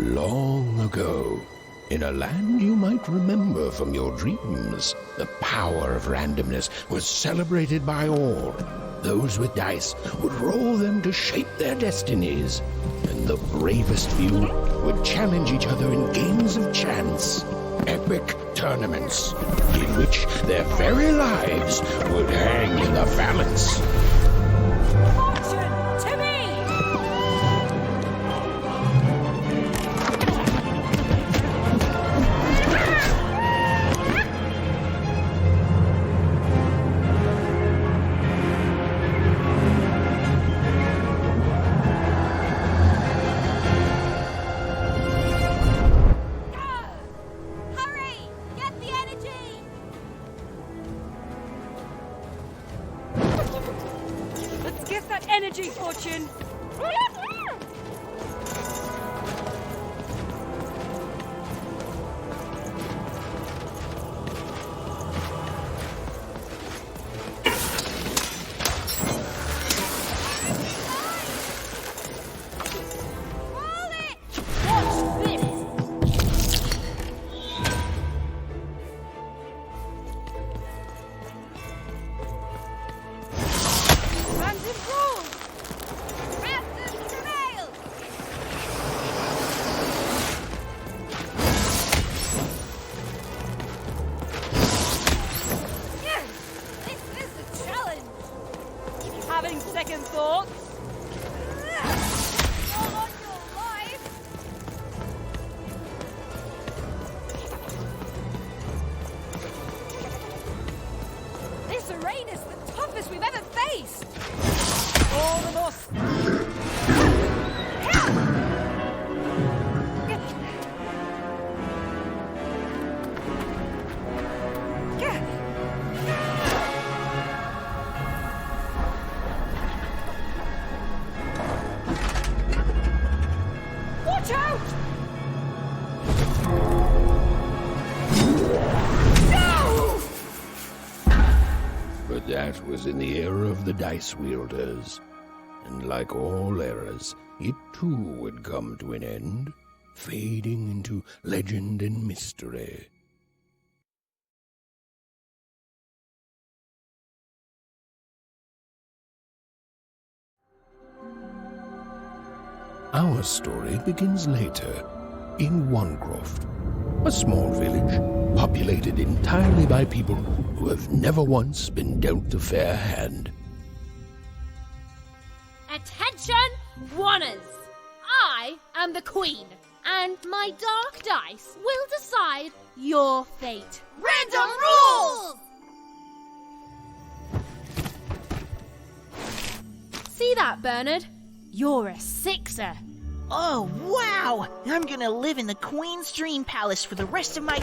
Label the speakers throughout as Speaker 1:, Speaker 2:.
Speaker 1: Long ago, in a land you might remember from your dreams, the power of randomness was celebrated by all. Those with dice would roll them to shape their destinies, and the bravest few would challenge each other in games of chance, epic tournaments, in which their very lives would hang in the balance. That was in the era of the dice wielders, and like all eras, it too would come to an end, fading into legend and mystery. Our story begins later, in Wanecroft, a small village populated entirely by people who have never once been dealt a fair hand.
Speaker 2: Attention, Wanners! I am the Queen, and my dark dice will decide your fate.
Speaker 3: Random rules!
Speaker 2: See that, Bernard? You're a sixer.
Speaker 3: Oh, wow! I'm gonna live in the Queen's Dream Palace for the rest of my...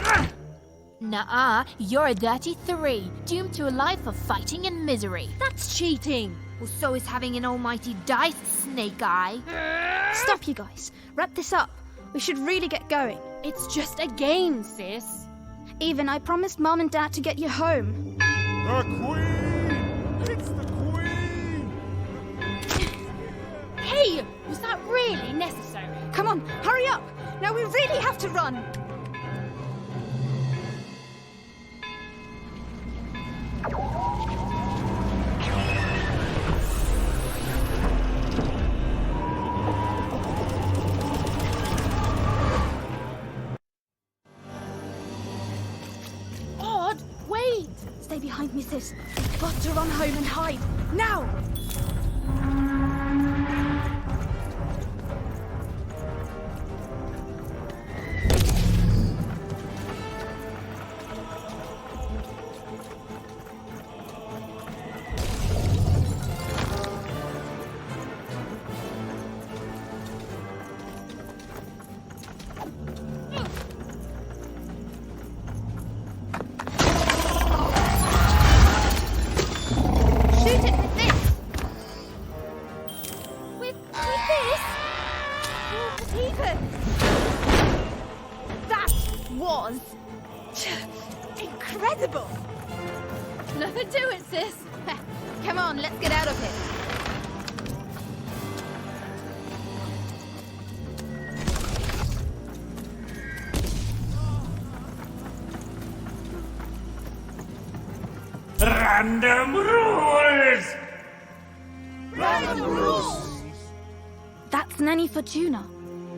Speaker 4: Nuh-uh, you're a dirty 3, doomed to a life of fighting and misery.
Speaker 2: That's cheating.
Speaker 4: Well, so is having an almighty dice, Snake Eye.
Speaker 5: Stop, you guys. Wrap this up. We should really get going.
Speaker 2: It's just a game, sis.
Speaker 5: Even I promised Mom and Dad to get you home.
Speaker 6: The Queen! It's the Queen!
Speaker 2: Hey, was that really necessary?
Speaker 5: Come on, hurry up! Now we really have to run!
Speaker 2: Odd, wait!
Speaker 5: Stay behind me, sis. We've got to run home and hide. Now!
Speaker 2: Incredible! Nothing to it, sis.
Speaker 5: Come on, let's get out of here.
Speaker 7: Random rules!
Speaker 5: That's Nanny Fortuna.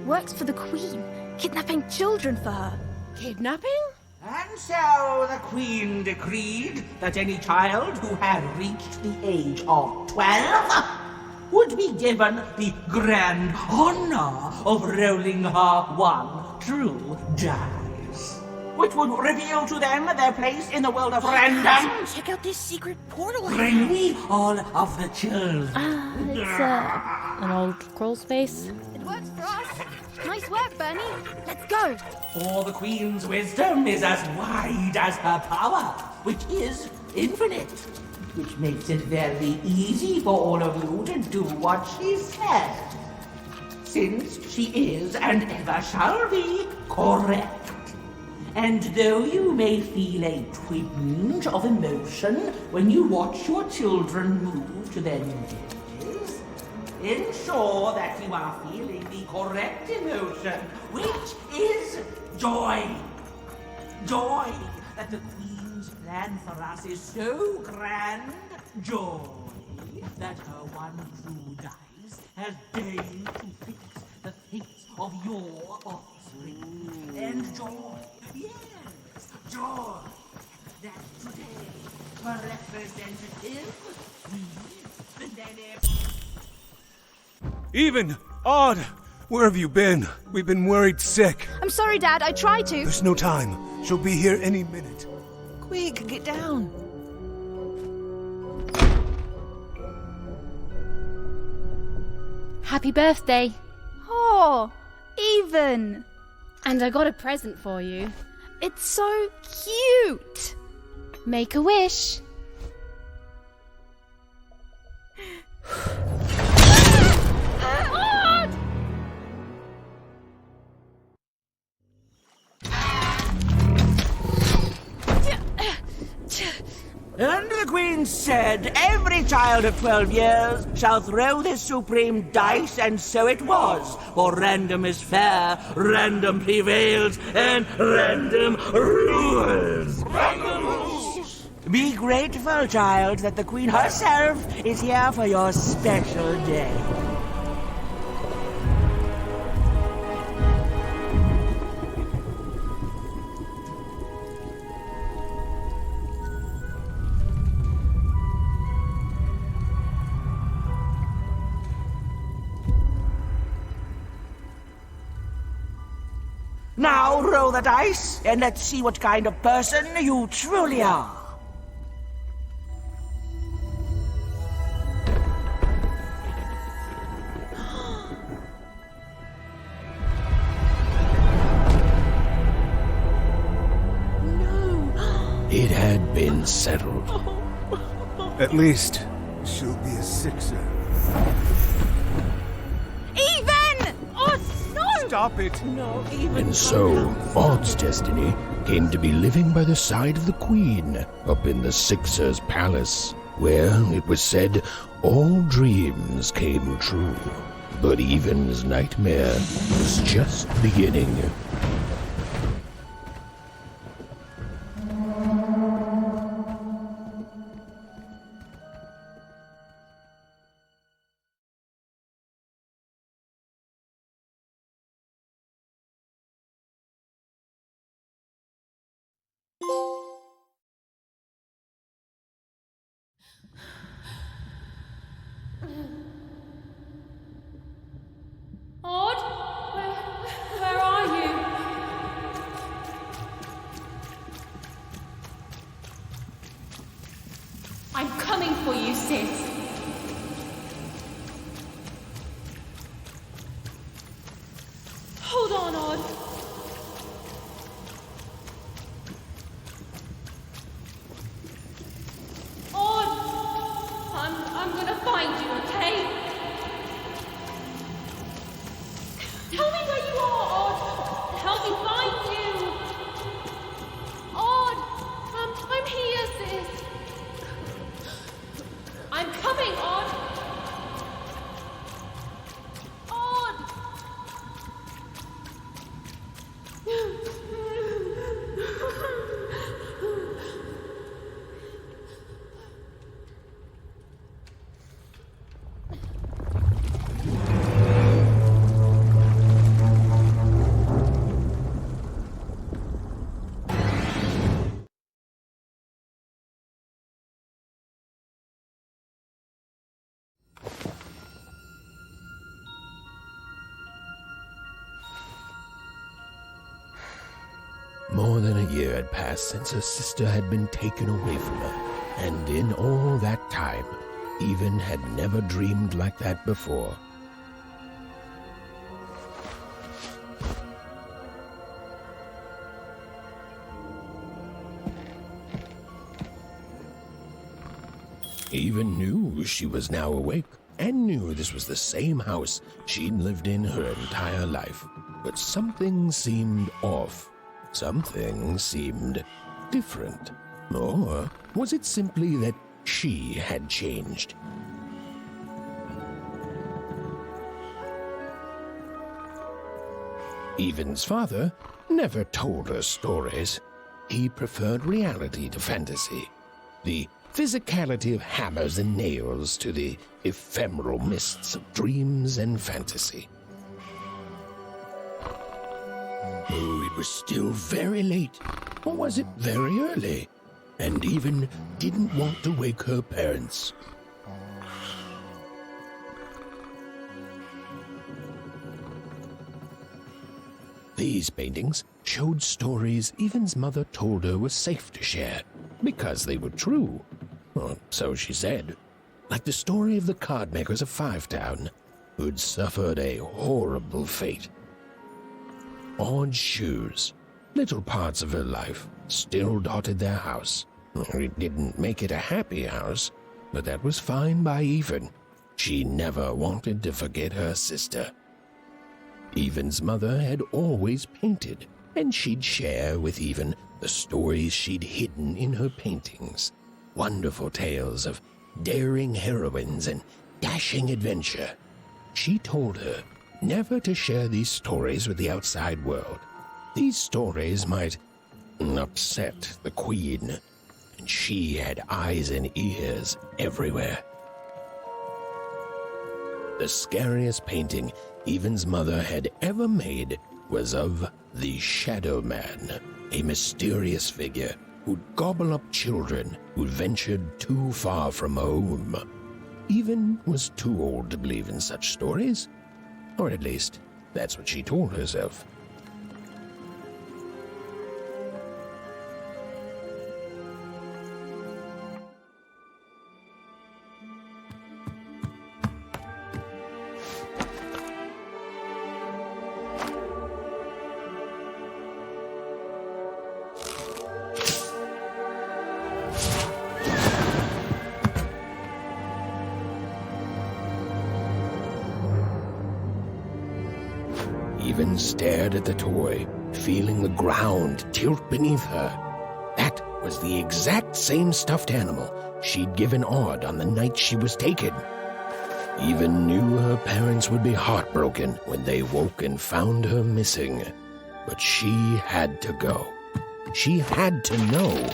Speaker 5: Works for the Queen, kidnapping children for her.
Speaker 2: Kidnapping?
Speaker 7: And so the Queen decreed that any child who had reached the age of 12 would be given the grand honor of rolling her one true dice, which would reveal to them their place in the world of random.
Speaker 3: Check out this secret portal.
Speaker 7: Bring me all of the children.
Speaker 2: It's an old crawl space.
Speaker 5: It works for us. Nice work, Bernie. Let's go.
Speaker 7: For the Queen's wisdom is as wide as her power, which is infinite, which makes it very easy for all of you to do what she says, since she is and ever shall be correct. And though you may feel a twinge of emotion when you watch your children move to their new villages, ensure that you are feeling the correct emotion, which is joy. Joy that the Queen's plan for us is so grand. Joy that her one true dice has deigned to fix the fates of your offspring. And joy, yes, joy that today her representative, the
Speaker 6: Even! Odd! Where have you been? We've been worried sick.
Speaker 5: I'm sorry, Dad. I tried to.
Speaker 6: There's no time. She'll be here any minute.
Speaker 3: Quick, get down.
Speaker 2: Happy birthday.
Speaker 5: Oh, Even.
Speaker 2: And I got a present for you.
Speaker 5: It's so cute.
Speaker 2: Make a wish.
Speaker 7: And the Queen said, every child of 12 years shall throw this supreme dice, and so it was. For random is fair, random prevails, and random rules. Random rules! Be grateful, child, that the Queen herself is here for your special day. Now roll the dice, and let's see what kind of person you truly are.
Speaker 1: It had been settled.
Speaker 6: At least, she'll be a sixer.
Speaker 5: Even! Oh, no!
Speaker 6: Stop it!
Speaker 1: And so, Odd's destiny came to be living by the side of the Queen up in the Sixer's palace, where, it was said, all dreams came true. But Even's nightmare was just beginning.
Speaker 2: Odd? Where are you? I'm coming for you, sis. Hold on, Odd. Odd! I'm gonna find you, okay? Tell me where you are, Odd. Help me find you. Odd, I'm here, sis. I'm coming, Odd. Odd.
Speaker 1: More than a year had passed since her sister had been taken away from her, and in all that time, Even had never dreamed like that before. Even knew she was now awake, and knew this was the same house she'd lived in her entire life. But something seemed off. Something seemed different. Or was it simply that she had changed? Even's father never told her stories. He preferred reality to fantasy. The physicality of hammers and nails to the ephemeral mists of dreams and fantasy. Oh, it was still very late, or was it very early? And Even didn't want to wake her parents. These paintings showed stories Even's mother told her were safe to share, because they were true. Or so she said. Like the story of the cardmakers of Fivetown, who'd suffered a horrible fate. Odd shoes, little parts of her life, still dotted their house. It didn't make it a happy house, but that was fine by Even. She never wanted to forget her sister. Even's mother had always painted, and she'd share with Even the stories she'd hidden in her paintings. Wonderful tales of daring heroines and dashing adventure. She told her never to share these stories with the outside world. These stories might upset the Queen, and she had eyes and ears everywhere. The scariest painting Even's mother had ever made was of the Shadowman, a mysterious figure who'd gobble up children who'd ventured too far from home. Even was too old to believe in such stories. Or at least, that's what she told herself. Even stared at the toy, feeling the ground tilt beneath her. That was the exact same stuffed animal she'd given Odd on the night she was taken. Even knew her parents would be heartbroken when they woke and found her missing. But she had to go. She had to know.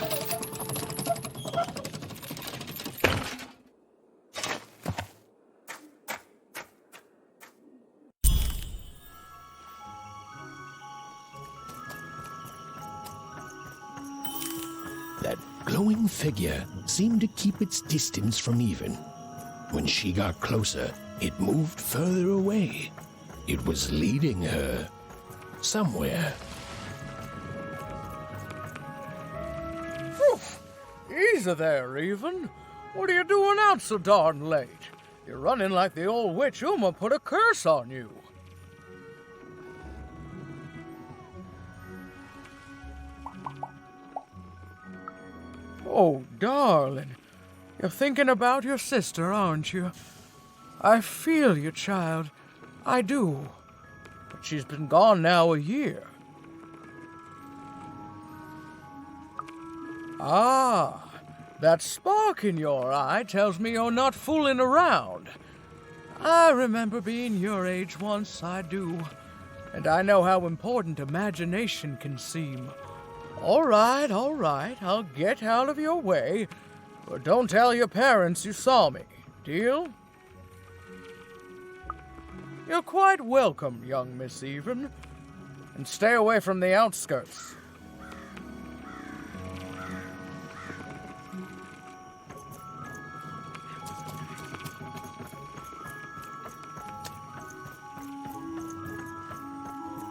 Speaker 1: That glowing figure seemed to keep its distance from Even. When she got closer, it moved further away. It was leading her somewhere.
Speaker 8: Easy there, Even. What are you doing out so darn late? You're running like the old witch Uma put a curse on you. Oh, darling. You're thinking about your sister, aren't you? I feel you, child. I do. But she's been gone now a year. Ah, that spark in your eye tells me you're not fooling around. I remember being your age once, I do. And I know how important imagination can seem. All right, I'll get out of your way. But don't tell your parents you saw me. Deal? You're quite welcome, young Miss Even. And stay away from the outskirts.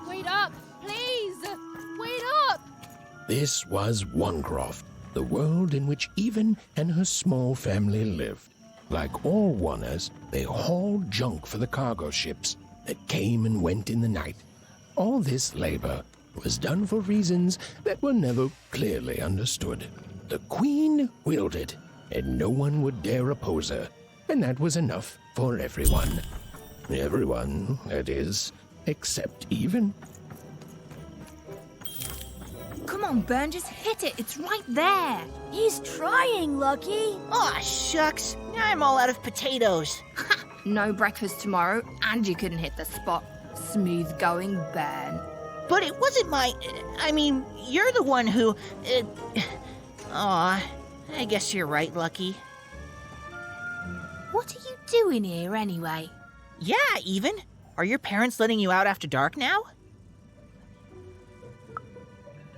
Speaker 2: Wait up, please! Wait up!
Speaker 1: This was Onecroft, the world in which Even and her small family lived. Like all Oners, they hauled junk for the cargo ships that came and went in the night. All this labor was done for reasons that were never clearly understood. The Queen willed it, and no one would dare oppose her, and that was enough for everyone. Everyone, that is, except Even.
Speaker 5: Come on, Ben, just hit it. It's right there.
Speaker 9: He's trying, Lucky.
Speaker 3: Aw, shucks. I'm all out of potatoes.
Speaker 4: No breakfast tomorrow, and you couldn't hit the spot. Smooth going, Ben.
Speaker 3: But it wasn't my... I mean, you're the one who... Aw, I guess you're right, Lucky.
Speaker 4: What are you doing here, anyway?
Speaker 3: Yeah, Even. Are your parents letting you out after dark now?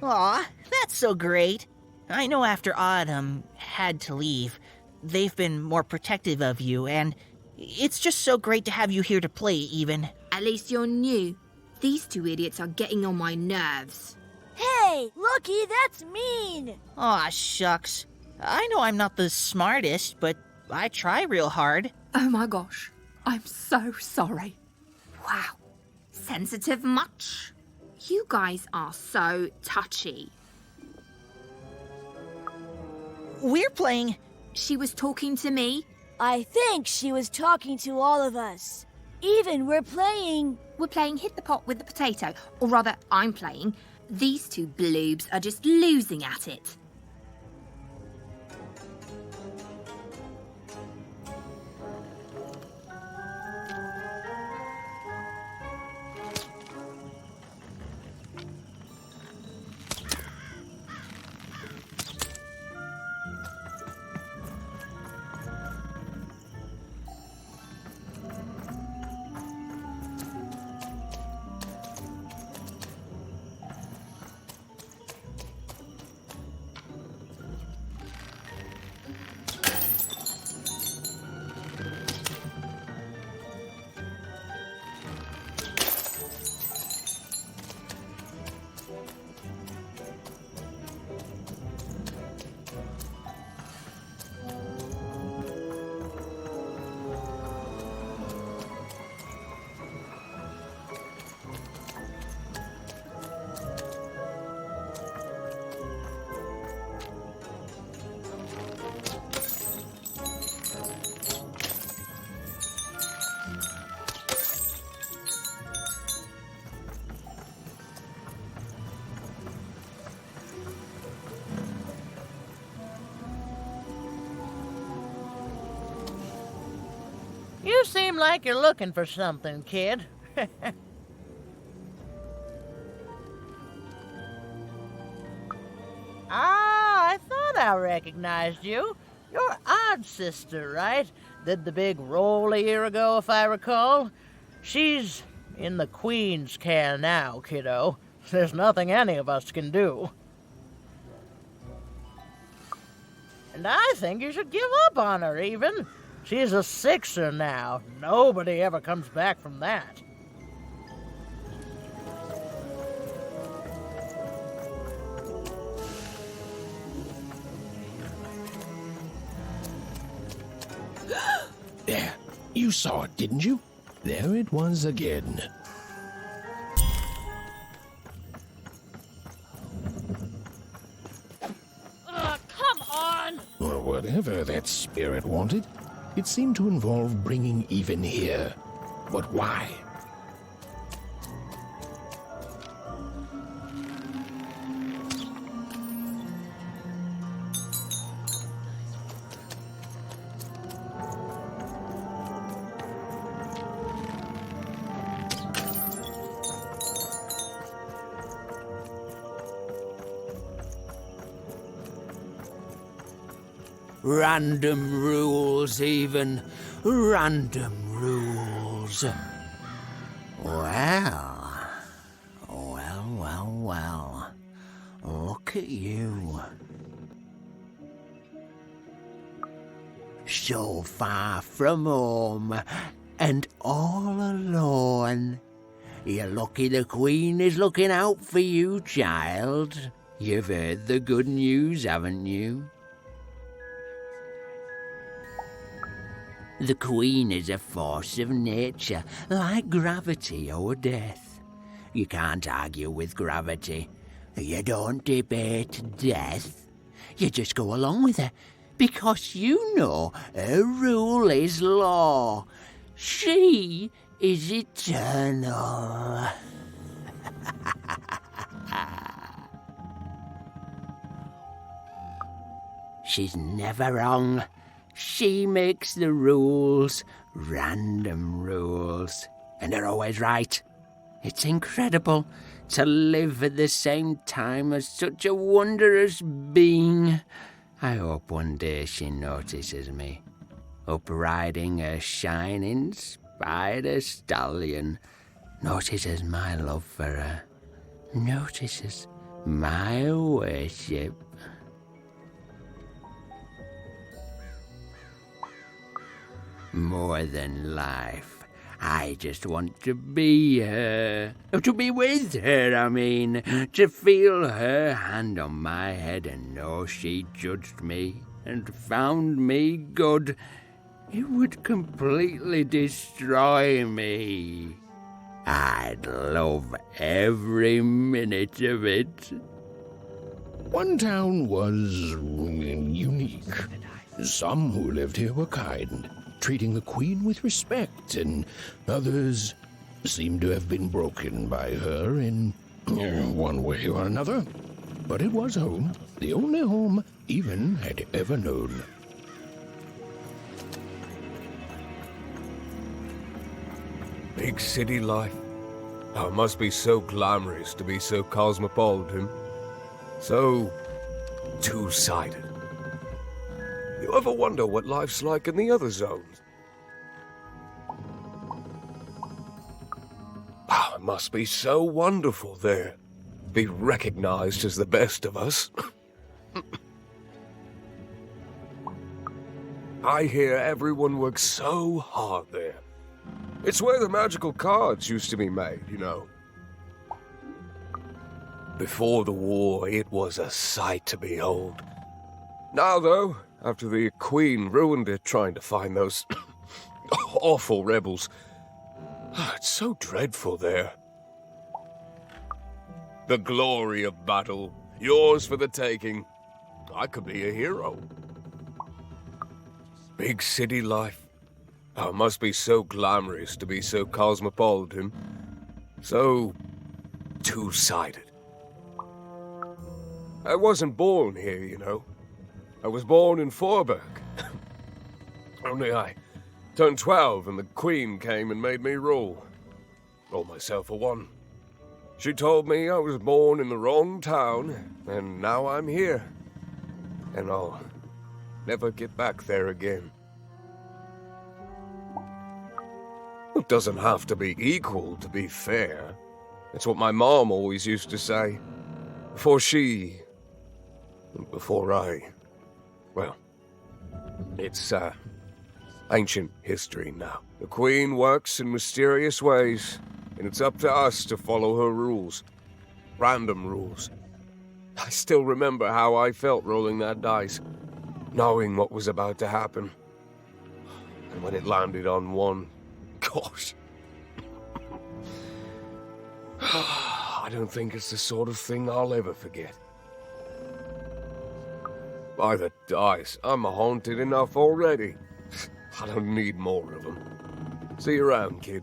Speaker 3: Aw, that's so great. I know after Autumn had to leave, they've been more protective of you, and it's just so great to have you here to play, Even.
Speaker 4: At least you're new. These two idiots are getting on my nerves.
Speaker 9: Hey, Lucky, that's mean.
Speaker 3: Aw, shucks. I know I'm not the smartest, but I try real hard.
Speaker 4: Oh my gosh, I'm so sorry. Wow, sensitive much? You guys are so touchy.
Speaker 3: We're playing...
Speaker 4: She was talking to me.
Speaker 9: I think she was talking to all of us. Even we're playing...
Speaker 4: We're playing Hit the Pot with the Potato. Or rather, I'm playing. These two bloobs are just losing at it.
Speaker 10: You seem like you're looking for something, kid. I thought I recognized you. You're Odd Sister, right? Did the big roll a year ago, if I recall. She's in the Queen's care now, kiddo. There's nothing any of us can do. And I think you should give up on her, Even. She's a sixer now. Nobody ever comes back from that.
Speaker 1: There, you saw it, didn't you? There it was again.
Speaker 2: Come on!
Speaker 1: Or whatever that spirit wanted. It seemed to involve bringing Even here. But why?
Speaker 11: Random rules, Even. Random rules. Well. Look at you. So far from home, and all alone. You're lucky the Queen is looking out for you, child. You've heard the good news, haven't you? The Queen is a force of nature, like gravity or death. You can't argue with gravity. You don't debate death. You just go along with her, because you know her rule is law. She is eternal. She's never wrong. She makes the rules, random rules, and they're always right. It's incredible to live at the same time as such a wondrous being. I hope one day she notices me, up riding a shining spider stallion, notices my love for her, notices my worship. More than life, I just want to be her. To be with her, I mean. To feel her hand on my head and know she judged me and found me good. It would completely destroy me. I'd love every minute of it.
Speaker 1: One town was unique. Some who lived here were kind, treating the Queen with respect, and others seemed to have been broken by her in one way or another. But it was home, the only home Even had ever known.
Speaker 6: Big city life. Oh, it must be so glamorous to be so cosmopolitan. So two-sided. You ever wonder what life's like in the other zones? Oh, it must be so wonderful there. Be recognized as the best of us. I hear everyone works so hard there. It's where the magical cards used to be made, you know. Before the war, it was a sight to behold. Now, though, after the Queen ruined it trying to find those awful rebels, it's so dreadful there. The glory of battle, yours for the taking. I could be a hero. Big city life. Oh, it must be so glamorous to be so cosmopolitan. So two-sided. I wasn't born here, you know. I was born in Forberg. Only I turned 12 and the Queen came and made me rule. All myself for one. She told me I was born in the wrong town, and now I'm here. And I'll never get back there again. It doesn't have to be equal to be fair. That's what my mom always used to say. Before I... Well, it's, ancient history now. The Queen works in mysterious ways, and it's up to us to follow her rules. Random rules. I still remember how I felt rolling that dice, knowing what was about to happen. And when it landed on one, gosh. I don't think it's the sort of thing I'll ever forget. By the dice, I'm haunted enough already. I don't need more of them. See you around, kid.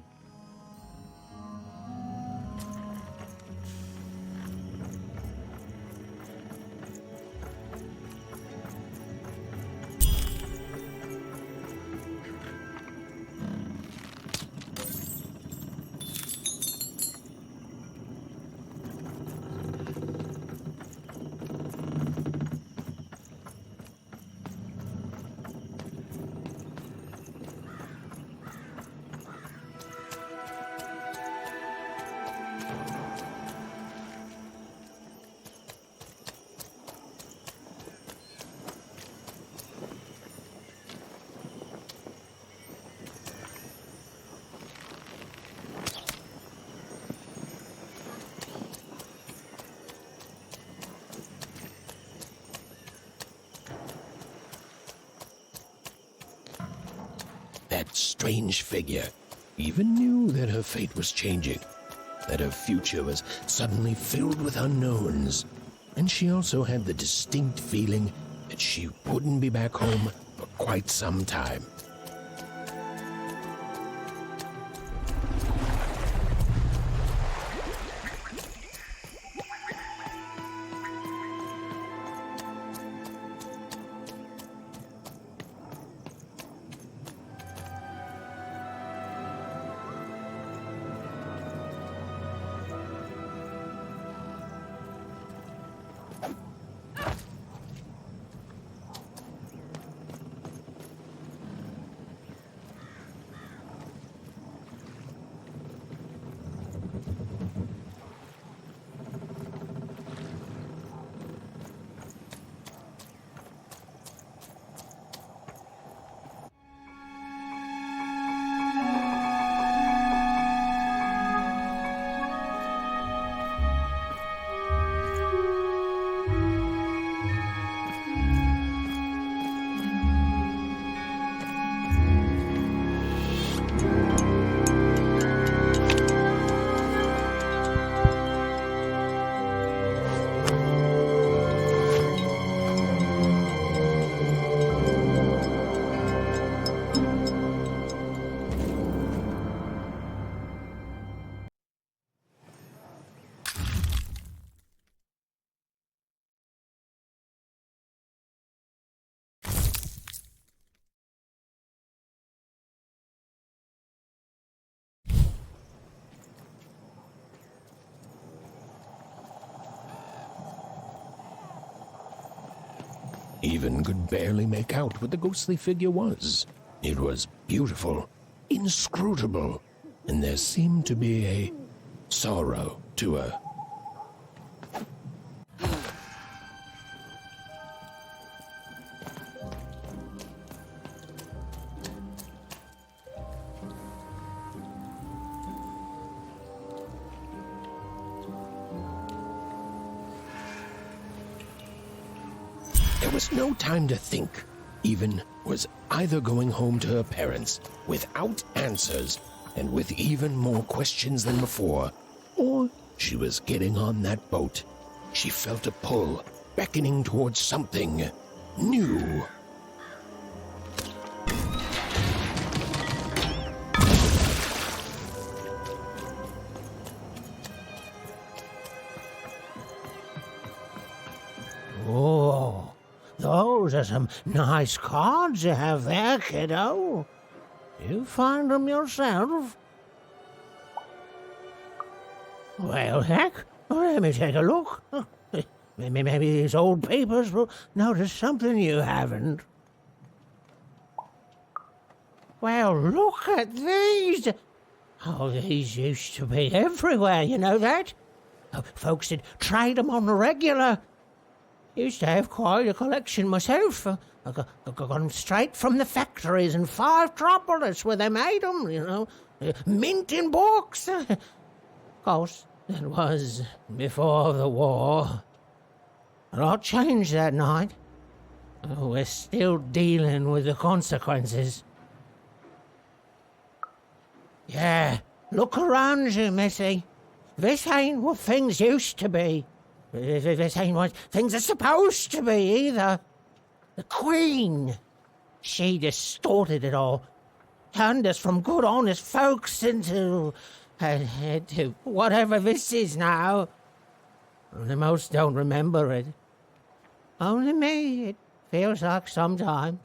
Speaker 1: that strange figure, even knew that her fate was changing, that her future was suddenly filled with unknowns, and she also had the distinct feeling that she wouldn't be back home for quite some time. Even could barely make out what the ghostly figure was. It was beautiful, inscrutable, and there seemed to be a sorrow to her. There was no time to think. Even was either going home to her parents without answers and with even more questions than before, or she was getting on that boat. She felt a pull, beckoning towards something new.
Speaker 10: Oh, those are some nice cards you have there, kiddo. You find them yourself? Well, heck, let me take a look. Maybe these old papers will notice something you haven't. Well, look at these. Oh, these used to be everywhere, you know that? Oh, folks would trade them on the regular. Used to have quite a collection myself. I got them straight from the factories in 5 Tropolis where they made them, you know. Mint in books. Of course, that was before the war. A lot changed that night. We're still dealing with the consequences. Yeah, look around you, Missy. This ain't what things used to be. This ain't what things are supposed to be, either. The Queen, she distorted it all. Turned us from good, honest folks into whatever this is now. The most don't remember it. Only me, it feels like sometimes.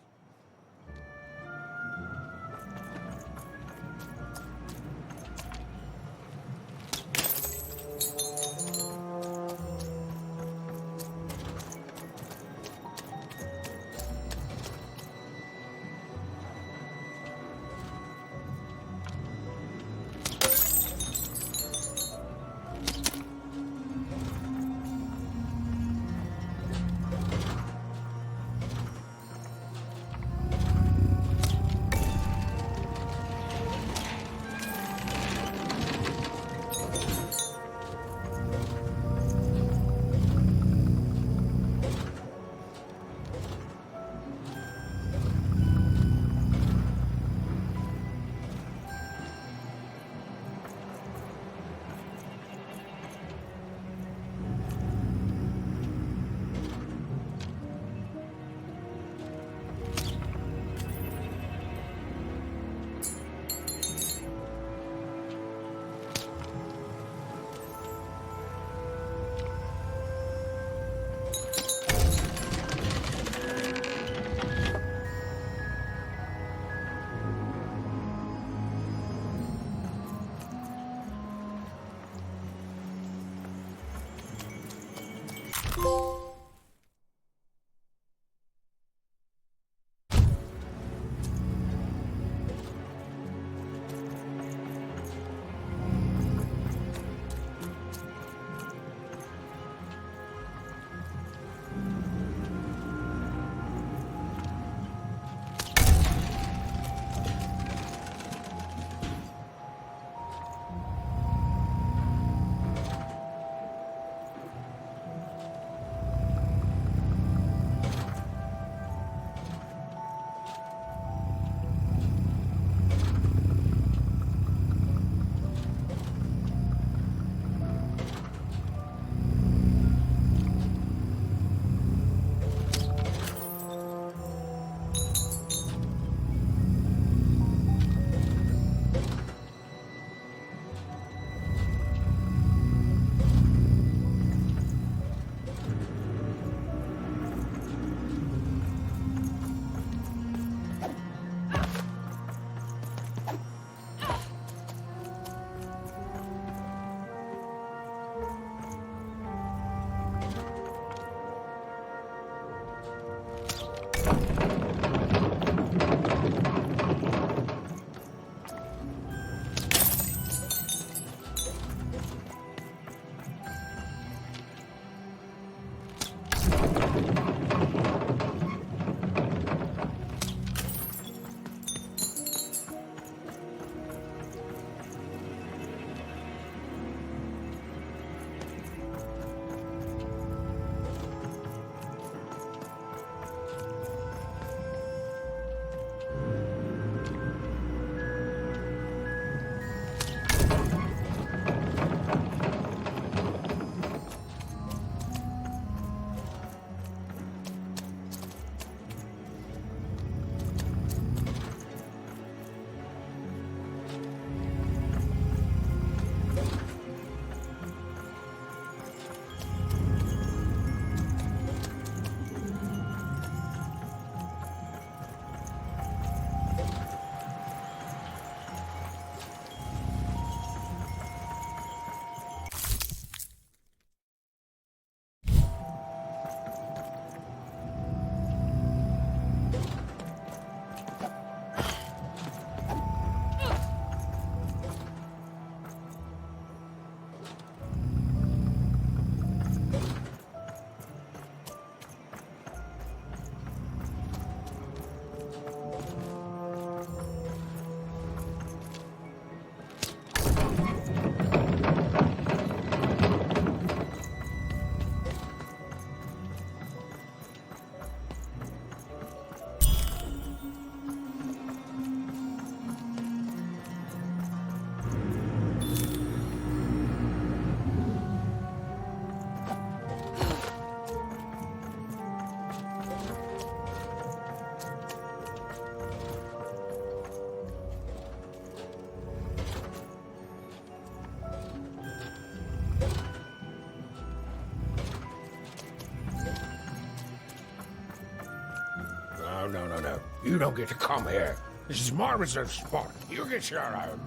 Speaker 1: You don't get to come here. This is my reserved spot. You get your own.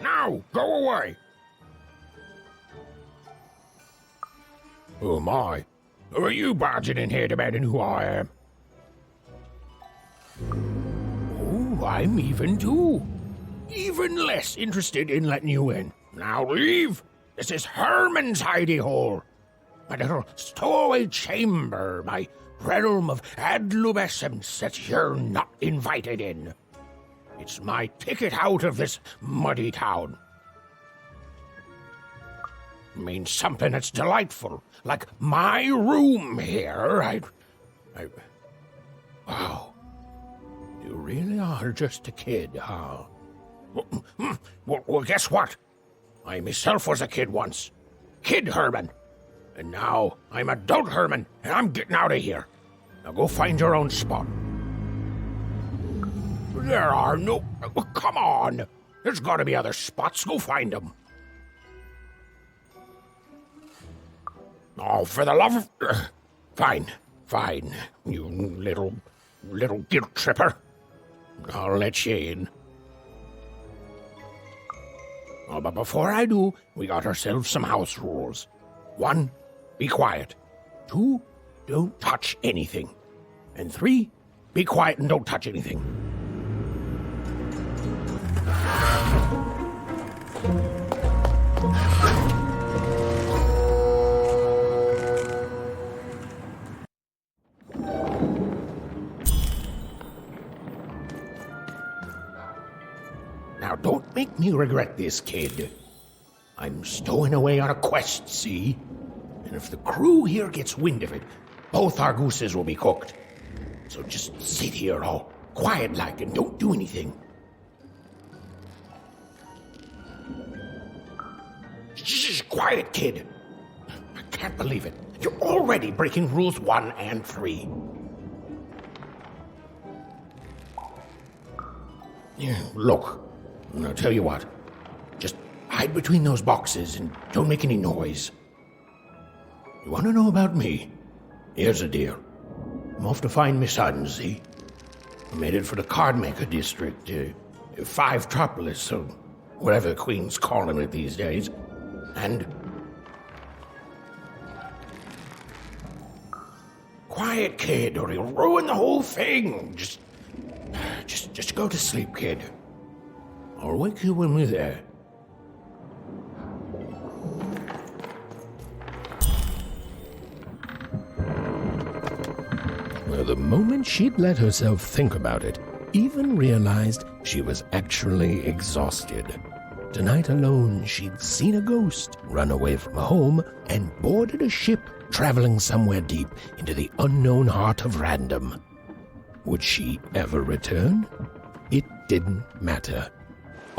Speaker 1: Now, go away. Oh my. Who are you barging in here demanding who I am? Oh, I'm even too. Even less interested in letting you in. Now leave. This is Herman's hidey hole. My little stowaway chamber, my realm of adolescence that you're not invited in. It's my ticket out of this muddy town. Means something that's delightful, like my room here. Wow. You really are just a kid, huh? Well, guess what? I myself was a kid once. Kid Herman. And now I'm adult Herman, and I'm getting out of here. Now go find your own spot. There are no... Come on! There's gotta be other spots. Go find them. Oh, for the love of... Fine, you little guilt tripper. I'll let you in. Oh, but before I do, we got ourselves some house rules. 1, be quiet. 2, don't touch anything. And 3, be quiet and don't touch anything. Now, don't make me regret this, kid. I'm stowing away on a quest, see? And if the crew here gets wind of it, both our gooses will be cooked. So just sit here all quiet-like and don't do anything. Shh, quiet, kid. I can't believe it. You're already breaking rules 1 and 3. Look. I'll tell you what, just hide between those boxes and don't make any noise. You want to know about me? Here's the deal. I'm off to find my son, see? I'm headed for the cardmaker district, 5-tropolis, or whatever the Queen's calling it these days. And... Quiet, kid, or you'll ruin the whole thing. Just go to sleep, kid. I'll wake you when we're there. Well, the moment she'd let herself think about it, even realized she was actually exhausted. Tonight alone, she'd seen a ghost, run away from home, and boarded a ship traveling somewhere deep into the unknown heart of random. Would she ever return? It didn't matter.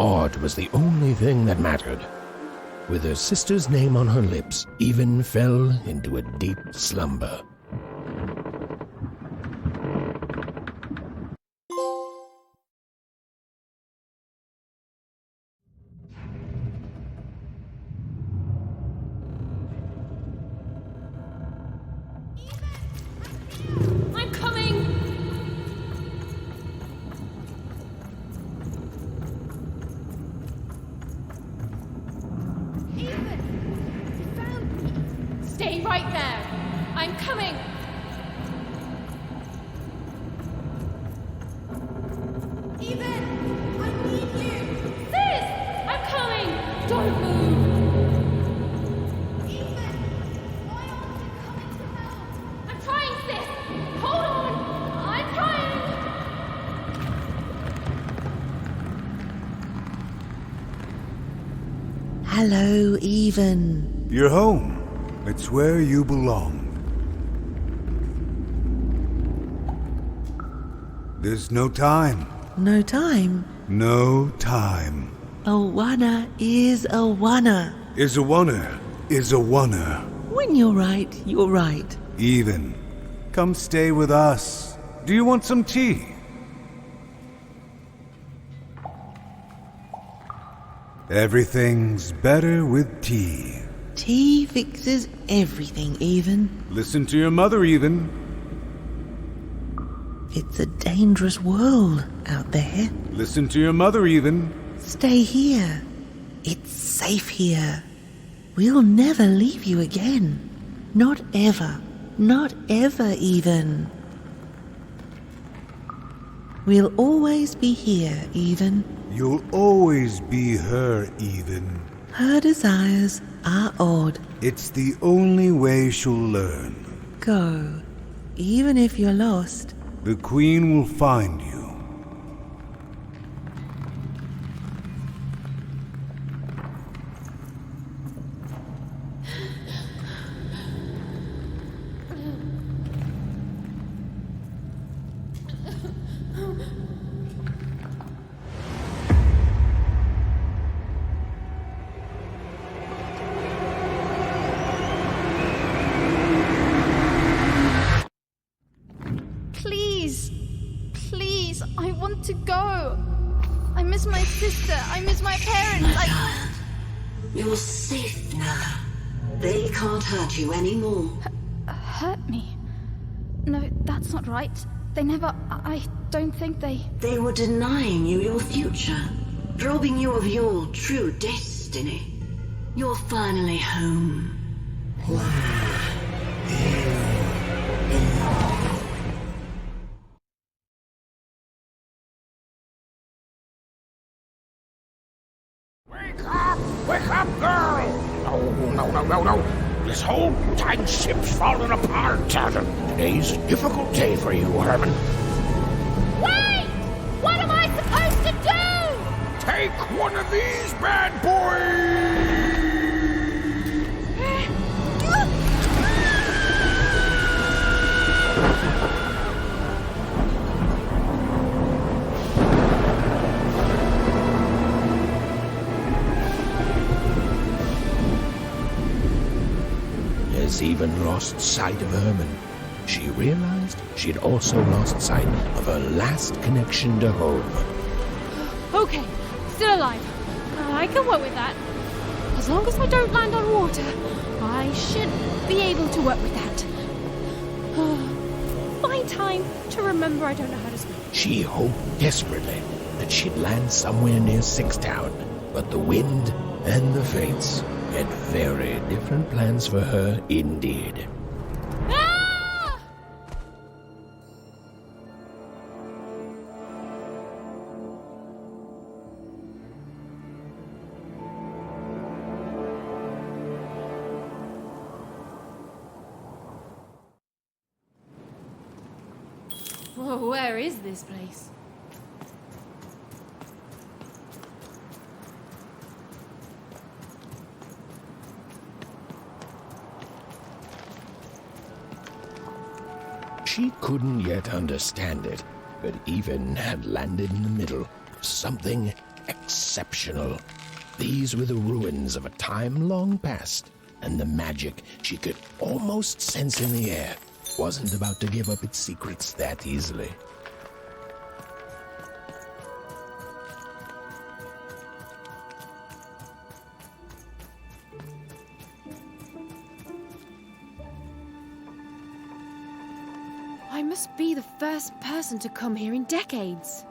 Speaker 1: Odd was the only thing that mattered. With her sister's name on her lips, Even fell into a deep slumber.
Speaker 2: I'm coming! Stay right there! I'm coming! Even! I need you! Sis! I'm coming! Don't move! Even! Why aren't you coming to help? I'm trying, sis! Hold on! I'm trying!
Speaker 12: Hello, Even.
Speaker 13: You're home. It's where you belong. There's no time.
Speaker 12: No time?
Speaker 13: No time.
Speaker 12: A wanna is a wanna.
Speaker 13: Is a wanna. Is a wanna.
Speaker 12: When you're right, you're right.
Speaker 13: Even. Come stay with us. Do you want some tea? Everything's better with tea.
Speaker 12: Tea fixes everything, Even.
Speaker 13: Listen to your mother, Even.
Speaker 12: It's a dangerous world out there.
Speaker 13: Listen to your mother, Even.
Speaker 12: Stay here. It's safe here. We'll never leave you again. Not ever. Not ever, Even. We'll always be here, Even.
Speaker 13: You'll always be her, Even.
Speaker 12: Her desires are odd.
Speaker 13: It's the only way she'll learn.
Speaker 12: Go. Even if you're lost.
Speaker 13: The Queen will find you.
Speaker 5: Please, I want to go. I miss my sister. I miss my parents.
Speaker 14: You're safe now. They can't hurt you anymore.
Speaker 5: Hurt me? No, that's not right. They never... I don't think they...
Speaker 14: They were denying you your future, robbing you of your true destiny. You're finally home.
Speaker 1: Wake up, girl! No. This whole time ship's falling apart. Today's a difficult day for you, Herman.
Speaker 2: Wait! What am I supposed to do?
Speaker 1: Take one of these bad boys! Has even lost sight of Herman. She realized she'd also lost sight of her last connection to home.
Speaker 2: Okay, still alive. I can work with that. As long as I don't land on water, I should be able to work with that. Find time to remember I don't know how to swim.
Speaker 1: She hoped desperately that she'd land somewhere near Sixtown, but the wind and the fates had very different plans for her indeed.
Speaker 2: Ah! Whoa, where is this place?
Speaker 1: She couldn't yet understand it, but Even had landed in the middle of something exceptional. These were the ruins of a time long past, and the magic she could almost sense in the air wasn't about to give up its secrets that easily.
Speaker 2: I must be the first person to come here in decades.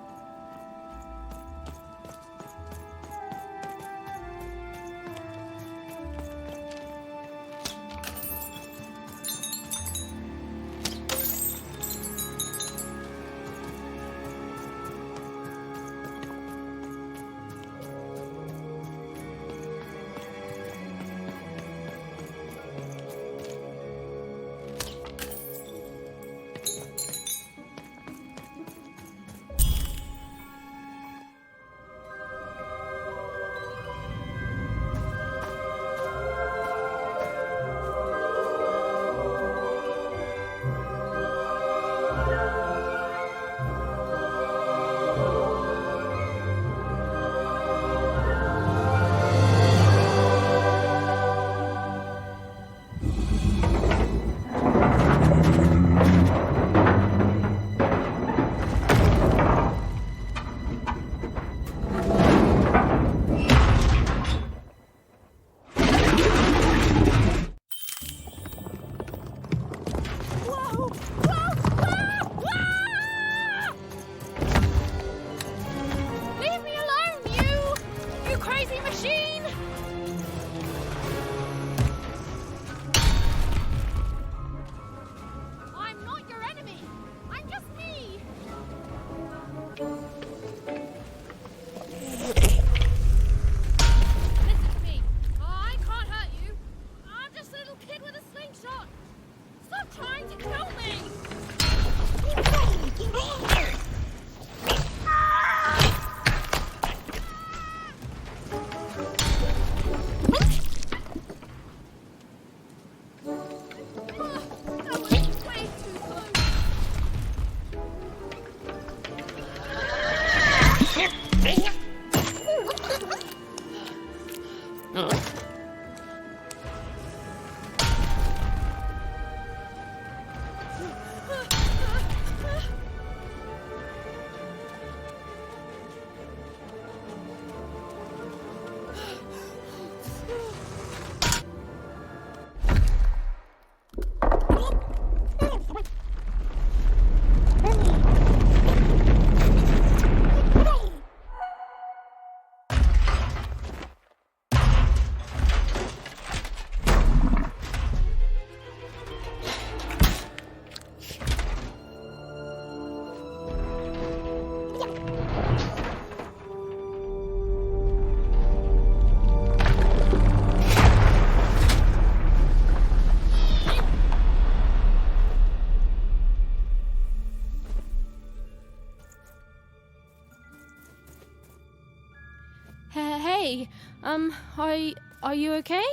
Speaker 2: Hey, are you okay?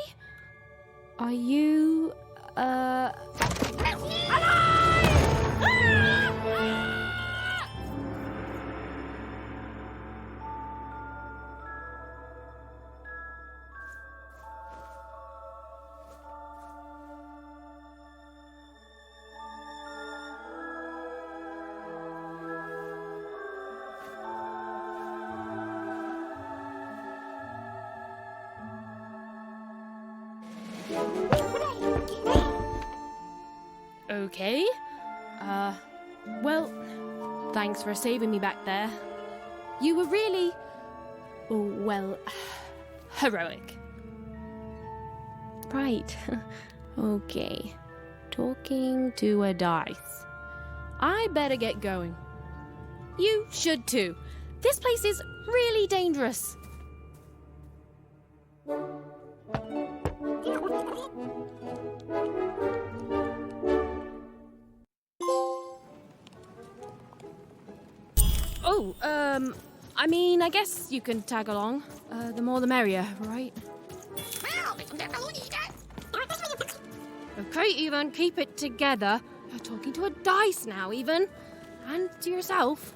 Speaker 2: Are you, okay? Well, thanks for saving me back there. You were really, well, heroic. Right. Okay. Talking to a dice. I better get going. You should too. This place is really dangerous. Oh, I mean, I guess you can tag along. The more the merrier, right? Okay, Even, keep it together. You're talking to a dice now, Even. And to yourself.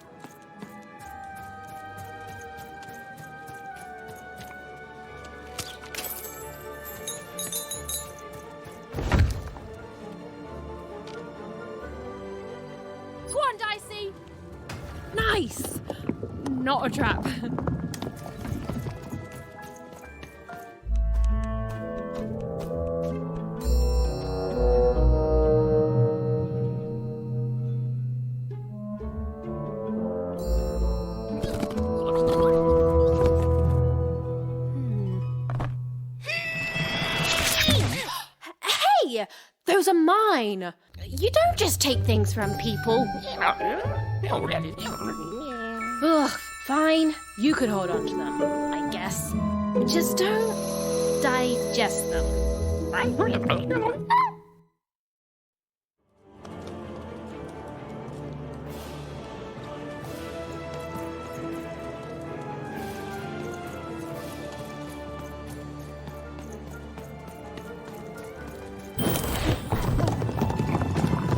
Speaker 2: Go on, Dicey! Nice! Not a trap. Hey! Those are mine! You don't just take things from people. Ugh, fine. You could hold on to them, I guess. But just don't digest them.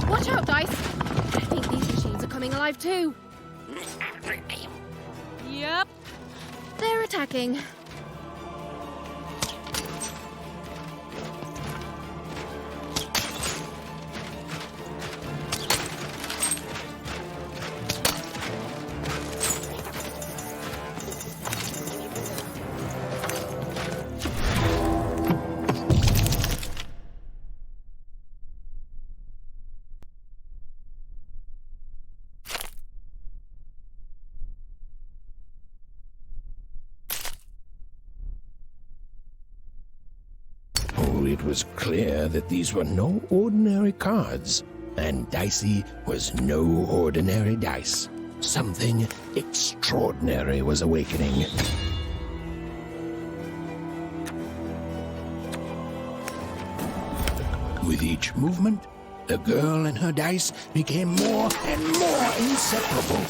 Speaker 2: Watch out, Dice! I think these machines are coming alive too. Yep. They're attacking.
Speaker 1: It was clear that these were no ordinary cards, and Dicey was no ordinary dice. Something extraordinary was awakening. With each movement, the girl and her dice became more and more inseparable.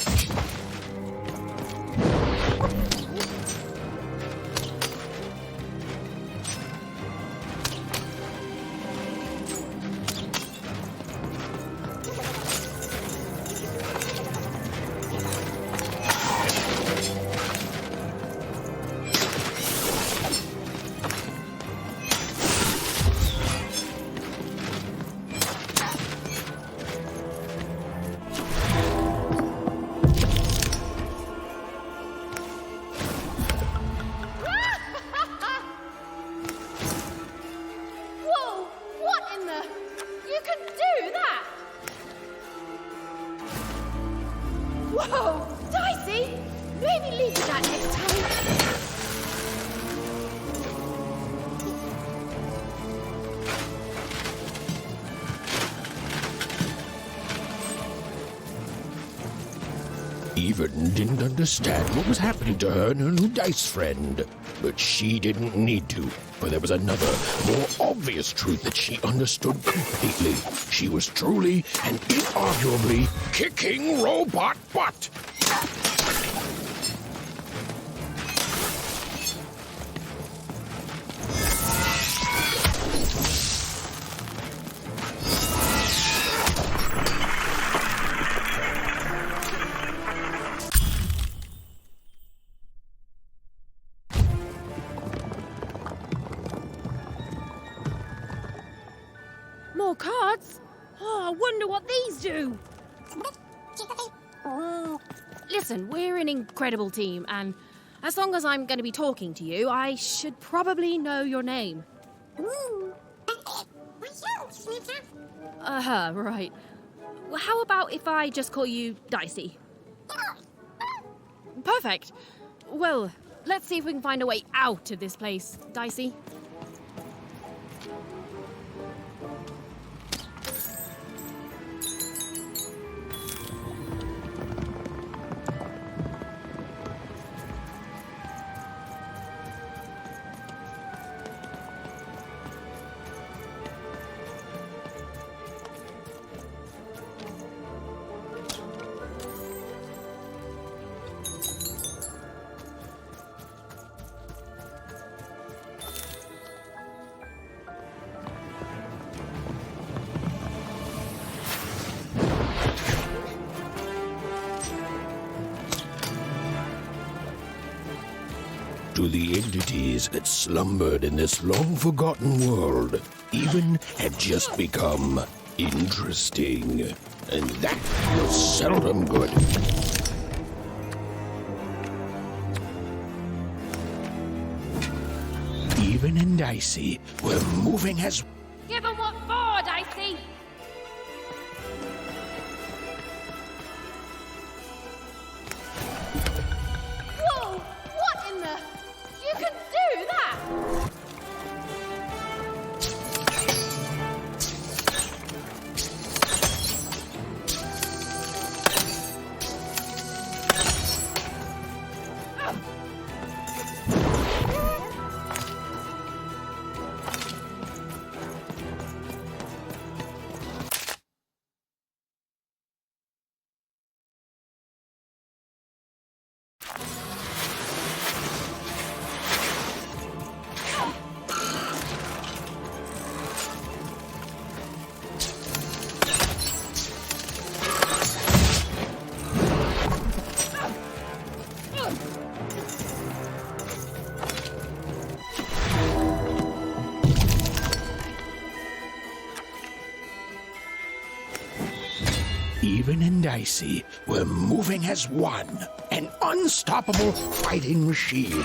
Speaker 1: Even didn't understand what was happening to her and her new dice friend. But she didn't need to, for there was another, more obvious truth that she understood completely. She was truly and inarguably kicking robot butt.
Speaker 15: More cards? Oh, I wonder what these do. Listen, we're an incredible team, and as long as I'm going to be talking to you, I should probably know your name. Right. Well, how about if I just call you Dicey? Perfect. Well, let's see if we can find a way out of this place, Dicey.
Speaker 1: To the entities that slumbered in this long-forgotten world, even had just become interesting. And that was seldom good. Even in Dicey, we're moving as...
Speaker 15: Give 'em what for, Dicey! Whoa! What in the... You can do that!
Speaker 1: Even in Dicey, we're moving as one, an unstoppable fighting machine.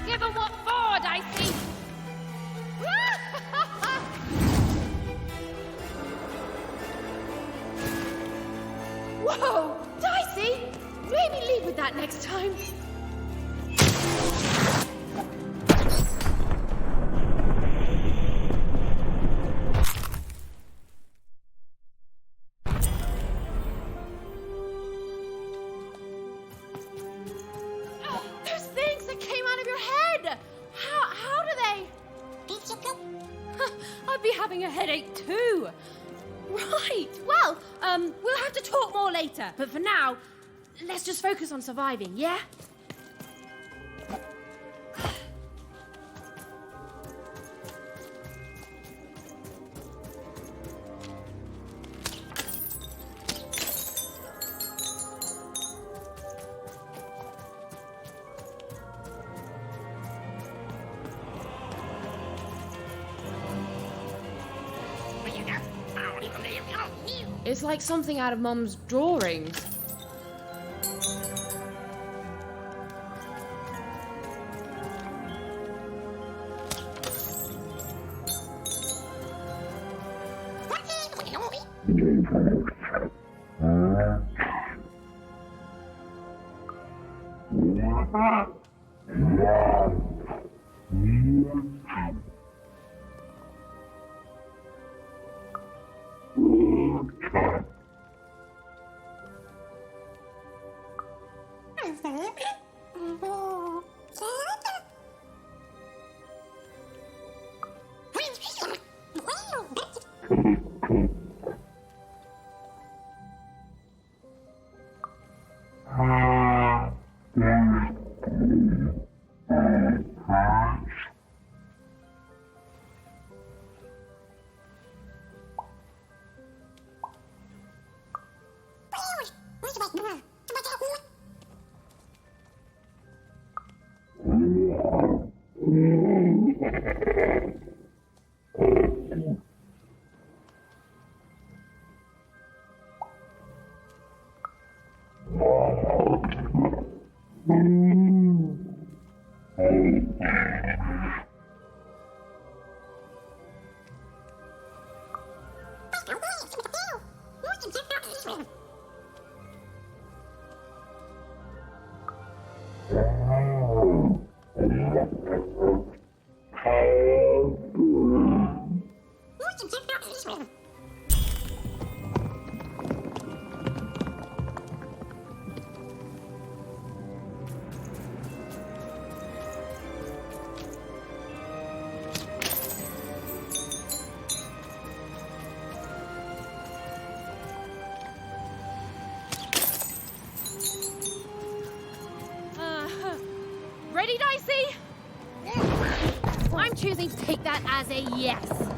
Speaker 15: Give 'em what for, Dicey! Whoa! Dicey! Maybe leave with that next time. Those things that came out of your head! How do they... I'd be having a headache too. Right, well, we'll have to talk more later. But for now, let's just focus on surviving, yeah? It's like something out of Mum's drawings. Ready, Dicey? I'm choosing to take that as a yes.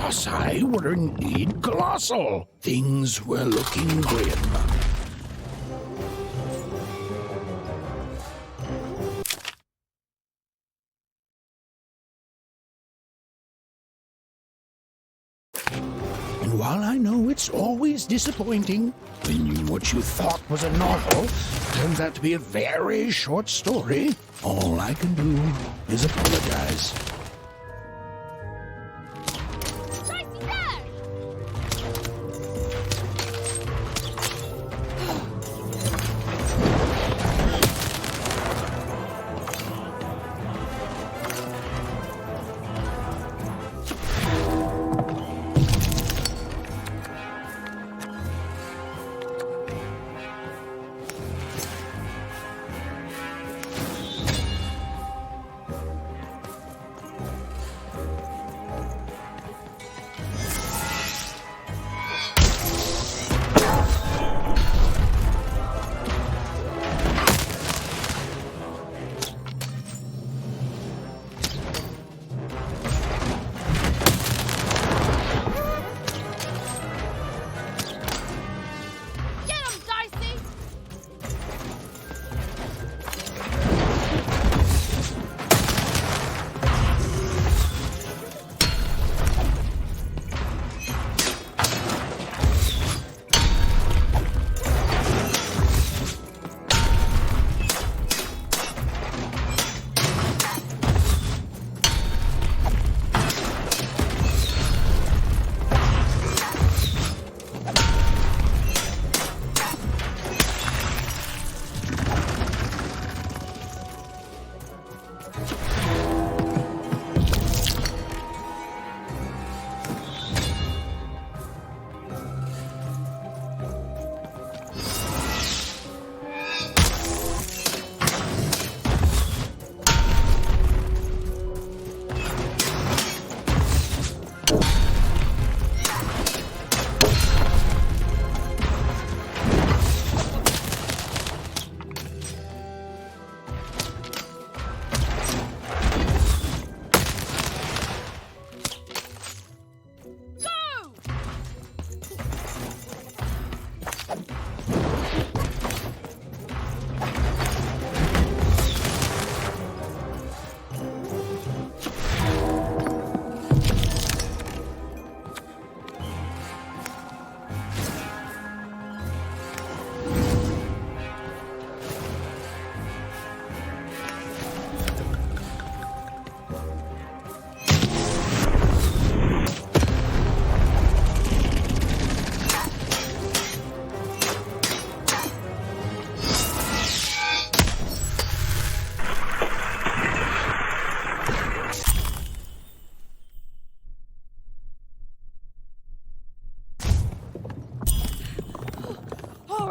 Speaker 1: colossi were indeed colossal. Things were looking grim. And while I know it's always disappointing when what you thought was a novel turns out to be a very short story, all I can do is apologize.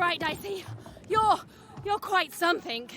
Speaker 15: right, Dicey. You're quite something.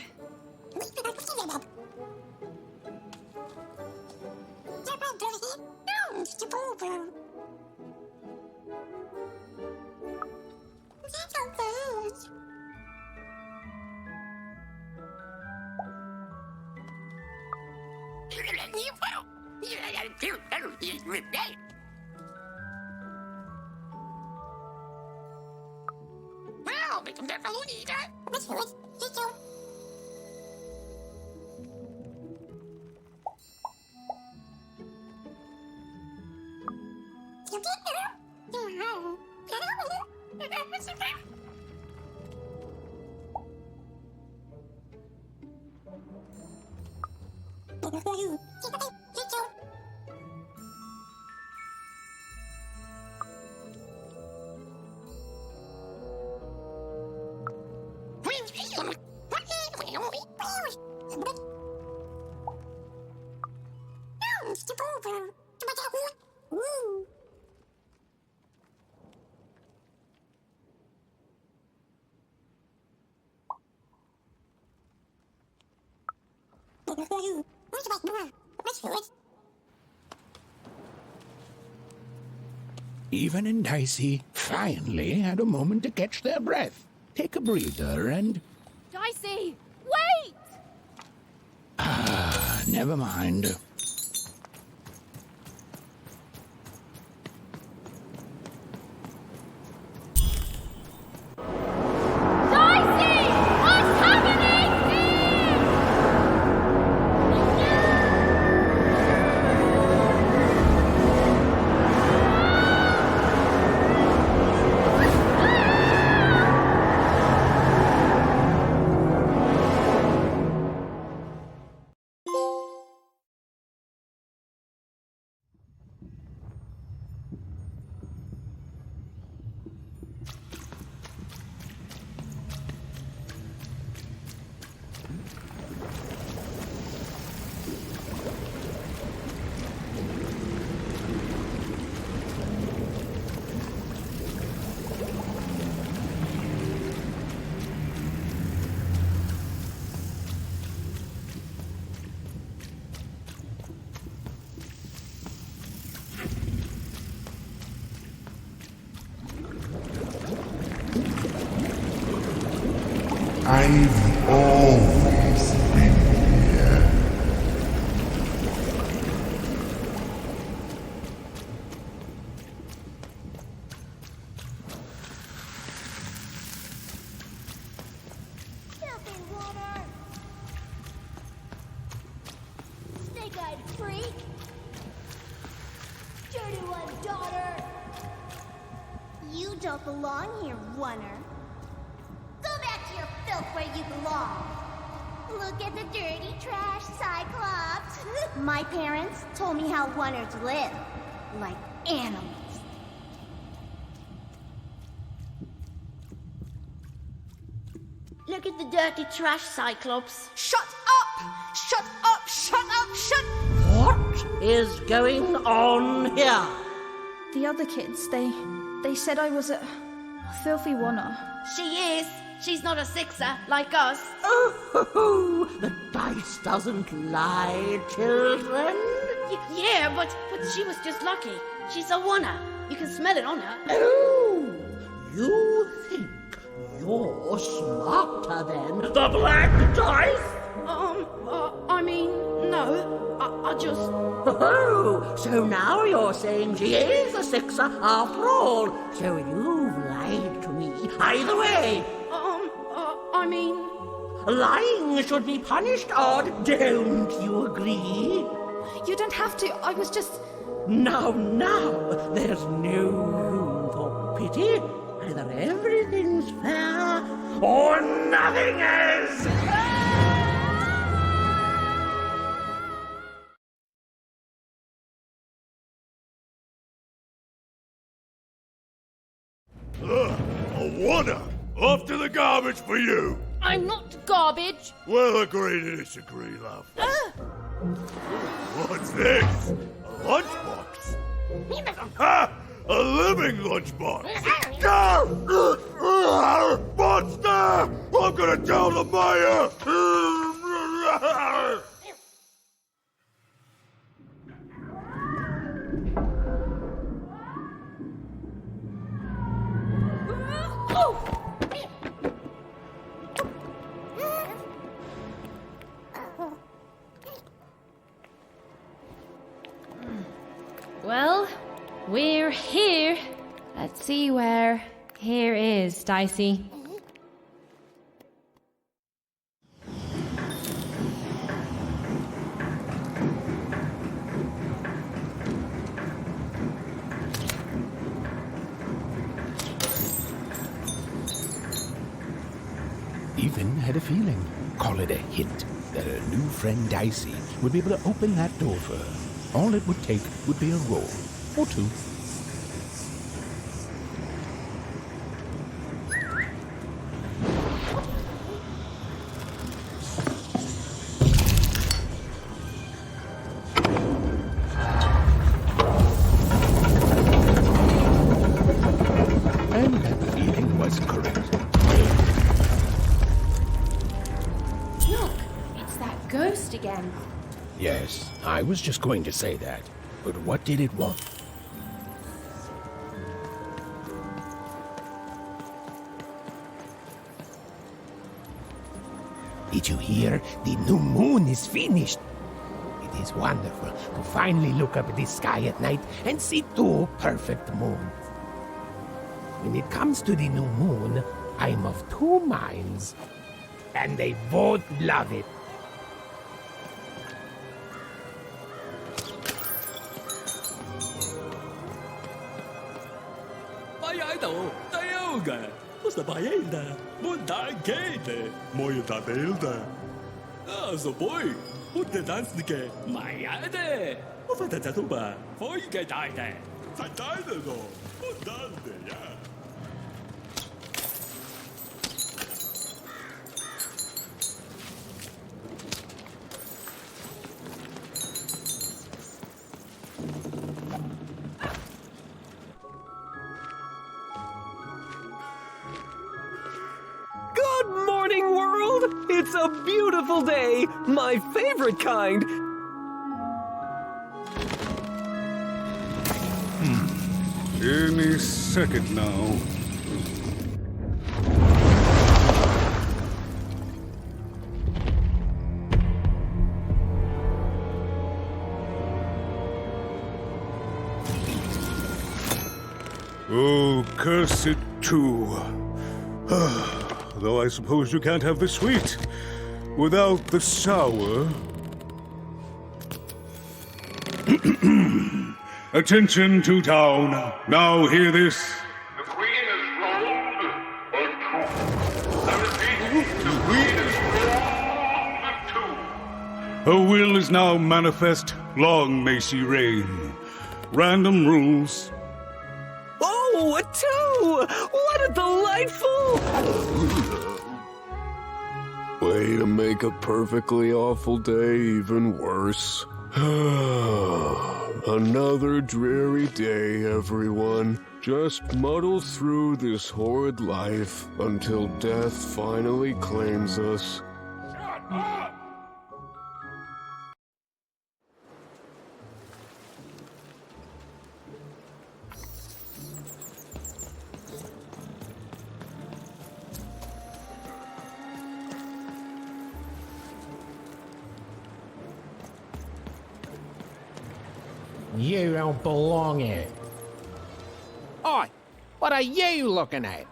Speaker 1: Even and Dicey finally had a moment to catch their breath, take a breather, and...
Speaker 15: Dicey, wait!
Speaker 1: Never mind.
Speaker 13: I've always been here.
Speaker 9: Filthy water! Snake-eyed freak! Dirty one, daughter! You don't belong here, Oner. Go back to your filth where you belong. Look at the dirty trash, Cyclops. My parents told me how Oners live, like animals.
Speaker 14: Look at the dirty trash, Cyclops.
Speaker 5: Shut up! Shut up! Shut up! Shut...
Speaker 10: What is going on here?
Speaker 5: The other kids, they said I was a filthy Oner.
Speaker 15: She is. She's not a sixer like us.
Speaker 10: Oh, the dice doesn't lie, children.
Speaker 15: Yeah, but she was just lucky. She's a Oner. You can smell it on her.
Speaker 10: Oh, you think you're smarter than the black dice?
Speaker 15: I mean, no. I just...
Speaker 10: Oh, so now you're saying she is a sixer after all. So you've lied to me. Either way.
Speaker 15: I mean...
Speaker 10: Lying should be punished, Odd. Don't you agree?
Speaker 5: You don't have to. I was just...
Speaker 10: Now, there's no room for pity. Either everything's fair or nothing is.
Speaker 16: A Oner! Off to the garbage for you!
Speaker 15: I'm not garbage.
Speaker 16: We'll agree to disagree, love. What's this? A lunchbox? Ha! A living lunchbox! Monster! I'm gonna tell the mayor!
Speaker 15: Well, we're here. Let's see where here is, Dicey.
Speaker 1: Even had a feeling, call it a hint, that her new friend Dicey would be able to open that door for her. All it would take would be a roll, or two. And that feeling was correct.
Speaker 15: Look, it's that ghost again.
Speaker 1: Yes, I was just going to say that. But what did it want? Did you hear? The new moon is finished. It is wonderful to finally look up at the sky at night and see two perfect moons. When it comes to the new moon, I'm of two minds. And they both love it.
Speaker 17: Questa paella, molta anche, molta belda. So poi, tutte danze maiate, o fate tuba, poi che date, fatate no, dante, yeah.
Speaker 18: Good morning, world! It's a beautiful day, my favorite kind.
Speaker 13: Any second now. Cursed too. Though I suppose you can't have the sweet without the sour. Attention to town. Now hear this.
Speaker 16: The Queen is rolled a two. I repeat, the Queen is rolled a two.
Speaker 13: Her will is now manifest. Long may she reign. Random rules.
Speaker 18: Oh, a two! What a delightful...
Speaker 6: Way to make a perfectly awful day even worse. Another dreary day, everyone. Just muddle through this horrid life until death finally claims us.
Speaker 1: You don't belong here. Oi, what are you looking at?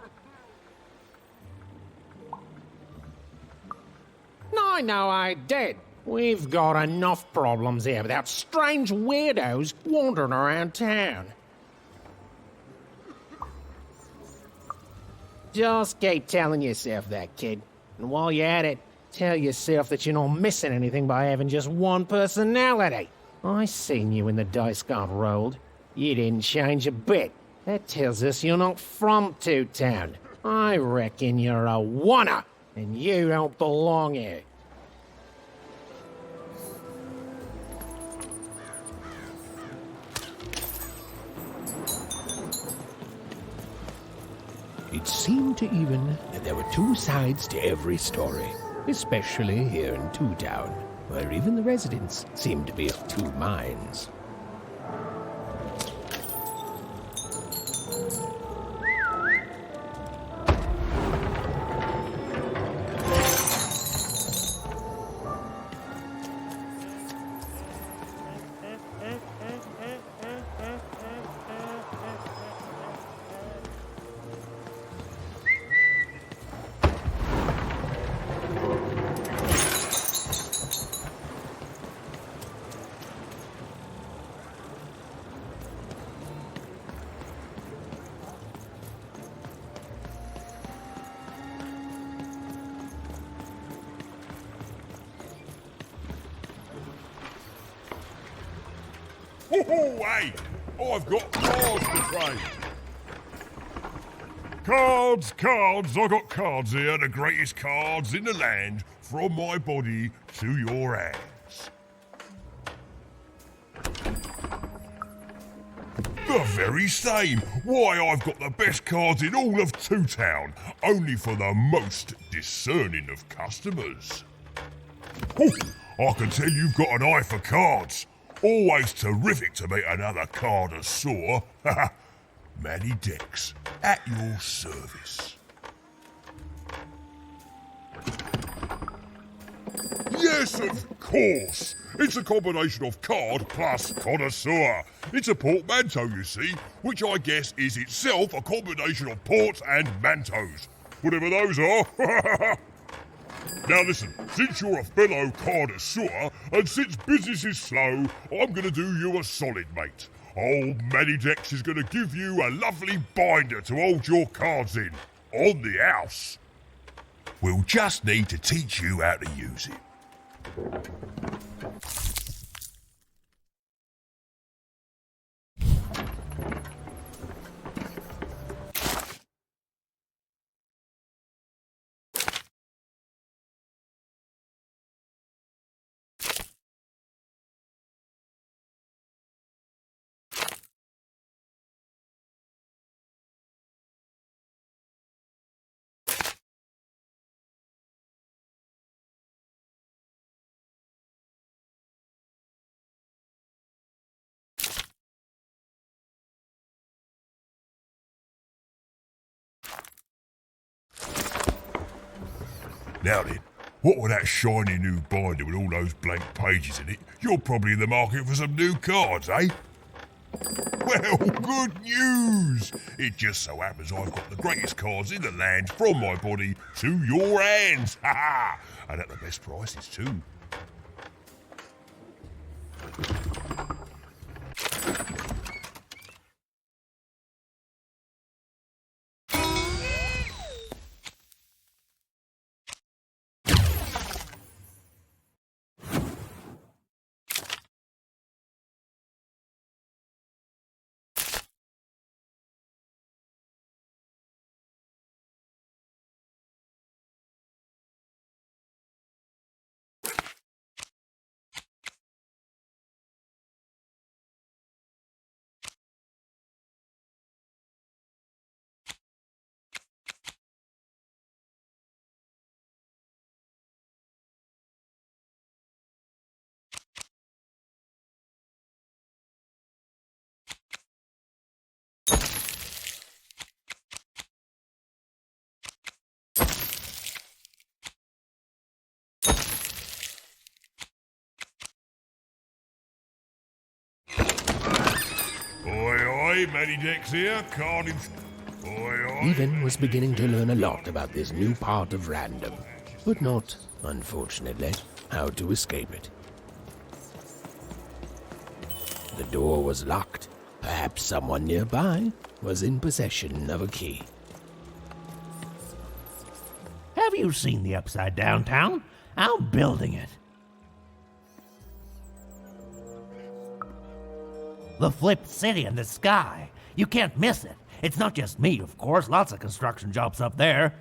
Speaker 1: No, I did. We've got enough problems here without strange weirdos wandering around town. Just keep telling yourself that, kid. And while you're at it, tell yourself that you're not missing anything by having just one personality. I seen you when the dice got rolled. You didn't change a bit. That tells us you're not from Two Town. I reckon you're a oner, and you don't belong here. It seemed to even that there were two sides to every story, especially here in Two Town, where even the residents seemed to be of two minds.
Speaker 16: Oh, hey! I've got cards to trade. Cards! I got cards here, the greatest cards in the land, from my body to your hands. The very same. Why, I've got the best cards in all of Two Town, only for the most discerning of customers. Oh, I can tell you've got an eye for cards. Always terrific to meet another connoisseur. Manny Dex, at your service. Yes, of course. It's a combination of card plus connoisseur. It's a portmanteau, you see, which I guess is itself a combination of ports and mantos. Whatever those are. Now listen, since you're a fellow connoisseur, and since business is slow, I'm going to do you a solid, mate. Old Manny Dex is going to give you a lovely binder to hold your cards in, on the house. We'll just need to teach you how to use it. Now then, what with that shiny new binder with all those blank pages in it, you're probably in the market for some new cards, eh? Well, good news! It just so happens I've got the greatest cards in the land from my body to your hands. Ha ha! And at the best prices too. Oi, Matty Dex here, Cardiff. Oi.
Speaker 1: Even was beginning to learn a lot about this new part of random, but not, unfortunately, how to escape it. The door was locked. Perhaps someone nearby was in possession of a key.
Speaker 19: Have you seen the Upside Down Town? I'm building it. The flipped city in the sky. You can't miss it. It's not just me, of course. Lots of construction jobs up there.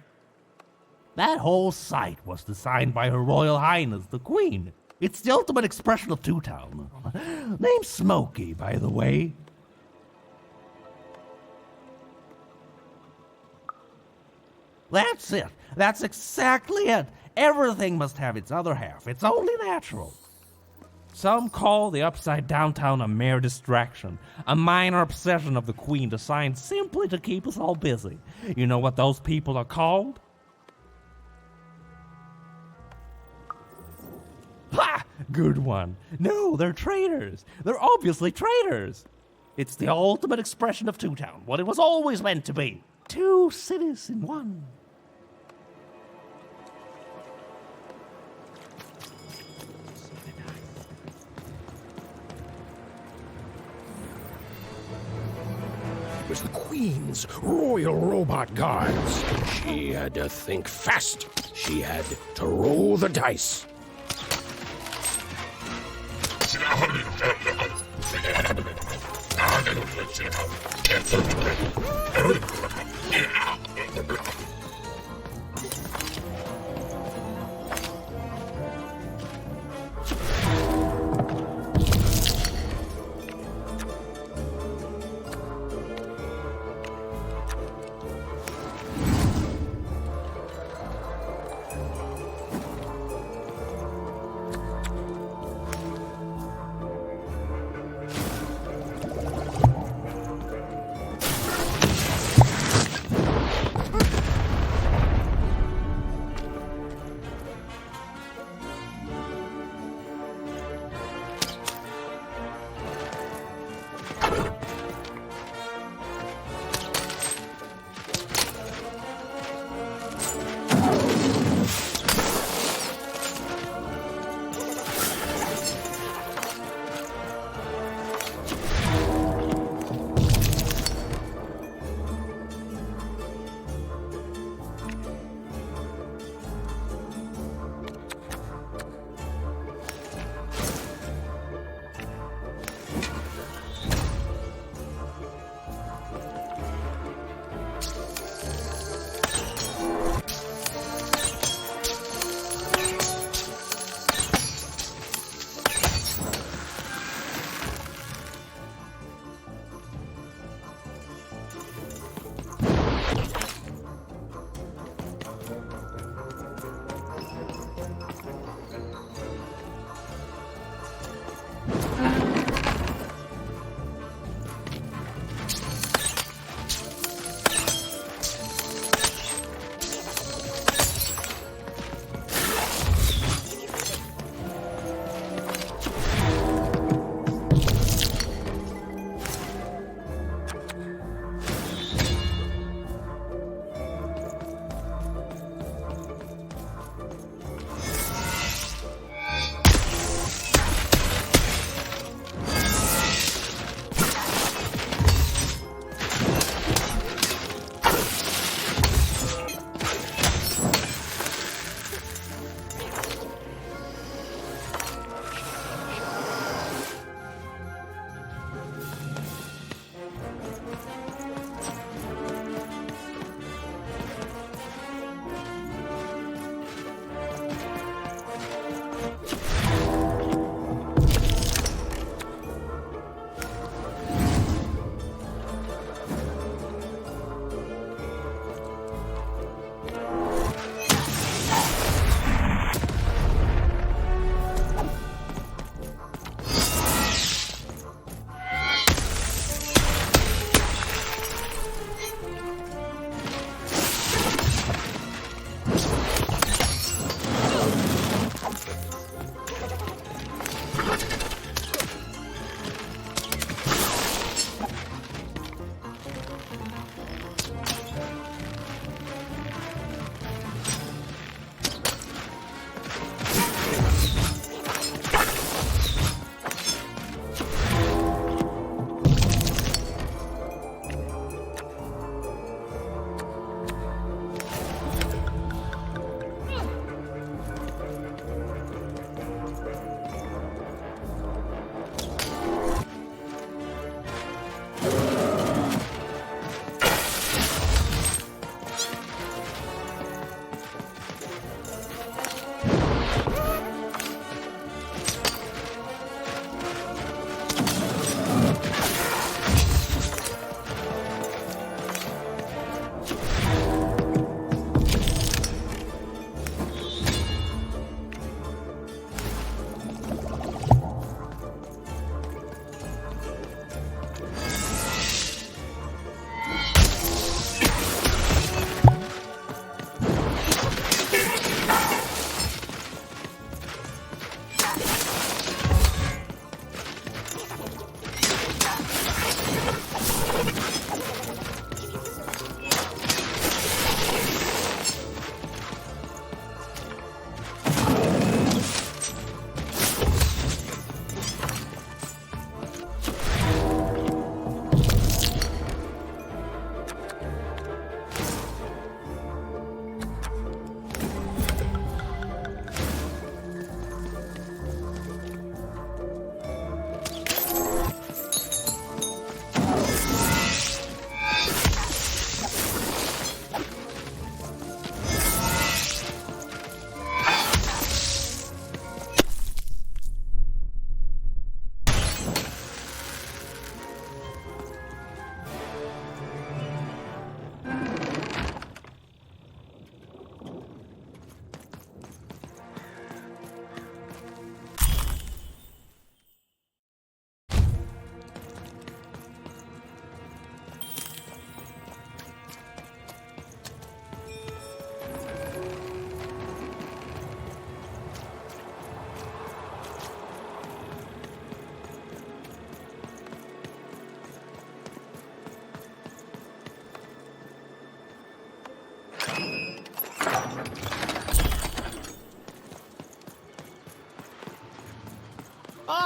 Speaker 19: That whole site was designed by Her Royal Highness, the Queen. It's the ultimate expression of Two Town. Name's Smokey, by the way. That's it. That's exactly it. Everything must have its other half. It's only natural. Some call the Upside Down Town a mere distraction, a minor obsession of the Queen designed simply to keep us all busy. You know what those people are called? Ha! Good one. No, they're traitors. They're obviously traitors. It's the ultimate expression of Two Town, what it was always meant to be. Two cities in one.
Speaker 1: It was the Queen's Royal Robot Guards. She had to think fast. She had to roll the dice.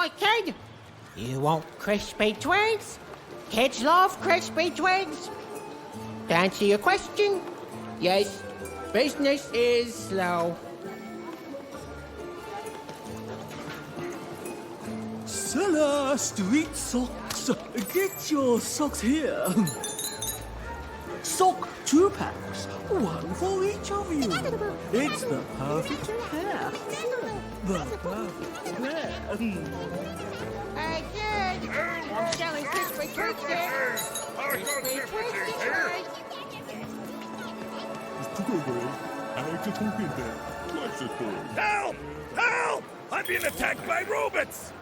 Speaker 10: Hi, kid. You want crispy twigs? Kids love crispy twigs. To answer your question, yes, business is slow.
Speaker 17: Seller street socks. Get your socks here. Sock 2 packs, one for each of you. It's the perfect pair. The perfect pair.
Speaker 10: Hey, kid. I'm selling crispy twigs here. Crispy twigs tonight.
Speaker 20: Help! Help! I'm being attacked by robots!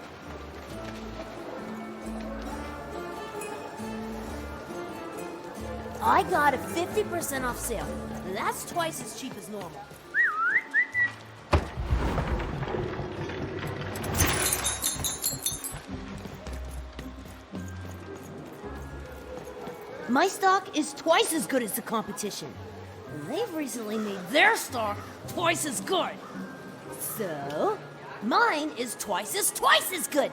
Speaker 15: I got a 50% off sale. That's twice as cheap as normal. My stock is twice as good as the competition. They've recently made their stock twice as good. So, mine is twice as good.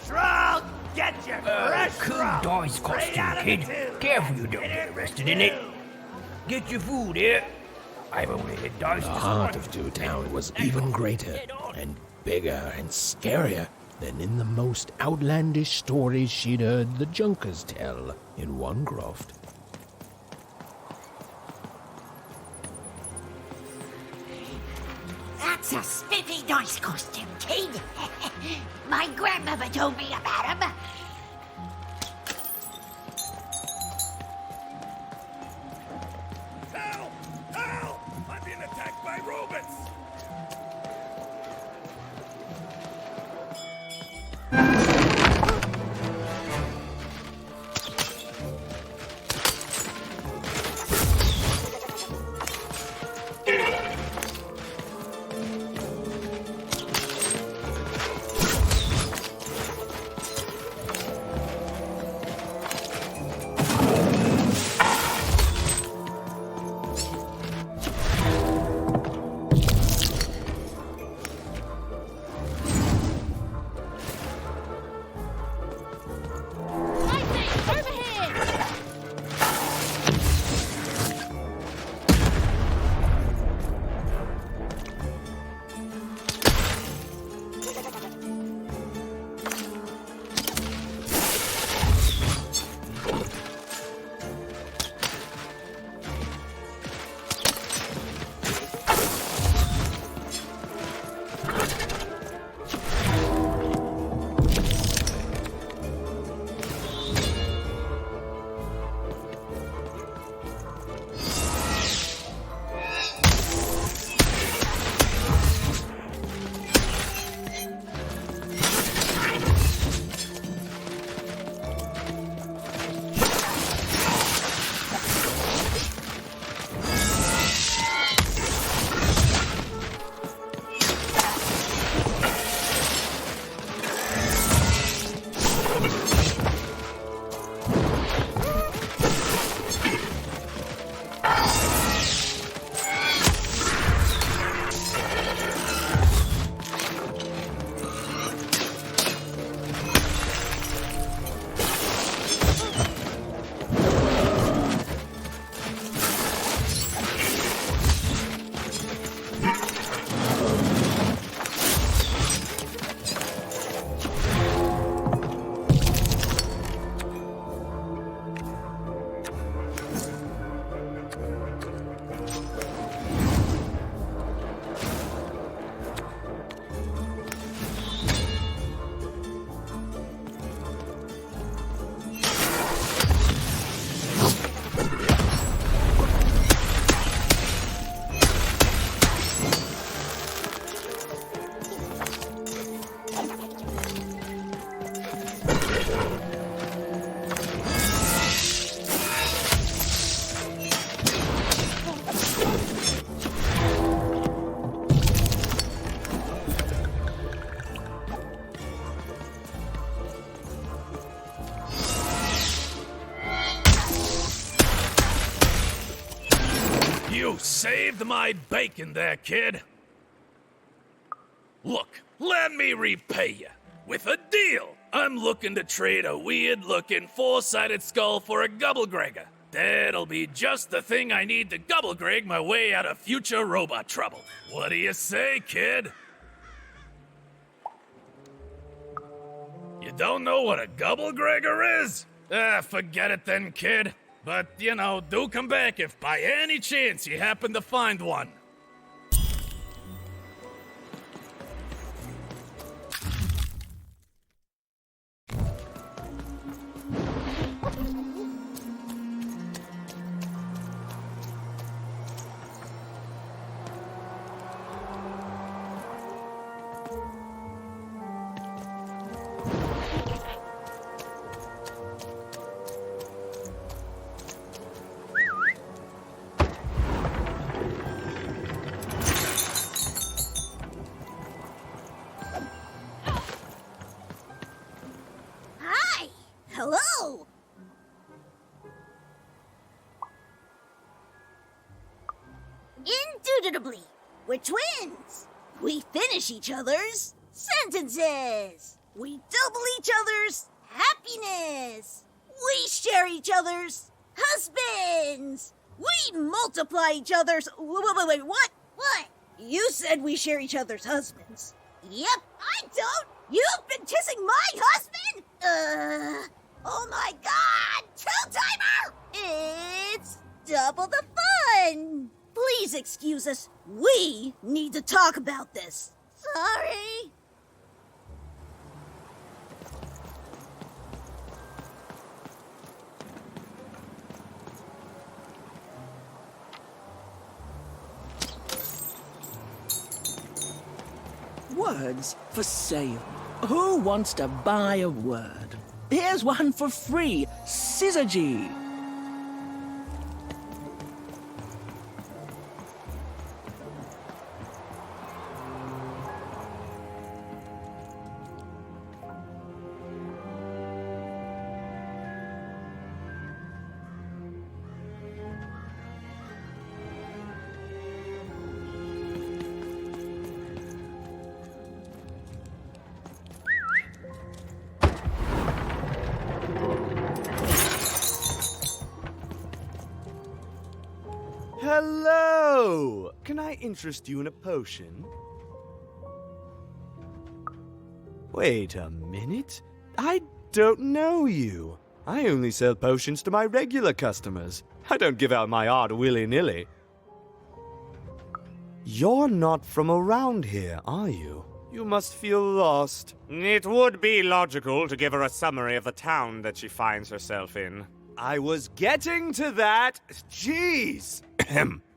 Speaker 20: Shrug! Get your fresh
Speaker 11: Cool
Speaker 20: shrug!
Speaker 11: dice
Speaker 20: Straight out
Speaker 11: costume,
Speaker 20: of the
Speaker 11: kid.
Speaker 20: tube.
Speaker 11: Careful you don't get arrested in it. Get your food here. I've only hit dice.
Speaker 1: The heart of Two Town was even greater and bigger and scarier than in the most outlandish stories she'd heard the Junkers tell in one croft.
Speaker 21: That's a spiffy nice costume, kid. My grandmother told me about him.
Speaker 20: Help! Help! I'm being attacked by robots! You saved my bacon there, kid. Look, let me repay you. With a deal. I'm looking to trade a weird-looking four-sided skull for a gobblegregger. That'll be just the thing I need to gobblegreg my way out of future robot trouble. What do you say, kid? You don't know what a gobblegregger is? Forget it then, kid. But, you know, do come back if by any chance you happen to find one.
Speaker 9: Hi! Hello! Indubitably, we're twins! We finish each other's sentences! We double each other's happiness! We share each other's husbands! We multiply each other's... Wait, what? What? You said we share each other's husbands. Yep, I don't! You've been kissing my husband? Oh my god! Two-timer! It's double the fun! Please excuse us. We need to talk about this. Sorry.
Speaker 7: Words for sale. Who wants to buy a word? Here's one for free. Syzygy.
Speaker 22: Hello! Can I interest you in a potion? Wait a minute. I don't know you. I only sell potions to my regular customers. I don't give out my art willy-nilly. You're not from around here, are you? You must feel lost.
Speaker 23: It would be logical to give her a summary of the town that she finds herself in.
Speaker 22: I was getting to that. Jeez!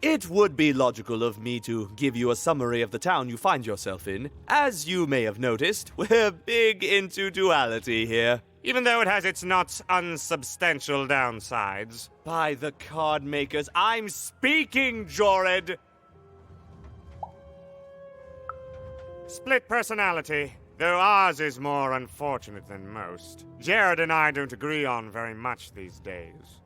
Speaker 22: It would be logical of me to give you a summary of the town you find yourself in. As you may have noticed, we're big into duality here.
Speaker 23: Even though it has its not unsubstantial downsides.
Speaker 22: By the card makers, I'm speaking, Jorid!
Speaker 23: Split personality, though ours is more unfortunate than most. Jared and I don't agree on very much these days.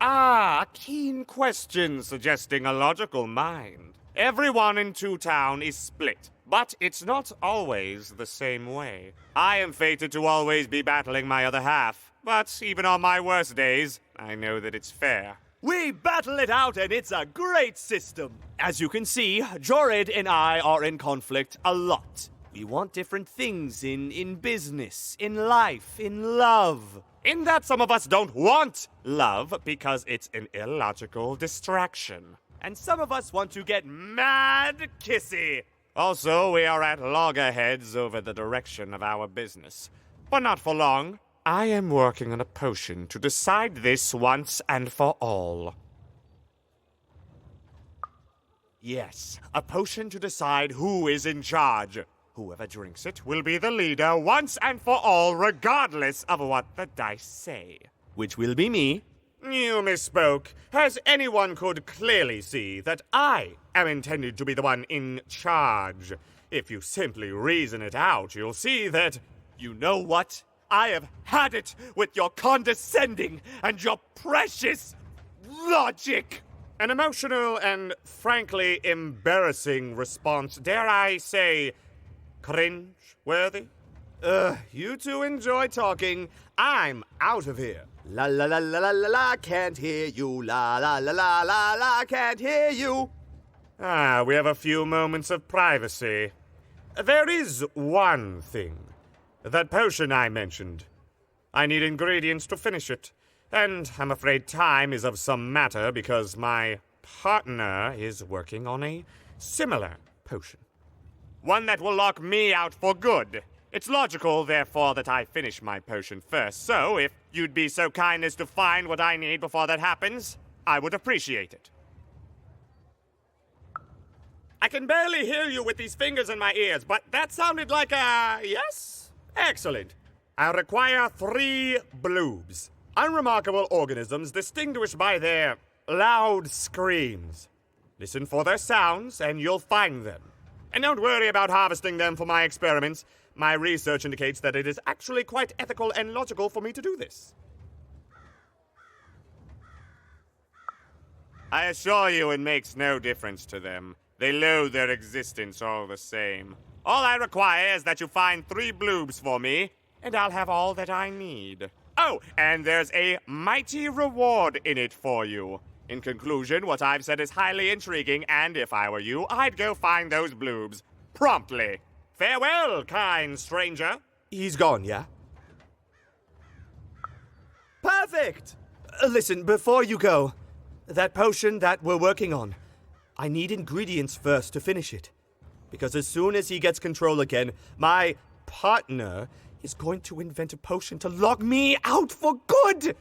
Speaker 23: Ah, a keen question suggesting a logical mind. Everyone in Two Town is split, but it's not always the same way. I am fated to always be battling my other half, but even on my worst days, I know that it's fair.
Speaker 22: We battle it out, and it's a great system. As you can see, Jorid and I are in conflict a lot. We want different things in business, in life, in love.
Speaker 23: In that some of us don't want love because it's an illogical distraction.
Speaker 22: And some of us want to get mad kissy.
Speaker 23: Also, we are at loggerheads over the direction of our business. But not for long. I am working on a potion to decide this once and for all. Yes, a potion to decide who is in charge. Whoever drinks it will be the leader once and for all, regardless of what the dice say.
Speaker 22: Which will be me.
Speaker 23: You misspoke, as anyone could clearly see that I am intended to be the one in charge. If you simply reason it out, you'll see that...
Speaker 22: You know what? I have had it with your condescending and your precious logic.
Speaker 23: An emotional and frankly embarrassing response. Dare I say, cringe-worthy? You two enjoy talking. I'm out of here. La la la la la la la, can't hear you. La la la la la la, can't hear you. We have a few moments of privacy. There is one thing. That potion I mentioned. I need ingredients to finish it. And I'm afraid time is of some matter because my partner is working on a similar potion. One that will lock me out for good. It's logical, therefore, that I finish my potion first. So, if you'd be so kind as to find what I need before that happens, I would appreciate it. I can barely hear you with these fingers in my ears, but that sounded like a yes? Excellent. I require 3 bloobs. Unremarkable organisms distinguished by their loud screams. Listen for their sounds, and you'll find them. And don't worry about harvesting them for my experiments. My research indicates that it is actually quite ethical and logical for me to do this. I assure you it makes no difference to them. They loathe their existence all the same. All I require is that you find 3 bloobs for me, and I'll have all that I need. Oh, and there's a mighty reward in it for you. In conclusion, what I've said is highly intriguing, and if I were you, I'd go find those bloobs. Promptly. Farewell, kind stranger. He's gone, yeah? Perfect! Listen, before you go, that potion that we're working on, I need ingredients first to finish it. Because as soon as he gets control again, my partner is going to invent a potion to lock me out for good!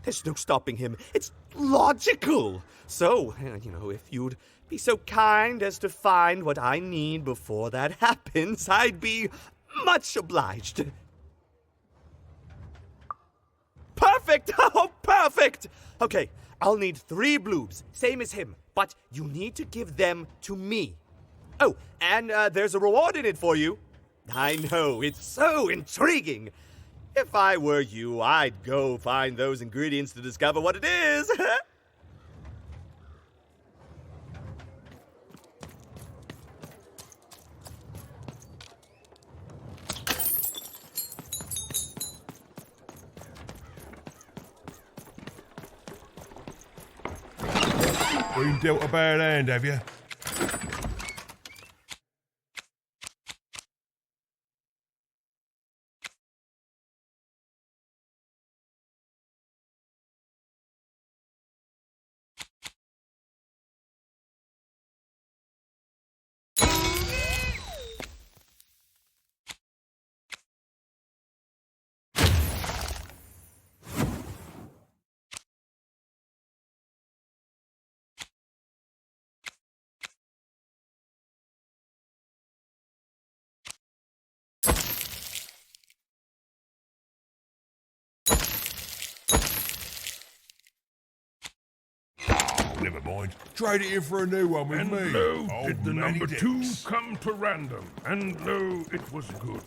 Speaker 23: There's no stopping him. It's logical. So, if you'd be so kind as to find what I need before that happens, I'd be much obliged. Perfect! Oh, perfect! Okay, I'll need 3 bloobs, same as him, but you need to give them to me. Oh, and there's a reward in it for you. I know, it's so intriguing. If I were you, I'd go find those ingredients to discover what it is.
Speaker 16: Been dealt a bad hand, have you? Never mind. Trade it in for a new one with
Speaker 1: And
Speaker 16: me.
Speaker 1: lo,
Speaker 16: Oh,
Speaker 1: did the
Speaker 16: many
Speaker 1: number 2
Speaker 16: dicks.
Speaker 1: come to random, and lo, it was good.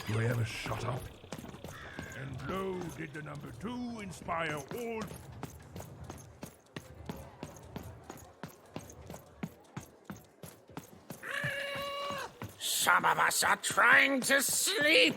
Speaker 1: Do I ever shut up? And lo, did the number 2 inspire all...
Speaker 21: Some of us are trying to sleep.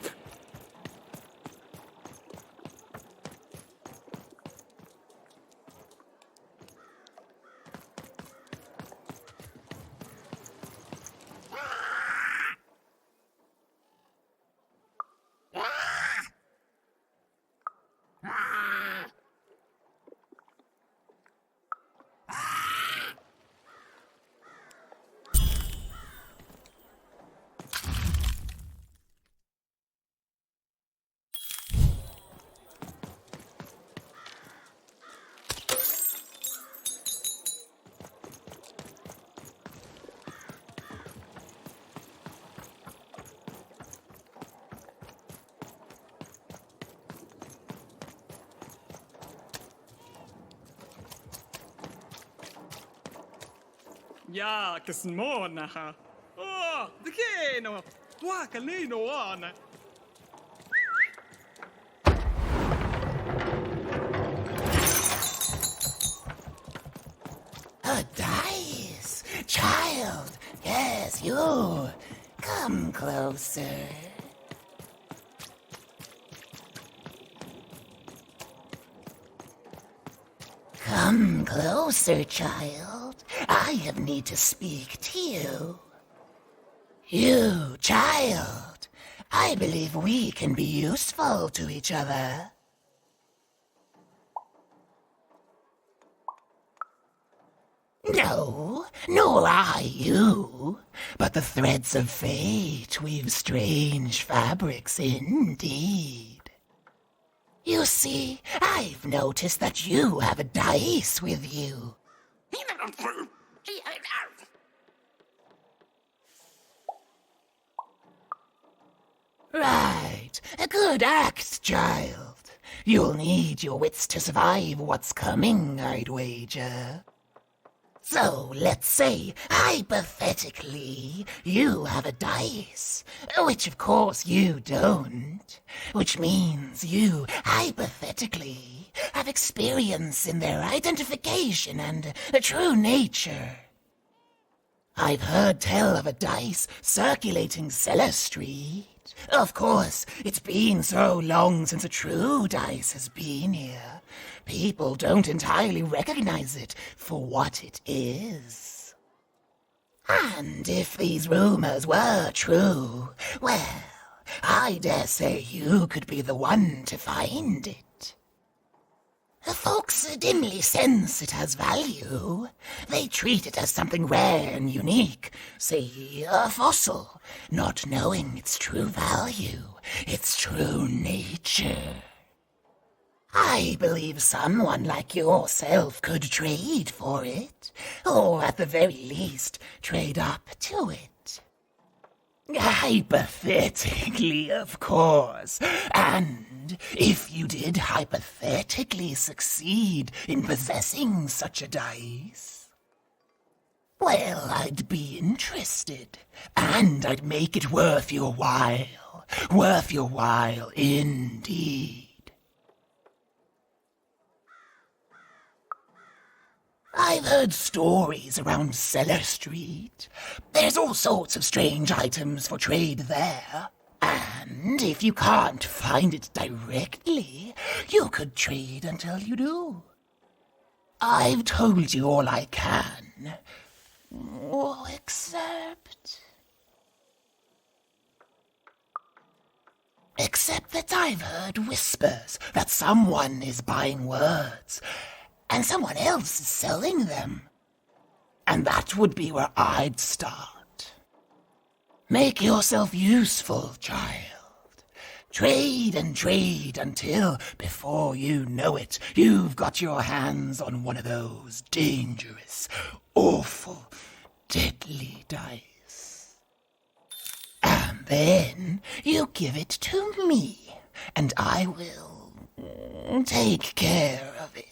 Speaker 3: Ja, kasmonaha. Oh, de keno. Wakalino on.
Speaker 21: yes, you. Come closer. Come closer, child. I have need to speak to you. You, child. I believe we can be useful to each other. No, nor I you. But the threads of fate weave strange fabrics indeed. You see, I've noticed that you have a dice with you. Right, a good act, child. You'll need your wits to survive what's coming, I'd wager. So, let's say, hypothetically, you have a dice, which of course you don't, which means you, hypothetically, have experience in their identification and true nature. I've heard tell of a dice circulating Cellar Street. Of course, it's been so long since a true dice has been here. People don't entirely recognize it for what it is. And if these rumors were true, well, I dare say you could be the one to find it. Folks dimly sense it has value. They treat it as something rare and unique, say a fossil, not knowing its true value, its true nature. I believe someone like yourself could trade for it, or at the very least, trade up to it. Hypothetically, of course, and if you did hypothetically succeed in possessing such a dice, well, I'd be interested, and I'd make it worth your while indeed. I've heard stories around Cellar Street. There's all sorts of strange items for trade there. And if you can't find it directly, you could trade until you do. I've told you all I can. Except that I've heard whispers that someone is buying words, and someone else is selling them. And that would be where I'd start. Make yourself useful, child. Trade and trade until, before you know it, you've got your hands on one of those dangerous, awful, deadly dice. And then you give it to me, and I will take care of it.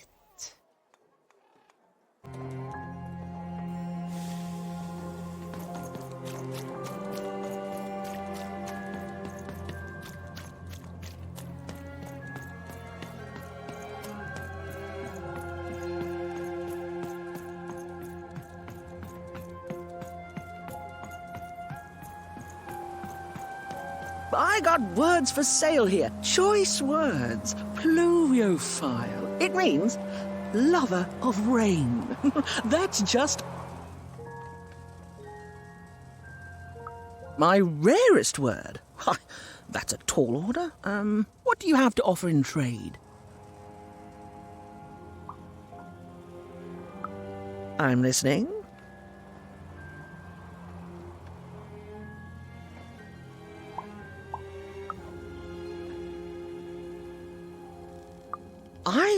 Speaker 7: I got words for sale here. Choice words. Pluviophile. It means lover of rain. That's just my rarest word. That's a tall order. What do you have to offer in trade? I'm listening.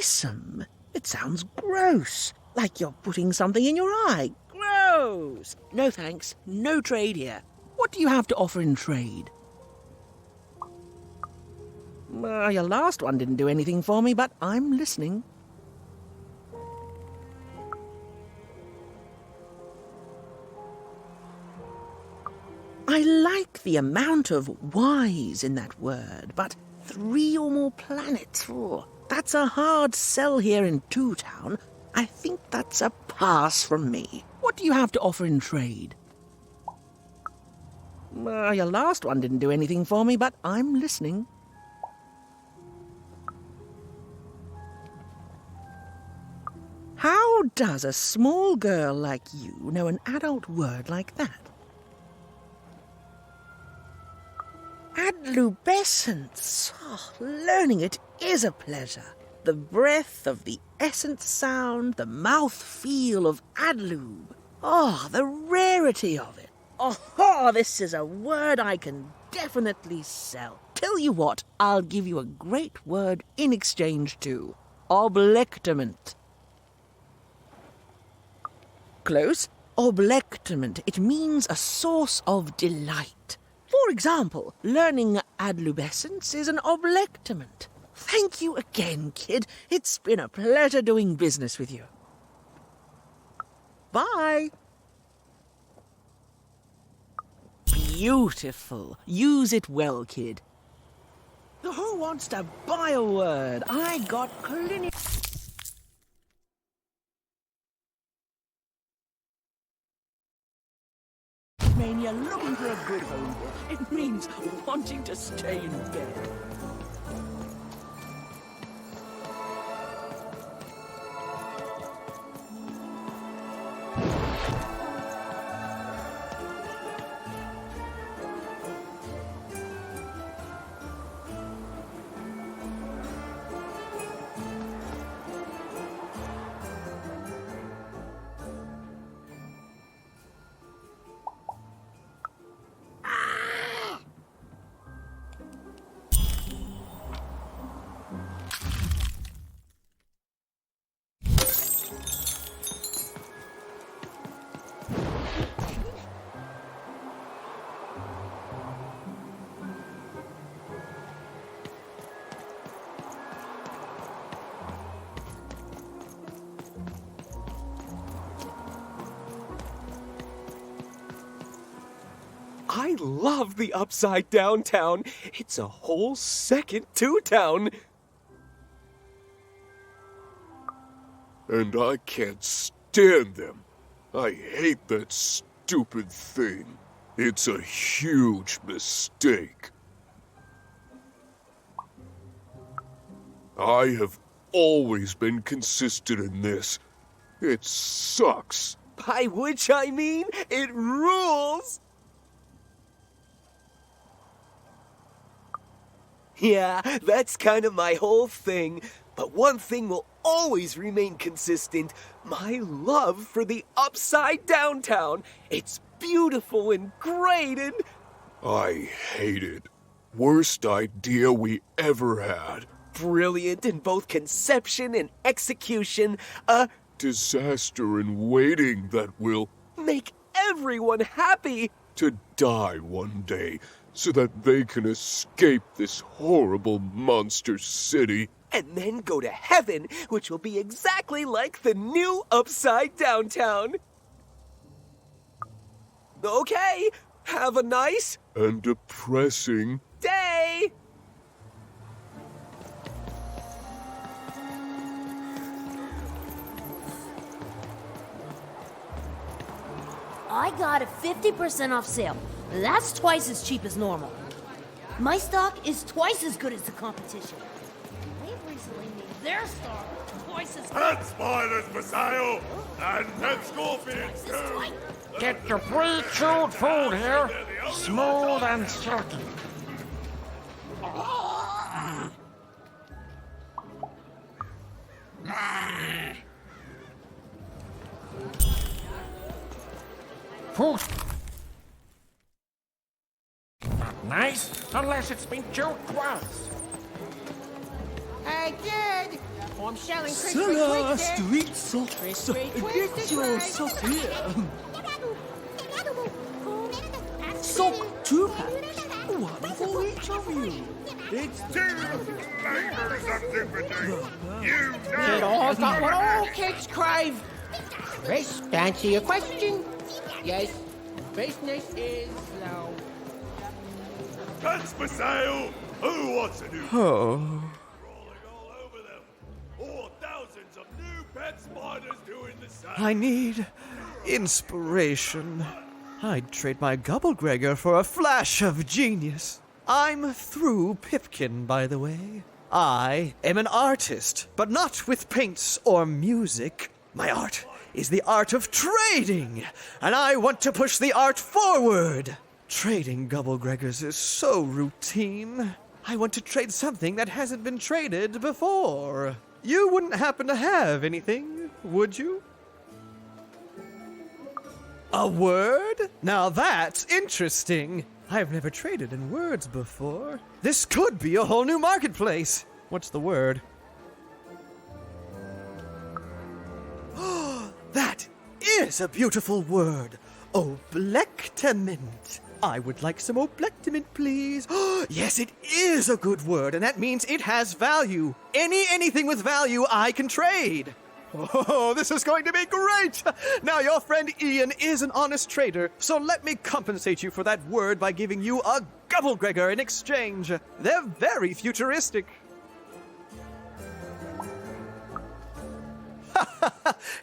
Speaker 7: Fearsome? It sounds gross. Like you're putting something in your eye. Gross! No thanks. No trade here. What do you have to offer in trade? Well, your last one didn't do anything for me, but I'm listening. I like the amount of Y's in that word, but 3 or more planets. Oh, that's a hard sell here in Two Town. I think that's a pass from me. What do you have to offer in trade? Your last one didn't do anything for me, but I'm listening. How does a small girl like you know an adult word like that? Adlubescence. Oh, learning it is a pleasure. The breath of the essence sound, the mouth feel of adlube. Oh, the rarity of it. Oh, this is a word I can definitely sell. Tell you what, I'll give you a great word in exchange too. Oblectament. Close. Oblectament. It means a source of delight. For example, learning adlubescence is an oblectament. Thank you again, kid. It's been a pleasure doing business with you. Bye. Beautiful. Use it well, kid. Who wants to buy a word? I got clinic. Mania looking for a good home. It means wanting to stay in bed.
Speaker 18: I love the upside down town. It's a whole second to town.
Speaker 6: And I can't stand them. I hate that stupid thing. It's a huge mistake. I have always been consistent in this. It sucks.
Speaker 18: By which I mean, it rules! Yeah, that's kind of my whole thing. But one thing will always remain consistent. My love for the upside down town. It's beautiful and great and...
Speaker 6: I hate it. Worst idea we ever had.
Speaker 18: Brilliant in both conception and execution. A
Speaker 6: disaster in waiting that will
Speaker 18: make everyone happy.
Speaker 6: To die one day so that they can escape this horrible monster city.
Speaker 18: And then go to heaven, which will be exactly like the new upside down town. Okay, have a nice
Speaker 6: and depressing
Speaker 18: day.
Speaker 15: I got a 50% off sale. That's twice as cheap as normal. My stock is twice as good as the competition. They've recently made their stock twice as good.
Speaker 16: Pet spiders for sale! And pet scorpions too!
Speaker 4: Get your pre-chewed food here, smooth and silky. Food. Not nice, unless it's been chewed twice.
Speaker 11: Hey, kid! Oh, I'm selling crispy
Speaker 18: Silla,
Speaker 11: Twix there.
Speaker 18: street socks. Get your sock here. Sock 2 packs. One for each of you. It's
Speaker 16: two flavors of divinity. You know.
Speaker 11: Kid all's got what all kids crave. Crisp, to answer your question. Yes, business is slow.
Speaker 16: Pets for sale. Who wants a new?
Speaker 18: Oh.
Speaker 16: Or thousands of new pet spiders doing the same.
Speaker 18: I need inspiration.
Speaker 22: I'd trade my Gubblegregor for a flash of genius. I'm through Pipkin, by the way. I am an artist, but not with paints or music. My art is the art of trading, and I want to push the art forward. Trading Gubblegregors is so routine. I want to trade something that hasn't been traded before. You wouldn't happen to have anything, would you? A word? Now that's interesting. I've never traded in words before. This could be a whole new marketplace. What's the word? That is a beautiful word. Oblectament. I would like some oblectament, please. Yes, it is a good word, and that means it has value. Anything with value I can trade. Oh, this is going to be great! Now, your friend Ian is an honest trader, so let me compensate you for that word by giving you a Gubblegregor in exchange. They're very futuristic.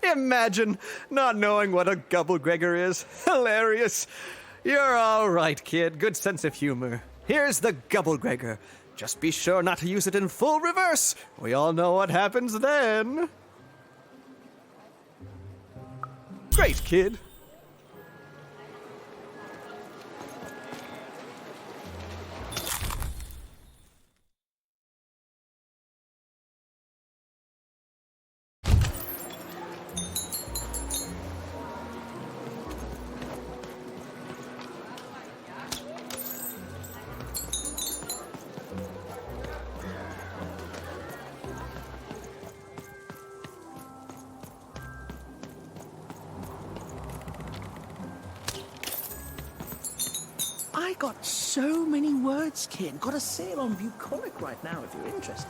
Speaker 22: Imagine not knowing what a Gubblegregor is. Hilarious. You're all right, kid. Good sense of humor. Here's the Gubblegregor. Just be sure not to use it in full reverse. We all know what happens then. Great, kid.
Speaker 7: I got so many words, kid. Got a sale on Bucolic right now if you're interested.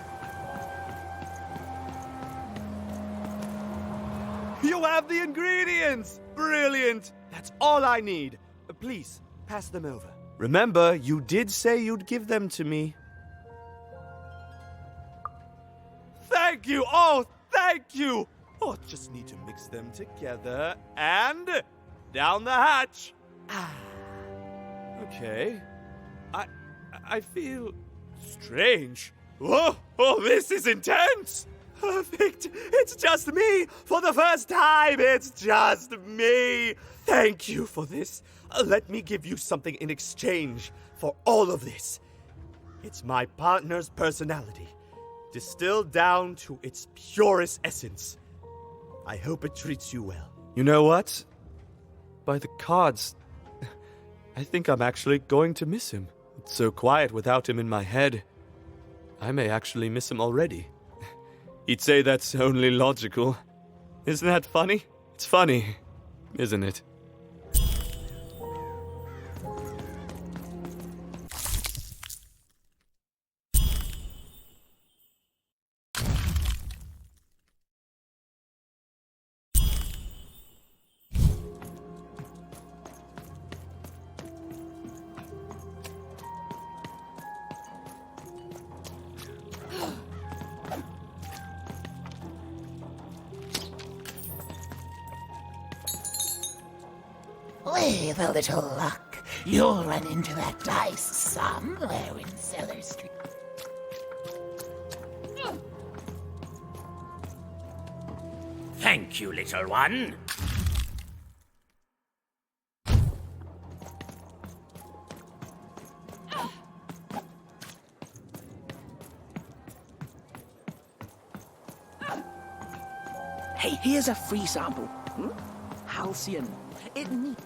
Speaker 22: You have the ingredients! Brilliant! That's all I need. Please, pass them over. Remember, you did say you'd give them to me. Thank you! Oh, thank you! Oh, just need to mix them together and down the hatch. Okay. I feel strange. Oh, this is intense! Perfect! It's just me! For the first time, it's just me! Thank you for this. Let me give you something in exchange for all of this. It's my partner's personality, distilled down to its purest essence. I hope it treats you well. You know what? By the cards, I think I'm actually going to miss him. It's so quiet without him in my head. I may actually miss him already. He'd say that's only logical. Isn't that funny? It's funny, isn't it?
Speaker 21: With a little luck, you'll run into that dice somewhere in Cellar Street.
Speaker 20: Thank you, little one.
Speaker 7: Hey, here's a free sample. Halcyon. It neat.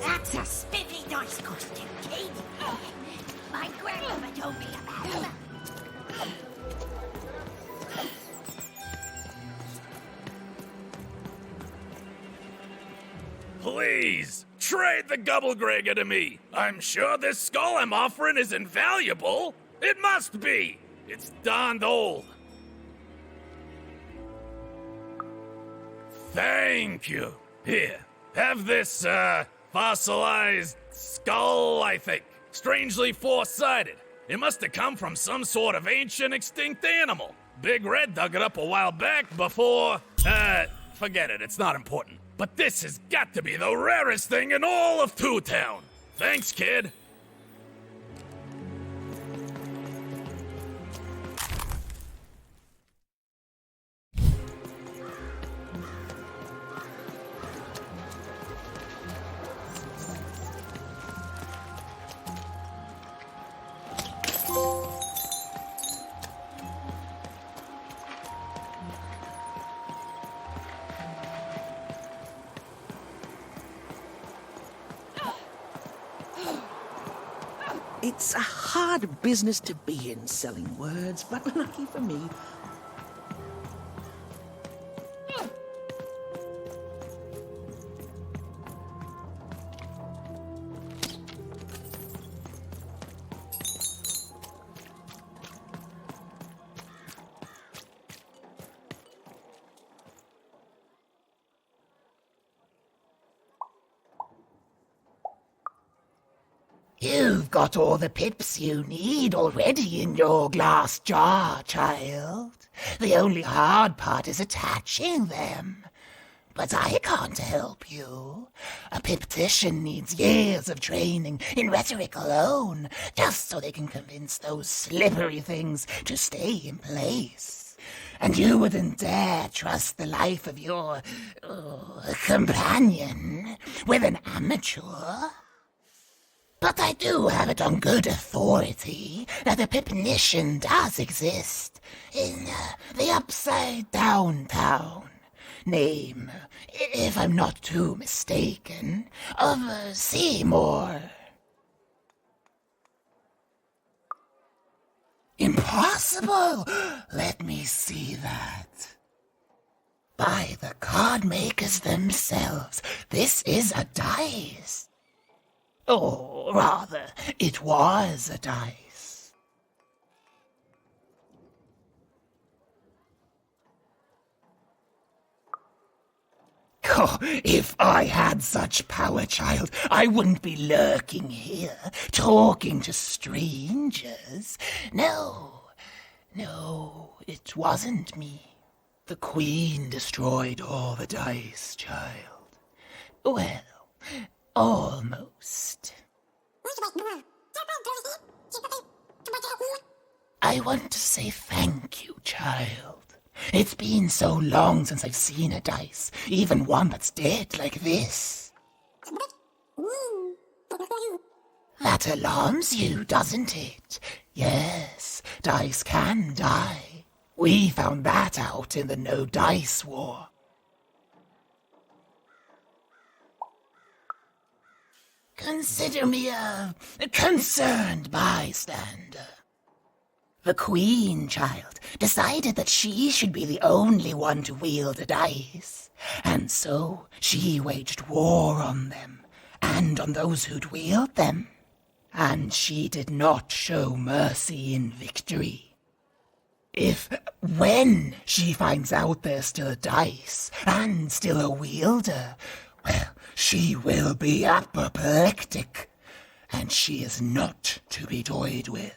Speaker 9: That's a spiffy dice costume, kid. My grandmother told me about them.
Speaker 20: Please, trade the Gubblegregor to me. I'm sure this skull I'm offering is invaluable. It must be. It's darned old. Thank you. Here, have this, fossilized skull, I think. Strangely four-sided. It must have come from some sort of ancient extinct animal. Big Red dug it up a while back before... forget it, it's not important. But this has got to be the rarest thing in all of Two Town. Thanks, kid.
Speaker 7: It's a hard business to be in, selling words, but lucky for me.
Speaker 21: You've got all the pips you need already in your glass jar, child. The only hard part is attaching them. But I can't help you. A piptician needs years of training in rhetoric alone, just so they can convince those slippery things to stay in place. And you wouldn't dare trust the life of your companion with an amateur. But I do have it on good authority that a pipnician does exist in the upside down town. Name, if I'm not too mistaken, of Seymour. Impossible! Let me see that. By the card makers themselves, this is a dice. Or rather, it was a dice. Oh, if I had such power, child, I wouldn't be lurking here, talking to strangers. No, it wasn't me. The Queen destroyed all the dice, child. Well, almost. I want to say thank you, child. It's been so long since I've seen a dice, even one that's dead like this. That alarms you, doesn't it? Yes, dice can die. We found that out in the No Dice War. Consider me a concerned bystander. The Queen, child, decided that she should be the only one to wield a dice, and so she waged war on them, and on those who'd wield them. And she did not show mercy in victory. When she finds out there's still a dice, and still a wielder, well, she will be apoplectic, and she is not to be toyed with.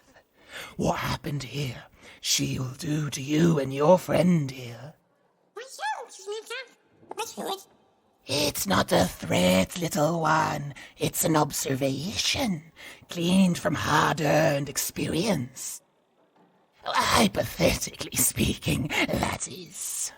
Speaker 21: What happened here, she'll do to you and your friend here. It's not a threat, little one. It's an observation, gleaned from hard-earned experience. Hypothetically speaking, that is.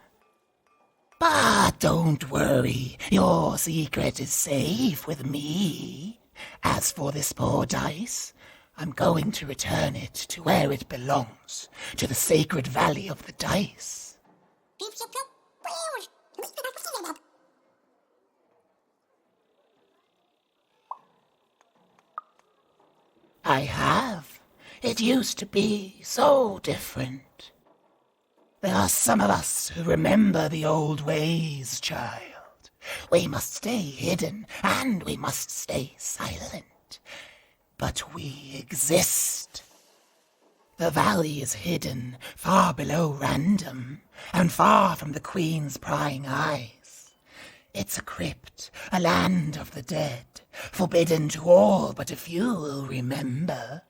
Speaker 21: But don't worry, your secret is safe with me. As for this poor dice, I'm going to return it to where it belongs, to the sacred valley of the dice. I have. It used to be so different. There are some of us who remember the old ways, child. We must stay hidden, and we must stay silent. But we exist. The valley is hidden, far below random, and far from the Queen's prying eyes. It's a crypt, a land of the dead, forbidden to all but a few will remember.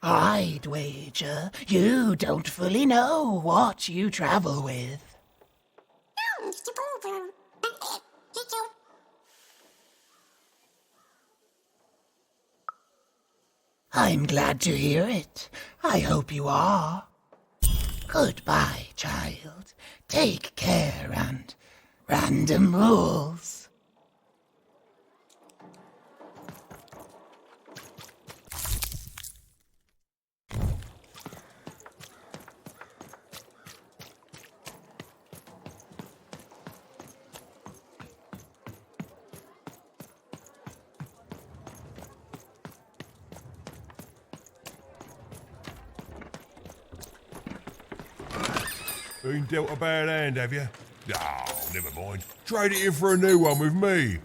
Speaker 21: I'd wager you don't fully know what you travel with. I'm glad to hear it. I hope you are. Goodbye, child. Take care and random rules.
Speaker 16: Been dealt a bad hand, have you? Oh, never mind. Trade it in for a new one with me.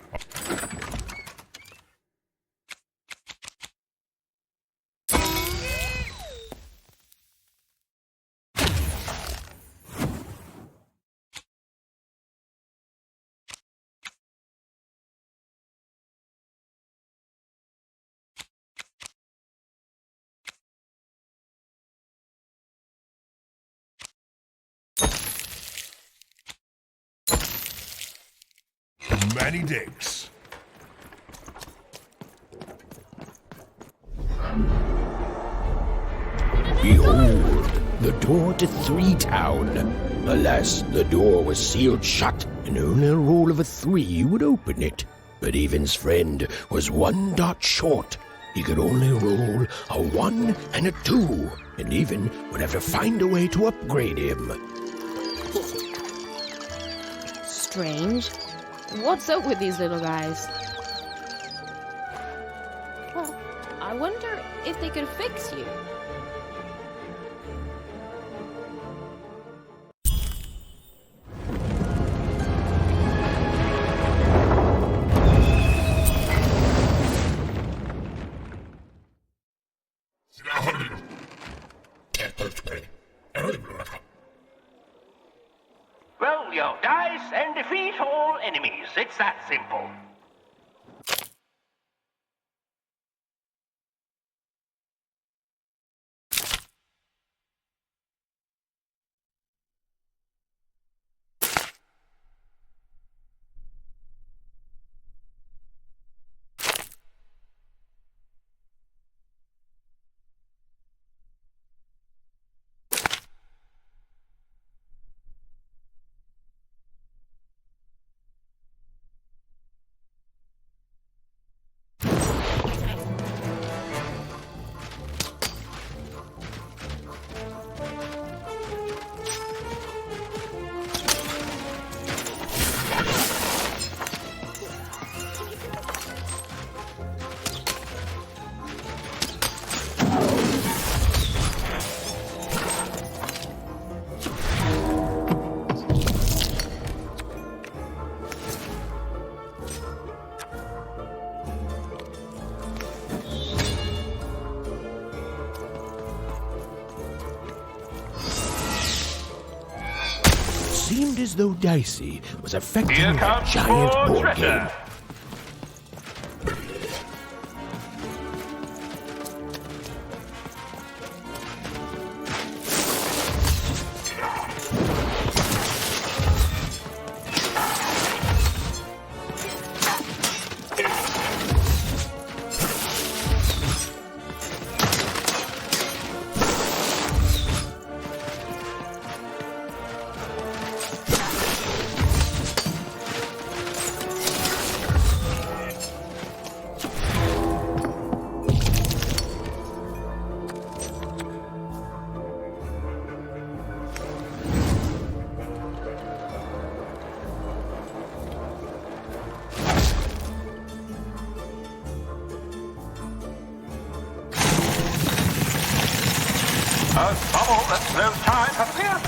Speaker 16: Many dicks.
Speaker 1: Behold, the door to Three Town. Alas, the door was sealed shut, and only a roll of a 3 would open it. But Even's friend was 1 dot short. He could only roll a 1 and a 2, and Even would have to find a way to upgrade him.
Speaker 2: Strange. What's up with these little guys? Well, I wonder if they could fix you.
Speaker 11: Roll your dice and defeat all enemies. It's that simple.
Speaker 1: Seemed as though Dicey was affecting the giant board game.
Speaker 4: A bubble that slows time for fearsome.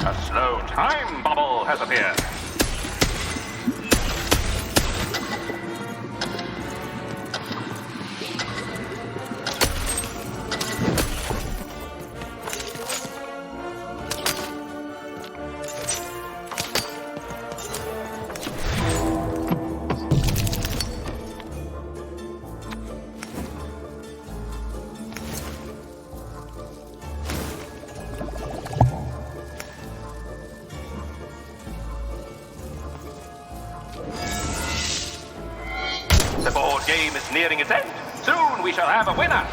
Speaker 8: A slow time bubble has appeared. The board game is nearing its end. Soon we shall have a winner.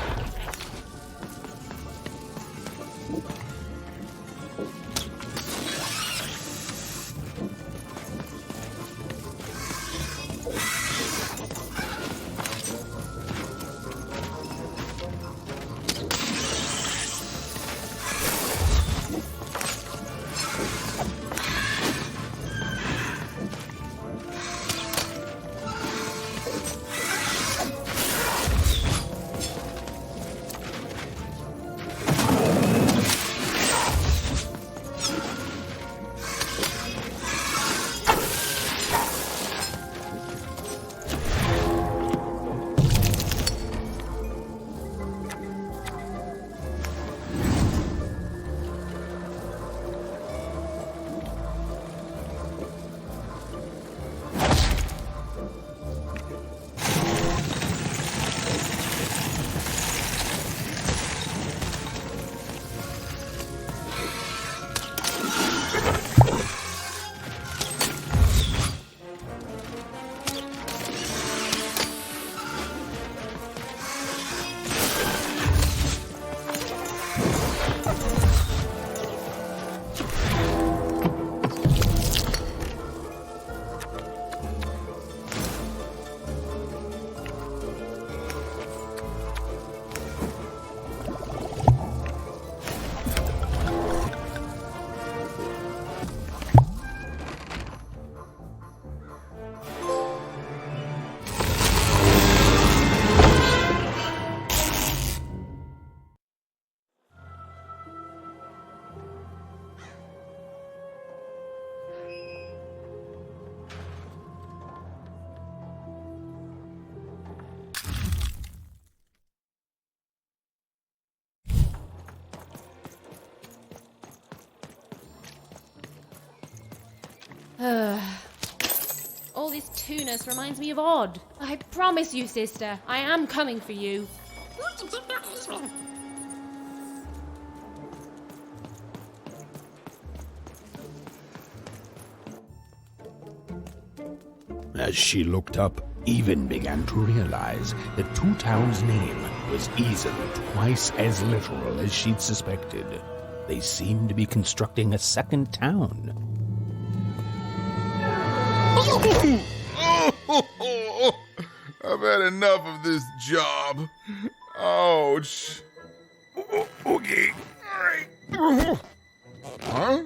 Speaker 2: All this tunus reminds me of Odd. I promise you, sister, I am coming for you.
Speaker 1: As she looked up, Even began to realize that Two Town's name was easily twice as literal as she'd suspected. They seemed to be constructing a second town.
Speaker 12: I've had enough of this job. Ouch. Okay, all right. Huh?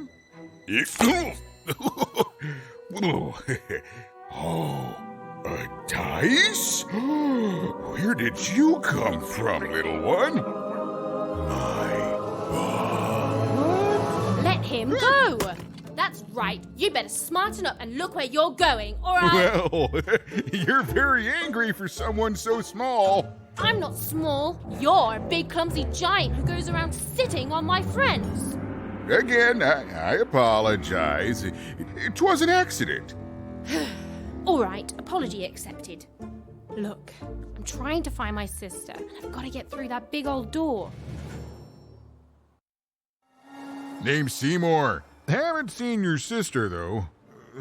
Speaker 12: Oh, a dice? Where did you come from, little one?
Speaker 2: Let him go! That's right. You better smarten up and look where you're going, or I...
Speaker 12: Well, you're very angry for someone so small.
Speaker 2: I'm not small. You're a big clumsy giant who goes around sitting on my friends.
Speaker 12: Again, I apologize. It was an accident.
Speaker 2: All right, apology accepted. Look, I'm trying to find my sister, and I've got to get through that big old door.
Speaker 12: Name's Seymour. Haven't seen your sister, though.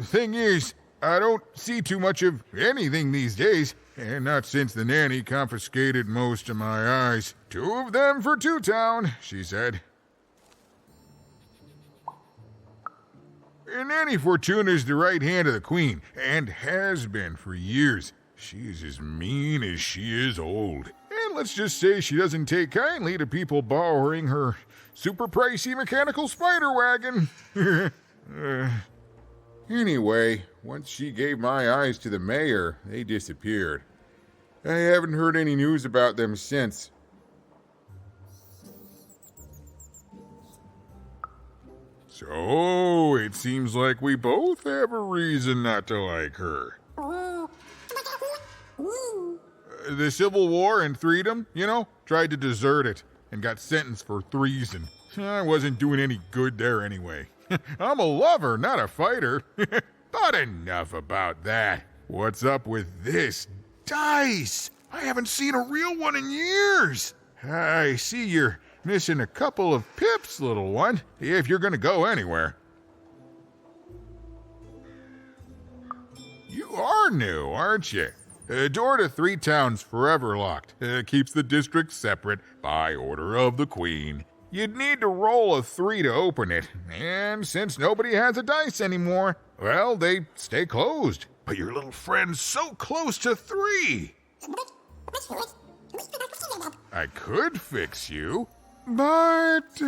Speaker 12: Thing is, I don't see too much of anything these days, and not since the nanny confiscated most of my eyes. 2 of them for Two Town, she said. And Nanny Fortuna's the right hand of the Queen, and has been for years. She's as mean as she is old. And let's just say she doesn't take kindly to people borrowing her super pricey mechanical spider wagon. Anyway, once she gave my eyes to the mayor, they disappeared. I haven't heard any news about them since. So, it seems like we both have a reason not to like her. The Civil War and Freedom, tried to desert it and got sentenced for treason. I wasn't doing any good there anyway. I'm a lover, not a fighter. But enough about that. What's up with this? Dice! I haven't seen a real one in years. I see you're missing a couple of pips, little one, if you're gonna go anywhere. You are new, aren't you? Door to 3 towns forever locked. Keeps the district separate by order of the Queen. You'd need to roll a 3 to open it, and since nobody has a dice anymore, well, they stay closed. But your little friend's so close to 3. I could fix you, but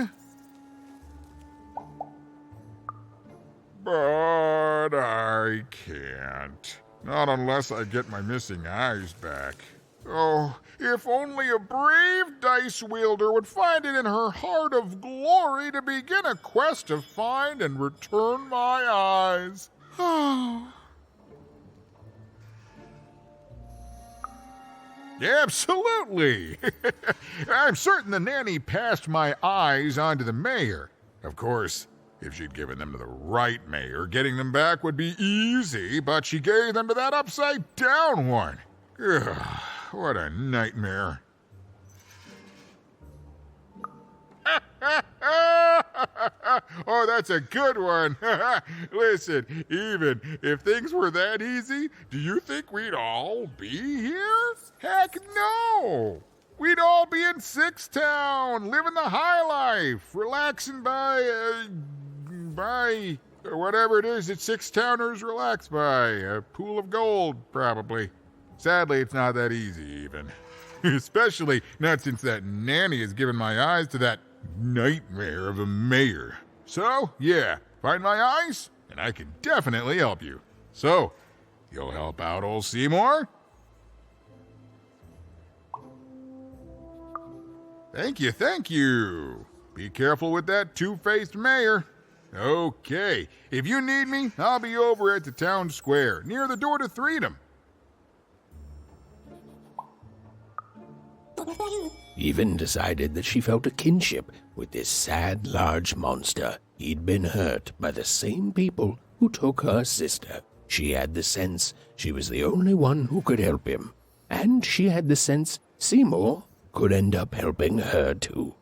Speaker 12: I can't. Not unless I get my missing eyes back. Oh, if only a brave dice wielder would find it in her heart of glory to begin a quest to find and return my eyes. Oh. Absolutely! I'm certain the nanny passed my eyes on to the mayor. Of course, if she'd given them to the right mayor, getting them back would be easy, but she gave them to that upside-down one. Ugh, what a nightmare. Oh, that's a good one. Listen, even if things were that easy, do you think we'd all be here? Heck no! We'd all be in Sixtown, living the high life, relaxing by whatever it is that Sixtowners relax by. A pool of gold, probably. Sadly, it's not that easy, even. Especially not since that nanny has given my eyes to that nightmare of a mayor. So, yeah, find my eyes, and I can definitely help you. So, you'll help out old Seymour? Thank you. Be careful with that two-faced mayor. Okay, if you need me, I'll be over at the town square, near the door to Freedom.
Speaker 1: Even decided that she felt a kinship with this sad, large monster. He'd been hurt by the same people who took her sister. She had the sense she was the only one who could help him. And she had the sense Seymour could end up helping her too.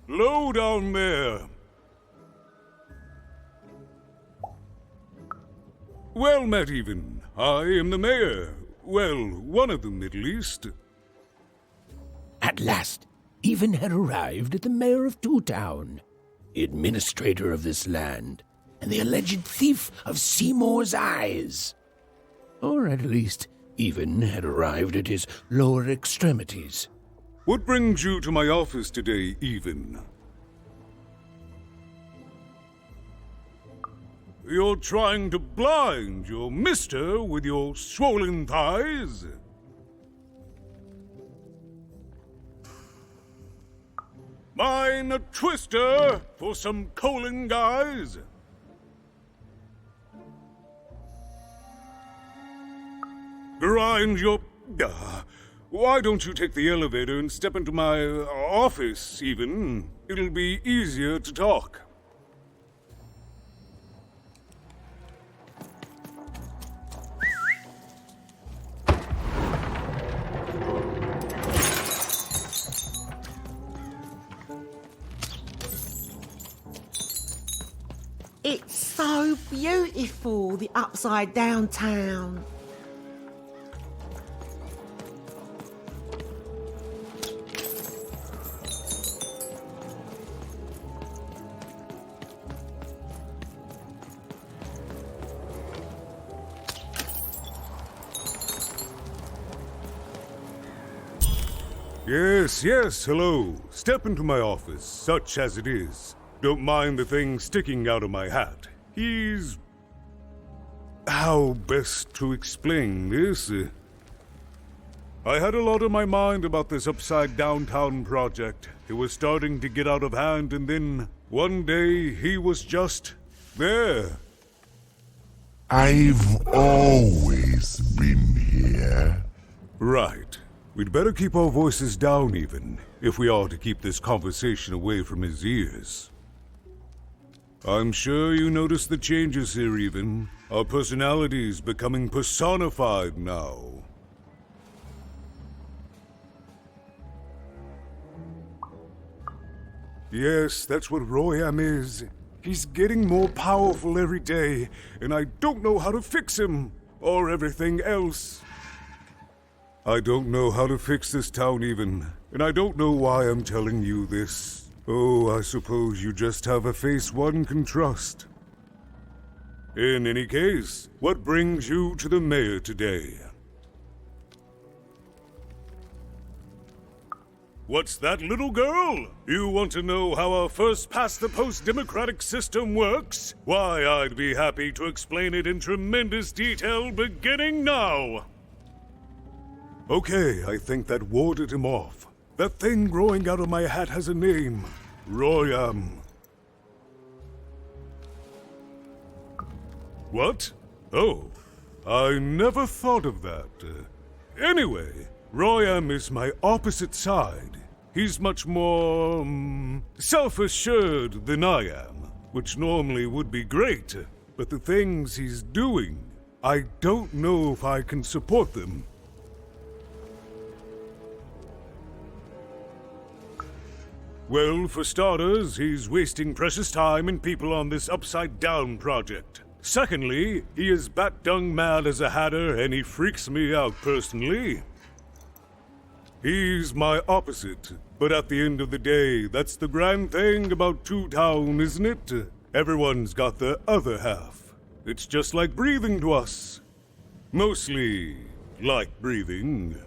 Speaker 16: Low down there. Well met, Even. I am the mayor. Well, one of them, at least.
Speaker 1: At last, Even had arrived at the mayor of Two Town, the administrator of this land, and the alleged thief of Seymour's eyes. Or at least, Even had arrived at his lower extremities.
Speaker 16: What brings you to my office today, Even? You're trying to blind your mister with your swollen thighs? Mine a twister for some colon guys? Grind your... Why don't you take the elevator and step into my office, Even? It'll be easier to talk.
Speaker 7: It's so beautiful, the upside down town.
Speaker 5: Yes, hello. Step into my office, such as it is. Don't mind the thing sticking out of my hat. He's... How best to explain this? I had a lot on my mind about this upside downtown project. It was starting to get out of hand, and then one day he was just there.
Speaker 13: I've always been here.
Speaker 5: Right. We'd better keep our voices down even, if we are to keep this conversation away from his ears. I'm sure you noticed the changes here even. Our personalities becoming personified now. Yes, that's what Royam is. He's getting more powerful every day, and I don't know how to fix him, or everything else. I don't know how to fix this town even, and I don't know why I'm telling you this. Oh, I suppose you just have a face one can trust. In any case, what brings you to the mayor today? What's that, little girl? You want to know how our first-past-the-post democratic system works? Why, I'd be happy to explain it in tremendous detail beginning now. Okay, I think that warded him off. That thing growing out of my hat has a name. Royam. What? Oh, I never thought of that. Anyway, Royam is my opposite side. He's much more, self-assured than I am, which normally would be great, but the things he's doing, I don't know if I can support them. Well, for starters, he's wasting precious time and people on this upside-down project. Secondly, he is bat-dung mad as a hatter, and he freaks me out personally. He's my opposite, but at the end of the day, that's the grand thing about Two Town, isn't it? Everyone's got the other half. It's just like breathing to us. Mostly like breathing.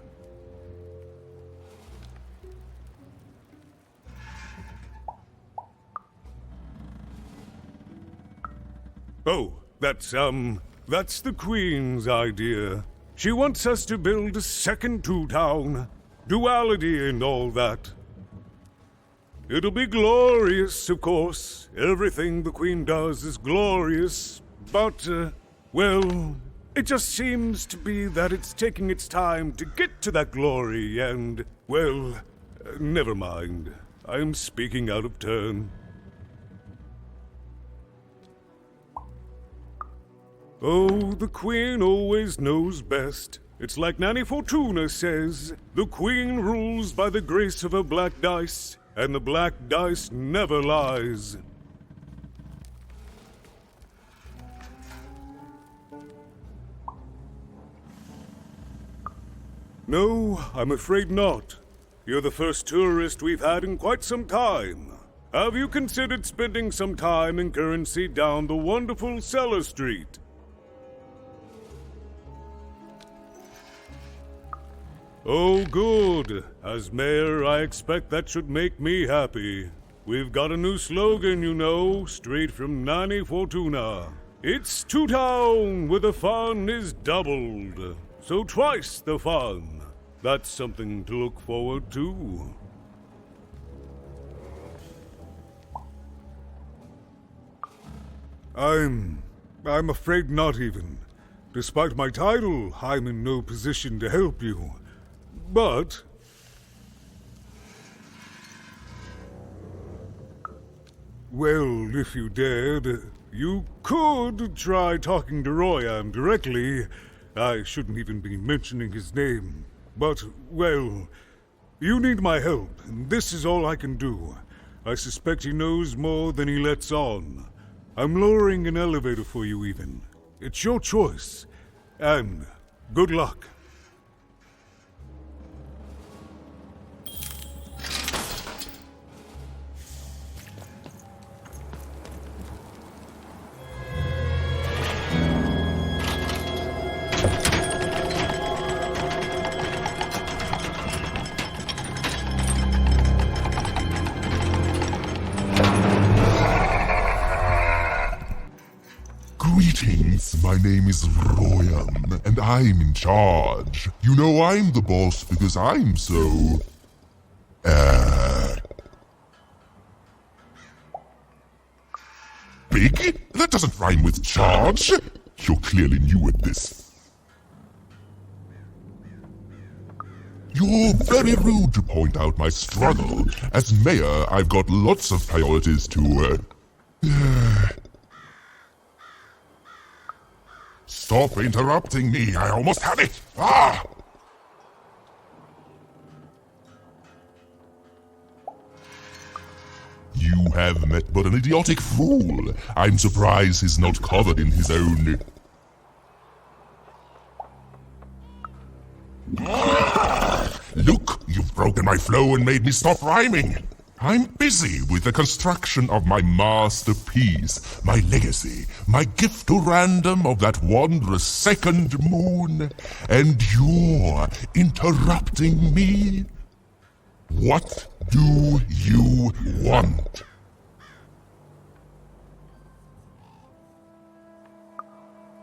Speaker 5: Oh, that's the Queen's idea. She wants us to build a second Two Town. Duality and all that. It'll be glorious, of course. Everything the Queen does is glorious. But, well, it just seems to be that it's taking its time to get to that glory and, well, never mind. I'm speaking out of turn. Oh, the Queen always knows best. It's like Nanny Fortuna says, the Queen rules by the grace of her black dice, and the black dice never lies. No, I'm afraid not. You're the first tourist we've had in quite some time. Have you considered spending some time in currency down the wonderful Cellar Street? Oh, good. As mayor, I expect that should make me happy. We've got a new slogan, you know, straight from Nanny Fortuna. It's Two Town, where the fun is doubled. So twice the fun. That's something to look forward to. I'm afraid not even. Despite my title, I'm in no position to help you. But... well, if you dared, you could try talking to Royam directly. I shouldn't even be mentioning his name. But, well, you need my help, and this is all I can do. I suspect he knows more than he lets on. I'm lowering an elevator for you even. It's your choice. And good luck.
Speaker 13: name is Royan, and I'm in charge. You know I'm the boss because I'm so... big? That doesn't rhyme with charge. You're clearly new at this. You're very rude to point out my struggle. As mayor, I've got lots of priorities to, Stop interrupting me. I almost had it. Ah! You have met but an idiotic fool. I'm surprised he's not covered in his own... Look, you've broken my flow and made me stop rhyming. I'm busy with the construction of my masterpiece, my legacy, my gift to random of that wondrous second moon, and you're interrupting me? What do you want?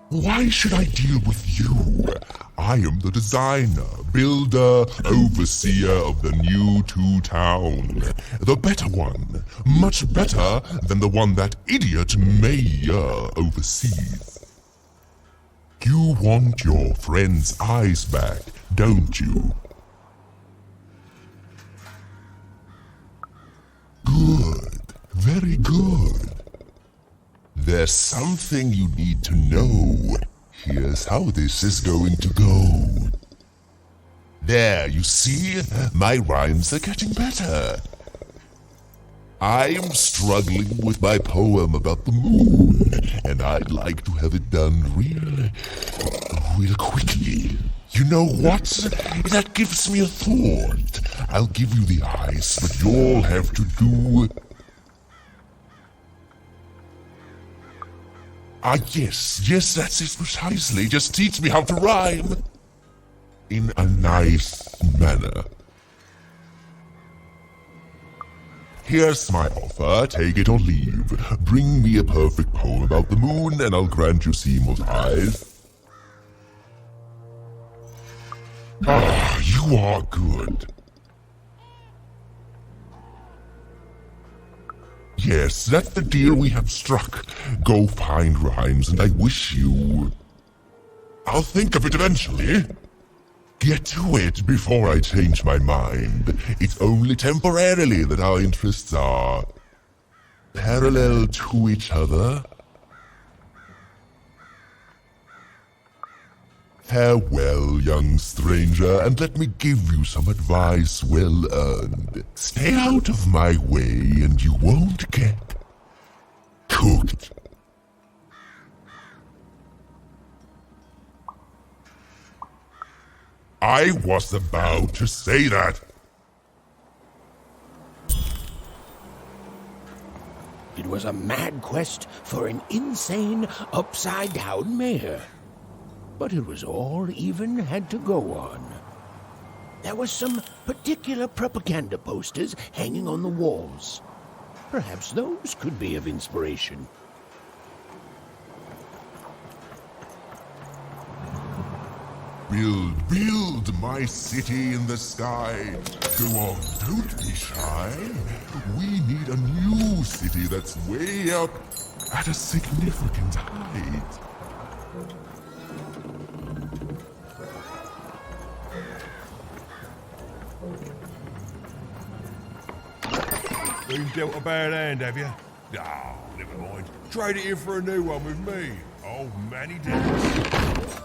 Speaker 13: Why should I deal with you? I am the designer, builder, overseer of the new town. The better one. Much better than the one that idiot mayor oversees. You want your friend's eyes back, don't you? Good. Very good. There's something you need to know. Here's how this is going to go. There, you see? My rhymes are getting better. I'm struggling with my poem about the moon, and I'd like to have it done real quickly. You know what? That gives me a thought. I'll give you the ice, but you'll have to do... yes, that's it precisely. Just teach me how to rhyme. In a nice manner. Here's my offer, take it or leave. Bring me a perfect poem about the moon and I'll grant you Seymour's eyes. Ah, you are good. Yes, that's the deal we have struck. Go find rhymes and I wish you... I'll think of it eventually. Get to it before I change my mind. It's only temporarily that our interests are... parallel to each other. Farewell, young stranger, and let me give you some advice well earned. Stay out of my way and you won't get cooked. I was about to say that.
Speaker 1: It was a mad quest for an insane, upside-down mayor. But it was all even had to go on. There were some particular propaganda posters hanging on the walls. Perhaps those could be of inspiration.
Speaker 13: Build my city in the sky. Go on, don't be shy. We need a new city that's way up at a significant height.
Speaker 16: Been dealt a bad hand, have you? Ah, never mind. Trade it in for a new one with me. Old Manny Dennis.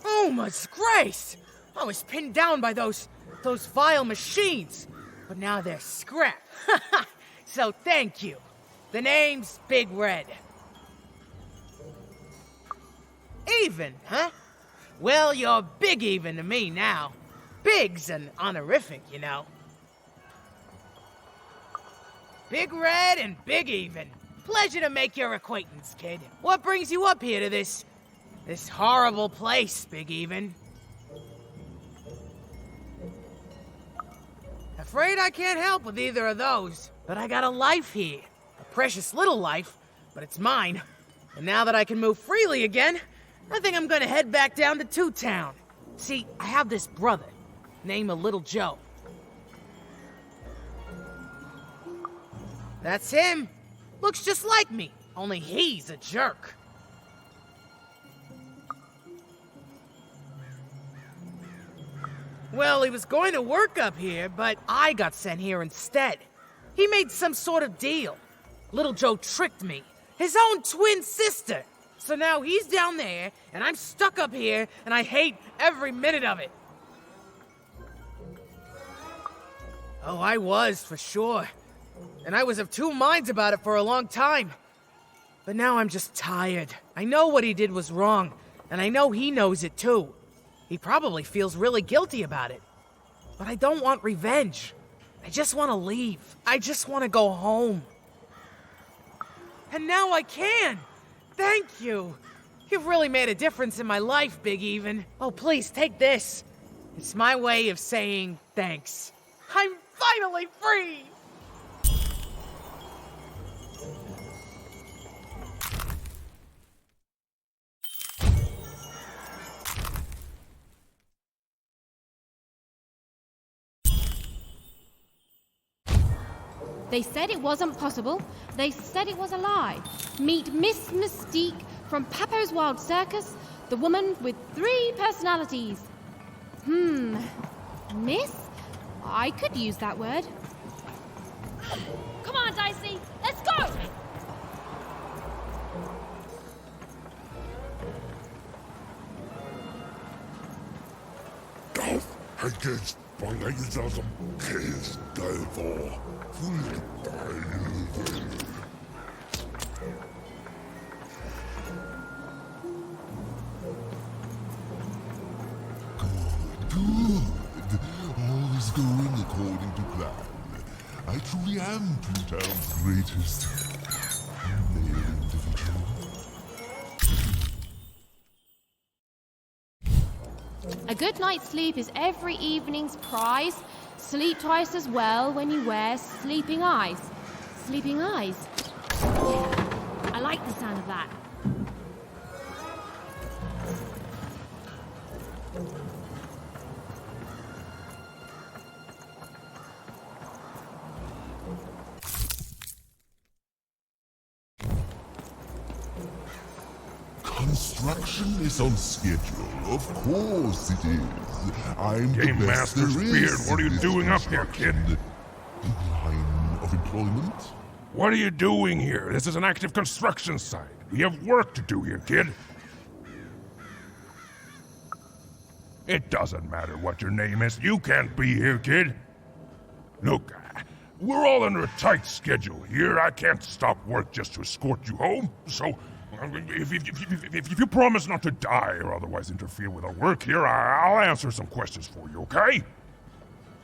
Speaker 14: Oh, my disgrace! I was pinned down by those vile machines, but now they're scrap. So thank you. The name's Big Red. Even, huh? Well, you're big even to me now. Big's an honorific, you know. Big Red and Big Even. Pleasure to make your acquaintance, kid. What brings you up here to this horrible place, Big Even? Afraid I can't help with either of those, but I got a life here. A precious little life, but it's mine. And now that I can move freely again, I think I'm gonna head back down to Two Town. See, I have this brother, named Little Joe. That's him. Looks just like me, only he's a jerk. Well, he was going to work up here, but I got sent here instead. He made some sort of deal. Little Joe tricked me, his own twin sister. So now he's down there, and I'm stuck up here, and I hate every minute of it. Oh, I was, for sure. And I was of two minds about it for a long time. But now I'm just tired. I know what he did was wrong, and I know he knows it too. He probably feels really guilty about it. But I don't want revenge. I just want to leave. I just want to go home. And now I can! Thank you! You've really made a difference in my life, Big Even. Oh, please, take this. It's my way of saying thanks. I'm finally free!
Speaker 2: They said it wasn't possible. They said it was a lie. Meet Miss Mystique from Papo's Wild Circus, the woman with 3 personalities. Miss? I could use that word. Come on, Dicey, let's go!
Speaker 16: Against Bongaism is devil.
Speaker 13: Good. All is going according to plan. I truly am Two Town's greatest male individual.
Speaker 2: A good night's sleep is every evening's prize. Sleep twice as well when you wear sleeping eyes. Sleeping eyes? Yeah, I like the sound of that.
Speaker 13: Construction is on schedule. Of course it is. I'm
Speaker 16: Game
Speaker 13: the best
Speaker 16: Master's
Speaker 13: there is
Speaker 16: beard, what are you
Speaker 13: in this
Speaker 16: doing up here, kid?
Speaker 13: Line of employment?
Speaker 16: What are you doing here? This is an active construction site. We have work to do here, kid. It doesn't matter what your name is. You can't be here, kid. Look, we're all under a tight schedule here. I can't stop work just to escort you home. So, if you promise not to die or otherwise interfere with our work here, I'll answer some questions for you, okay?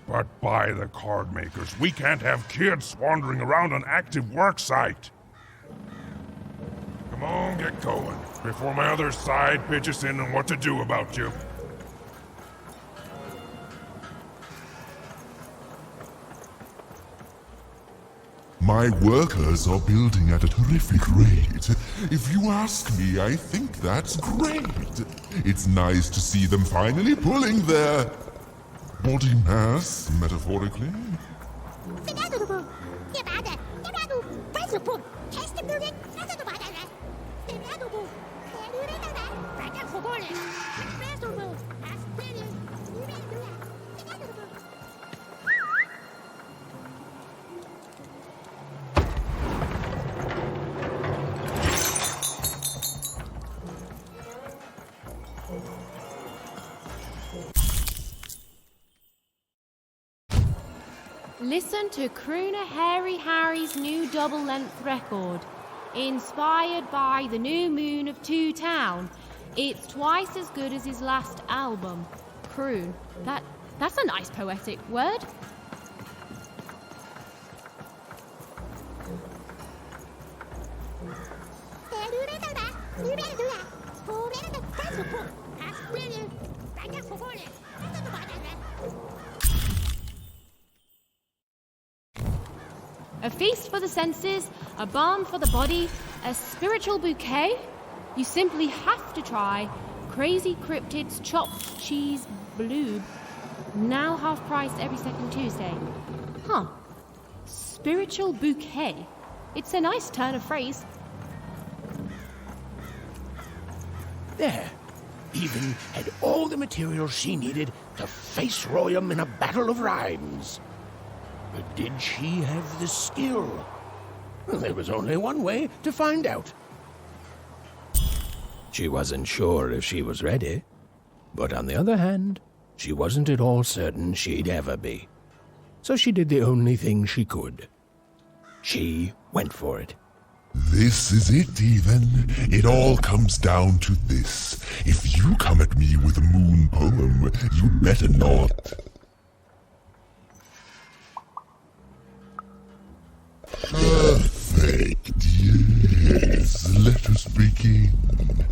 Speaker 16: But by the card makers, we can't have kids wandering around an active work site. Come on, get going, before my other side pitches in on what to do about you.
Speaker 13: My workers are building at a terrific rate. If you ask me, I think that's great. It's nice to see them finally pulling their body mass, metaphorically.
Speaker 2: Listen to crooner Hairy Harry's new double-length record. Inspired by the new moon of Two Town. It's twice as good as his last album. Croon. That's a nice poetic word. A feast for the senses, a balm for the body, a spiritual bouquet? You simply have to try Crazy Cryptid's Chopped Cheese Bloob. Now half price every second Tuesday. Huh. Spiritual bouquet. It's a nice turn of phrase.
Speaker 1: There. Even had all the materials she needed to face Royum in a battle of rhymes. But did she have the skill? There was only one way to find out. She wasn't sure if she was ready, but on the other hand, she wasn't at all certain she'd ever be. So she did the only thing she could. She went for it.
Speaker 13: This is it, even. It all comes down to this. If you come at me with a moon poem, you'd better not. Perfect, yes. Let us begin.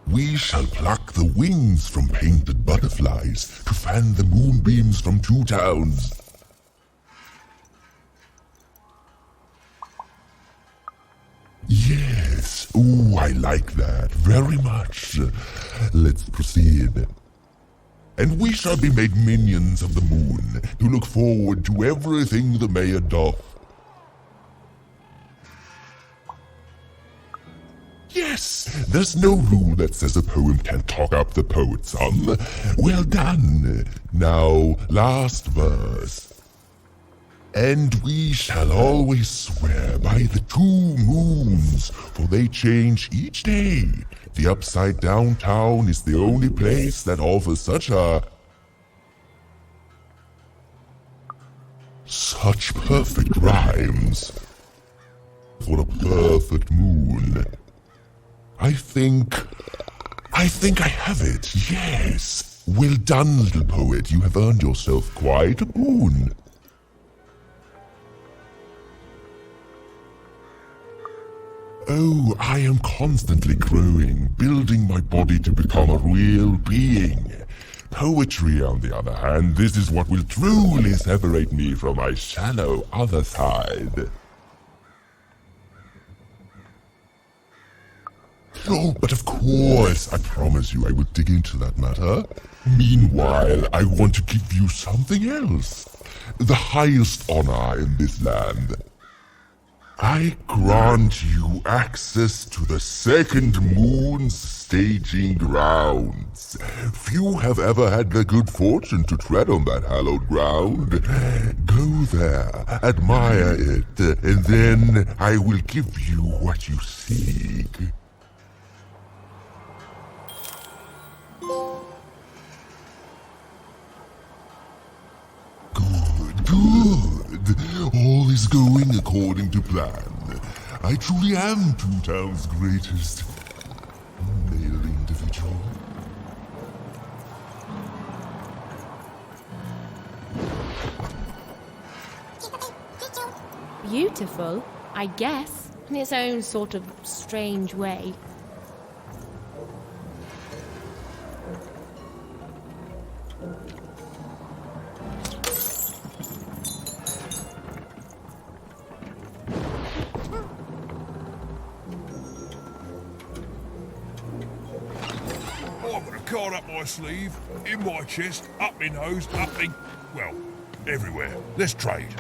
Speaker 13: We shall pluck the wings from painted butterflies to fan the moonbeams from Two Towns. Yes, ooh, I like that very much. Let's proceed. And we shall be made minions of the moon to look forward to everything the mayor doth. Yes, there's no rule that says a poem can't talk up the poet some. Well done. Now, last verse. And we shall always swear by the 2 moons, for they change each day. The upside down town is the only place that offers such perfect rhymes. For a perfect moon. I think I have it, yes. Well done, little poet. You have earned yourself quite a boon. Oh, I am constantly growing, building my body to become a real being. Poetry, on the other hand, this is what will truly separate me from my shallow other side. Oh, but of course, I promise you I will dig into that matter. Meanwhile, I want to give you something else. The highest honor in this land. I grant you access to the second moon's staging grounds. Few have ever had the good fortune to tread on that hallowed ground. Go there, admire it, and then I will give you what you seek. Good. All is going according to plan. I truly am Two Towns' greatest male individual.
Speaker 2: Beautiful, I guess, in its own sort of strange way.
Speaker 16: Card up my sleeve, in my chest, up my nose, up me... well, everywhere. Let's trade.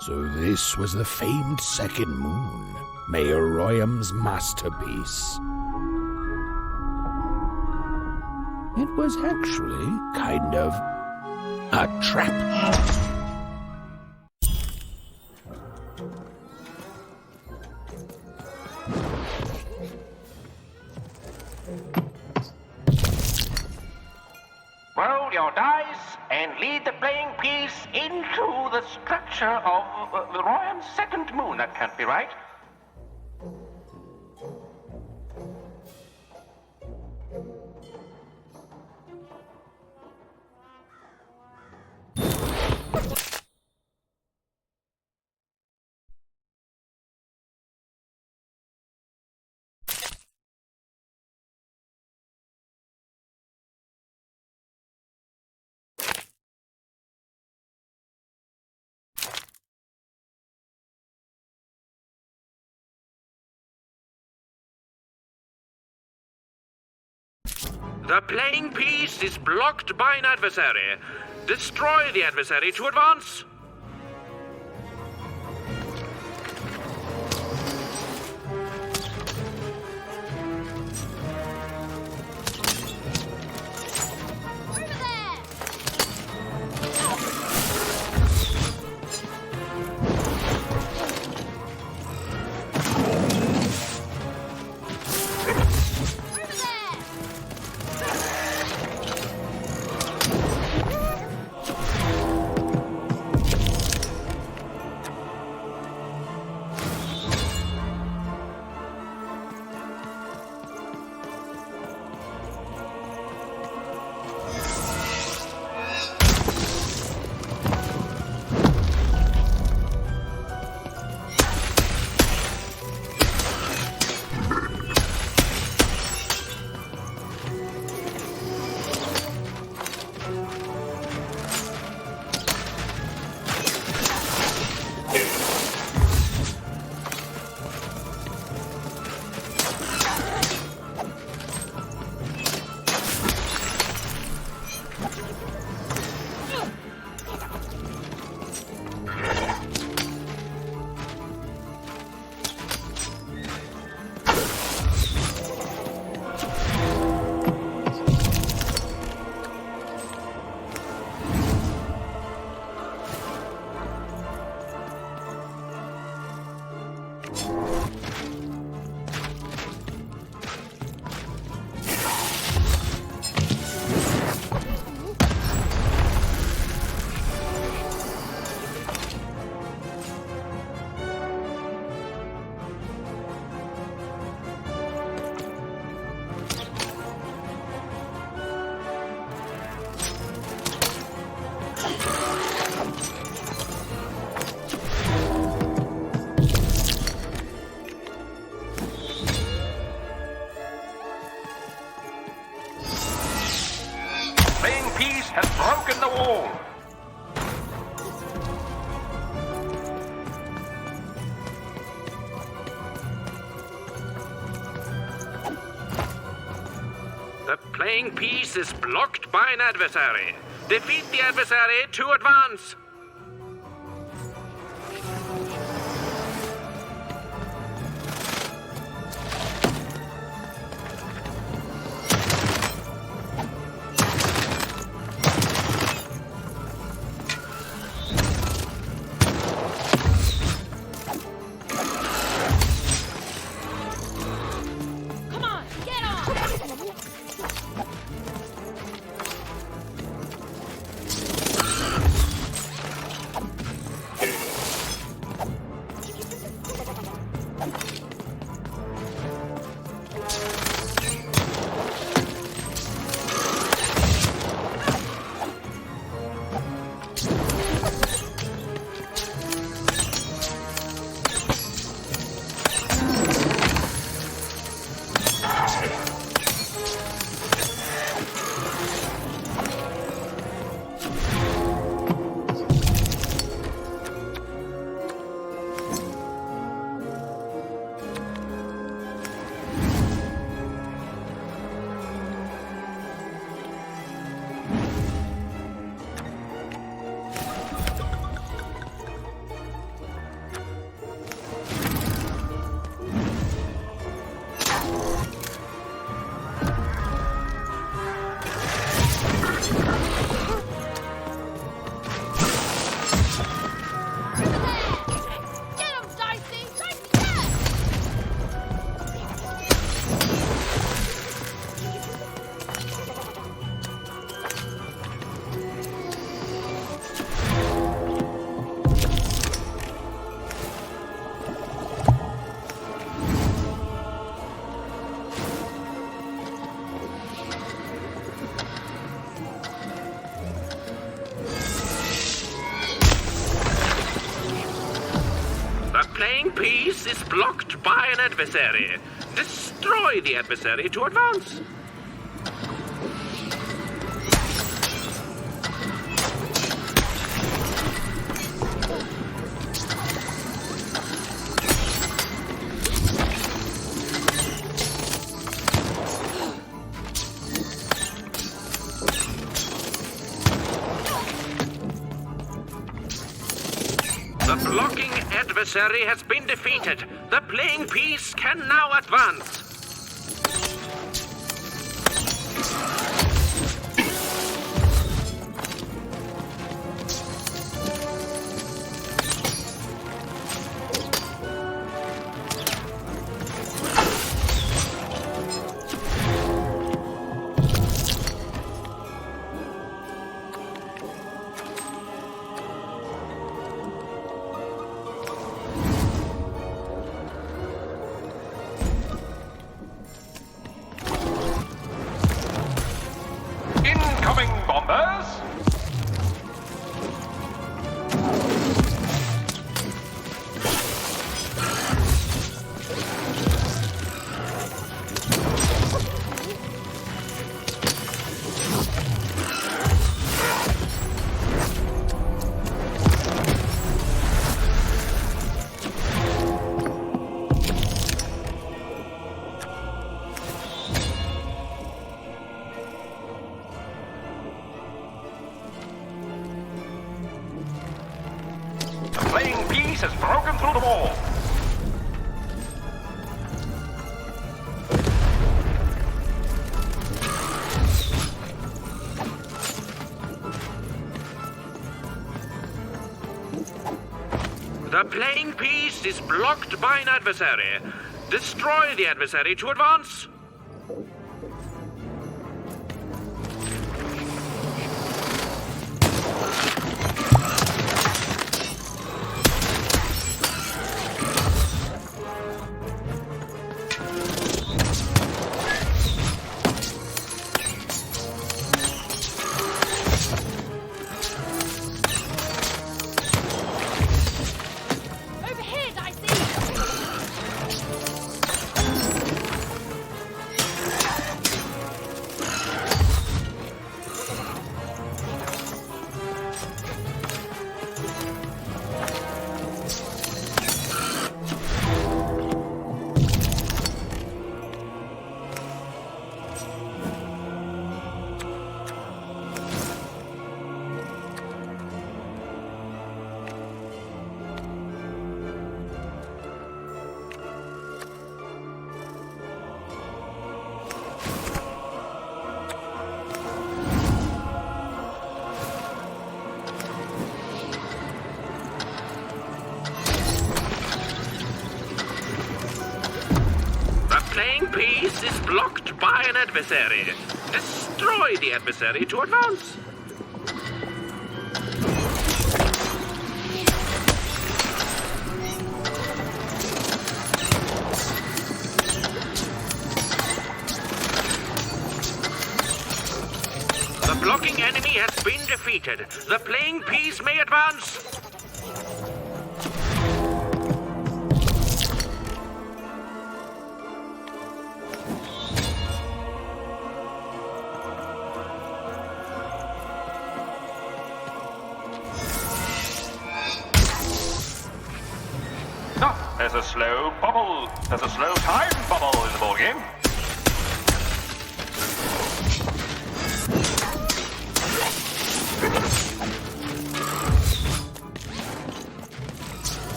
Speaker 1: So this was the famed second moon, Mayor Royham's masterpiece. It was actually kind of a trap.
Speaker 8: Roll your dice and lead the playing piece into the structure of the Royham's second moon. That can't be right.
Speaker 10: The playing piece is blocked by an adversary. Destroy the adversary to advance.
Speaker 8: Has broken the wall.
Speaker 10: The playing piece is blocked by an adversary. Defeat the adversary to advance.
Speaker 2: Get him, Dicey! Dicey, yes!
Speaker 10: The playing piece is blocked by an adversary. Destroy the adversary to advance. The blocking adversary has been defeated. The playing piece can now advance.
Speaker 8: Incoming bombers! The playing piece has broken through the wall.
Speaker 10: The playing piece is blocked by an adversary. Destroy the adversary to advance.
Speaker 2: Over here, Dicey!
Speaker 10: Playing piece is blocked by an adversary. Destroy the adversary to advance. The blocking enemy has been defeated. The playing piece may advance.
Speaker 8: There's a slow bubble. There's a slow time bubble in the ball game.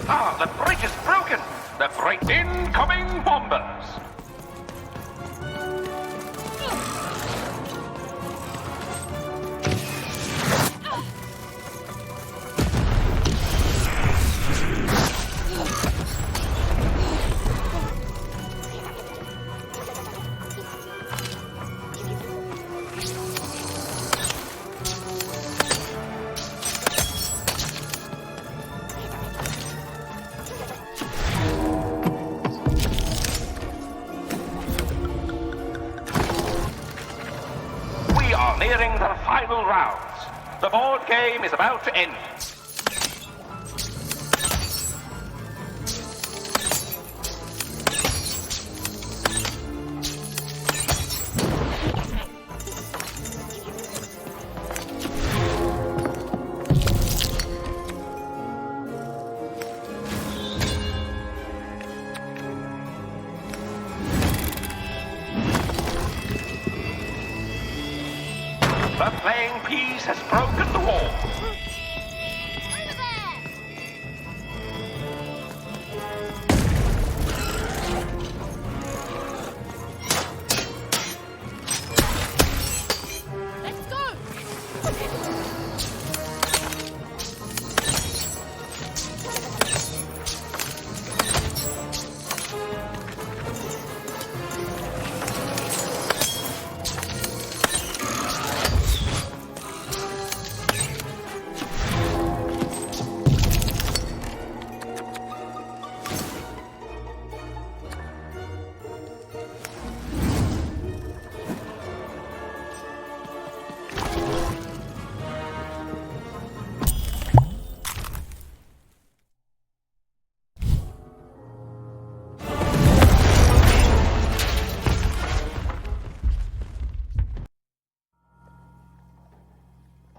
Speaker 8: Ah, the bridge is broken! The great incoming bombers! Nearing the final rounds. The board game is about to end. The playing piece has broken the wall.
Speaker 2: Let's go!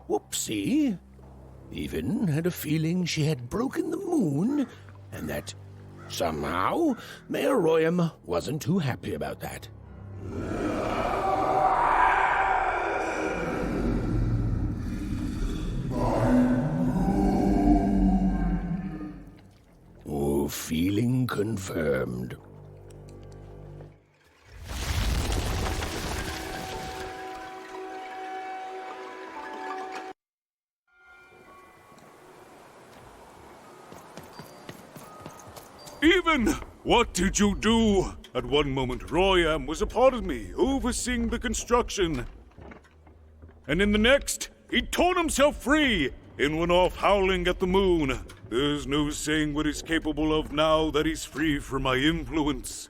Speaker 1: Whoopsie. Even had a feeling she had broken the moon, and that somehow Mayor Royam wasn't too happy about that. Oh, feeling confirmed.
Speaker 5: Even! What did you do? At one moment, Royam was a part of me, overseeing the construction. And in the next, he'd torn himself free and went off howling at the moon. There's no saying what he's capable of now that he's free from my influence.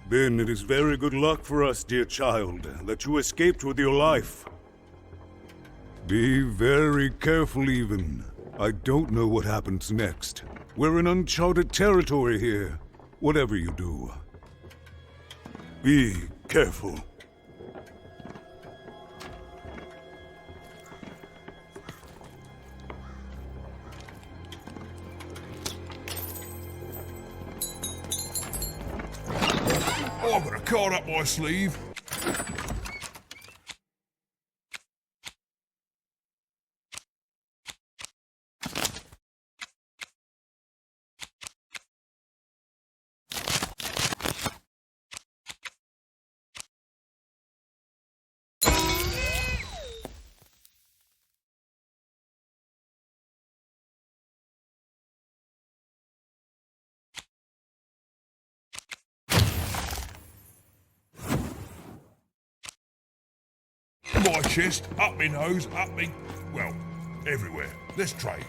Speaker 5: Then it is very good luck for us, dear child, that you escaped with your life. Be very careful, even. I don't know what happens next. We're in uncharted territory here. Whatever you do, be careful.
Speaker 16: I've got a card up my sleeve. My chest, up me nose, up me... well, everywhere. Let's trade.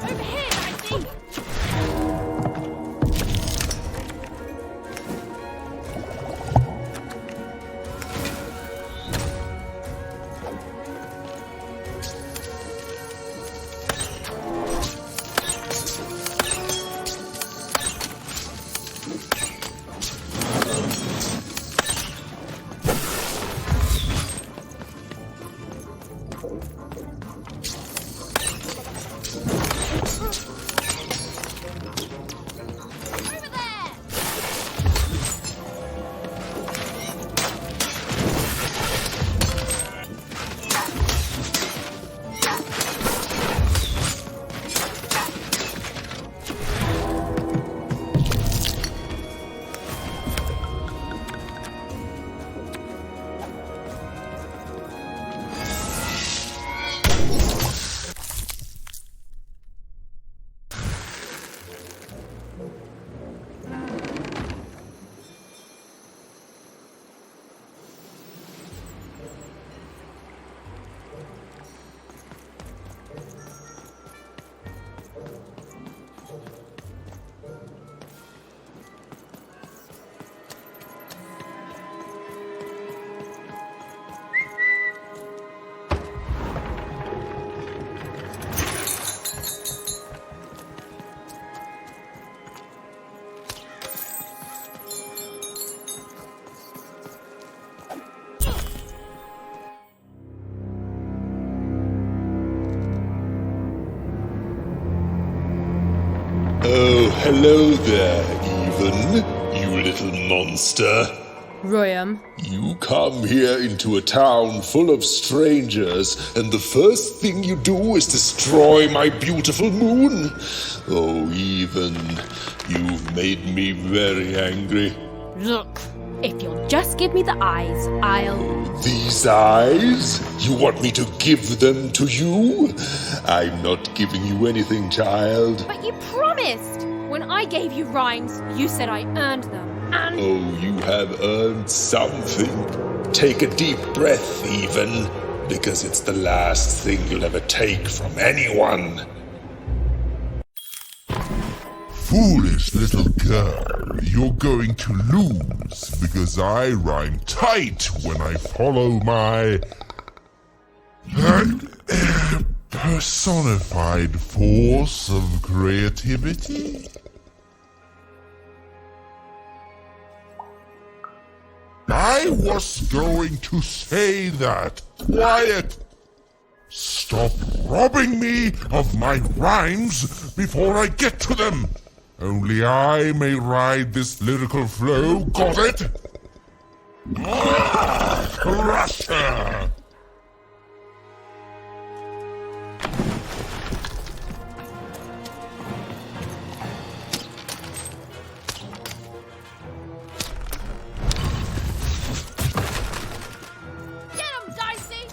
Speaker 2: Over here, Dicey!
Speaker 17: Oh, hello there, Even, you little monster.
Speaker 19: Royam.
Speaker 17: You come here into a town full of strangers, and the first thing you do is destroy my beautiful moon? Oh, Even, you've made me very angry.
Speaker 2: Look, if you'll just give me the eyes, I'll...
Speaker 17: These eyes? You want me to give them to you? I'm not giving you anything, child.
Speaker 2: But you promised! When I gave you rhymes, you said I earned them, and...
Speaker 17: Oh, you have earned something. Take a deep breath, Even, because it's the last thing you'll ever take from anyone.
Speaker 13: Foolish little girl, you're going to lose because I rhyme tight when I follow my personified force of creativity. I was going to say that. Quiet! Stop robbing me of my rhymes before I get to them. Only I may ride this lyrical flow, got it? Crusher!
Speaker 2: Get him, Dicey!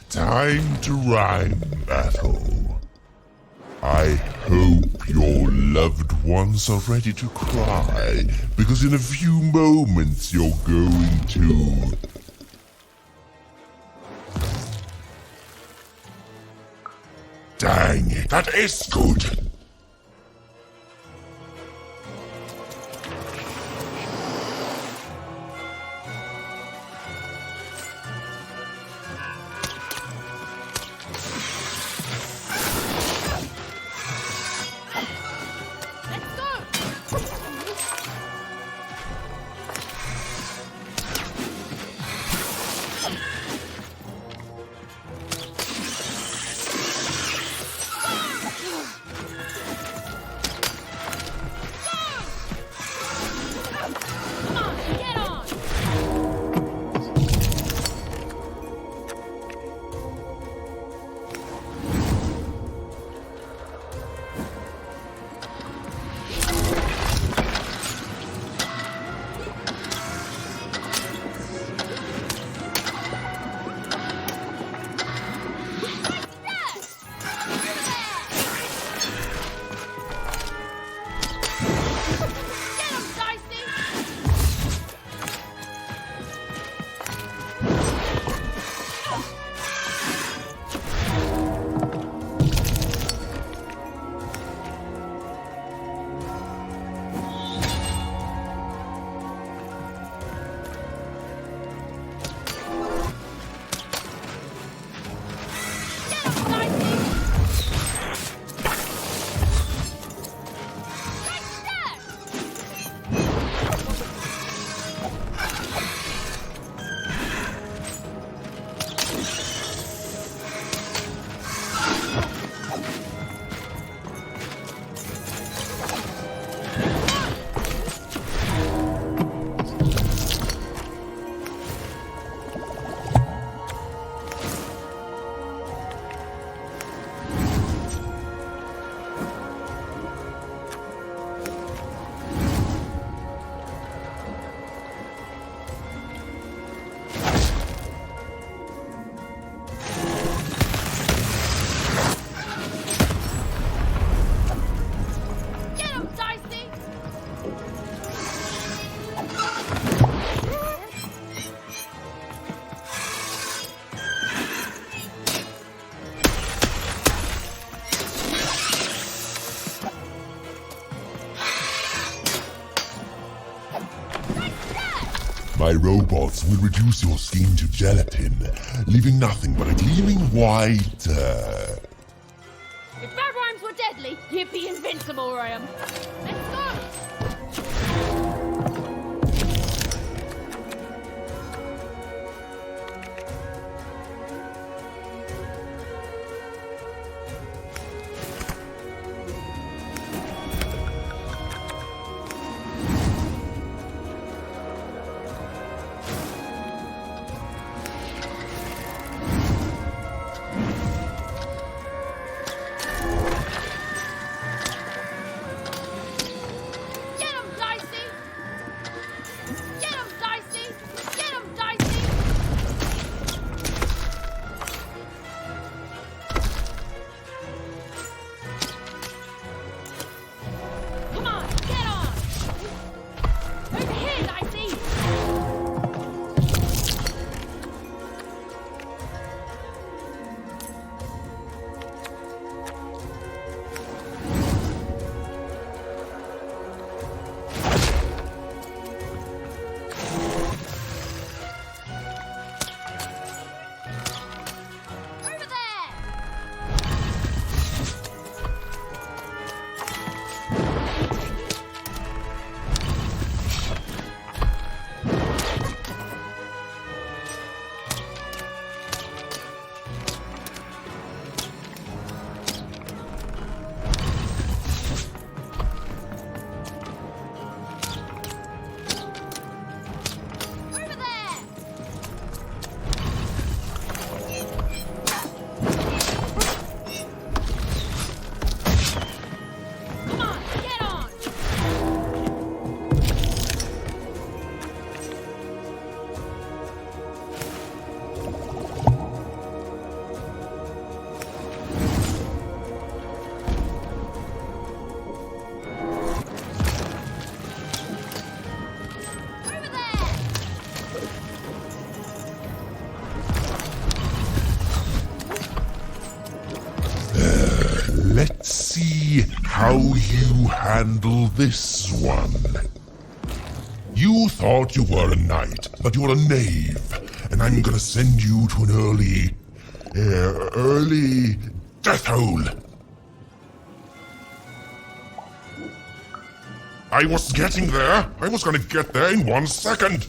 Speaker 13: Time to rhyme battle. I hope your loved ones are ready to cry, because in a few moments you're going to... Dang it, that is good! My robots will reduce your skin to gelatin, leaving nothing but a gleaming white...
Speaker 2: If bad rhymes were deadly, you'd be invincible, Ryan. Let's go!
Speaker 13: how you handle this one. You thought you were a knight, but you're a knave, and I'm gonna send you to an early death hole. I was getting there. I was gonna get there in 1 second.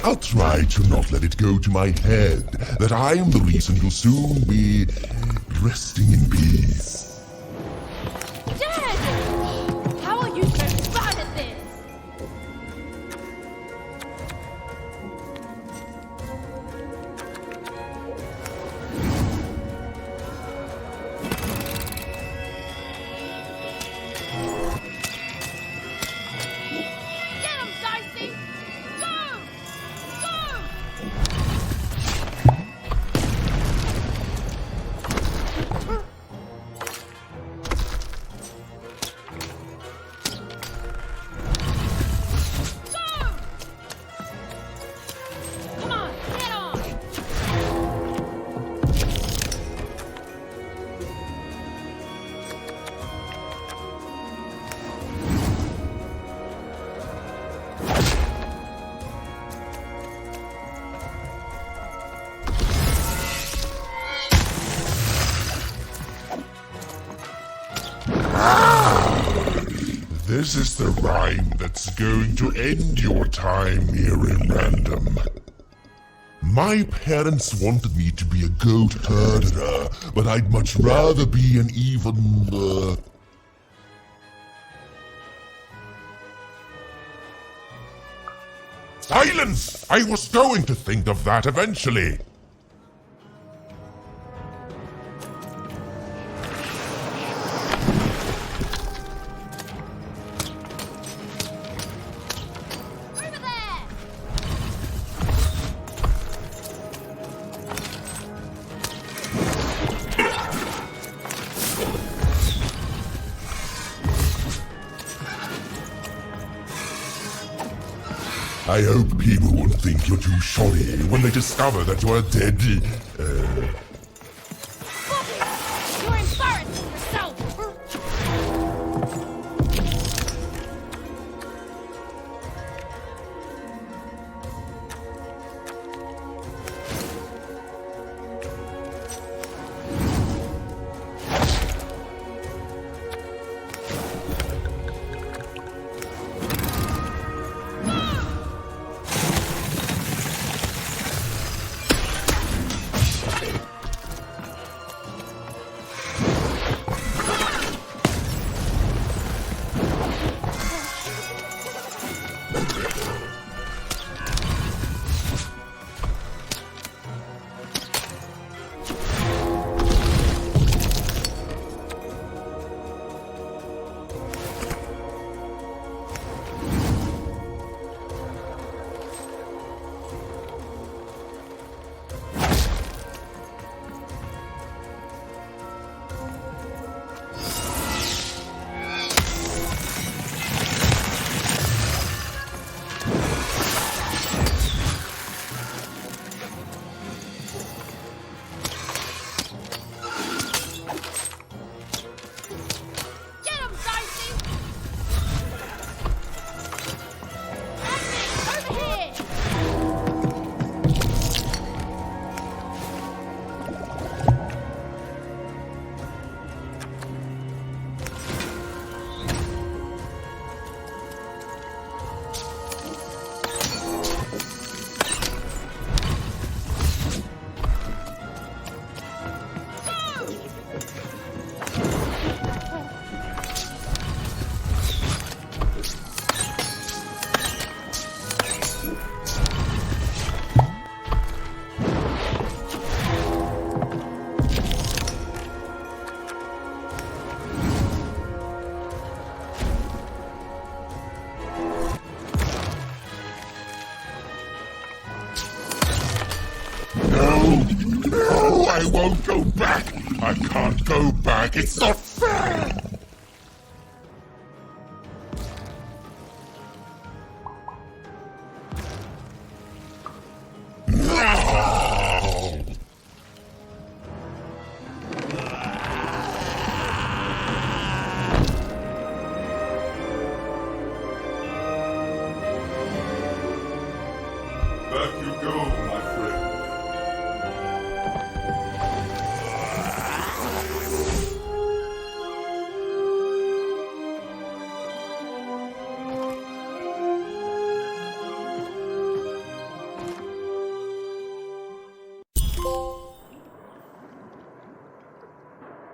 Speaker 13: I'll try to not let it go to my head that I am the reason you'll soon be resting in peace.
Speaker 2: Dead! How are you so bad at this? Get him, Dicey! Go! Go! Come on, get on!
Speaker 13: This is the rhyme that's going to end your time here in Random. My parents wanted me to be a goat herder, but I'd much rather be an even, Silence! I was going to think of that eventually. I hope people won't think you're too shoddy when they discover that you're dead.
Speaker 2: You're embarrassing yourself!
Speaker 13: won't go back. I can't go back. It's not fair.
Speaker 5: Back you go, my friend.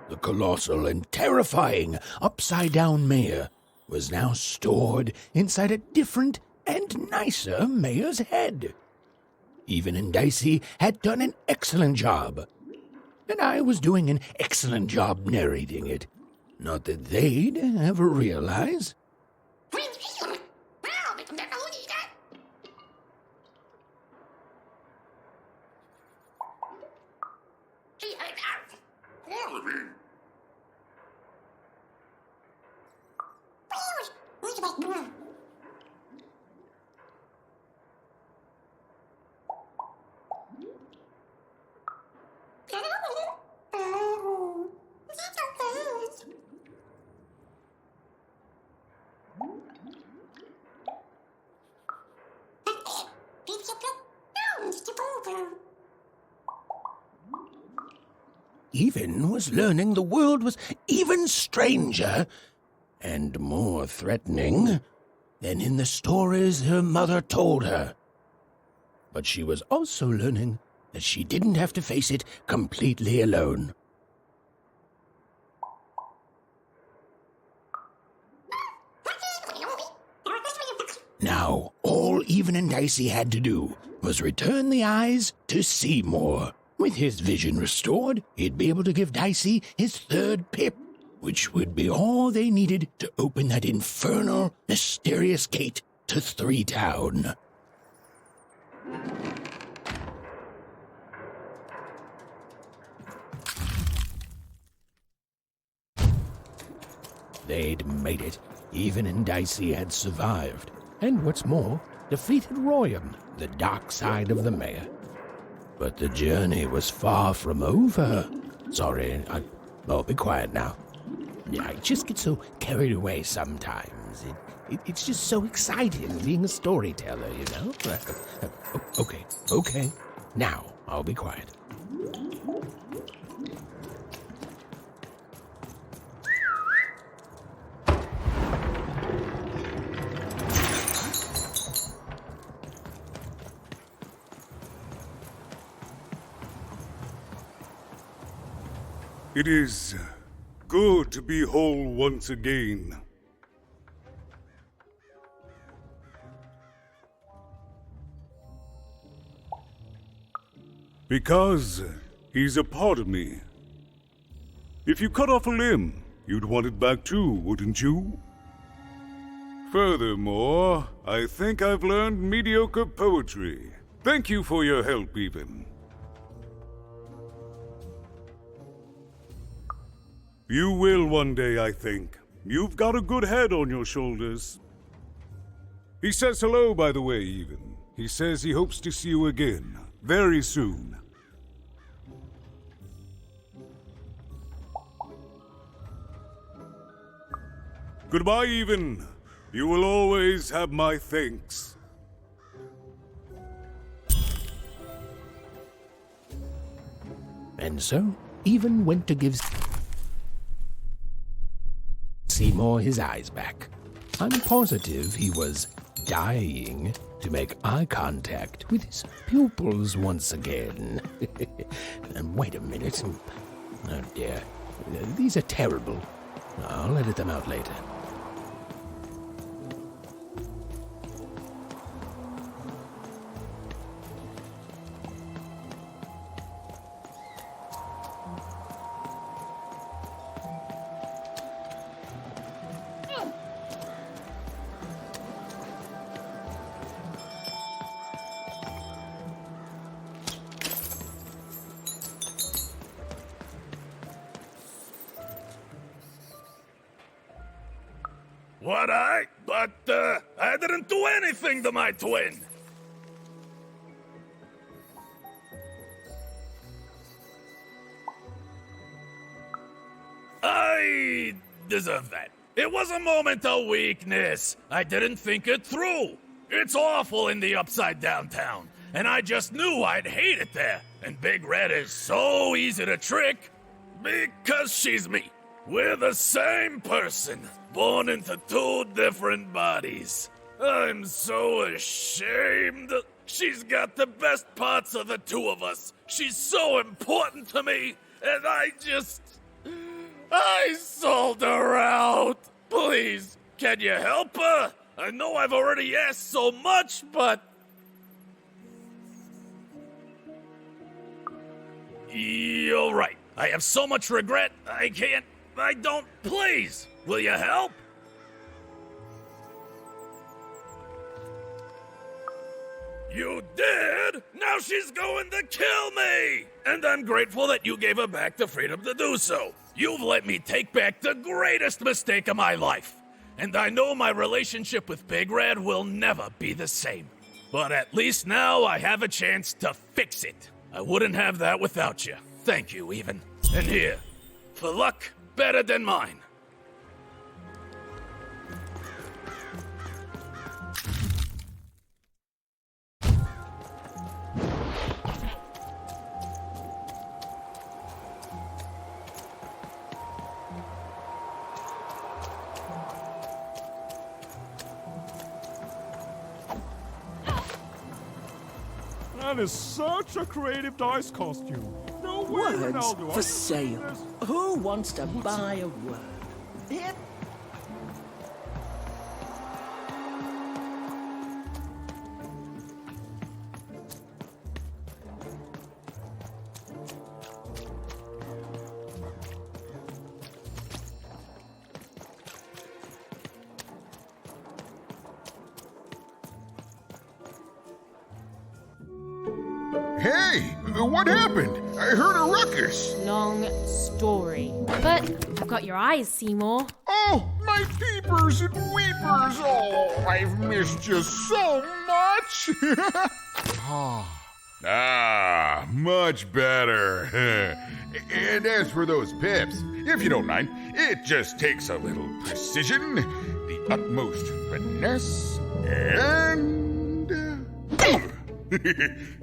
Speaker 1: The colossal and terrifying upside-down mayor was now stored inside a different and nicer mayor's head. Even and Dicey had done an excellent job, and I was doing an excellent job narrating it. Not that they'd ever realize. Even was learning the world was even stranger and more threatening than in the stories her mother told her. But she was also learning that she didn't have to face it completely alone. Now, all Even and Dicey had to do was return the eyes to Seymour. With his vision restored, he'd be able to give Dicey his third pip, which would be all they needed to open that infernal, mysterious gate to Three Town. They'd made it. Even and Dicey had survived. And what's more, defeated Royan, the dark side of the mayor. But the journey was far from over. Sorry, I'll be quiet now. Yeah, I just get so carried away sometimes. It's just so exciting being a storyteller, you know? Okay. Now, I'll be quiet.
Speaker 5: It is good to be whole once again. Because he's a part of me. If you cut off a limb, you'd want it back too, wouldn't you? Furthermore, I think I've learned mediocre poetry. Thank you for your help, Even. You will one day, I think. You've got a good head on your shoulders. He says hello, by the way, Even. He says he hopes to see you again, very soon. Goodbye, Even. You will always have my thanks.
Speaker 1: And so, Even went to give Seymour his eyes back. I'm positive he was dying to make eye contact with his pupils once again. And wait a minute. Oh dear. These are terrible. I'll edit them out later.
Speaker 20: What But, I didn't do anything to my twin! I deserve that. It was a moment of weakness. I didn't think it through. It's awful in the upside down town, and I just knew I'd hate it there. And Big Red is so easy to trick because she's me. We're the same person, born into two different bodies. I'm so ashamed. She's got the best parts of the two of us. She's so important to me, and I sold her out. Please, can you help her? I know I've already asked so much, but... You're right. I have so much regret, I don't... Please, will you help? You did? Now she's going to kill me! And I'm grateful that you gave her back the freedom to do so. You've let me take back the greatest mistake of my life. And I know my relationship with Big Red will never be the same. But at least now I have a chance to fix it. I wouldn't have that without you. Thank you, even. And here, for luck better than mine.
Speaker 3: That is such a creative dice costume. No way,
Speaker 7: Words
Speaker 3: Ronaldo.
Speaker 7: for sale. Who wants to buy a word? Here.
Speaker 12: Hey, what happened? I heard a ruckus.
Speaker 2: Long story. But I've got your eyes, Seymour.
Speaker 12: Oh, my peepers and weepers. Oh, I've missed you so much. Much better. And as for those pips, if you don't mind, it just takes a little precision, the utmost finesse, and...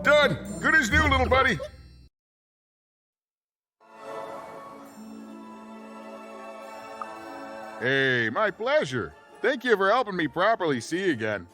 Speaker 12: Done. Good as new, little buddy. Hey, my pleasure. Thank you for helping me properly see again.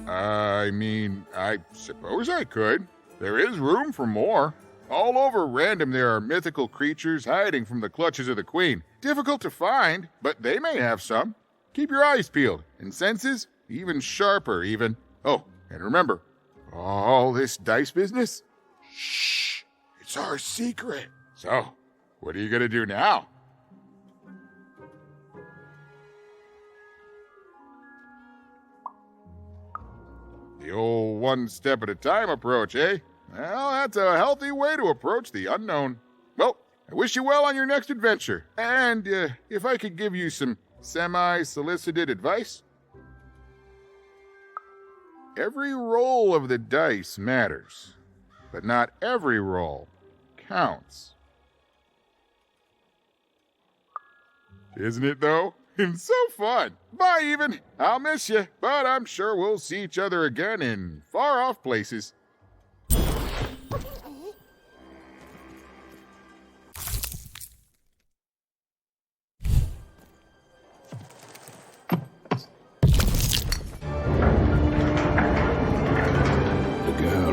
Speaker 12: I mean, I suppose I could. There is room for more. All over Random there are mythical creatures hiding from the clutches of the Queen. Difficult to find, but they may have some. Keep your eyes peeled, and senses even sharper, even. Oh, and remember, all this dice business? Shh, it's our secret. So, what are you gonna do now? The old one step at a time approach, eh? Well, that's a healthy way to approach the unknown. Well, I wish you well on your next adventure. And if I could give you some semi-solicited advice? Every roll of the dice matters, but not every roll counts. Isn't it, though? It's so fun. Bye, even. I'll miss you, but I'm sure we'll see each other again in far-off places.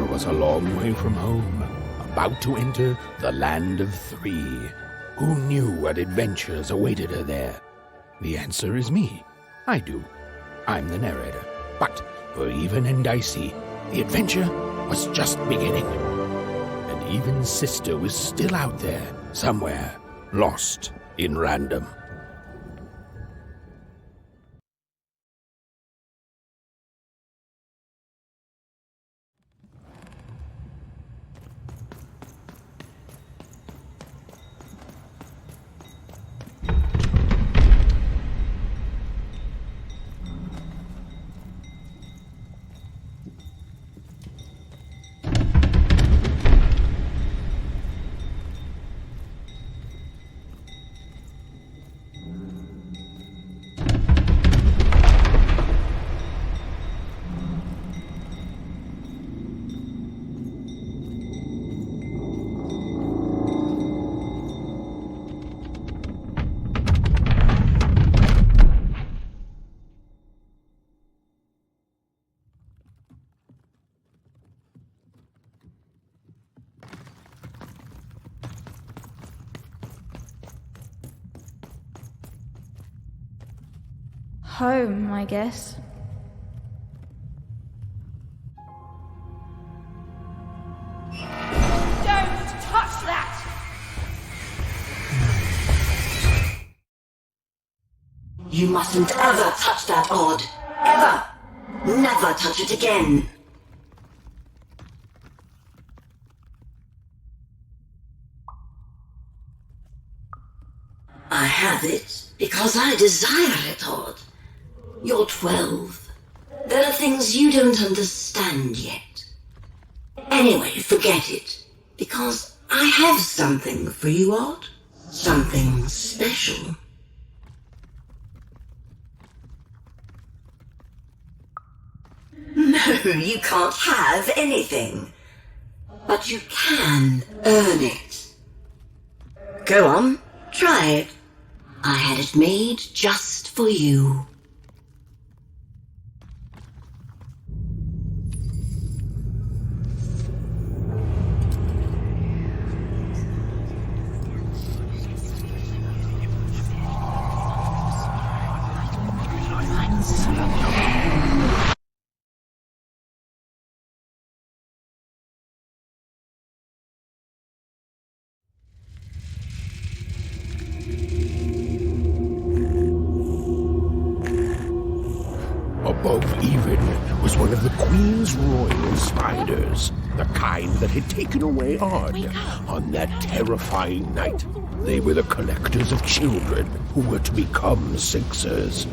Speaker 1: Was a long way from home, about to enter the land of three. Who knew what adventures awaited her there? The answer is me. I do. I'm the narrator. But for Even and Dicey, the adventure was just beginning. And Even's sister was still out there, somewhere, lost in Random.
Speaker 6: Home, I guess.
Speaker 15: Don't touch that!
Speaker 19: You mustn't ever touch that odd. Ever! Never touch it again. I have it because I desire it, Odd. You're 12. There are things you don't understand yet. Anyway, forget it, because I have something for you, Odd. Something special. No, you can't have anything. But you can earn it. Go on, try it. I had it made just for you.
Speaker 1: Above even was one of the Queen's royal spiders, the kind that had taken away Odd on that terrifying night. They were the collectors of children who were to become Sixers.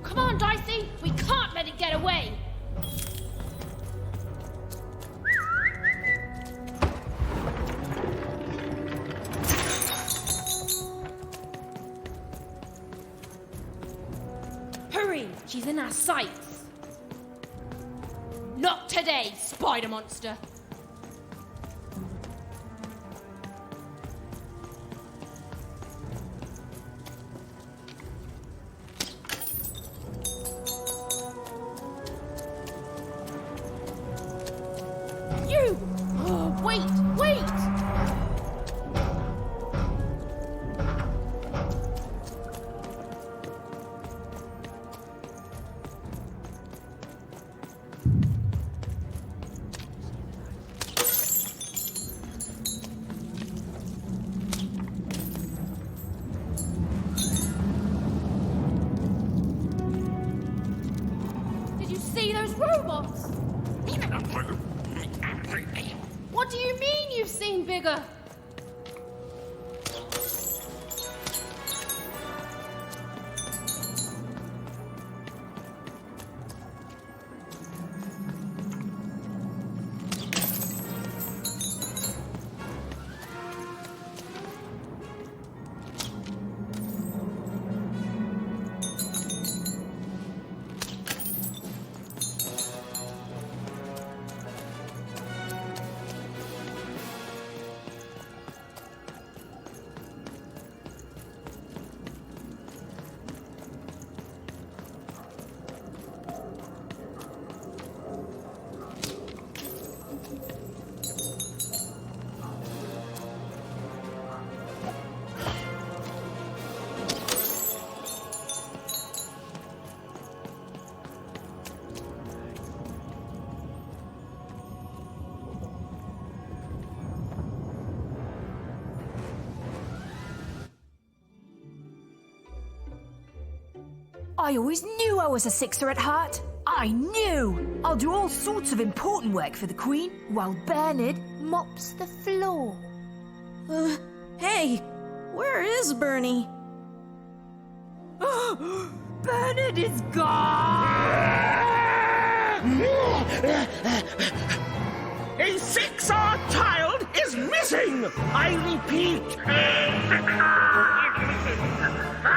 Speaker 2: Come on, Dicey! We can't let it get away! Hurry! She's in our sights! Not today, spider monster! You! Oh, wait! Wait! Did you see those robots? What do you mean you've seen bigger?
Speaker 23: I always knew I was a Sixer at heart. I knew! I'll do all sorts of important work for the Queen, while Bernard mops the floor.
Speaker 6: Hey! Where is Bernie?
Speaker 23: Bernard is gone!
Speaker 21: A Sixer child is missing! I repeat, a Sixer is missing. I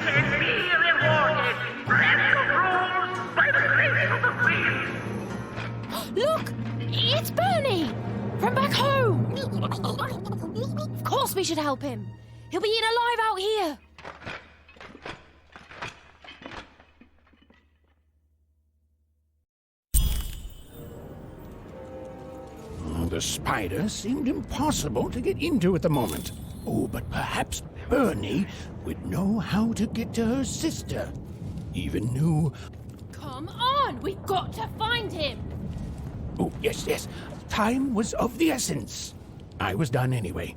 Speaker 21: can be rewarded. Breath of rules by the grace of the Queen.
Speaker 2: Look! It's Bernie! From back home! Of course we should help him. He'll be eaten alive out here.
Speaker 1: The spider seemed impossible to get into at the moment. Oh, but perhaps Bernie would know how to get to her sister. Even knew...
Speaker 2: Come on, we've got to find him.
Speaker 1: Oh, yes. Time was of the essence. I was done anyway.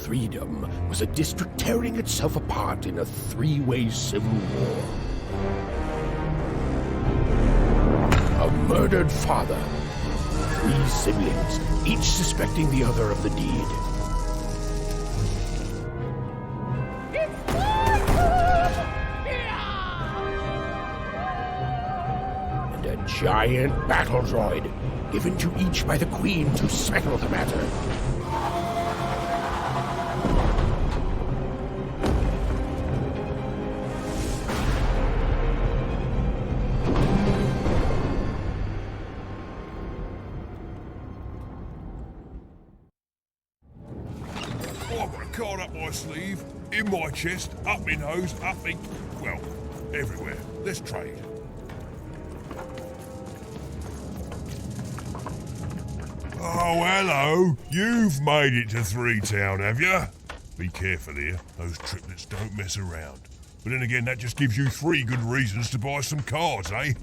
Speaker 1: Freedom was a district tearing itself apart in a three-way civil war. A murdered father, 3 siblings, each suspecting the other of the deed. And a giant battle droid, given to each by the Queen to settle the matter.
Speaker 16: I've got a card up my sleeve, in my chest, up my nose, up me... well, everywhere. Let's trade. Oh, hello. You've made it to 3 Town, have you? Be careful here. Those triplets don't mess around. But then again, that just gives you 3 good reasons to buy some cards, eh?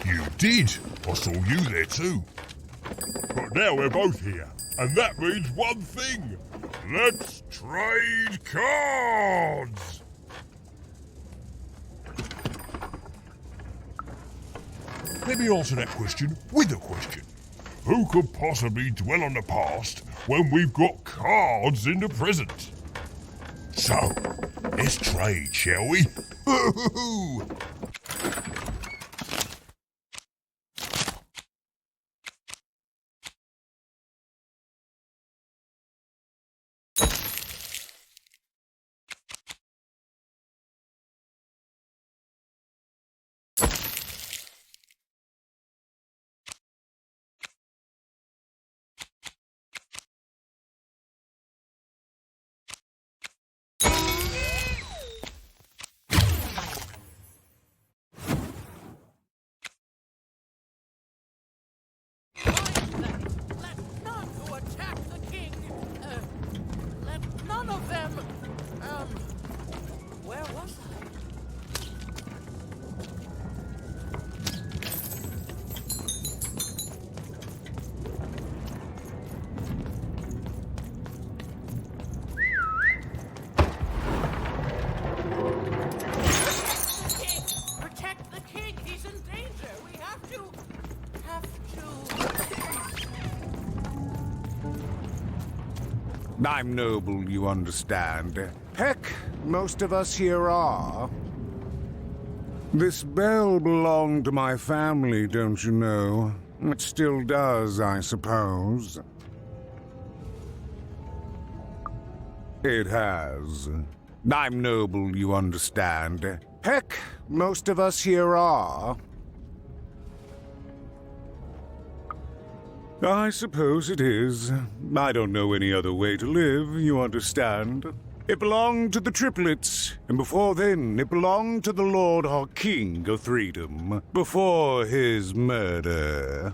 Speaker 16: You did. I saw you there too. But now we're both here, and that means one thing. Let's trade cards! Let me answer that question with a question. Who could possibly dwell on the past when we've got cards in the present? So, let's trade, shall we?
Speaker 5: I'm noble, you understand. Heck, most of us here are. This bell belonged to my family, don't you know? It still does, I suppose. It has. I'm noble, you understand. Heck, most of us here are. I suppose it is. I don't know any other way to live, you understand. It belonged to the triplets, and before then it belonged to the Lord our King of Freedom, before his murder.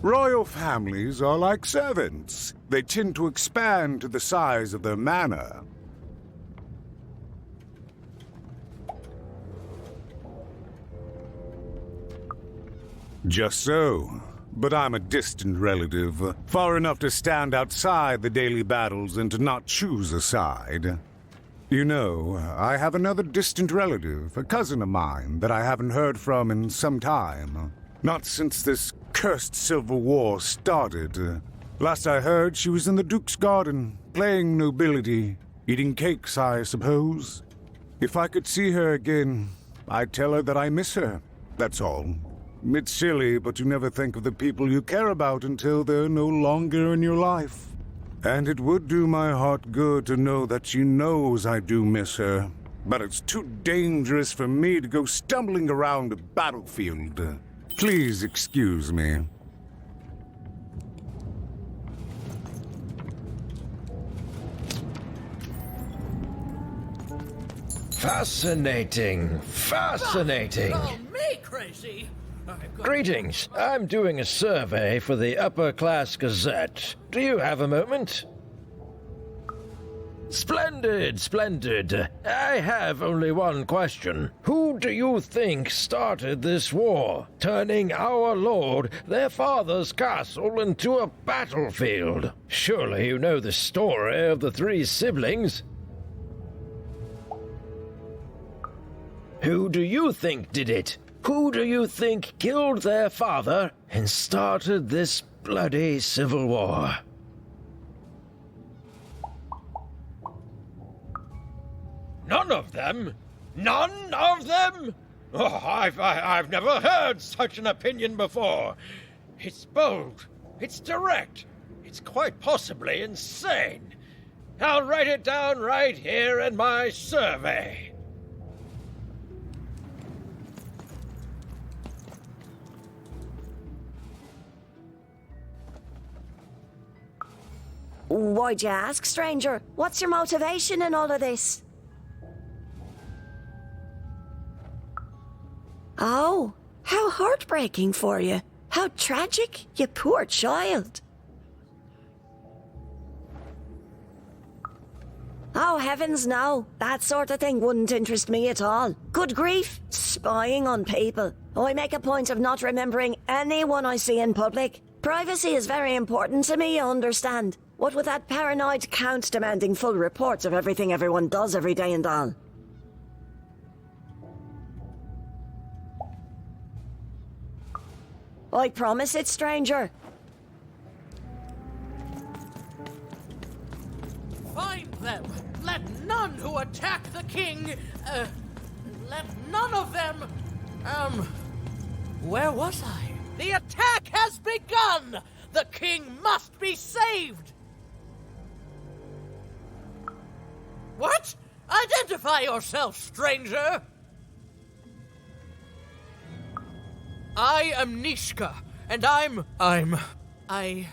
Speaker 5: Royal families are like servants. They tend to expand to the size of their manor. Just so. But I'm a distant relative, far enough to stand outside the daily battles and to not choose a side. You know, I have another distant relative, a cousin of mine, that I haven't heard from in some time. Not since this cursed Civil War started. Last I heard, she was in the Duke's garden, playing nobility, eating cakes, I suppose. If I could see her again, I'd tell her that I miss her, that's all. It's silly, but you never think of the people you care about until they're no longer in your life. And it would do my heart good to know that she knows I do miss her. But it's too dangerous for me to go stumbling around a battlefield. Please excuse me.
Speaker 9: Fascinating. Fascinating.
Speaker 20: Oh, me crazy.
Speaker 9: Greetings. I'm doing a survey for the Upper Class Gazette. Do you have a moment? Splendid, splendid. I have only one question. Who do you think started this war, turning our lord, their father's castle, into a battlefield? Surely you know the story of the three siblings. Who do you think did it? Who do you think killed their father and started this bloody civil war? None of them? None of them? Oh, I've never heard such an opinion before. It's bold. It's direct. It's quite possibly insane. I'll write it down right here in my survey.
Speaker 18: Why'd you ask, stranger? What's your motivation in all of this? Oh, how heartbreaking for you. How tragic, you poor child. Oh, heavens no. That sort of thing wouldn't interest me at all. Good grief, spying on people. I make a point of not remembering anyone I see in public. Privacy is very important to me, you understand. What with that paranoid count demanding full reports of everything everyone does every day and all. I promise it, stranger.
Speaker 14: Find them! Let none who attack the king, let none of them, where was I? The attack has begun! The king must be saved! What? Identify yourself, stranger! I am Nishka, and I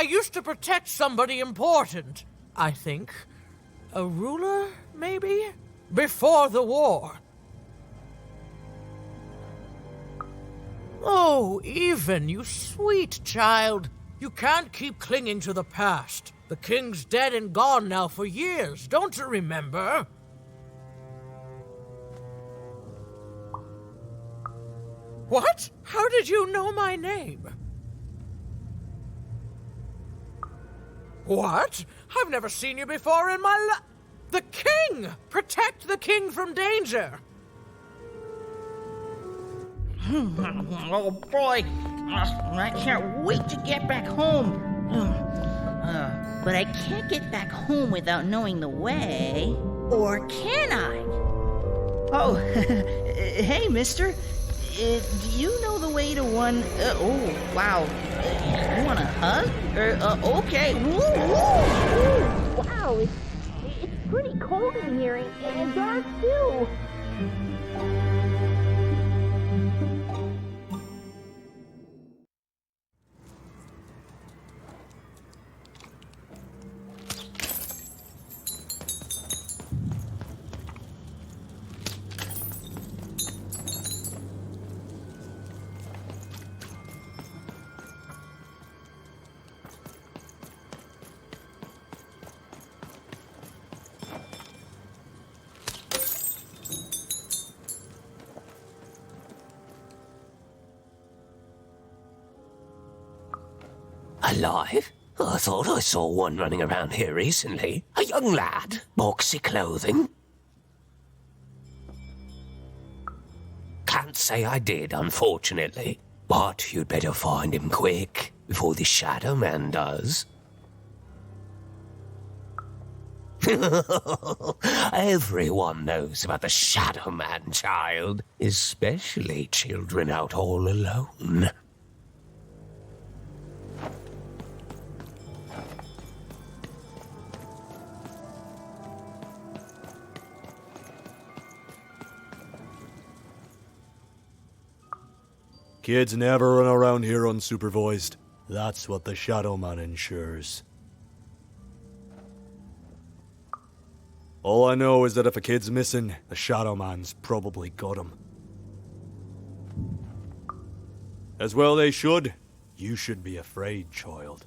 Speaker 14: used to protect somebody important, I think. A ruler, maybe? Before the war. Oh, even, you sweet child. You can't keep clinging to the past. The king's dead and gone now for years, don't you remember? What? How did you know my name? What? I've never seen you before in my life. The king! Protect the king from danger!
Speaker 22: Oh boy, I can't wait to get back home. But I can't get back home without knowing the way. Or can I? Oh, hey, mister. Do you know the way to one... oh, wow. You want a hug? Okay. Woo, woo, woo.
Speaker 15: Wow, it's pretty cold in here and dark too.
Speaker 11: Alive? I thought I saw one running around here recently. A young lad, boxy clothing. Can't say I did, unfortunately. But you'd better find him quick, before the shadowman does. Everyone knows about the shadowman, child. Especially children out all alone.
Speaker 4: Kids never run around here unsupervised. That's what the shadowman ensures. All I know is that if a kid's missing, the shadowman's probably got him. As well they should. You should be afraid, child.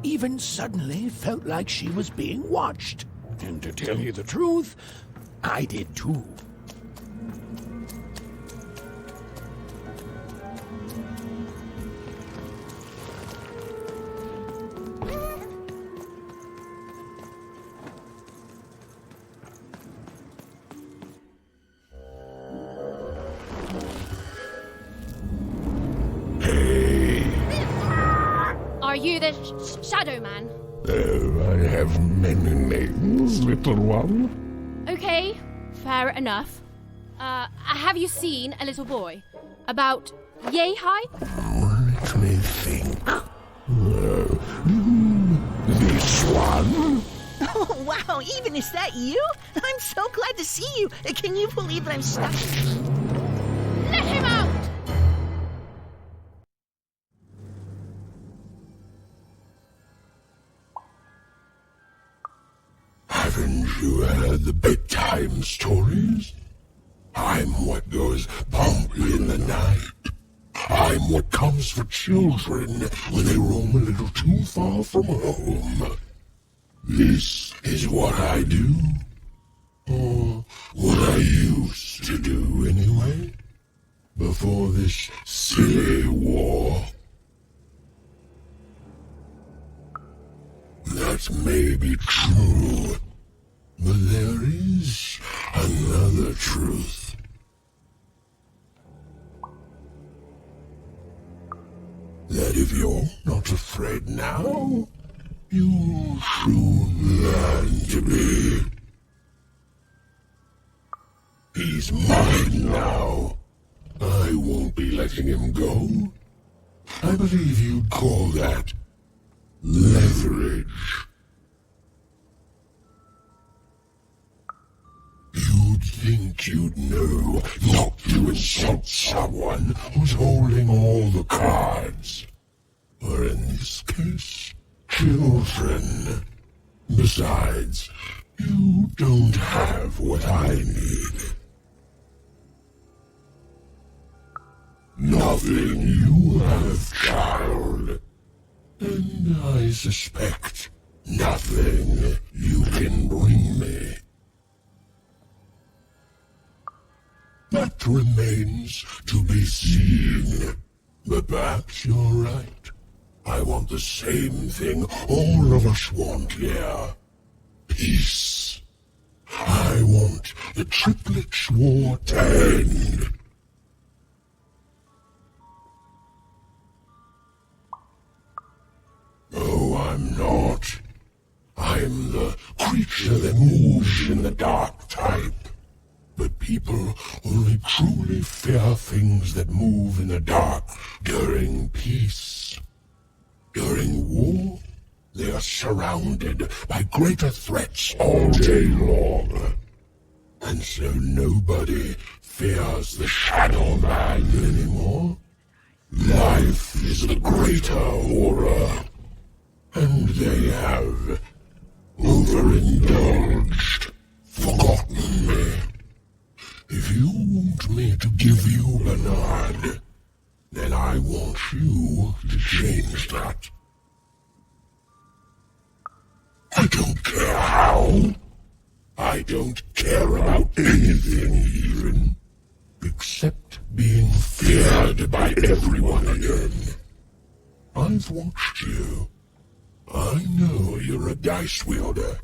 Speaker 1: Even suddenly felt like she was being watched. And to tell you the truth, I did too.
Speaker 2: Are you the shadow man?
Speaker 1: Oh, I have many names, little one.
Speaker 2: Okay, fair enough. Have you seen a little boy? About yay high?
Speaker 1: Let me think. This one?
Speaker 21: Oh, wow, even is that you? I'm so glad to see you. Can you believe that I'm stuck?
Speaker 2: Let him out!
Speaker 1: Haven't you heard the bedtime stories? I'm what goes bump in the night. I'm what comes for children when they roam a little too far from home. This is what I do. Or what I used to do anyway. Before this silly war. That may be true. But there is another truth. That if you're not afraid now, you'll soon learn to be. He's mine now. I won't be letting him go. I believe you'd call that leverage. You'd think you'd know not to insult someone who's holding all the cards. Or in this case, children. Besides, you don't have what I need. Nothing you have, child. And I suspect nothing you can bring me. That remains to be seen. But perhaps you're right. I want the same thing all of us want here. Peace. I want the triplets' war to end. Oh, I'm not. I'm the creature that moves in the dark type. But people only truly fear things that move in the dark during peace. During war, they are surrounded by greater threats all day long. And so nobody fears the shadowman anymore. Life is the greater horror. And they have overindulged, forgotten me. If you want me to give you Bernard, then I want you to change that. I don't care how. I don't care about anything even, except being feared by everyone again. I've watched you. I know you're a dice wielder.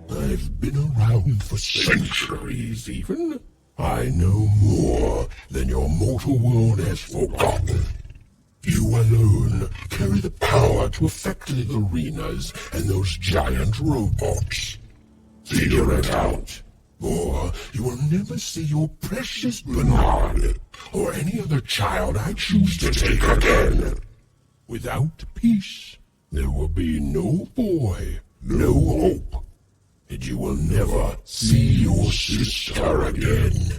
Speaker 1: I've been around for centuries even. I know more than your mortal world has forgotten. You alone carry the power to affect the arenas and those giant robots. Figure it out, or you will never see your precious Bernard or any other child I choose to take again. Without peace, there will be no boy, no hope, and you will never see your sister again.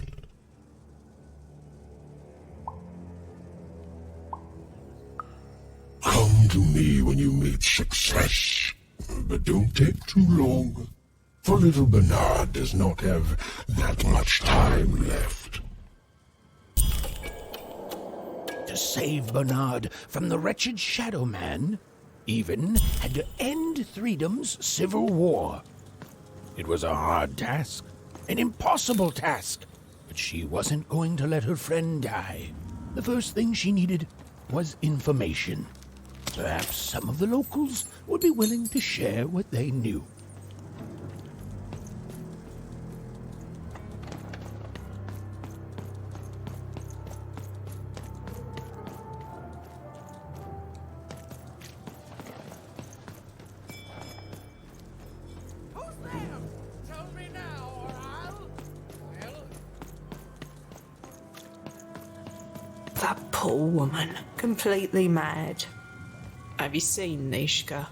Speaker 1: Come to me when you meet success, but don't take too long, for little Bernard does not have that much time left. To save Bernard from the wretched shadowman, even had to end Threedom's civil war. It was a hard task, an impossible task, but she wasn't going to let her friend die. The first thing she needed was information. Perhaps some of the locals would be willing to share what they knew.
Speaker 8: That poor woman, completely mad. Have you seen Nishka?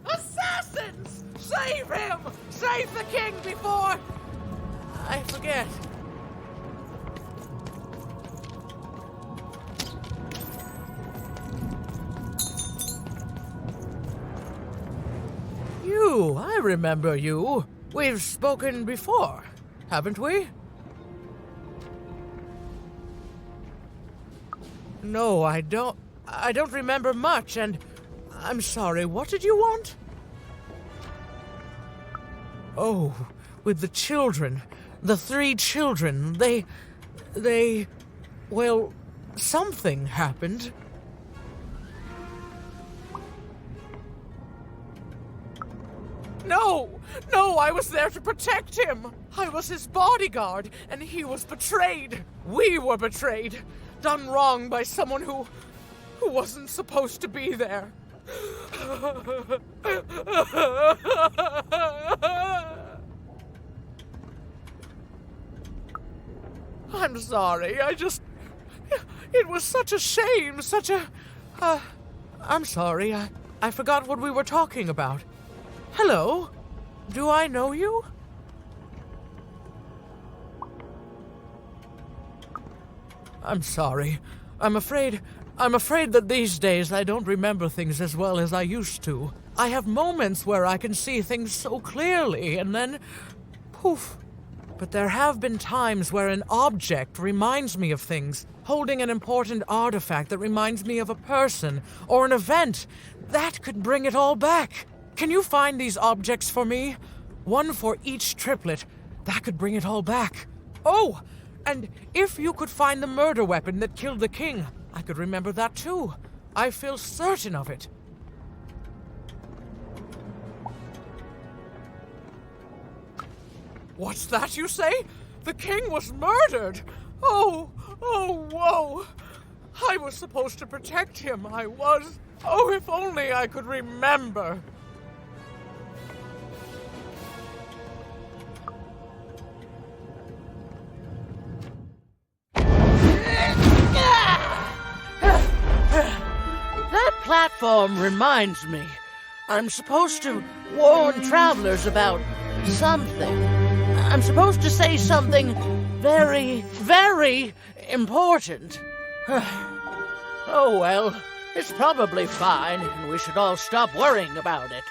Speaker 14: Assassins! Save him! Save the king before... I forget. You, I remember you. We've spoken before, haven't we? No, I don't remember much, and I'm sorry, what did you want? Oh, with the children, the 3 children, well, something happened. No, I was there to protect him. I was his bodyguard, and he was betrayed. We were betrayed. Done wrong by someone who wasn't supposed to be there. I'm sorry, it was such a shame, I'm sorry, I forgot what we were talking about. Hello? Do I know you? I'm sorry. I'm afraid that these days I don't remember things as well as I used to. I have moments where I can see things so clearly, and then... poof. But there have been times where an object reminds me of things, holding an important artifact that reminds me of a person or an event. That could bring it all back. Can you find these objects for me? One for each triplet. That could bring it all back. Oh! And if you could find the murder weapon that killed the king, I could remember that too. I feel certain of it. What's that you say? The king was murdered? Oh, whoa. I was supposed to protect him. I was. Oh, if only I could remember. That platform reminds me. I'm supposed to warn travelers about something. I'm supposed to say something very, very important. Oh well, it's probably fine, and we should all stop worrying about it.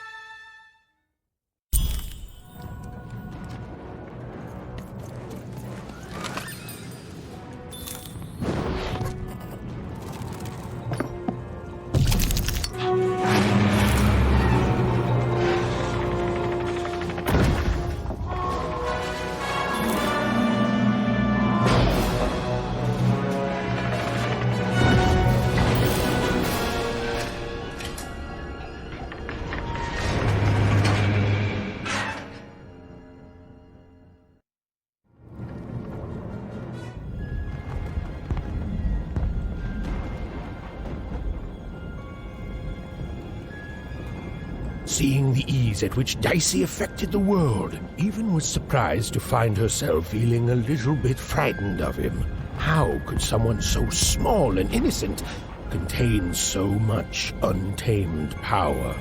Speaker 1: Seeing the ease at which Dicey affected the world, Even was surprised to find herself feeling a little bit frightened of him. How could someone so small and innocent contain so much untamed power?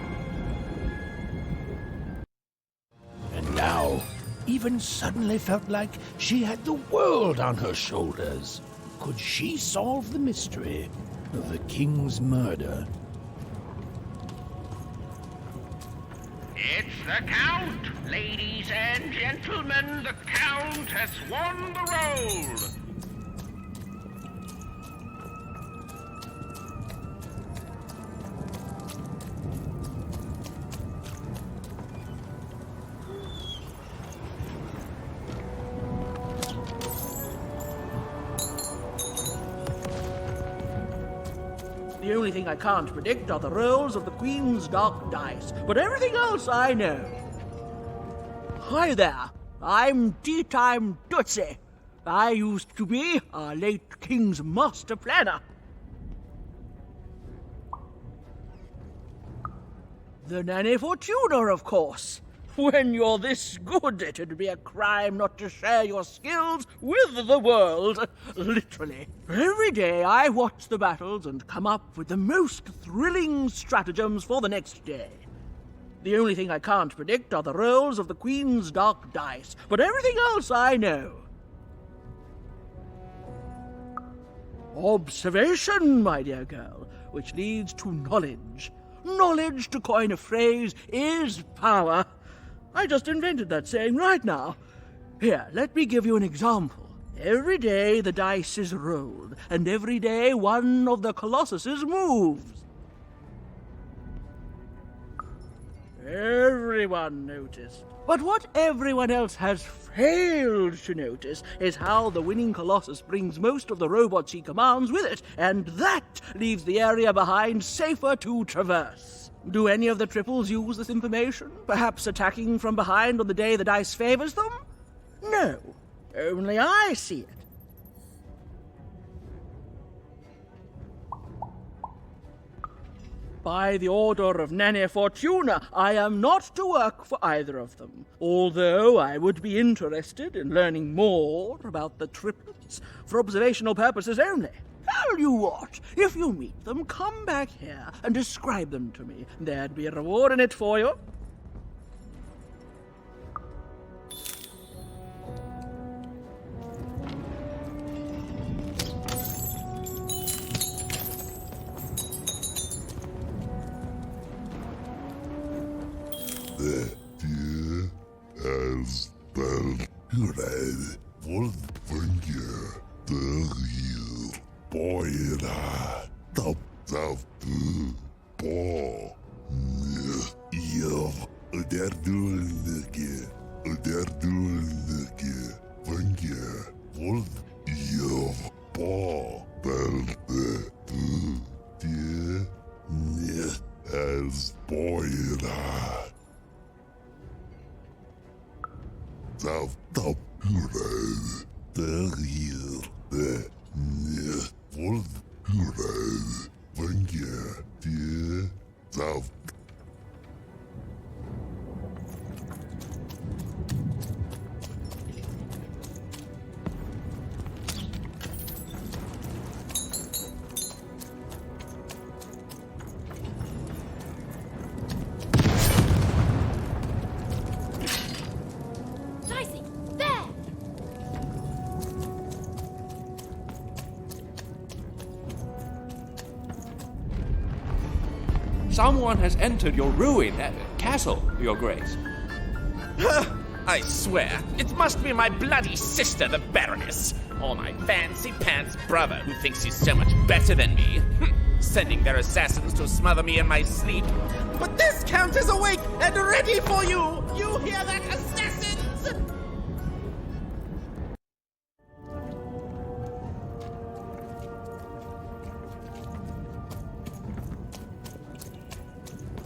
Speaker 1: And now, Even suddenly felt like she had the world on her shoulders. Could she solve the mystery of the king's murder?
Speaker 11: It's the Count! Ladies and gentlemen, the Count has won the role!
Speaker 14: The only thing I can't predict are the rolls of the Queen's dark dice, but everything else I know. Hi there, I'm Tea-Time Dicey. I used to be our late King's master planner. The Nanny Fortuna, of course. When you're this good, it'd be a crime not to share your skills with the world. Literally. Every day I watch the battles and come up with the most thrilling stratagems for the next day. The only thing I can't predict are the rolls of the Queen's dark dice, but everything else I know. Observation, my dear girl, which leads to knowledge. Knowledge, to coin a phrase, is power. I just invented that saying right now. Here, let me give you an example. Every day the dice is rolled, and every day one of the colossuses moves. Everyone noticed. But what everyone else has failed to notice is how the winning colossus brings most of the robots he commands with it, and that leaves the area behind safer to traverse. Do any of the triples use this information? Perhaps attacking from behind on the day the dice favors them? No, only I see it. By the order of Nanny Fortuna, I am not to work for either of them, although I would be interested in learning more about the triplets for observational purposes only. Tell you what, if you meet them, come back here and describe them to me. There'd be a reward in it for you.
Speaker 16: As the Unraveling Wolffinger, the real boyra, top bo, der dulnike, finger, wolf, bo, belde, as boyra. Top the real wolf
Speaker 10: Someone has entered your castle, Your Grace.
Speaker 13: I swear, it must be my bloody sister, the Baroness, or my fancy-pants brother who thinks he's so much better than me, sending their assassins to smother me in my sleep. But this count is awake and ready for you! You hear that, assassins?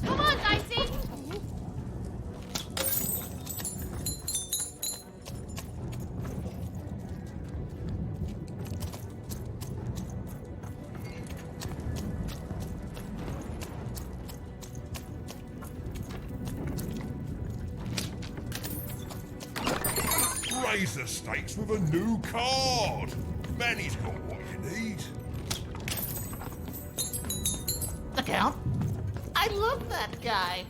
Speaker 2: Come on, Dicey!
Speaker 16: Raise the stakes with a new card. Manny's got what you need.
Speaker 21: The Count? I love that guy.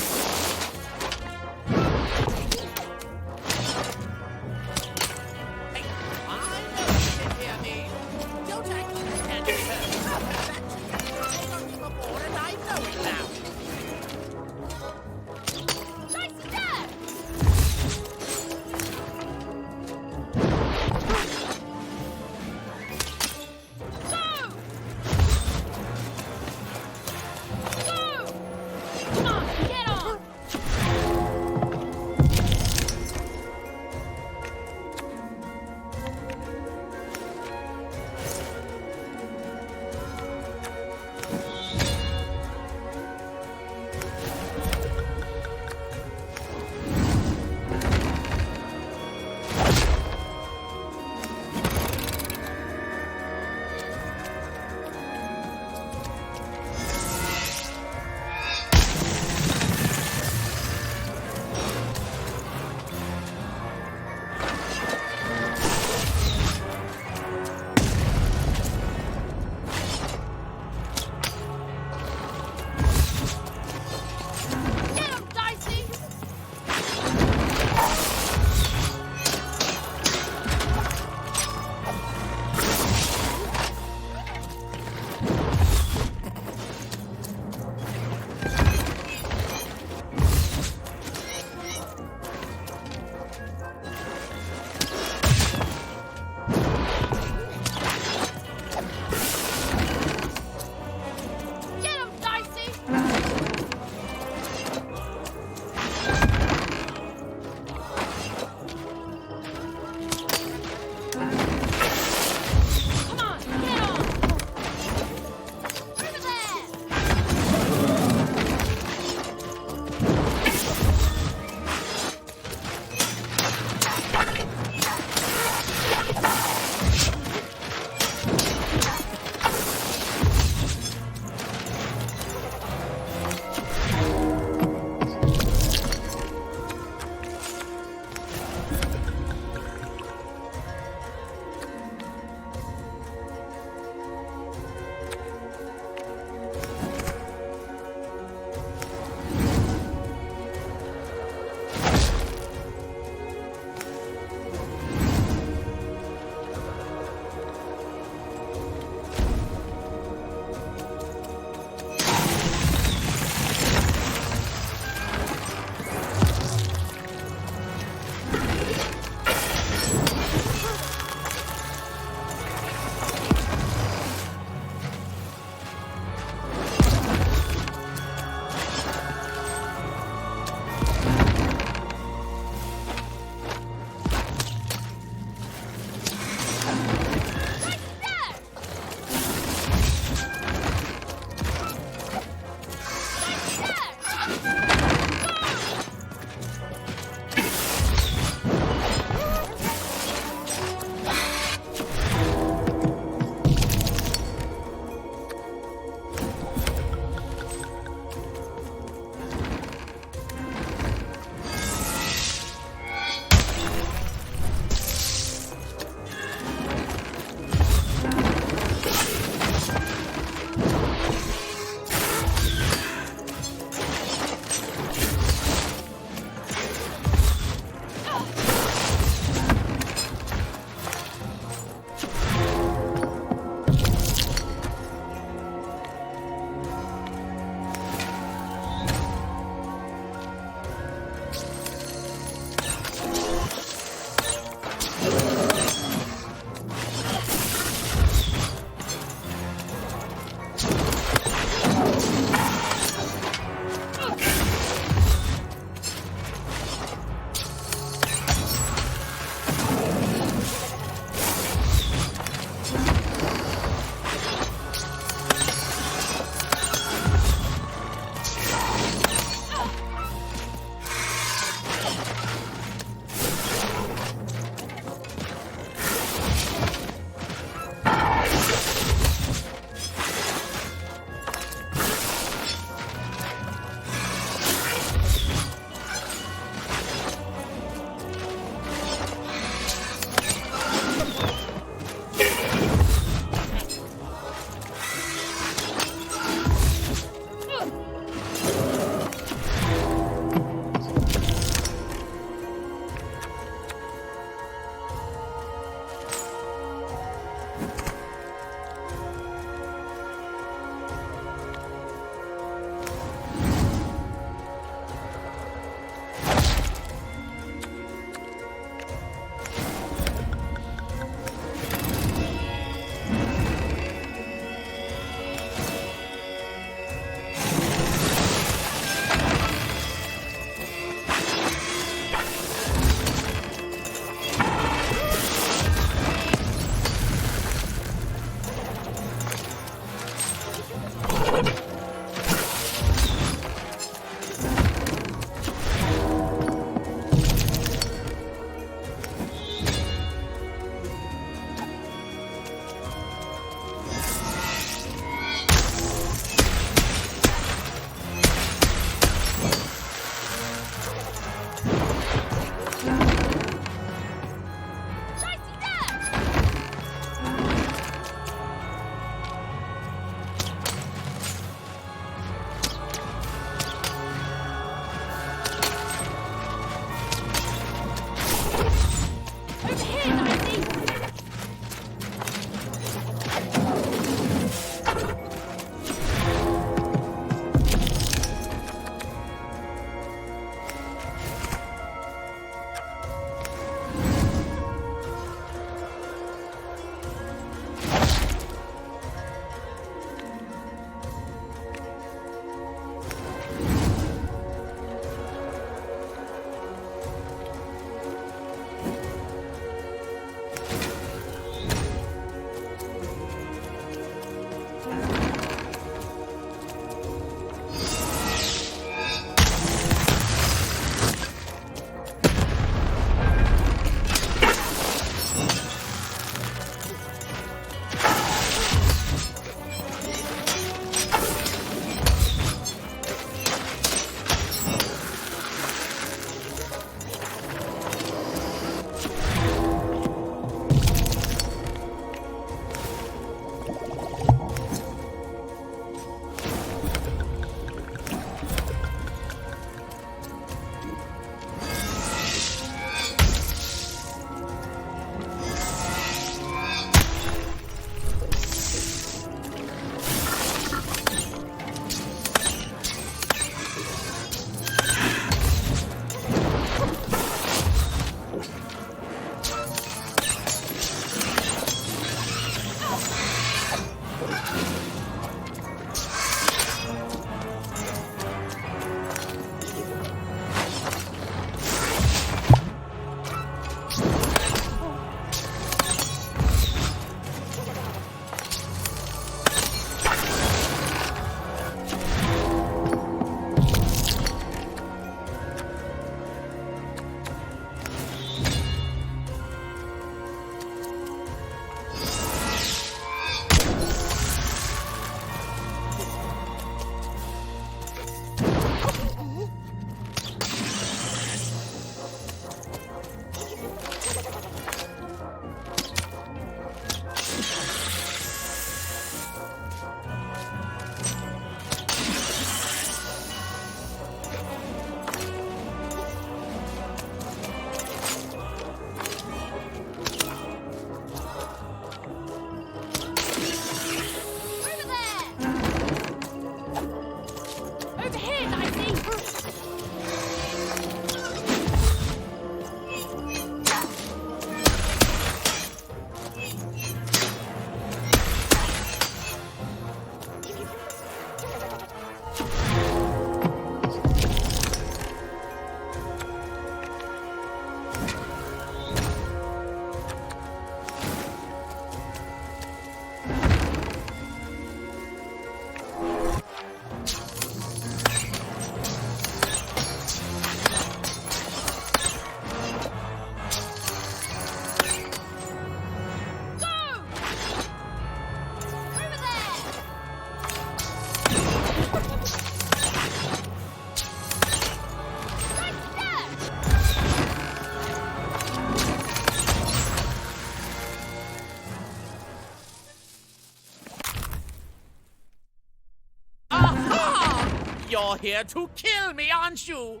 Speaker 13: You're here to kill me, aren't you?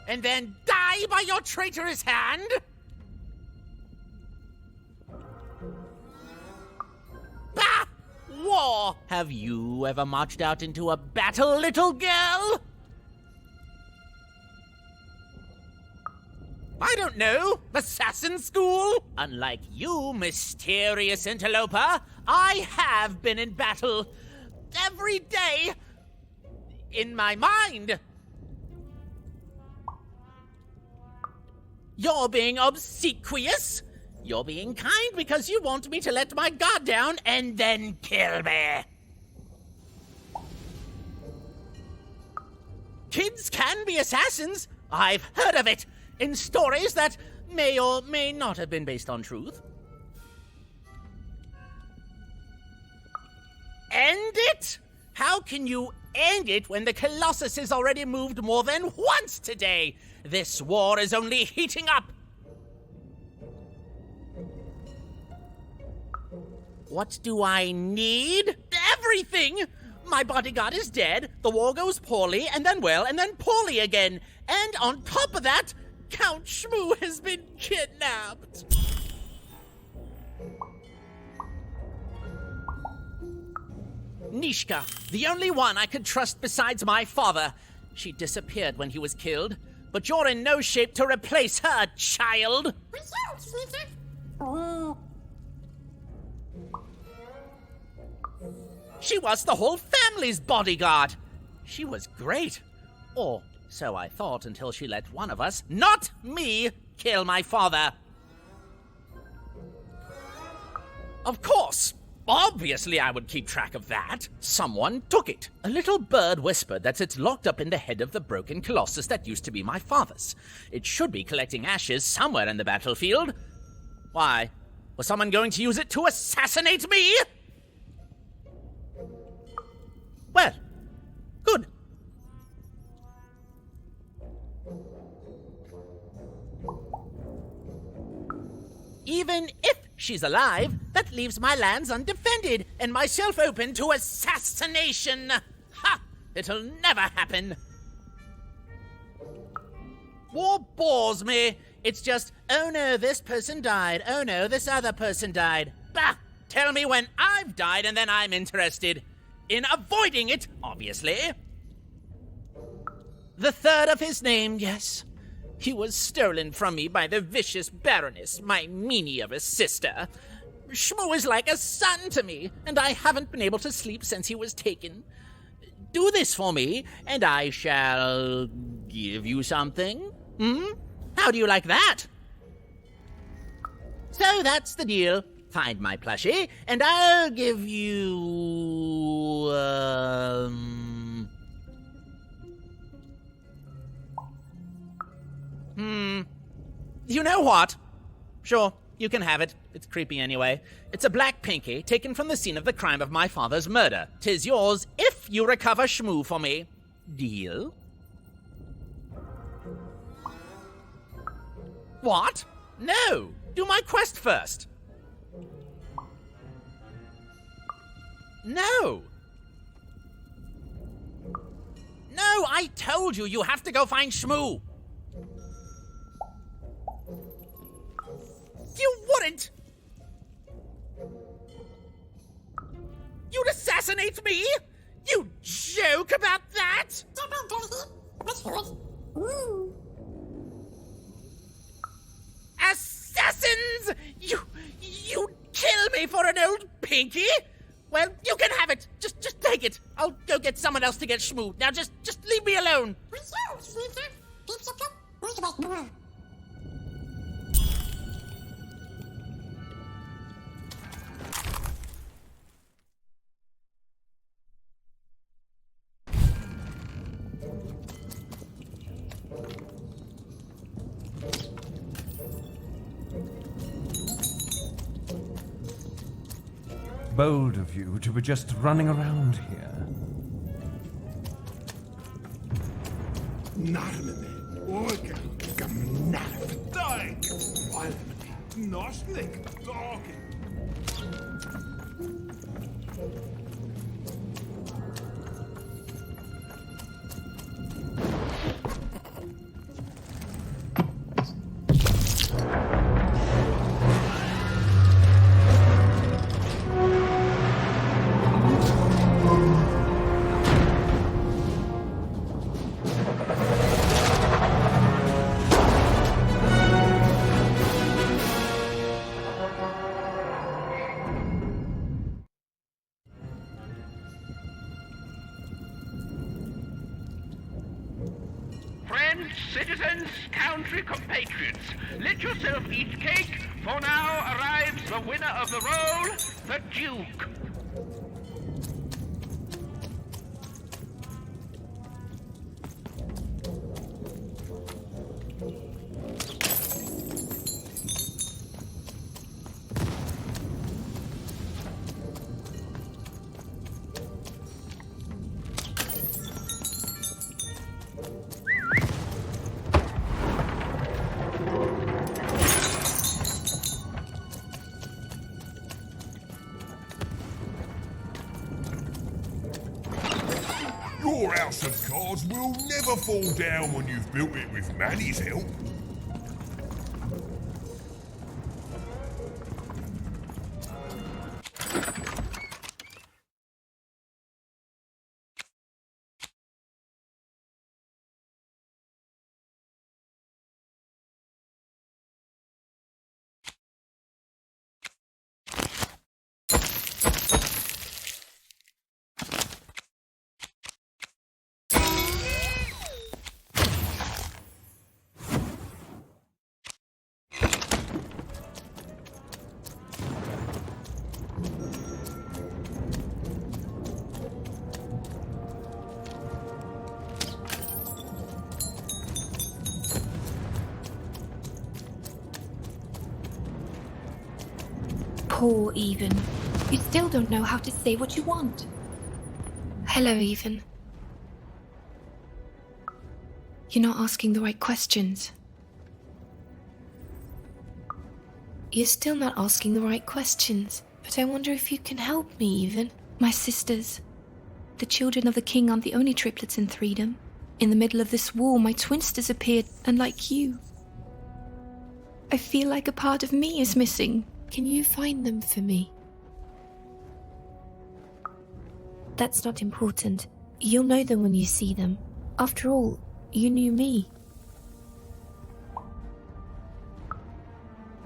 Speaker 13: And then die by your traitorous hand? Bah! War! Have you ever marched out into a battle, little girl? I don't know. Assassin school? Unlike you, mysterious interloper, I have been in battle. Every day. In my mind. You're being obsequious. You're being kind because you want me to let my guard down and then kill me. Kids can be assassins. I've heard of it. In stories that may or may not have been based on truth. End it? How can you end it when the Colossus has already moved more than once today? This war is only heating up. What do I need? Everything! My bodyguard is dead, the war goes poorly, and then well, and then poorly again. And on top of that, Count Shmoo has been kidnapped. Nishka, the only one I could trust besides my father. She disappeared when he was killed, but you're in no shape to replace her, child. She was the whole family's bodyguard. She was great. Or so I thought until she let one of us, not me, kill my father. Of course. Obviously I would keep track of that. Someone took it. A little bird whispered that it's locked up in the head of the broken colossus that used to be my father's. It should be collecting ashes somewhere in the battlefield. Why? Was someone going to use it to assassinate me? Well, good. Even if she's alive, that leaves my lands undefended and myself open to assassination. Ha! It'll never happen. War bores me. It's just, oh no, this person died. Oh no, this other person died. Bah! Tell me when I've died and then I'm interested. In avoiding it, obviously. The third of his name, yes. He was stolen from me by the vicious Baroness, my meanie of a sister. Shmoo is like a son to me, and I haven't been able to sleep since he was taken. Do this for me, and I shall give you something. How do you like that? So that's the deal. Find my plushie, and I'll give you... You know what? Sure, you can have it. It's creepy anyway. It's a black pinky taken from the scene of the crime of my father's murder. 'Tis yours if you recover Shmoo for me. Deal? What? No! Do my quest first. No! No, I told you, you have to go find Shmoo. You wouldn't! You'd assassinate me? You joke about that? Assassins! You'd kill me for an old pinky? Well, you can have it. Just take it. I'll go get someone else to get Shmoo. Now just leave me alone.
Speaker 3: Bold of you to be just running around here.
Speaker 7: Friends, citizens, country compatriots, let yourself eat cake, for now arrives the winner of the role, the Duke.
Speaker 16: Your house of cards will never fall down when you've built it with Manny's help.
Speaker 12: Poor Even. You still don't know how to say what you want. Hello, Even. You're not asking the right questions. You're still not asking the right questions. But I wonder if you can help me, Even. My sisters. The children of the king aren't the only triplets in Freedom. In the middle of this war, my twins disappeared, unlike you. I feel like a part of me is missing. Can you find them for me? That's not important. You'll know them when you see them. After all, you knew me.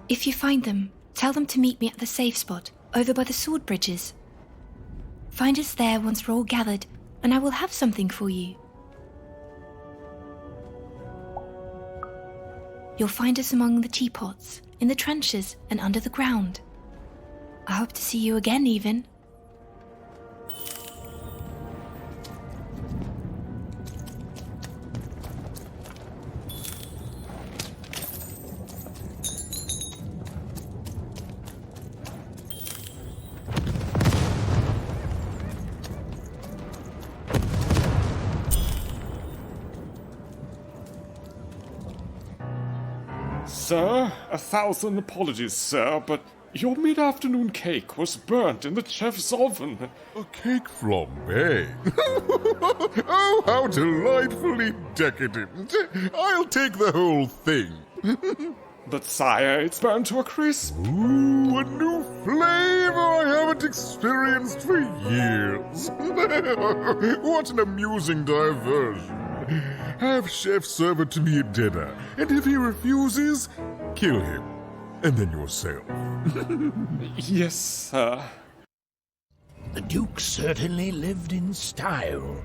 Speaker 12: If you find them, tell them to meet me at the safe spot, over by the sword bridges. Find us there once we're all gathered, and I will have something for you. You'll find us among the teapots, in the trenches, and under the ground. I hope to see you again, Even.
Speaker 17: Sir, 1,000 apologies, sir, but your mid-afternoon cake was burnt in the chef's oven.
Speaker 16: A cake flambe? Oh, how delightfully decadent. I'll take the whole thing.
Speaker 17: But sire, it's burnt to a crisp.
Speaker 16: Ooh, a new flavor I haven't experienced for years. What an amusing diversion. Have chef serve it to me at dinner, and if he refuses, kill him. And then yourself.
Speaker 17: Yes, sir.
Speaker 1: The Duke certainly lived in style.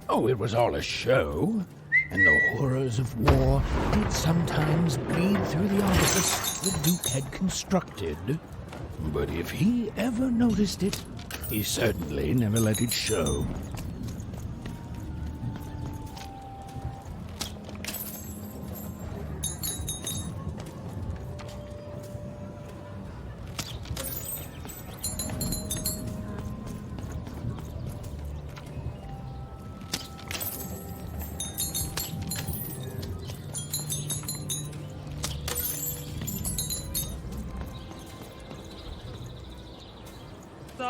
Speaker 1: Oh, it was all a show. And the horrors of war did sometimes bleed through the artifice the Duke had constructed. But if he ever noticed it, he certainly never let it show.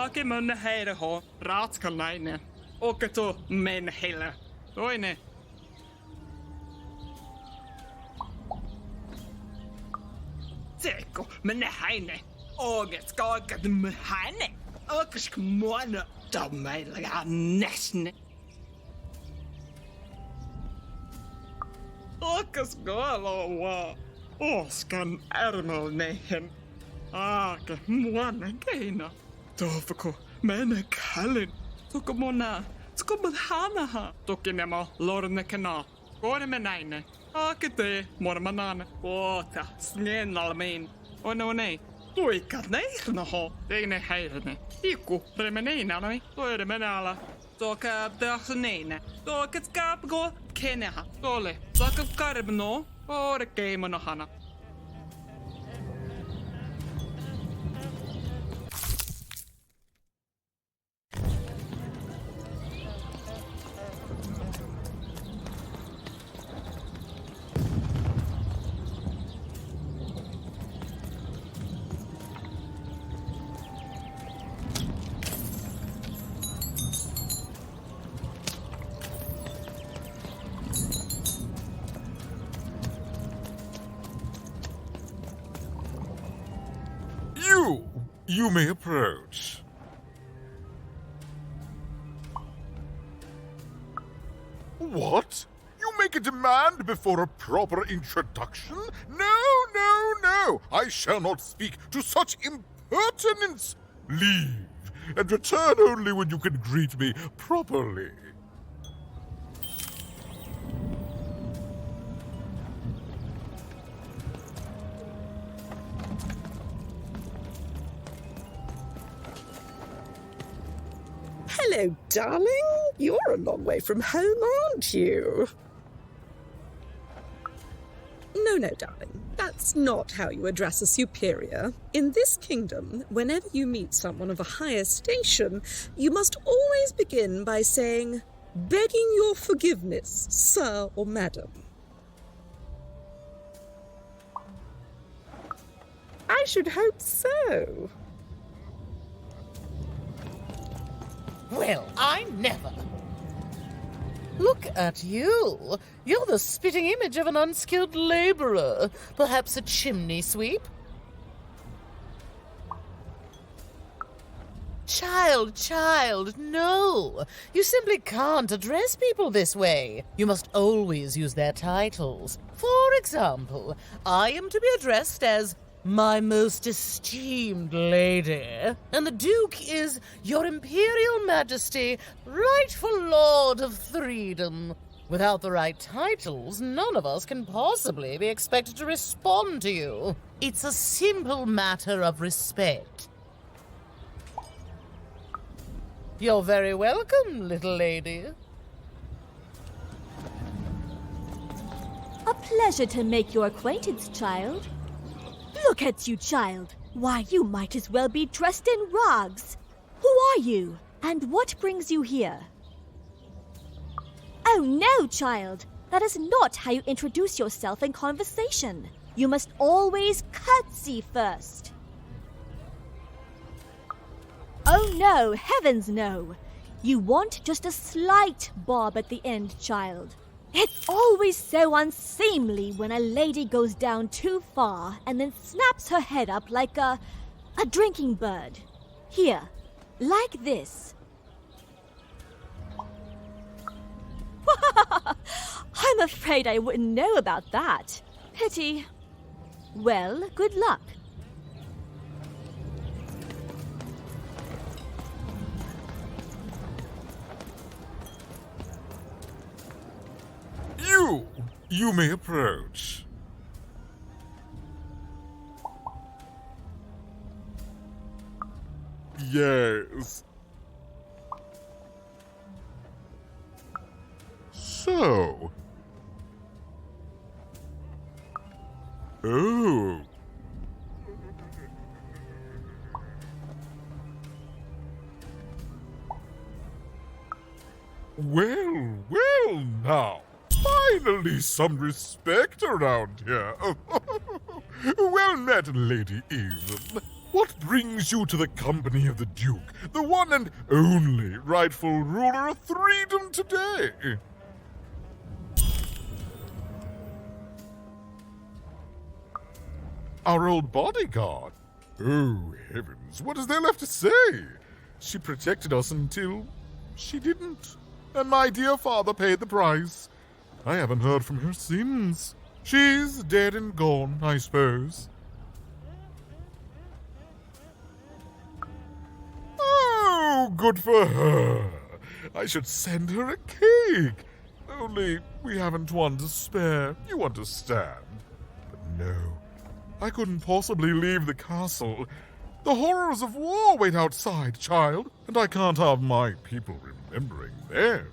Speaker 6: Ake munne heire ho, ratskalnaine. Oketo men hele. Oine. Teko, men heine. Oget skaget med heine. Okesk måne. Dommeiliga nesne. Okas galoa. Oskan ärmel nehen. Ake måne keina. Tofako, mene kallin. Toko mona. Toko badhanaha. Tokinemo lorne kana. Gore menaine. Ake te mormanane. Ota, snenalmin. Onone. Tuikat neihnaho. Teine heirne. Iku remeneinalmi. Toire menala. Toka dahneine. Toka skapgo keneha. Tole. Toka karbno. Ore keimonohana.
Speaker 16: You may approach. What? You make a demand before a proper introduction? No. I shall not speak to such impertinence. Leave, and return only when you can greet me properly.
Speaker 19: Hello, darling. You're a long way from home, aren't you? No, darling. That's not how you address a superior. In this kingdom, whenever you meet someone of a higher station, you must always begin by saying, "Begging your forgiveness, sir or madam." I should hope so.
Speaker 14: Well, I never. Look at you. You're the spitting image of an unskilled laborer. Perhaps a chimney sweep? Child, no. You simply can't address people this way. You must always use their titles. For example, I am to be addressed as my most esteemed lady, and the Duke is Your Imperial Majesty, rightful Lord of Freedom. Without the right titles, none of us can possibly be expected to respond to you. It's a simple matter of respect. You're very welcome, little lady.
Speaker 23: A pleasure to make your acquaintance, child. Look at you, child. Why, you might as well be dressed in rags. Who are you? And what brings you here? Oh no, child. That is not how you introduce yourself in conversation. You must always curtsy first. Oh no, heavens no. You want just a slight bob at the end, child. It's always so unseemly when a lady goes down too far and then snaps her head up like a drinking bird. Here, like this. I'm afraid I wouldn't know about that. Pity. Well, good luck.
Speaker 16: You may approach. Yes. So. Oh. Well now. Finally some respect around here. Well met, Lady Eve.
Speaker 5: What brings you to the company of the Duke, the one and only rightful ruler of Freedom today? Our old bodyguard. Oh, heavens, what is there left to say? She protected us until she didn't. And my dear father paid the price. I haven't heard from her since. She's dead and gone, I suppose. Oh, good for her. I should send her a cake. Only we haven't one to spare, you understand. But no, I couldn't possibly leave the castle. The horrors of war wait outside, child, and I can't have my people remembering them.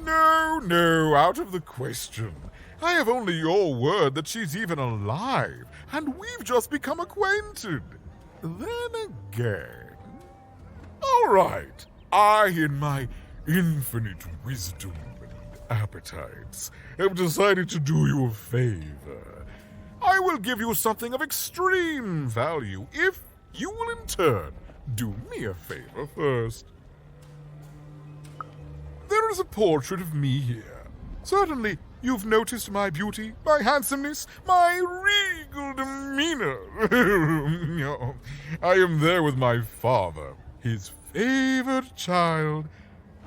Speaker 5: No, out of the question. I have only your word that she's even alive, and we've just become acquainted. Then again... All right, I, in my infinite wisdom and appetites, have decided to do you a favor. I will give you something of extreme value if you will in turn do me a favor first. There is a portrait of me here. Certainly, you've noticed my beauty, my handsomeness, my regal demeanor. I am there with my father, his favored child.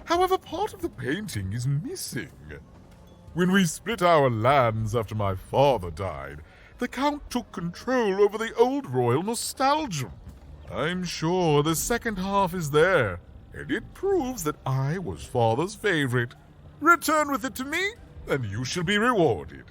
Speaker 5: However, part of the painting is missing. When we split our lands after my father died, the Count took control over the old royal nostalgia. I'm sure the second half is there, and it proves that I was father's favorite. Return with it to me, and you shall be rewarded.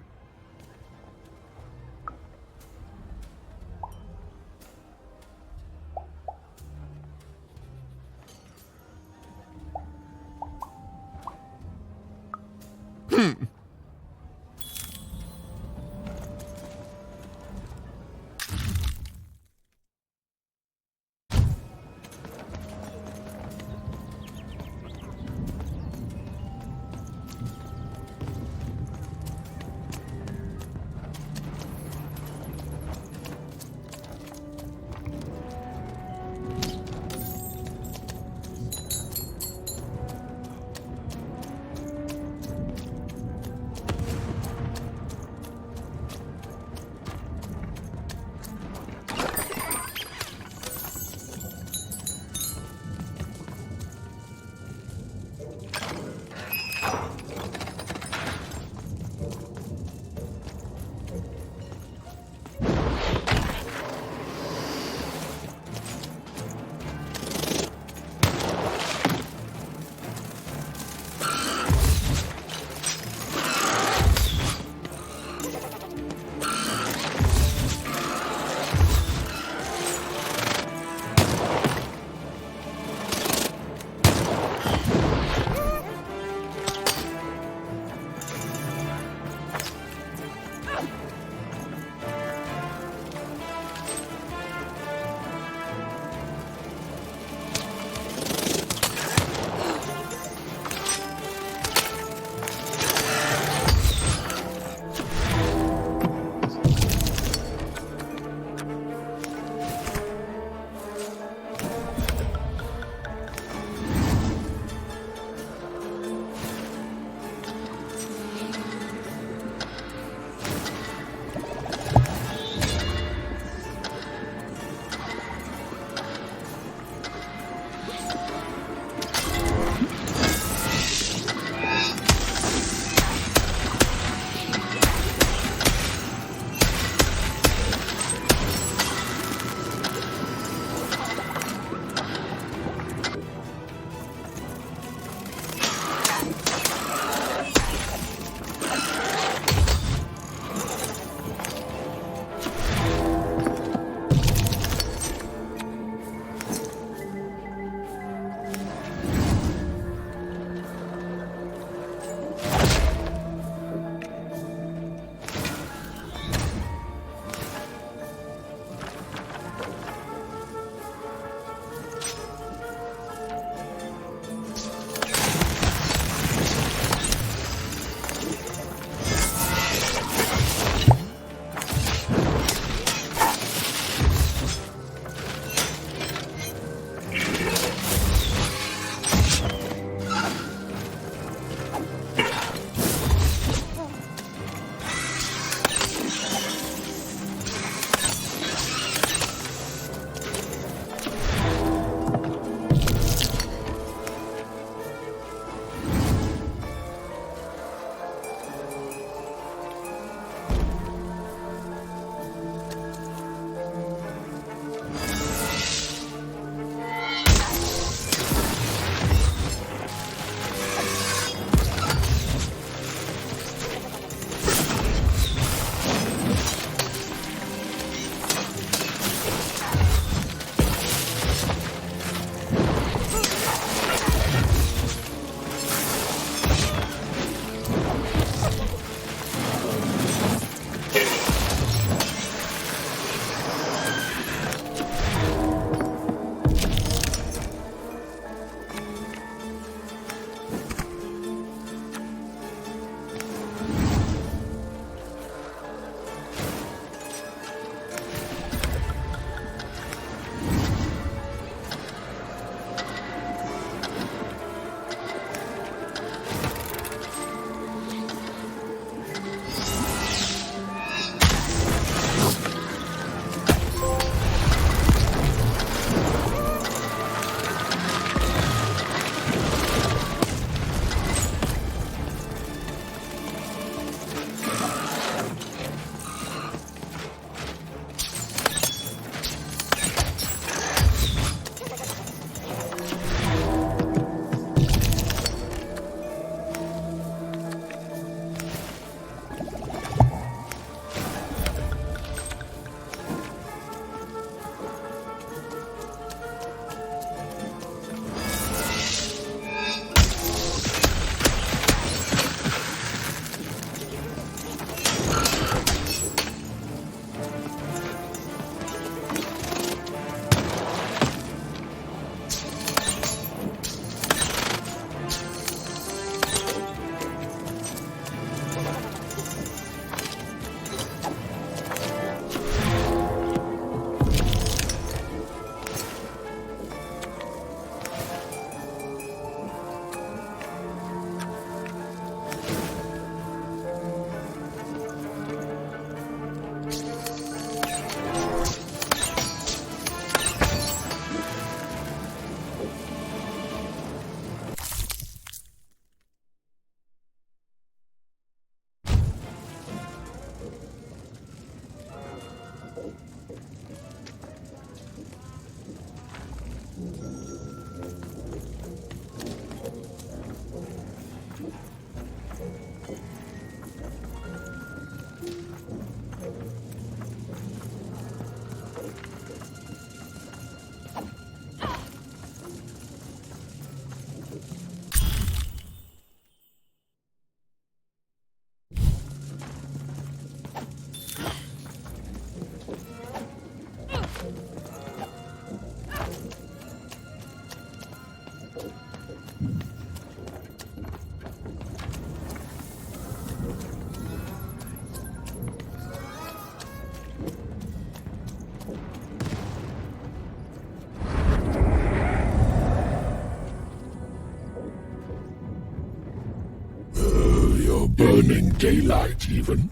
Speaker 1: no burning daylight even.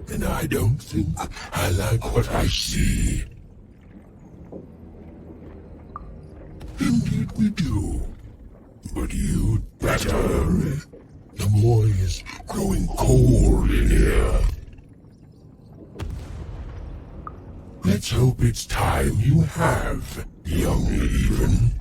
Speaker 1: And I don't think I like what I see. Indeed we do. But you'd better hurry. The morning is growing cold in here. Let's hope it's time you have, young even.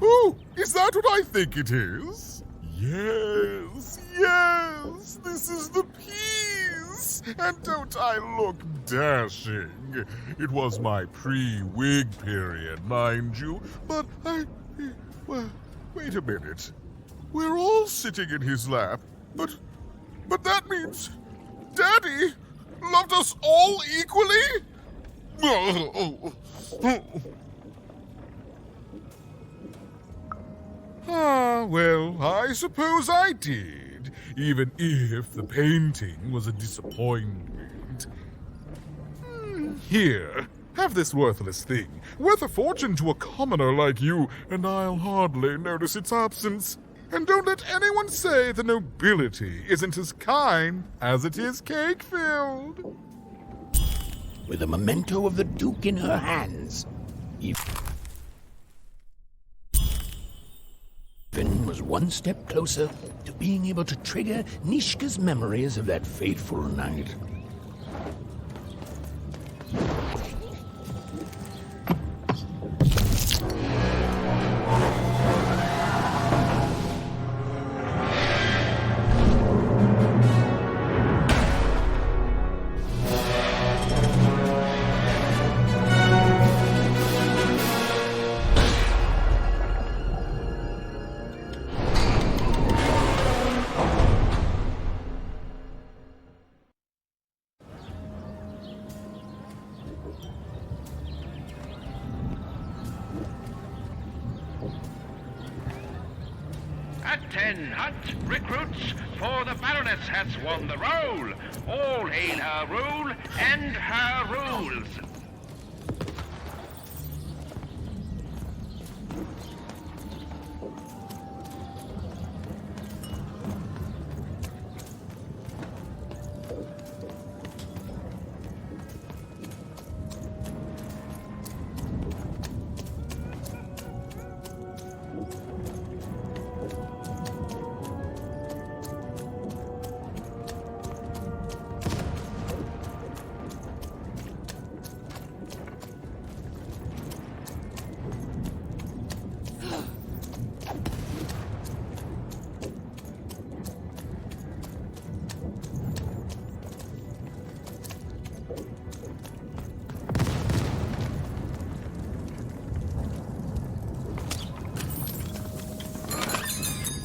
Speaker 5: Oh, is that what I think it is? Yes, yes, this is the piece! And don't I look dashing? It was my pre-wig period, mind you, but well, wait a minute. We're all sitting in his lap, but that means Daddy loved us all equally? Ah, well, I suppose I did, even if the painting was a disappointment. Here, have this worthless thing, worth a fortune to a commoner like you, and I'll hardly notice its absence. And don't let anyone say the nobility isn't as kind as it is cake-filled.
Speaker 1: With a memento of the Duke in her hands, Finn was one step closer to being able to trigger Nishka's memories of that fateful night.
Speaker 7: At 10, hunt recruits, for the Baroness has won the roll. All hail her rule and her rules.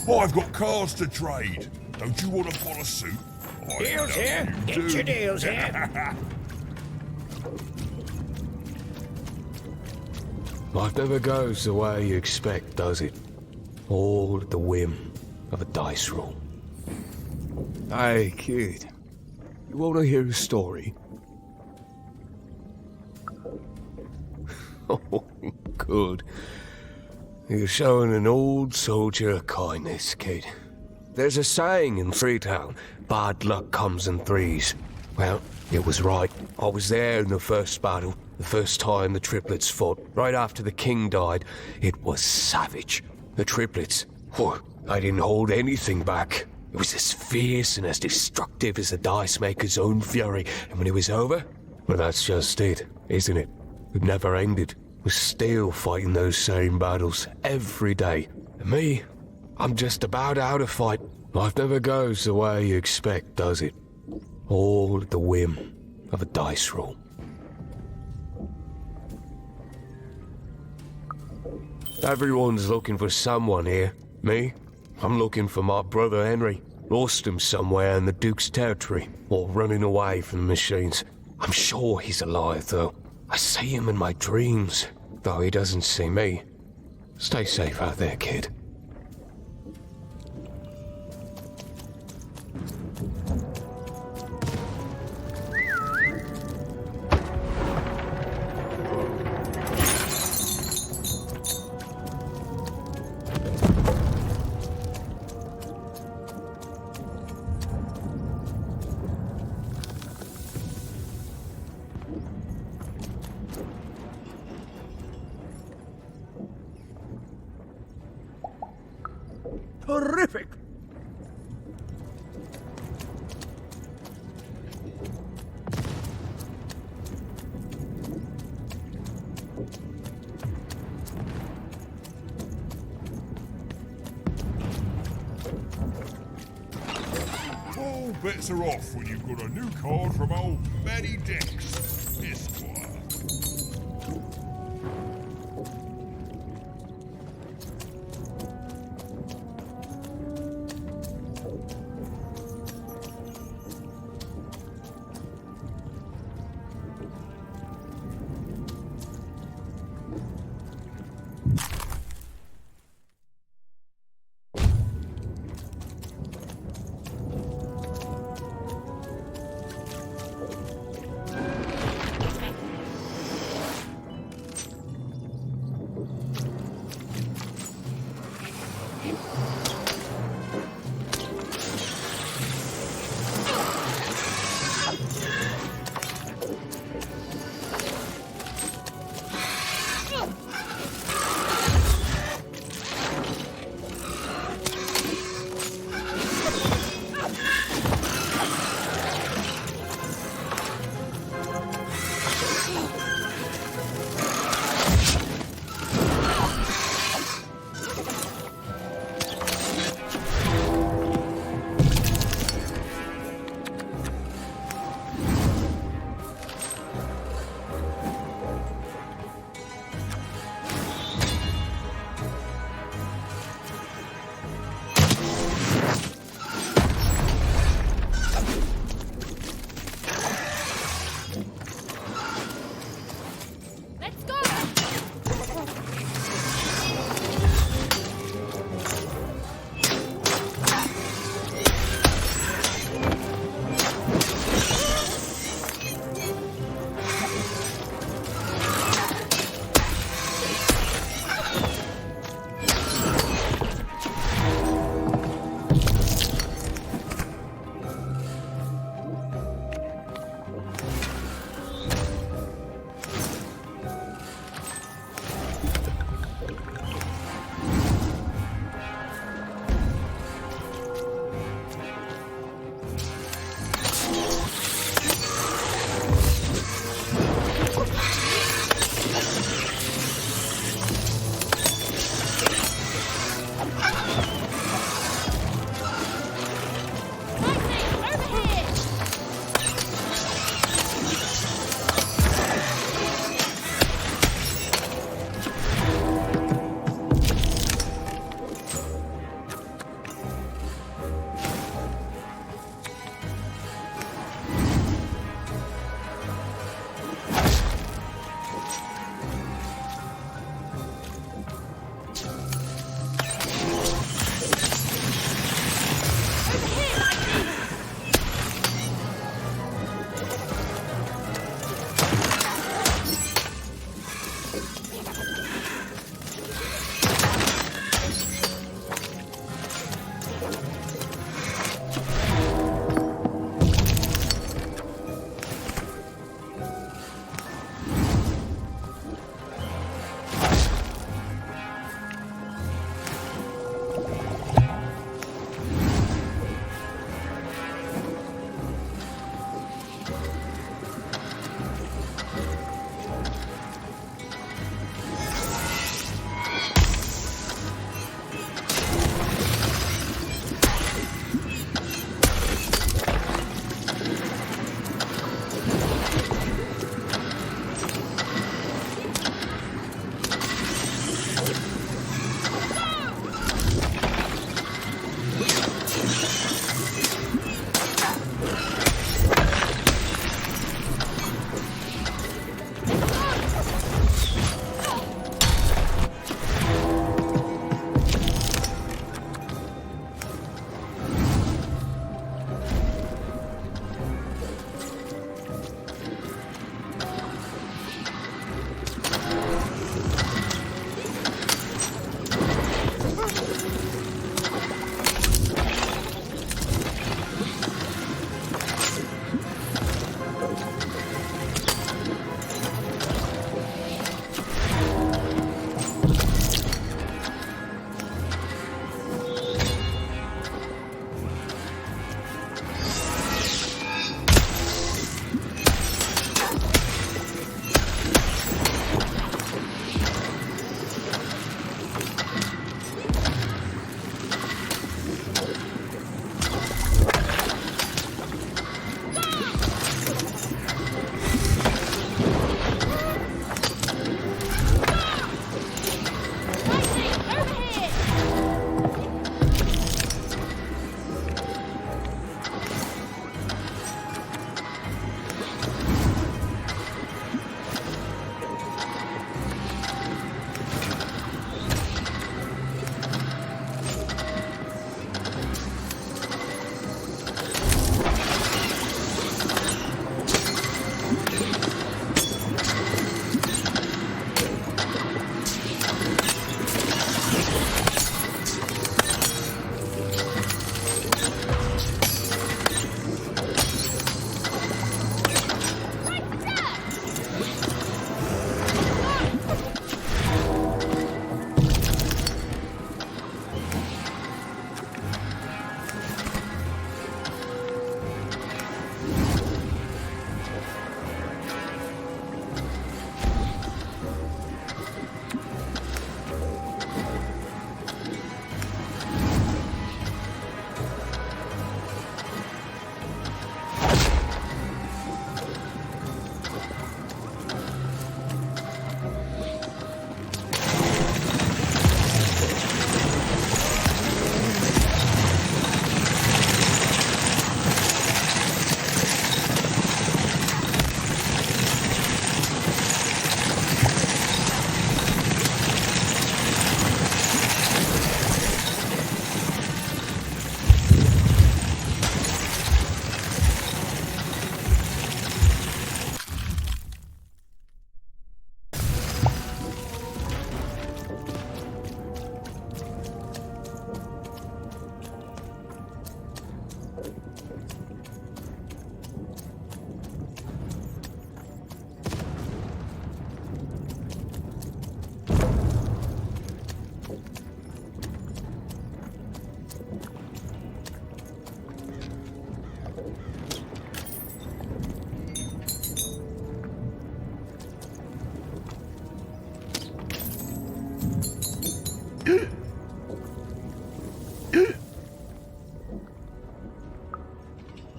Speaker 16: I've got cars to trade. Don't you want to follow suit?
Speaker 21: Deals here. Get your deals here.
Speaker 10: Life never goes the way you expect, does it? All at the whim of a dice roll. Hey, kid. You want to hear a story? Oh, good. You're showing an old soldier kindness, kid. There's a saying in Freetown, bad luck comes in threes. Well, it was right. I was there in the first battle, the first time the triplets fought, right after the king died. It was savage. The triplets, they didn't hold anything back. It was as fierce and as destructive as the dice maker's own fury. And when it was over, well, that's just it, isn't it? It never ended. We're still fighting those same battles every day. And me, I'm just about out of fight. Life never goes the way you expect, does it? All at the whim of a dice roll. Everyone's looking for someone here. Me? I'm looking for my brother Henry. Lost him somewhere in the Duke's territory, or running away from the machines. I'm sure he's alive, though. I see him in my dreams, though he doesn't see me. Stay safe out there, kid.
Speaker 6: Terrific!
Speaker 16: All bets are off when you've got a new card from old Matty Dex, Esquire.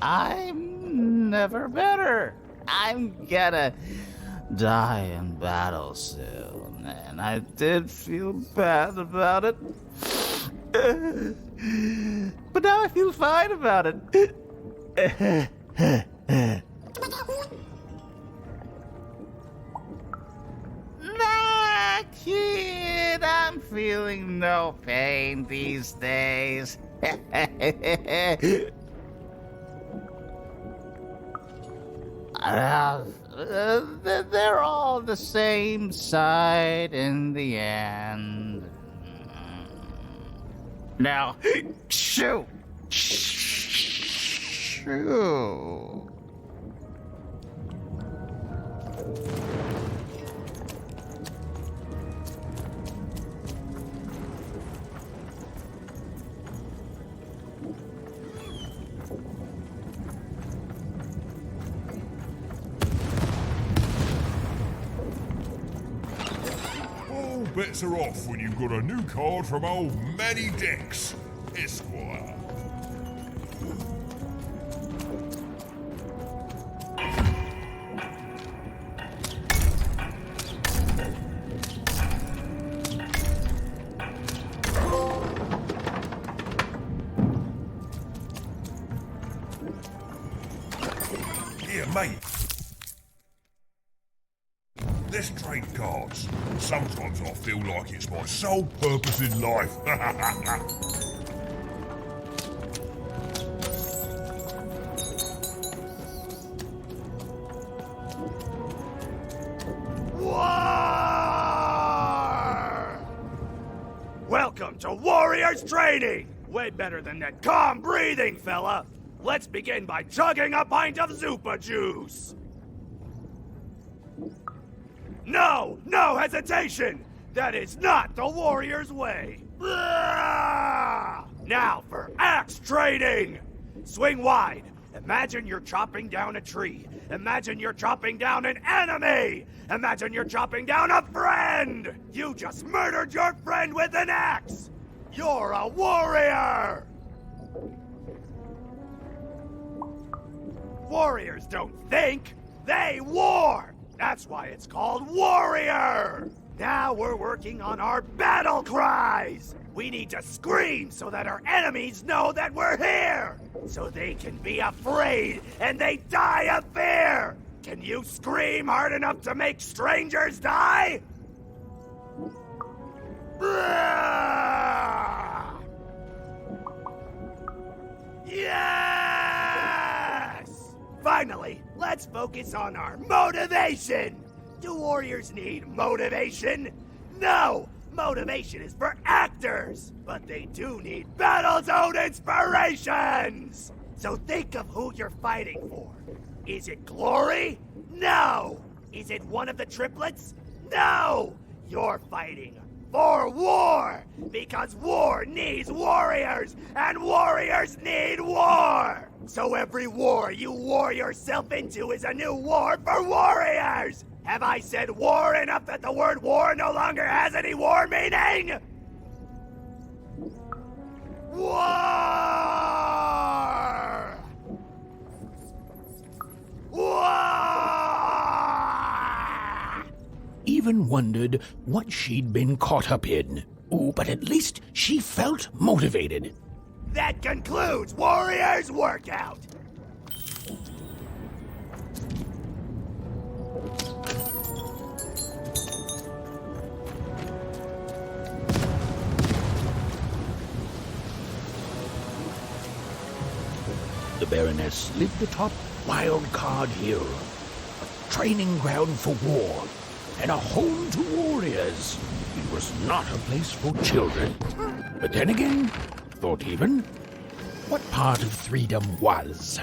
Speaker 9: I'm never better. I'm gonna die in battle soon, and I did feel bad about it. But now I feel fine about it. Nah, kid, I'm feeling no pain these days. They're all the same side in the end. Now, shoot! Shoot!
Speaker 16: Bets are off when you've got a new card from old Manny Dex, Esquire. Here, mate. Let's trade cards. Sometimes I feel like it's my sole purpose in life.
Speaker 18: War! Welcome to Warriors Training! Way better than that calm breathing, fella. Let's begin by chugging a pint of Zupa juice. No! No hesitation! That is not the warrior's way! Now for axe trading! Swing wide. Imagine you're chopping down a tree. Imagine you're chopping down an enemy! Imagine you're chopping down a friend! You just murdered your friend with an axe! You're a warrior! Warriors don't think, they war! That's why it's called Warrior! Now we're working on our battle cries! We need to scream so that our enemies know that we're here! So they can be afraid and they die of fear! Can you scream hard enough to make strangers die? Yes! Finally, let's let's focus on our motivation. Do warriors need motivation? No! Motivation is for actors, but they do need battle zone inspirations! So think of who you're fighting for. Is it glory? No! Is it one of the triplets? No! You're fighting for war! Because war needs warriors, and warriors need war! So every war you war yourself into is a new war for warriors! Have I said war enough that the word war no longer has any war meaning? War! War!
Speaker 1: Even wondered what she'd been caught up in. Ooh, but at least she felt motivated.
Speaker 18: That concludes Warriors Workout!
Speaker 1: The Baroness lived atop Wildcard Hill, a training ground for war, and a home to warriors. It was not a place for children. But then again, thought even, what part of freedom was?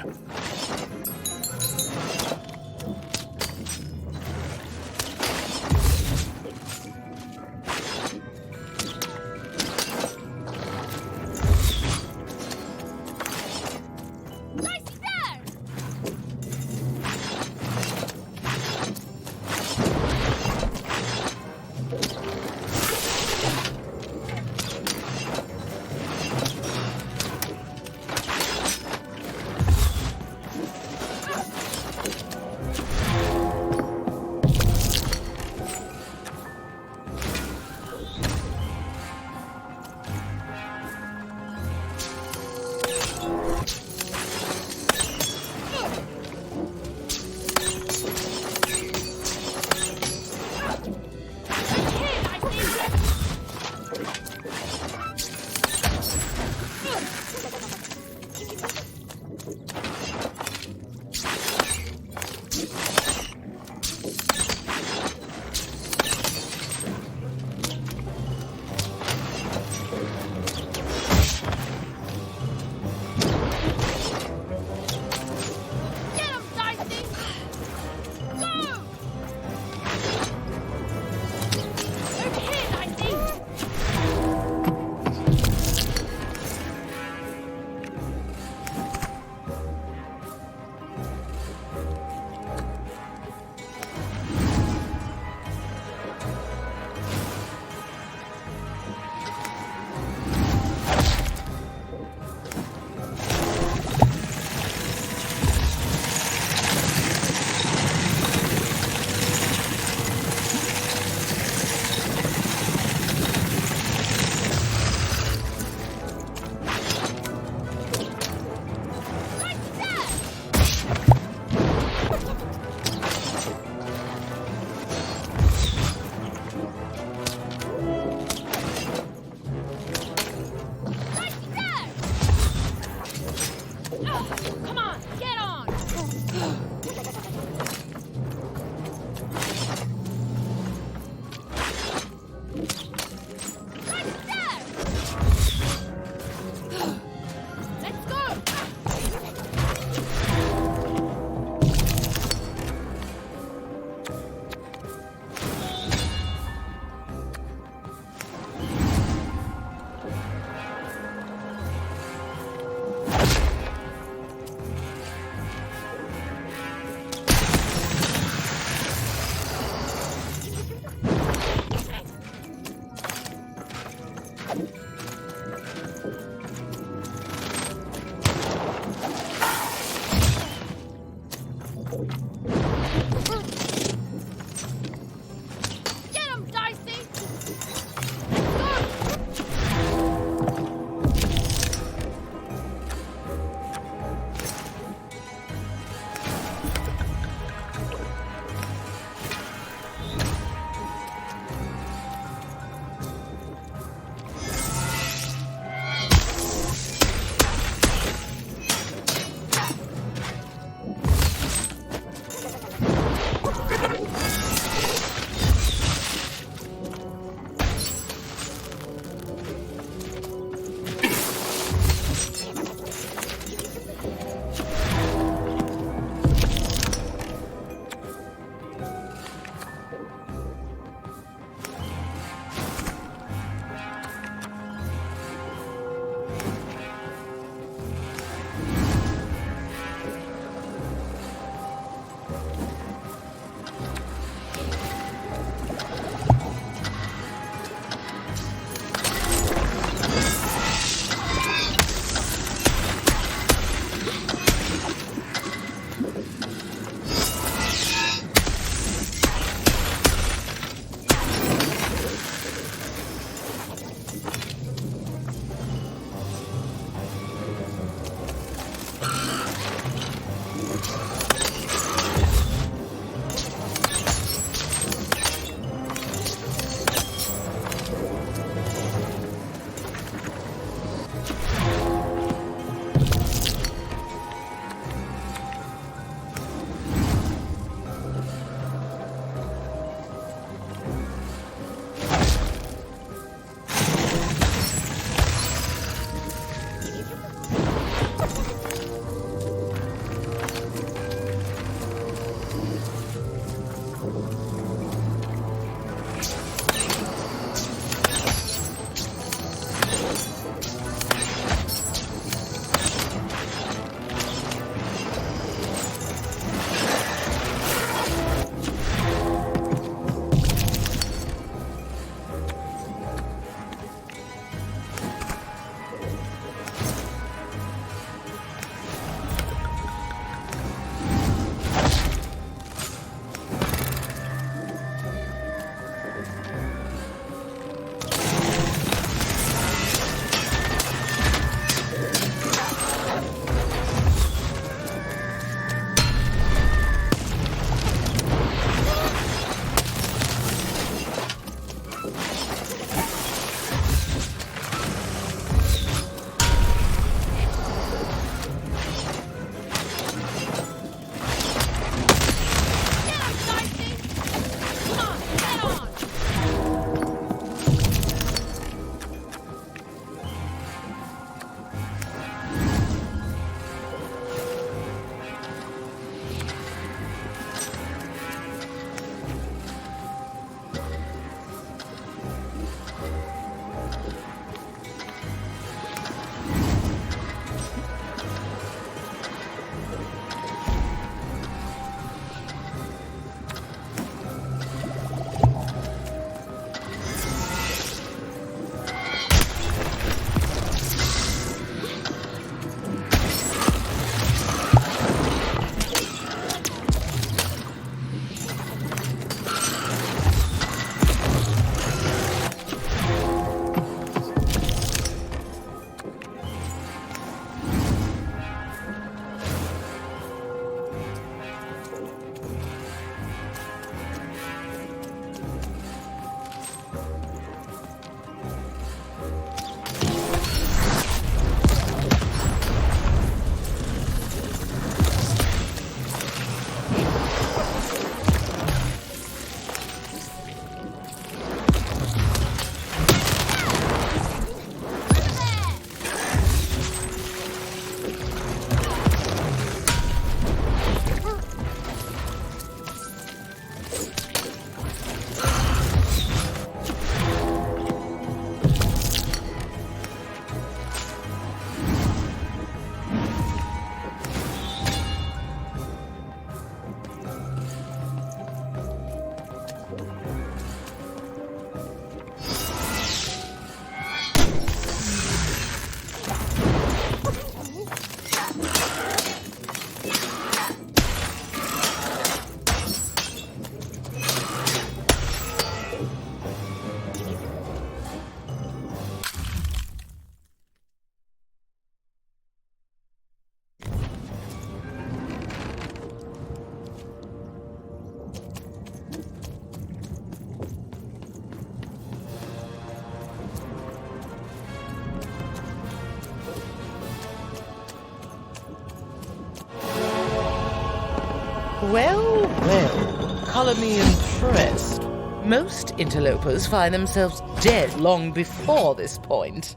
Speaker 14: color me impressed. Most interlopers find themselves dead long before this point.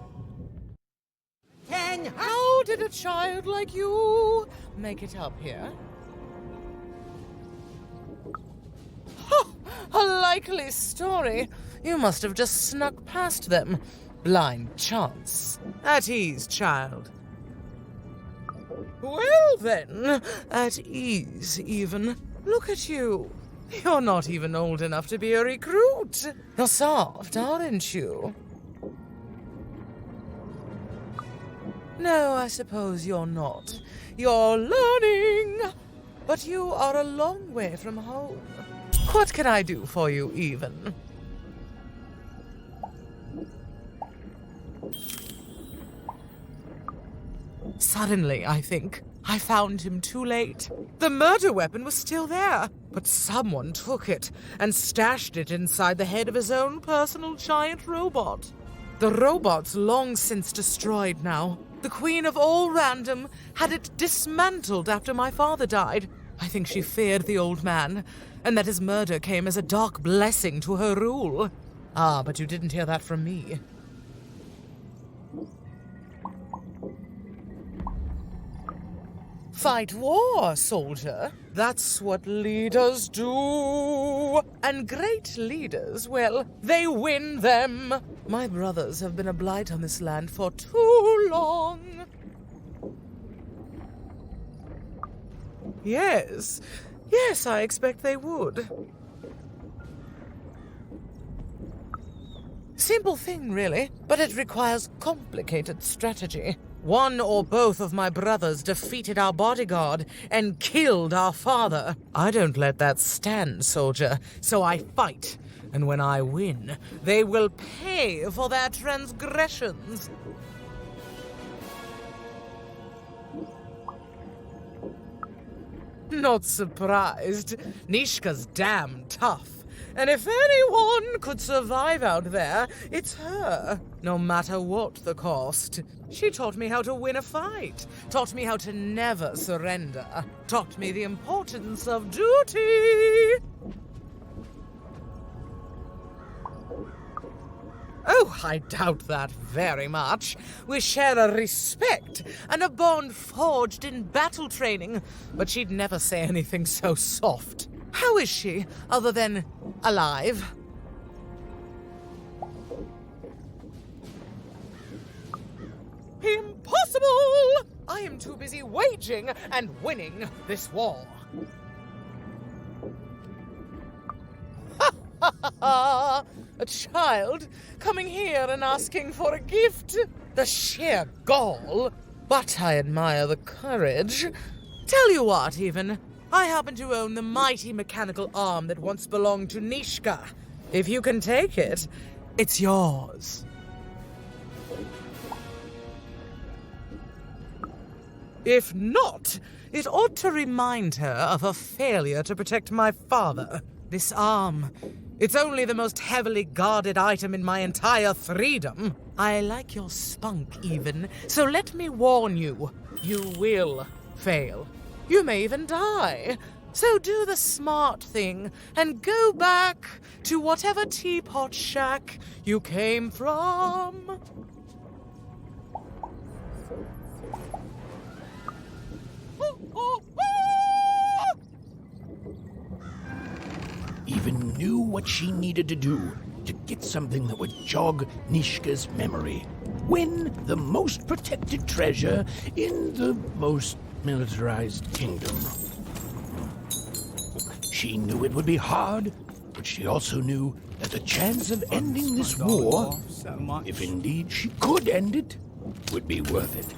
Speaker 14: And how did a child like you make it up here? A likely story. You must have just snuck past them. Blind chance. At ease, child. Well then, at ease even. Look at you. You're not even old enough to be a recruit. You're soft, aren't you? No, I suppose you're not. You're learning. But you are a long way from home. What can I do for you, even? Suddenly, I think, I found him too late. The murder weapon was still there, but someone took it and stashed it inside the head of his own personal giant robot. The robot's long since destroyed now. The queen of all random had it dismantled after my father died. I think she feared the old man, and that his murder came as a dark blessing to her rule. Ah, but you didn't hear that from me. Fight war, soldier. That's what leaders do. And great leaders, well, they win them. My brothers have been a blight on this land for too long. Yes, I expect they would. Simple thing, really, but it requires complicated strategy. One or both of my brothers defeated our bodyguard and killed our father. I don't let that stand, soldier, so I fight. And when I win, they will pay for their transgressions. Not surprised. Nishka's damn tough. And if anyone could survive out there, it's her. No matter what the cost. She taught me how to win a fight. Taught me how to never surrender. Taught me the importance of duty. Oh, I doubt that very much. We share a respect and a bond forged in battle training, but she'd never say anything so soft. How is she, other than alive? Impossible! I am too busy waging and winning this war. A child coming here and asking for a gift? The sheer gall. But I admire the courage. Tell you what, even. I happen to own the mighty mechanical arm that once belonged to Nishka. If you can take it, it's yours. If not, it ought to remind her of her failure to protect my father. This arm, it's only the most heavily guarded item in my entire freedom. I like your spunk, even, so let me warn you. You will fail. You may even die. So do the smart thing and go back to whatever teapot shack you came from.
Speaker 1: Even knew what she needed to do to get something that would jog Nishka's memory. Win the most protected treasure in the most militarized kingdom. She knew it would be hard, but she also knew that the chance of ending this war, if indeed she could end it, would be worth it.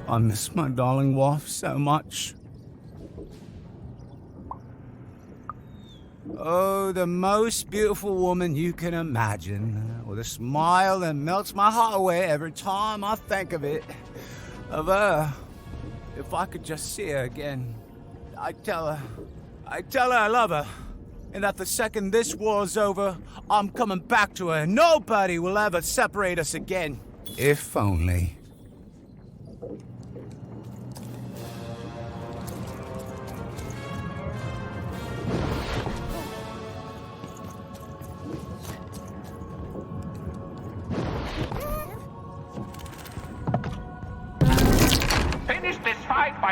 Speaker 9: I miss my darling wife so much. Oh, the most beautiful woman you can imagine, with a smile that melts my heart away every time I think of it. Of her. If I could just see her again, I'd tell her I love her, and that the second this war's over, I'm coming back to her, and nobody will ever separate us again. If only.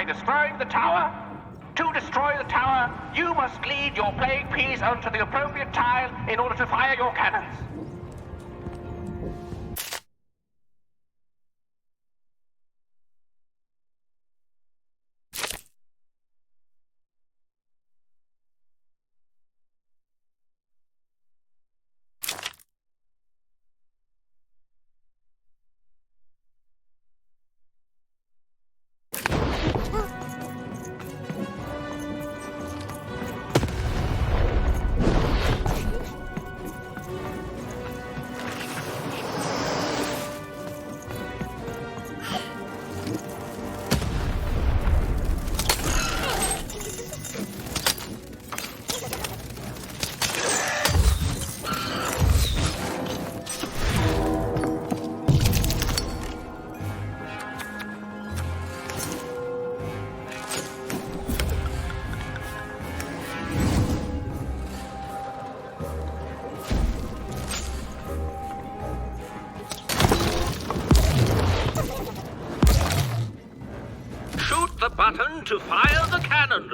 Speaker 7: destroying the tower. To destroy the tower, you must lead your playing piece onto the appropriate tile in order to fire your cannons. The button to fire the cannon.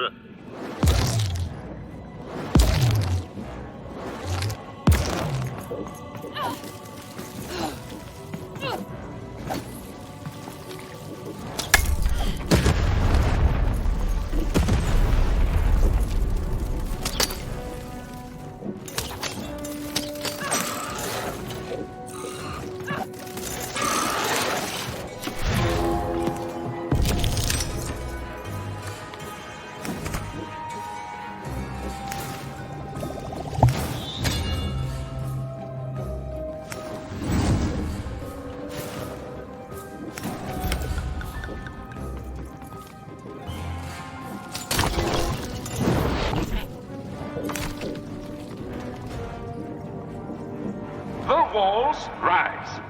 Speaker 7: The walls rise.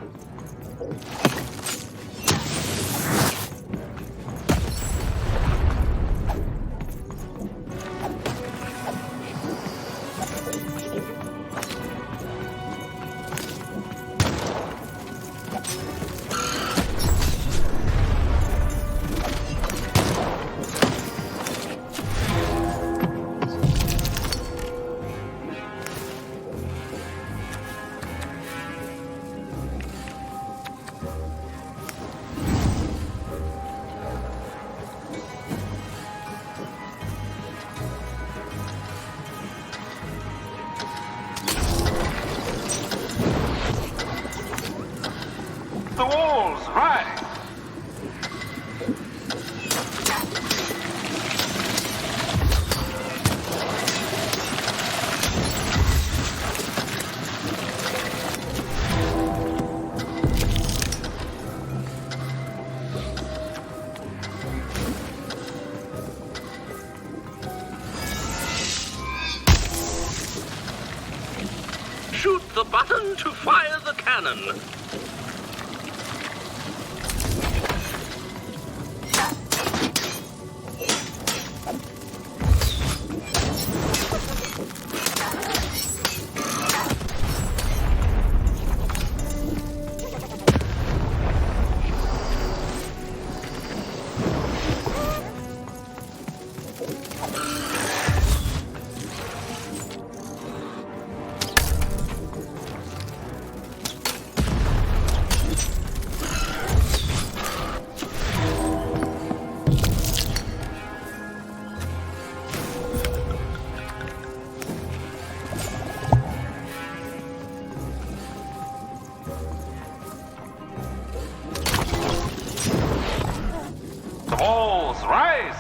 Speaker 7: The walls rise. Shoot the button to fire the cannon. The walls rise!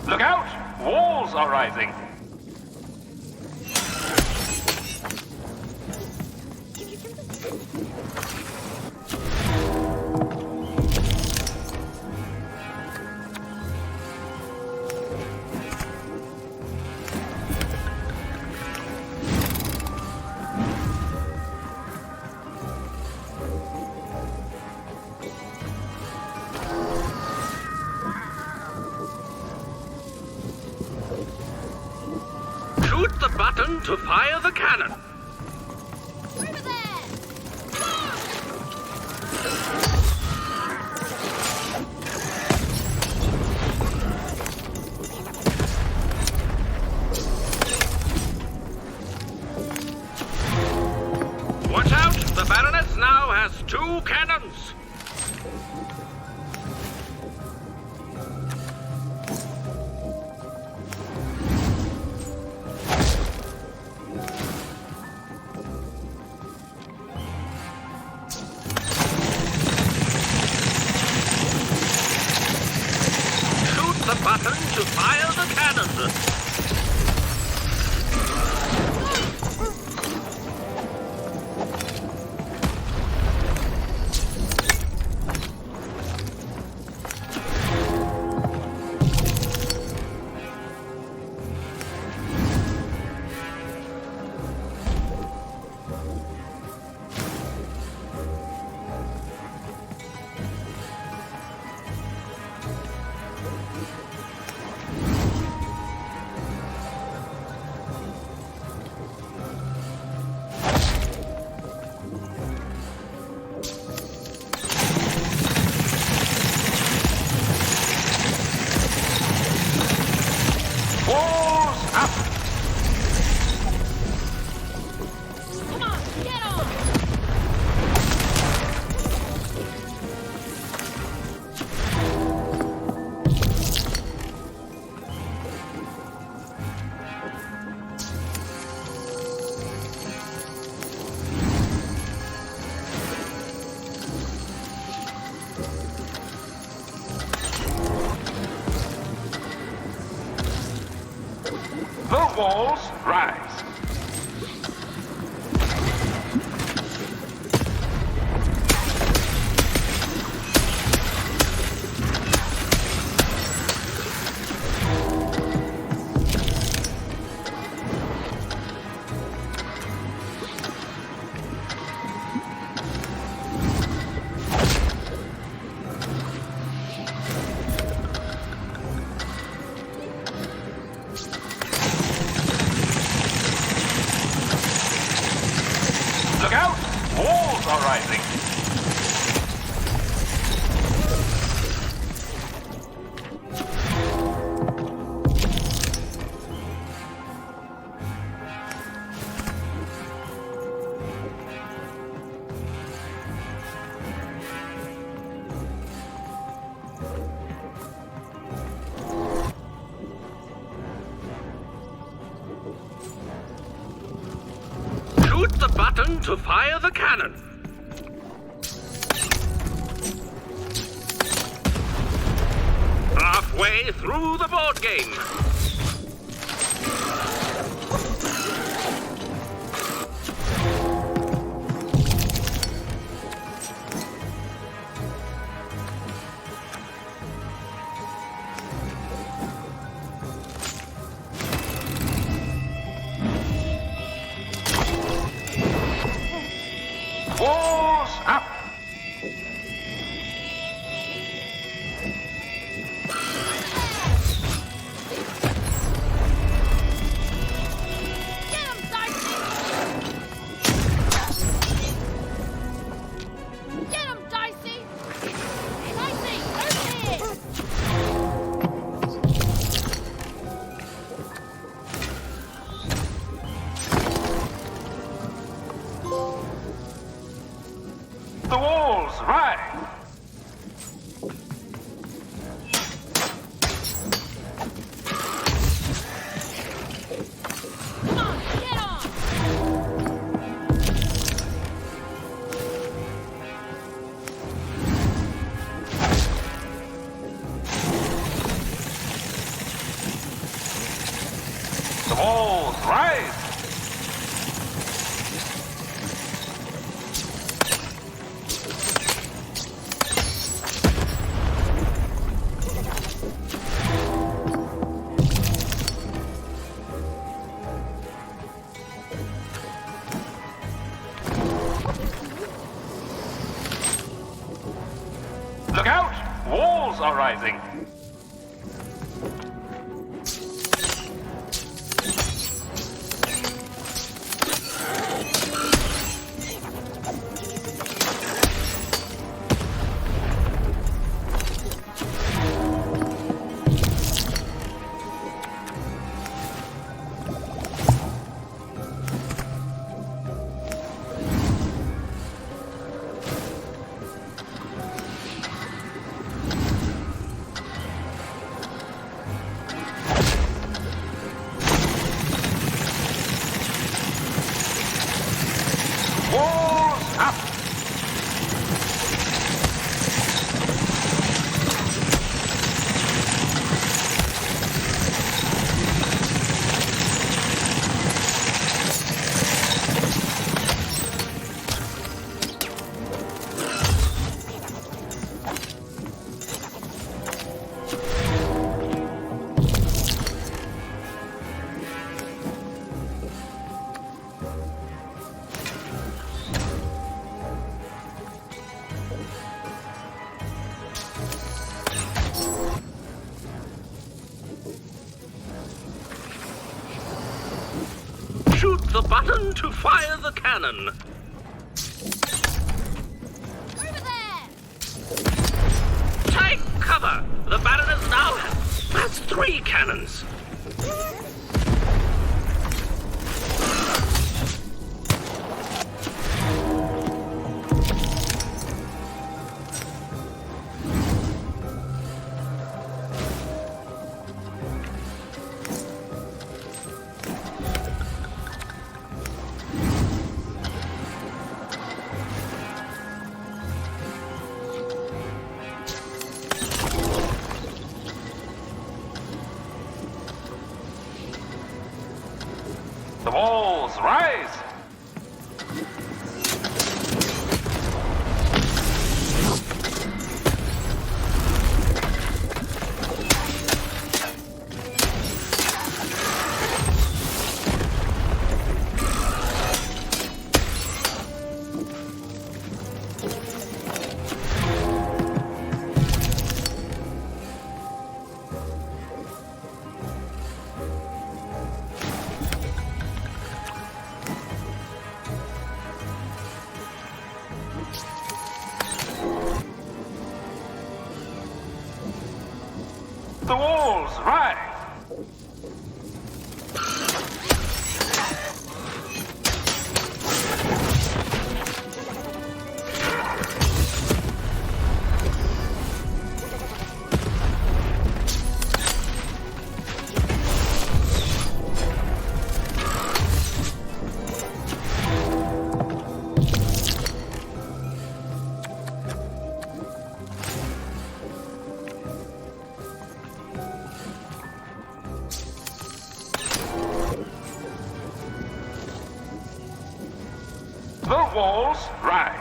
Speaker 7: Look out! Walls are rising! button to fire the cannon. Watch out! The Baroness now has 2 cannons. Button to fire the cannon. The walls rise. Look out! Walls are rising. Shoot the button to fire the cannon. Halfway through the board game. Walls up!
Speaker 2: Get him, Dicey! Dicey, over here!
Speaker 7: The walls rise.
Speaker 2: Come on, get on!
Speaker 7: The walls rise. Look out! Walls are rising. button to fire the cannon.
Speaker 2: Over there!
Speaker 7: Take cover! The Baroness now has 3 cannons.
Speaker 15: The walls rise! The walls rise! The walls rise.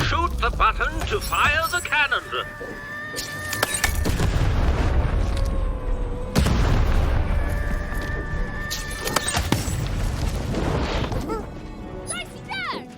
Speaker 7: Shoot the button to fire the cannon.
Speaker 2: Dicey there!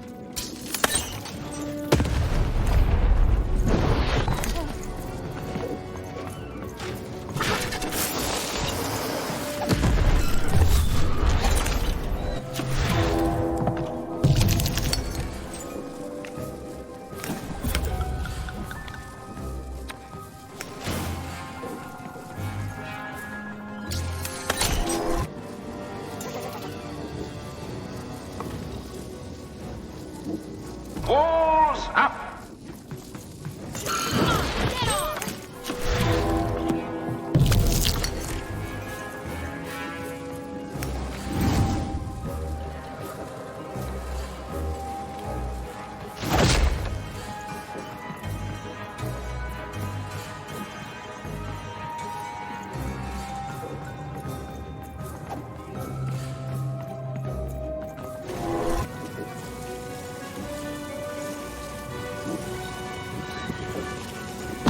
Speaker 15: Walls up!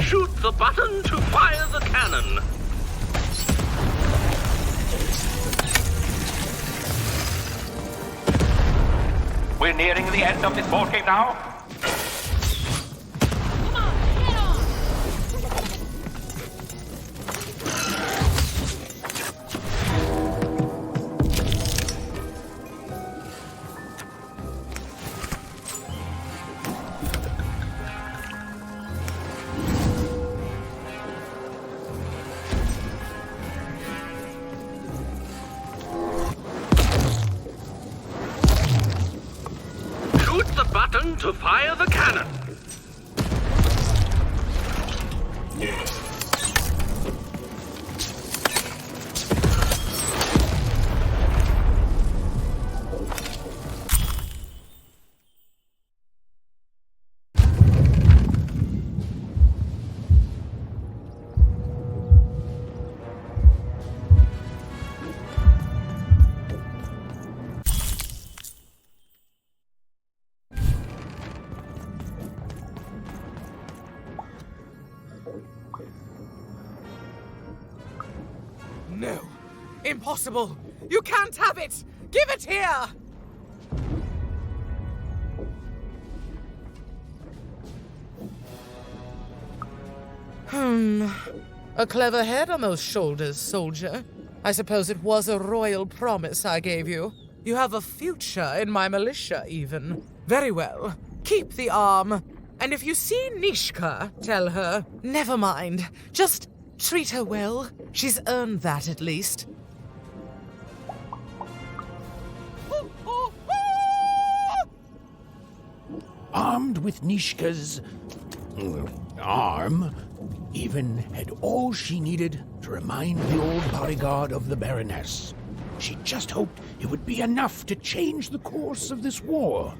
Speaker 7: Shoot the button to fire the cannon.
Speaker 15: We're nearing the end of this ball game now.
Speaker 7: Shoot the button to fire the cannon.
Speaker 14: Impossible! You can't have it! Give it here! A clever head on those shoulders, soldier. I suppose it was a royal promise I gave you. You have a future in my militia, even. Very well. Keep the arm. And if you see Nishka, tell her, never mind. Just treat her well. She's earned that, at least.
Speaker 1: Armed with Nishka's arm, even had all she needed to remind the old bodyguard of the Baroness. She just hoped it would be enough to change the course of this war.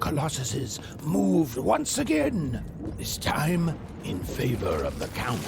Speaker 1: Colossuses moved once again, this time in favor of the Count.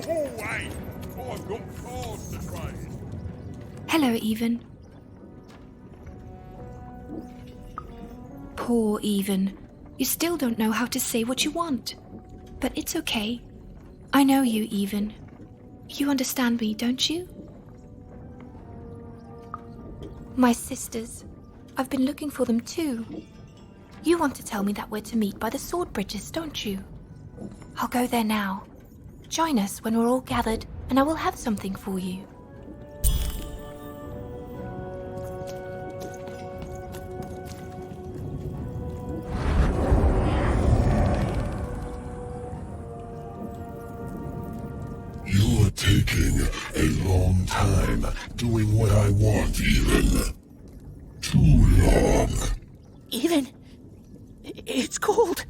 Speaker 16: Hey, I've got cards to trade.
Speaker 12: Hello, Even. Poor Even. You still don't know how to say what you want. But it's okay. I know you, Even. You understand me, don't you? My sisters. I've been looking for them too. You want to tell me that we're to meet by the sword bridges, don't you? I'll go there now. Join us when we're all gathered, and I will have something for you.
Speaker 1: You're taking a long time doing what I want, Even. Too long.
Speaker 11: Even, it's cold.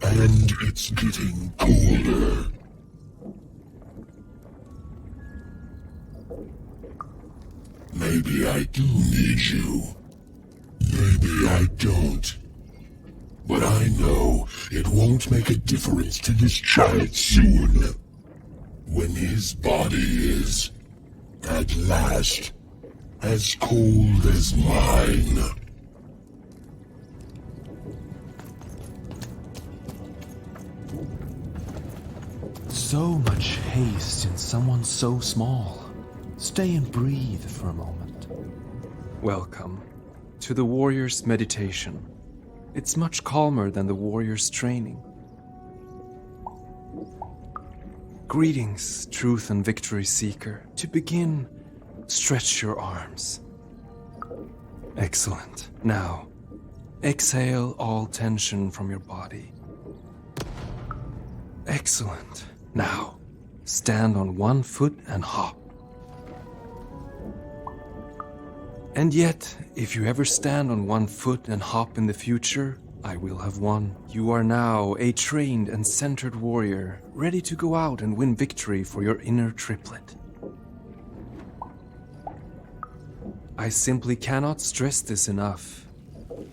Speaker 1: And it's getting colder. Maybe I do need you. Maybe I don't. But I know it won't make a difference to this child soon. When his body is, at last, as cold as mine.
Speaker 3: So much haste in someone so small. Stay and breathe for a moment.
Speaker 4: Welcome to the warrior's meditation. It's much calmer than the warrior's training. Greetings, truth and victory seeker. To begin, stretch your arms. Excellent. Now, exhale all tension from your body. Excellent. Now, stand on one foot and hop. And yet, if you ever stand on one foot and hop in the future, I will have won. You are now a trained and centered warrior, ready to go out and win victory for your inner triplet. I simply cannot stress this enough.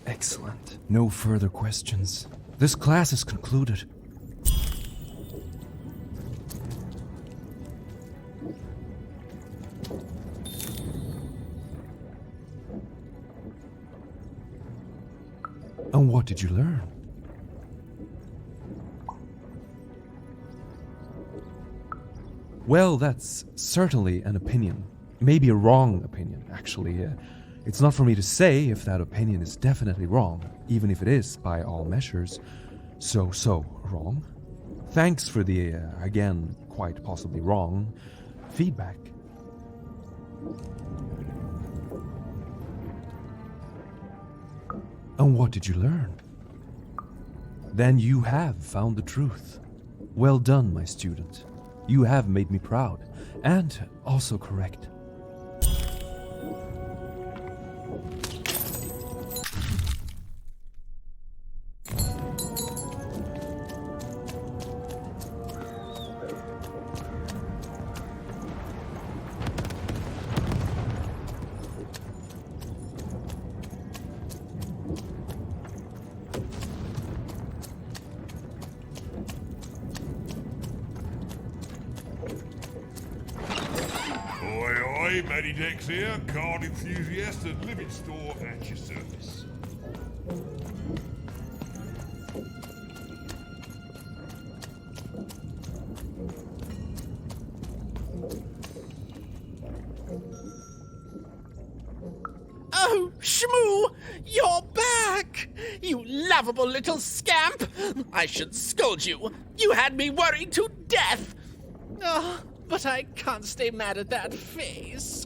Speaker 4: Excellent.
Speaker 3: No further questions. This class is concluded. And what did you learn? Well, that's certainly an opinion. Maybe a wrong opinion, actually. It's not for me to say if that opinion is definitely wrong, even if it is, by all measures, so wrong. Thanks for the, again, quite possibly wrong, feedback. And what did you learn? Then you have found the truth. Well done, my student. You have made me proud, and also correct.
Speaker 16: Oi, Matty Dex here, card enthusiast and living store at your service.
Speaker 13: Oh, Shmoo! You're back! You lovable little scamp! I should scold you. You had me worried to death. Oh, but I can't stay mad at that face.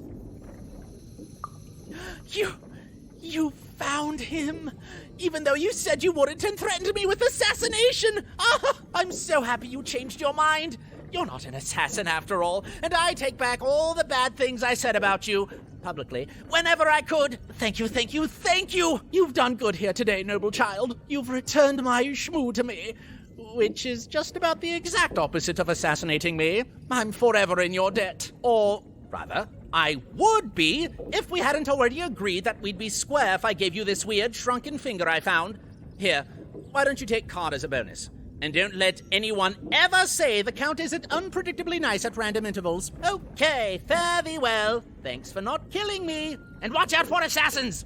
Speaker 13: You found him? Even though you said you wouldn't and threatened me with assassination! Ah, I'm so happy you changed your mind. You're not an assassin after all, and I take back all the bad things I said about you, publicly, whenever I could. Thank you, thank you, thank you! You've done good here today, noble child. You've returned my Shmoo to me, which is just about the exact opposite of assassinating me. I'm forever in your debt. Or, rather, I would be if we hadn't already agreed that we'd be square if I gave you this weird shrunken finger I found. Here, why don't you take card as a bonus?
Speaker 8: And don't let anyone ever say the Count isn't unpredictably nice at random intervals. Okay, fare thee well. Thanks for not killing me. And watch out for assassins!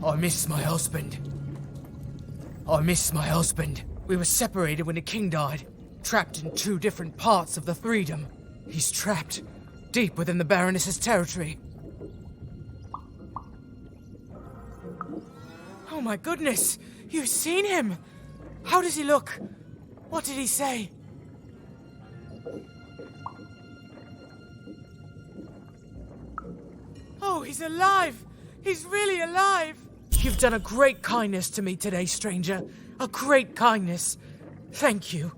Speaker 14: I miss my husband. I miss my husband. We were separated when the king died, trapped in 2 different parts of the Freedom. He's trapped, deep within the Baroness's territory. Oh my goodness! You've seen him! How does he look? What did he say? Oh, he's alive! He's really alive! You've done a great kindness to me today, stranger. A great kindness. Thank you.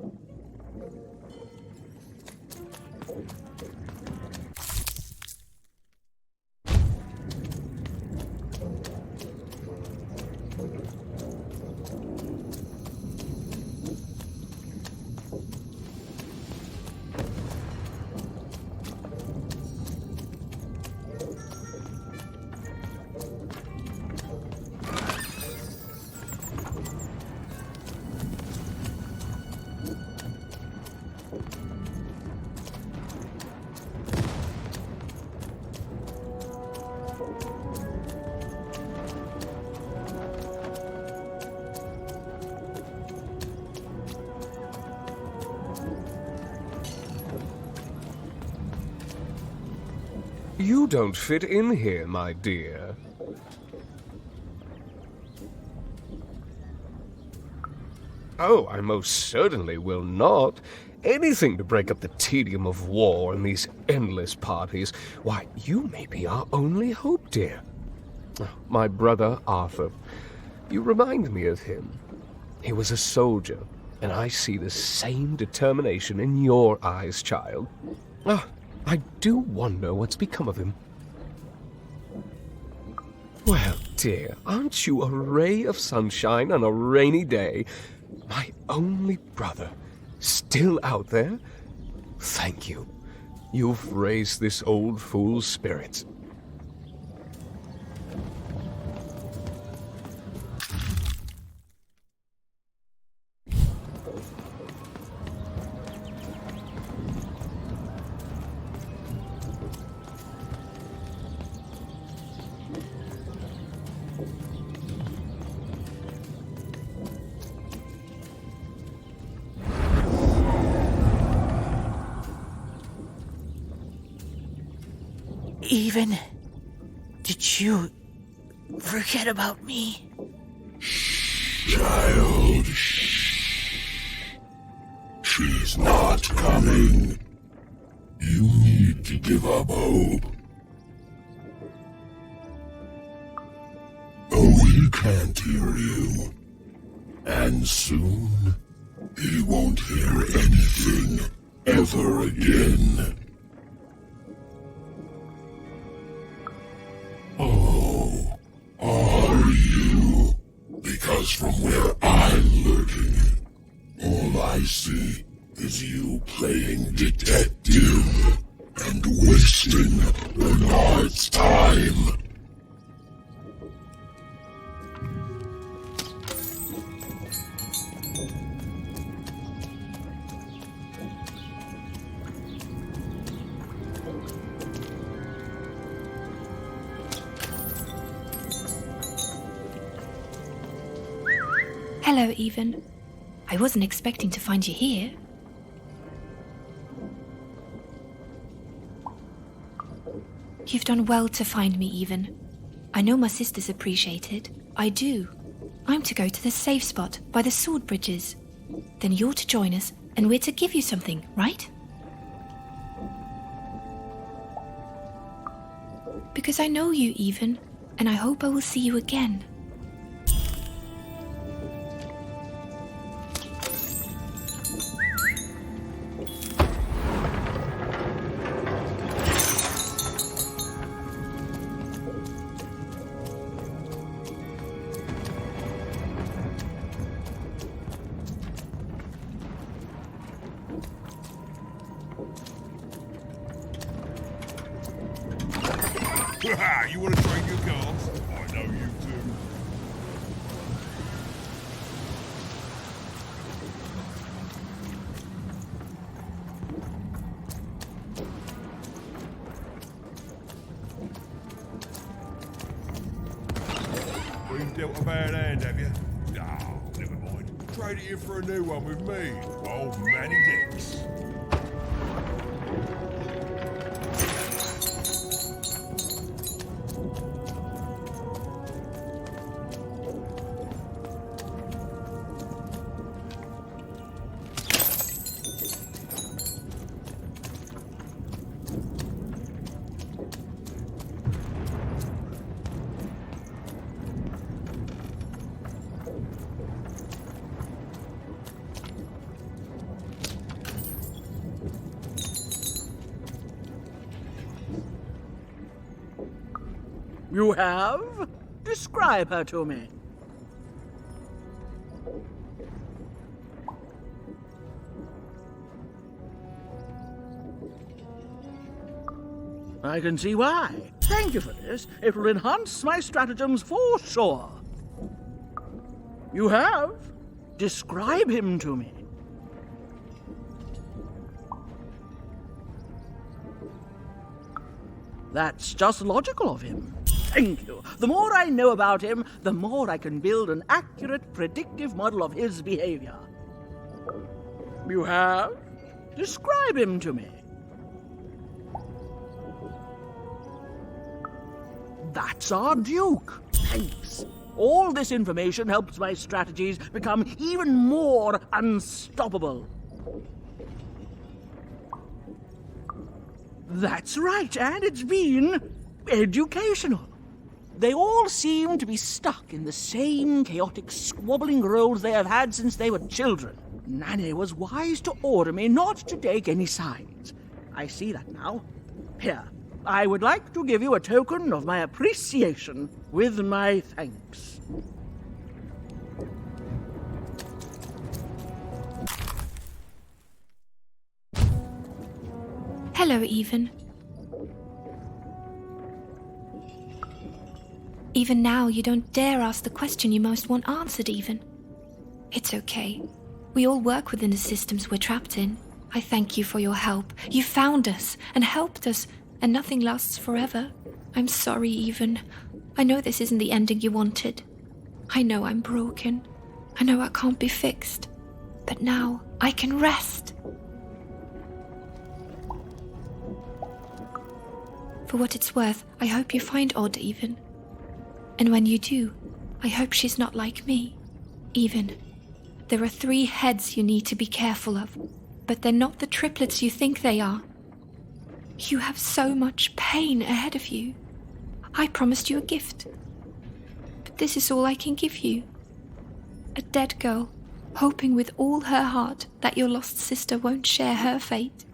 Speaker 10: You don't fit in here, my dear. Oh, I most certainly will not. Anything to break up the tedium of war and these endless parties. Why, you may be our only hope, dear. My brother Arthur. You remind me of him. He was a soldier, and I see the same determination in your eyes, child. I do wonder what's become of him. Well, dear, aren't you a ray of sunshine on a rainy day? My only brother, still out there? Thank you. You've raised this old fool's spirits.
Speaker 21: Even, did you forget about me?
Speaker 1: Child, she's not coming. You need to give up hope. Oh, he can't hear you. And soon, he won't hear anything ever again. Oh, are you? Because from where I'm lurking, all I see is you playing detective and wasting Bernard's time.
Speaker 12: Hello, Even. I wasn't expecting to find you here. You've done well to find me, Even. I know my sisters appreciate it. I do. I'm to go to the safe spot by the sword bridges. Then you're to join us, and we're to give you something, right? Because I know you, Even, and I hope I will see you again.
Speaker 16: You want to train your cards? I know you do. Been dealt a bad hand, have you? Oh, never mind. Trade it in for a new one with me, old Manny Dix.
Speaker 8: You have? Describe her to me. I can see why. Thank you for this. It will enhance my stratagems for sure. You have? Describe him to me. That's just logical of him. Thank you. The more I know about him, the more I can build an accurate, predictive model of his behavior. You have? Describe him to me. That's our Duke. Thanks. All this information helps my strategies become even more unstoppable. That's right, and it's been educational. They all seem to be stuck in the same chaotic, squabbling roles they have had since they were children. Nanny was wise to order me not to take any sides. I see that now. Here, I would like to give you a token of my appreciation with my thanks.
Speaker 12: Hello, Even. Even now, you don't dare ask the question you most want answered, Even. It's okay. We all work within the systems we're trapped in. I thank you for your help. You found us and helped us, and nothing lasts forever. I'm sorry, Even. I know this isn't the ending you wanted. I know I'm broken. I know I can't be fixed. But now, I can rest. For what it's worth, I hope you find Odd, Even. And when you do, I hope she's not like me. Even. There are 3 heads you need to be careful of, but they're not the triplets you think they are. You have so much pain ahead of you. I promised you a gift. But this is all I can give you. A dead girl, hoping with all her heart that your lost sister won't share her fate.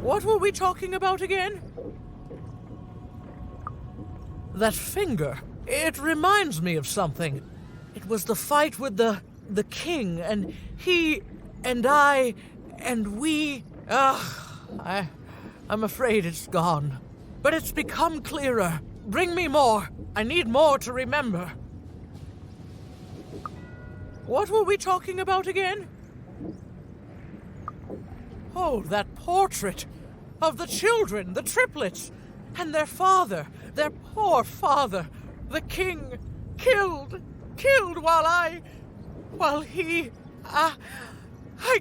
Speaker 14: What were we talking about again? That finger. It reminds me of something. It was the fight with the king, and he, and I, and we... I'm afraid it's gone. But it's become clearer. Bring me more. I need more to remember. What were we talking about again? Oh, that portrait of the children, the triplets, and their father, their poor father, the king, killed while he... I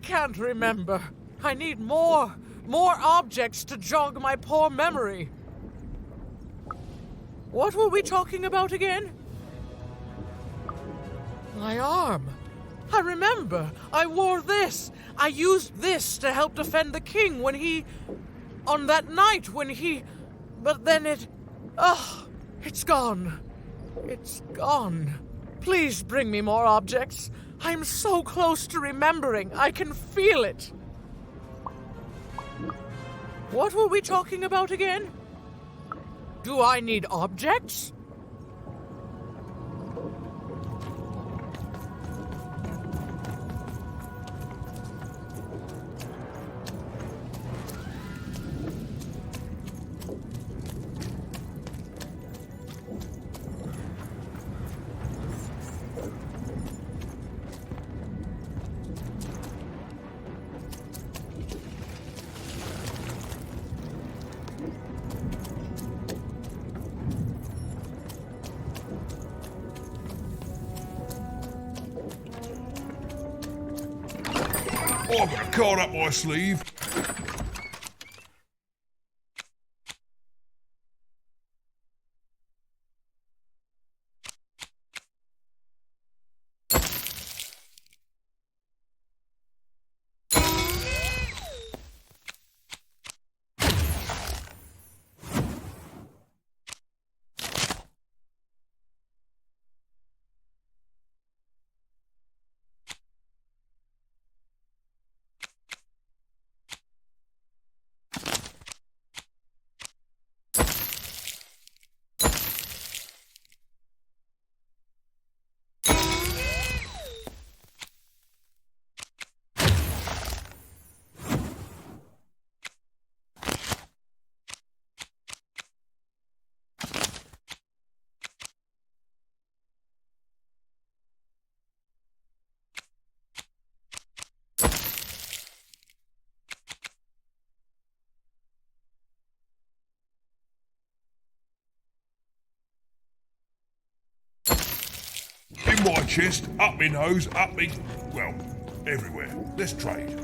Speaker 14: can't remember. I need more objects to jog my poor memory. What were we talking about again? My arm. I remember. I wore this. I used this to help defend the king when he... on that night when he... But then it... it's gone. It's gone. Please bring me more objects. I'm so close to remembering. I can feel it. What were we talking about again? Do I need objects?
Speaker 16: I've got a card up my sleeve. In my chest, up me nose, up me... well, everywhere. Let's trade.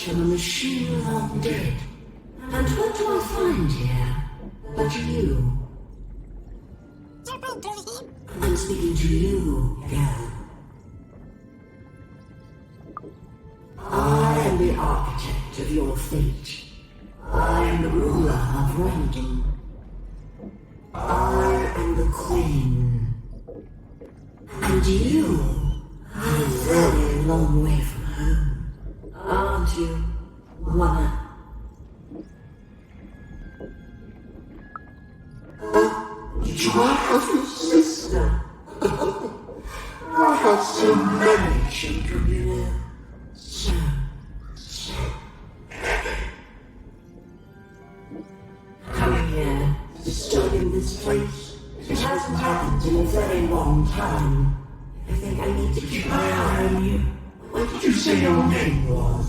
Speaker 17: From a machine long dead. And what do I find here but you? I'm speaking to you, girl. I am the architect of your fate. I am the ruler of random. I am the queen. And you are a very long way from home, aren't you, Wanna? Did you have a sister? I have so many children, you know. So many. long time. I think I need to keep my eye on you. What did you say your name was?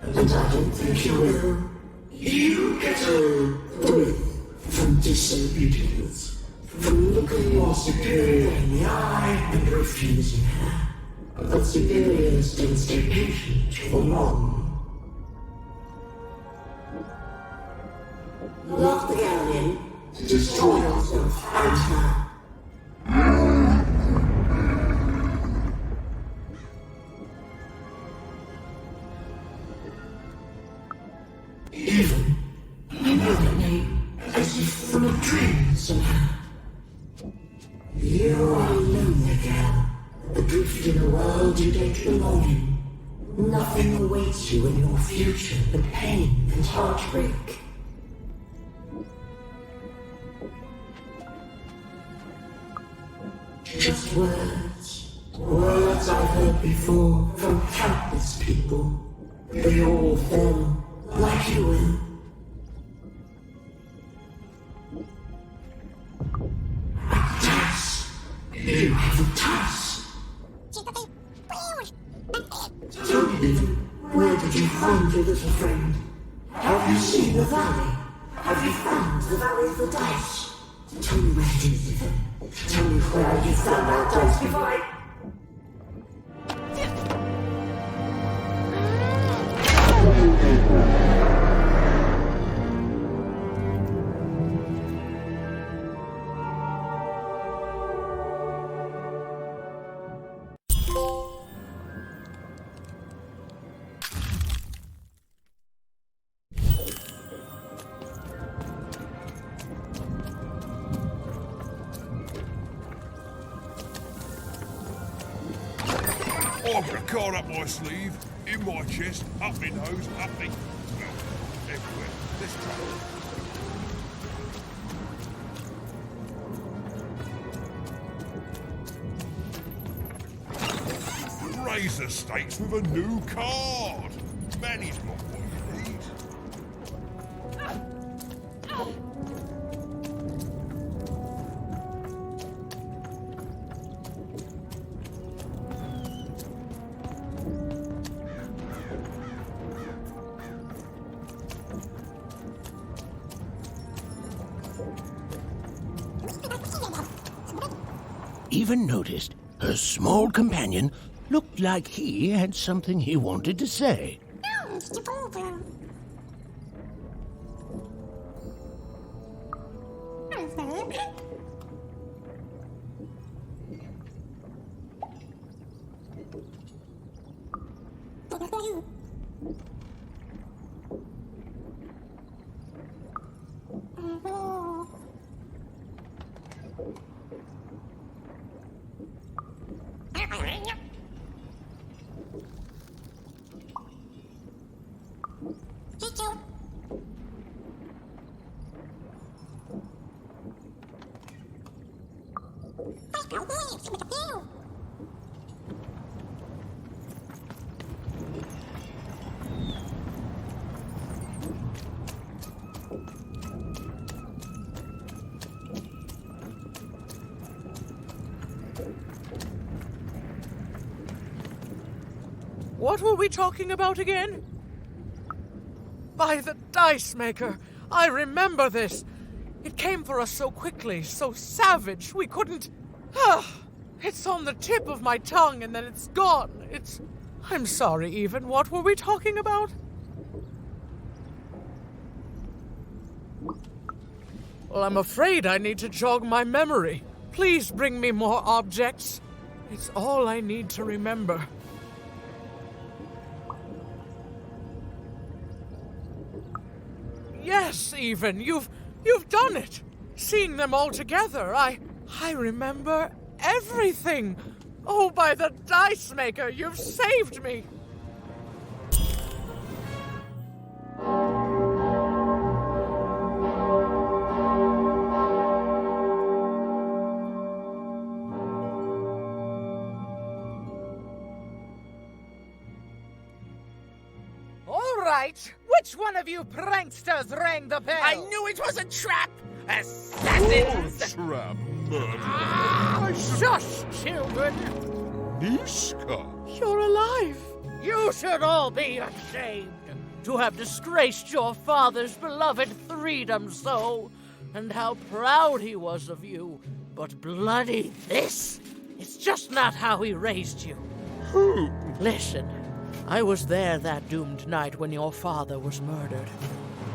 Speaker 17: And I don't think you will. You get a breath from disobedience, from looking your superior in the eye and refusing her. But superiors don't stay patient for long. Lock the girl in, destroy yourself and her. Even, I know that name, as if from a dream somehow. You are a lonely girl, adrift in a world you don't belong in. Nothing awaits you in your future but pain and heartbreak. Just words. Words I've heard before from countless people. They all fell like you will. A task. You have a task. Tell me, Ethan, where did you find your little friend? Have you seen the valley? Have you found the valley of the dice? Tell me where it is, Ethan. Tell me where you found that dice before I...
Speaker 16: I've got a card up my sleeve, in my chest, up my nose, up my... well, everywhere. Let's try. Raise the stakes with a new card. Man, he's got what he needs.
Speaker 1: Even noticed her small companion looked like he had something he wanted to say.
Speaker 14: What were we talking about again? By the dice maker! I remember this! It came for us so quickly, so savage, we couldn't... It's on the tip of my tongue and then it's gone. I'm sorry, Even. What were we talking about? Well, I'm afraid I need to jog my memory. Please bring me more objects. It's all I need to remember. Yes, Even, you've done it. Seeing them all together, I remember everything. Oh, by the dice maker, you've saved me. All right, which one of you pranksters rang the bell?
Speaker 13: I knew it was a trap!
Speaker 14: Assassins!
Speaker 5: Trap murderer.
Speaker 14: Shush, children!
Speaker 5: Nishka!
Speaker 14: You're alive! You should all be ashamed to have disgraced your father's beloved freedom so, and how proud he was of you. But bloody this! It's just not how he raised you.
Speaker 5: Who?
Speaker 14: Listen, I was there that doomed night when your father was murdered.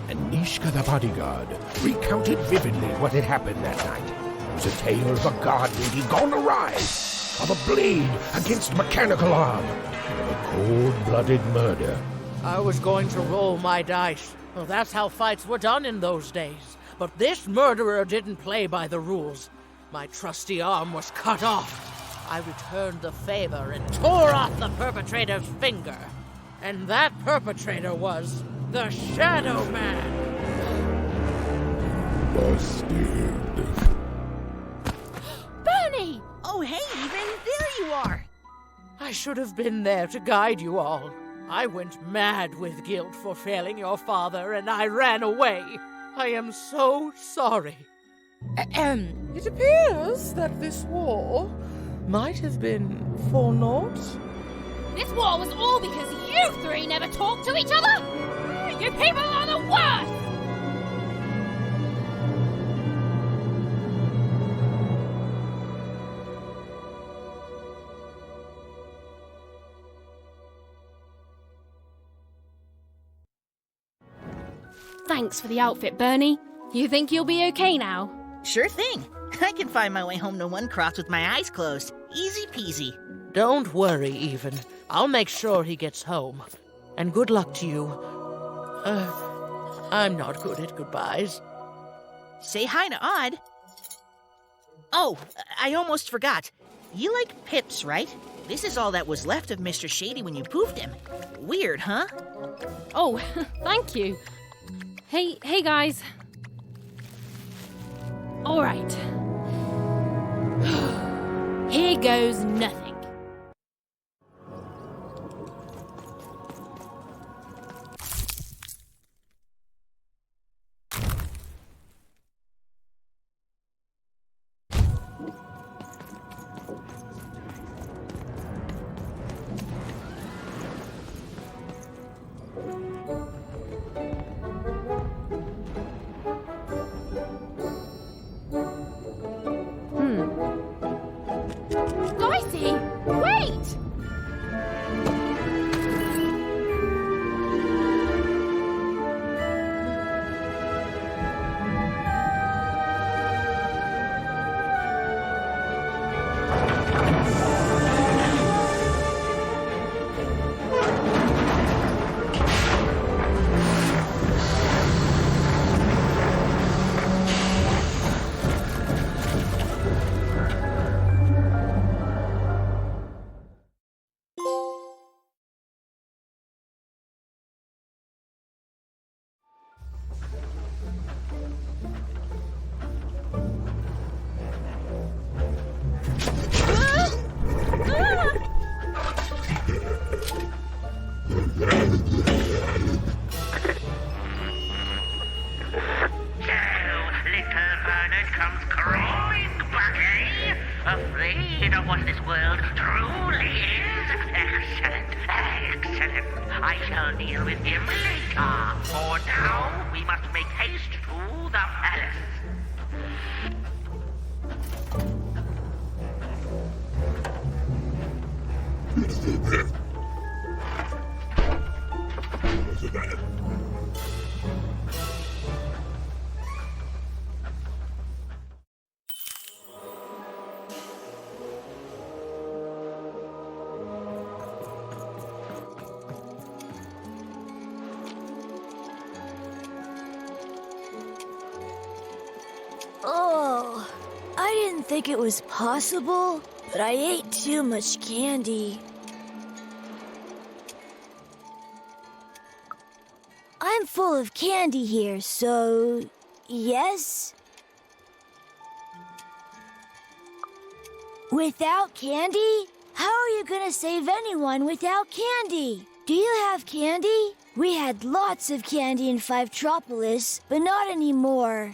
Speaker 1: And Nishka the bodyguard recounted vividly what had happened that night. It was a tale of a god lady gone awry, of a blade against mechanical arm, of a cold-blooded murder.
Speaker 14: I was going to roll my dice. Well, that's how fights were done in those days. But this murderer didn't play by the rules. My trusty arm was cut off. I returned the favor and tore off the perpetrator's finger. And that perpetrator was the shadowman.
Speaker 1: Busted.
Speaker 2: Bernie!
Speaker 8: Oh, hey, Even, there you are.
Speaker 14: I should have been there to guide you all. I went mad with guilt for failing your father, and I ran away. I am so sorry. It appears that this war might have been for naught.
Speaker 2: This war was all because you three never talked to each other? You people are the worst! Thanks for the outfit, Bernie. You think you'll be okay now?
Speaker 8: Sure thing. I can find my way home to one cross with my eyes closed. Easy peasy.
Speaker 14: Don't worry, Even. I'll make sure he gets home. And good luck to you. I'm not good at goodbyes.
Speaker 8: Say hi to Odd. Oh, I almost forgot. You like pips, right? This is all that was left of Mr. Shady when you poofed him. Weird, huh?
Speaker 2: Oh, thank you. Hey guys. All right. Here goes nothing. Dicey, wait!
Speaker 7: Afraid of what this world truly is? Excellent, excellent. I shall deal with him later. For now, we must make haste to the palace.
Speaker 23: Oh, I didn't think it was possible, but I ate too much candy. I'm full of candy here, so yes? Without candy? How are you gonna save anyone without candy? Do you have candy? We had lots of candy in Fivetropolis, but not anymore.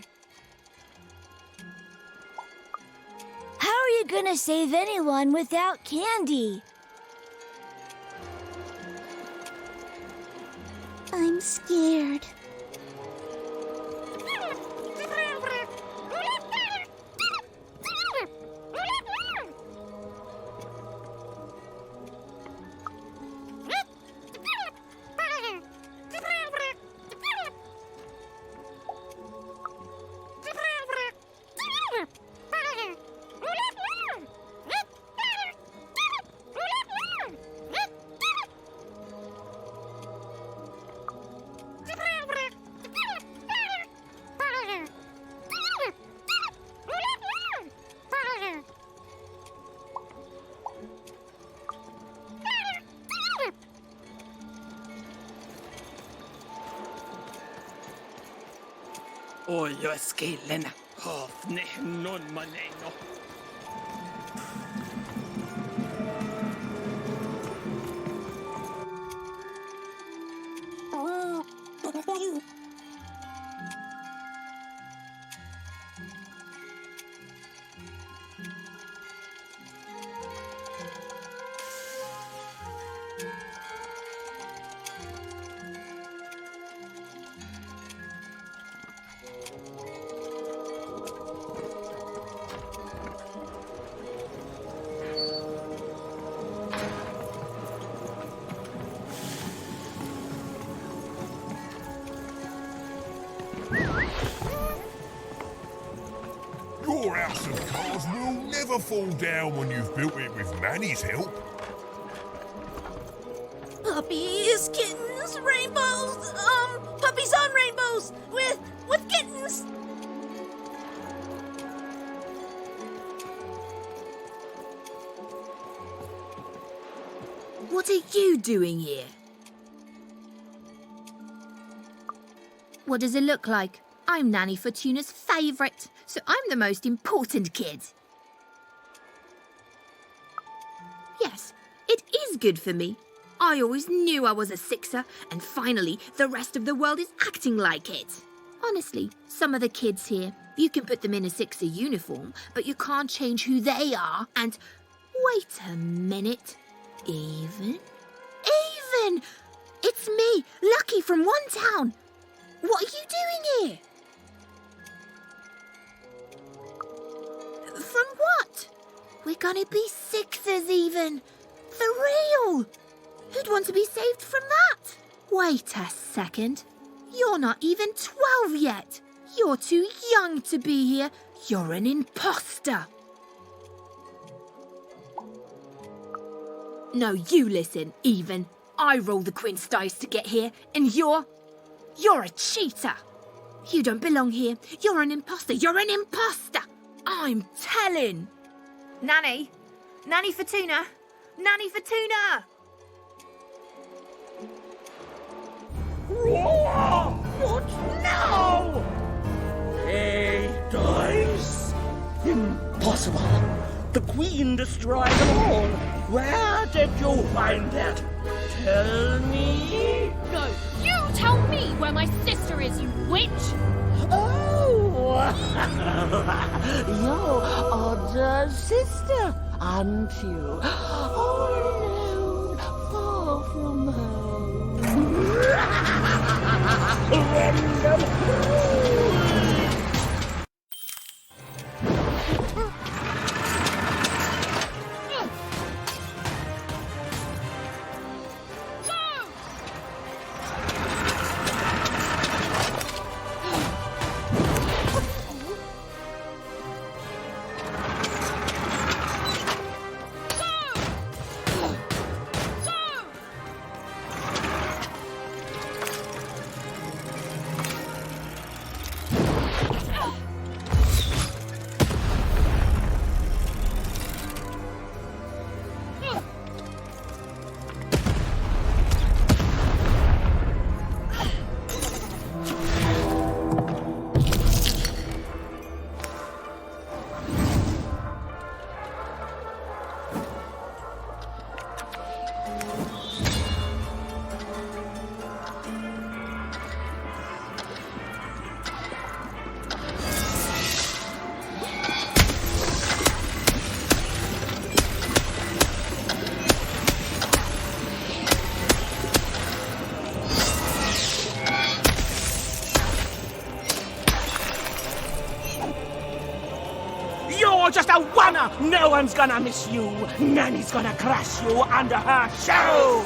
Speaker 23: gonna save anyone without candy? I'm scared.
Speaker 6: Oi, jag skillen. Hafne, non maneno.
Speaker 16: Your house of cards will never fall down when you've built it with Manny's help.
Speaker 23: Puppies, kittens, rainbows, puppies on rainbows with kittens.
Speaker 19: What are you doing here? What does it look like? I'm Nanny Fortuna's favourite, so I'm the most important kid. Yes, it is good for me. I always knew I was a sixer, and finally, the rest of the world is acting like it. Honestly, some of the kids here, you can put them in a sixer uniform, but you can't change who they are, and... Wait a minute. Even? It's me, Lucky from One Town. What are you doing here? From what? We're gonna be sixers even. For real. Who'd want to be saved from that? Wait a second. You're not even 12 yet. You're too young to be here. You're an impostor. No, you listen, Even. I roll the queen's dice to get here, and you're a cheater. You don't belong here. You're an imposter. You're an imposter. I'm telling. Nanny. Nanny Fortuna. Nanny Fortuna.
Speaker 21: What now? Hey, dice? Impossible. The queen destroyed them all. Where did you find that? Tell me.
Speaker 2: No, you tell me where my sister is, you witch!
Speaker 21: Oh! Your odd sister, aren't you? All alone, far from home.
Speaker 8: You're just a wanna! No one's gonna miss you! Nanny's gonna crush you under her shoe!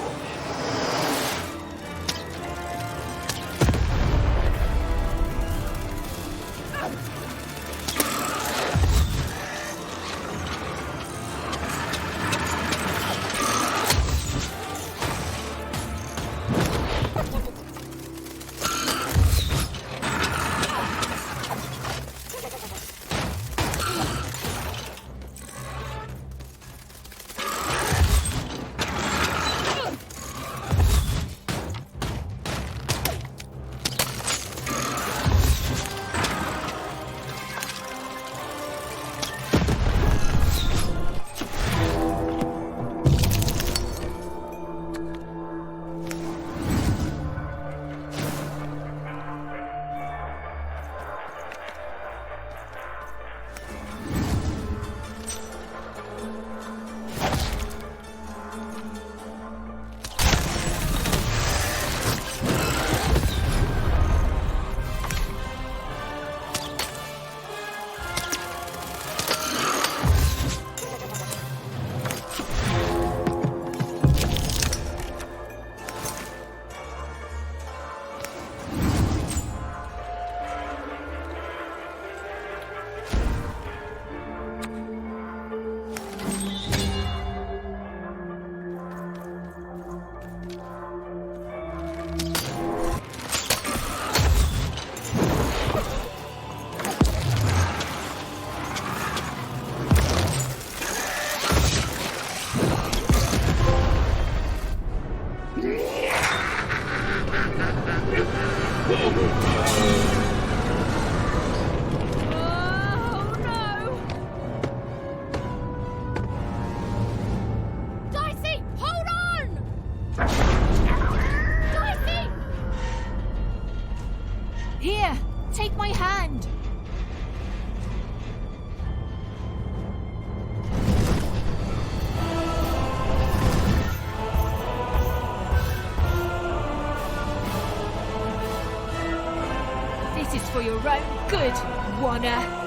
Speaker 2: For your own good, Wanna.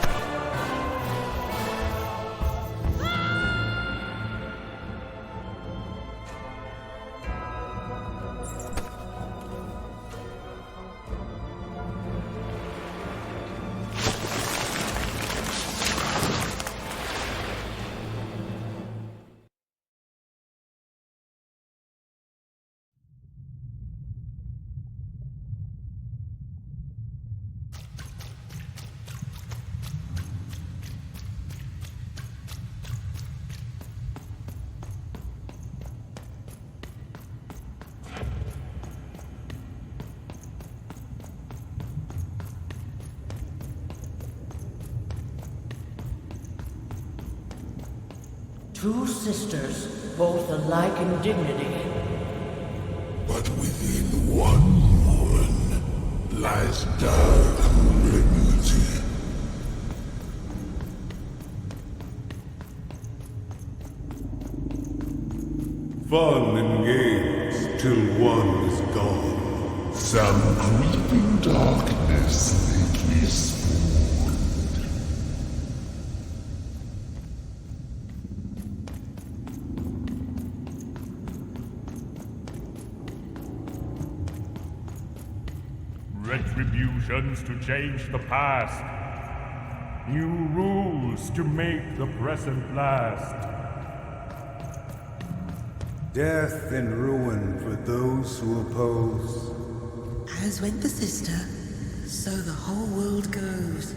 Speaker 18: Two sisters, both alike in dignity.
Speaker 17: But within one woman lies dark malignity. Fun and games till one is gone. Some creeping darkness lately spawned.
Speaker 20: Retributions to change the past. New rules to make the present last.
Speaker 22: Death and ruin for those who oppose.
Speaker 24: As went the sister, so the whole world goes.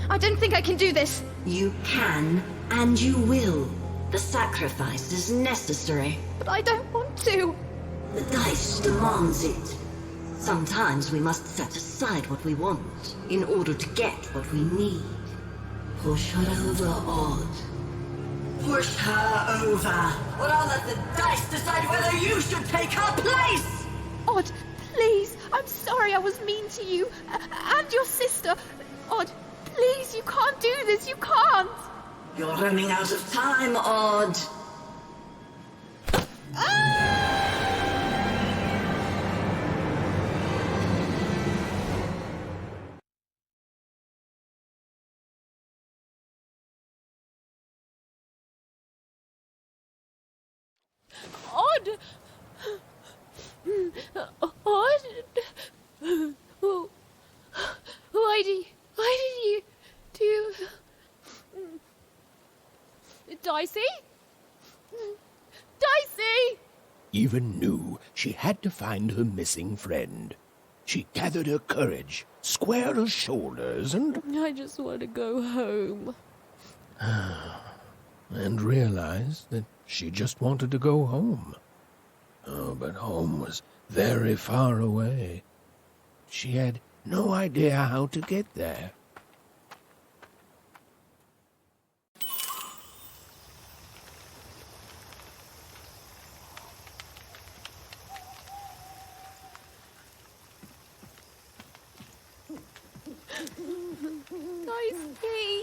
Speaker 2: I don't think I can do this.
Speaker 25: You can, and you will. The sacrifice is necessary.
Speaker 2: But I don't want to.
Speaker 25: The dice demands it. Sometimes we must set aside what we want in order to get what we need. Push her over, Odd. Push her over. Or I'll let the dice decide whether you should take her place!
Speaker 2: Odd, please. I'm sorry I was mean to you and your sister. Odd, please, you can't do this. You can't.
Speaker 25: You're running out of time, Odd.
Speaker 2: Odd. Odd. Why did you do... Dicey? Dicey!
Speaker 1: Even knew she had to find her missing friend. She gathered her courage, squared her shoulders, and
Speaker 2: I just want to go home.
Speaker 1: and realized that she just wanted to go home. Oh, but home was very far away. She had no idea how to get there.
Speaker 2: Dicey!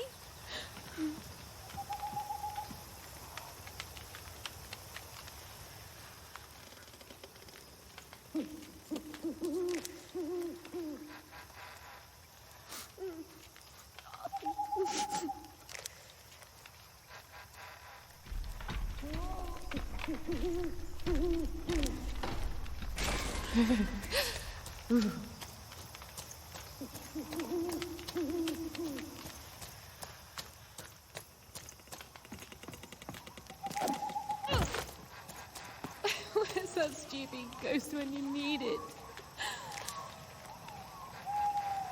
Speaker 2: Where's that stupid ghost when you need it?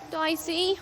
Speaker 2: Dicey?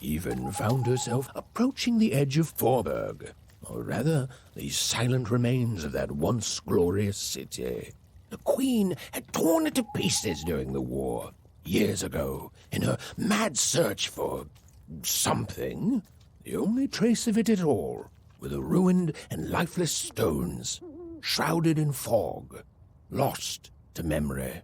Speaker 1: Even found herself approaching the edge of Forberg, or rather, the silent remains of that once glorious city. The Queen had torn it to pieces during the war, years ago, in her mad search for something. The only trace of it at all were the ruined and lifeless stones, shrouded in fog, lost to memory.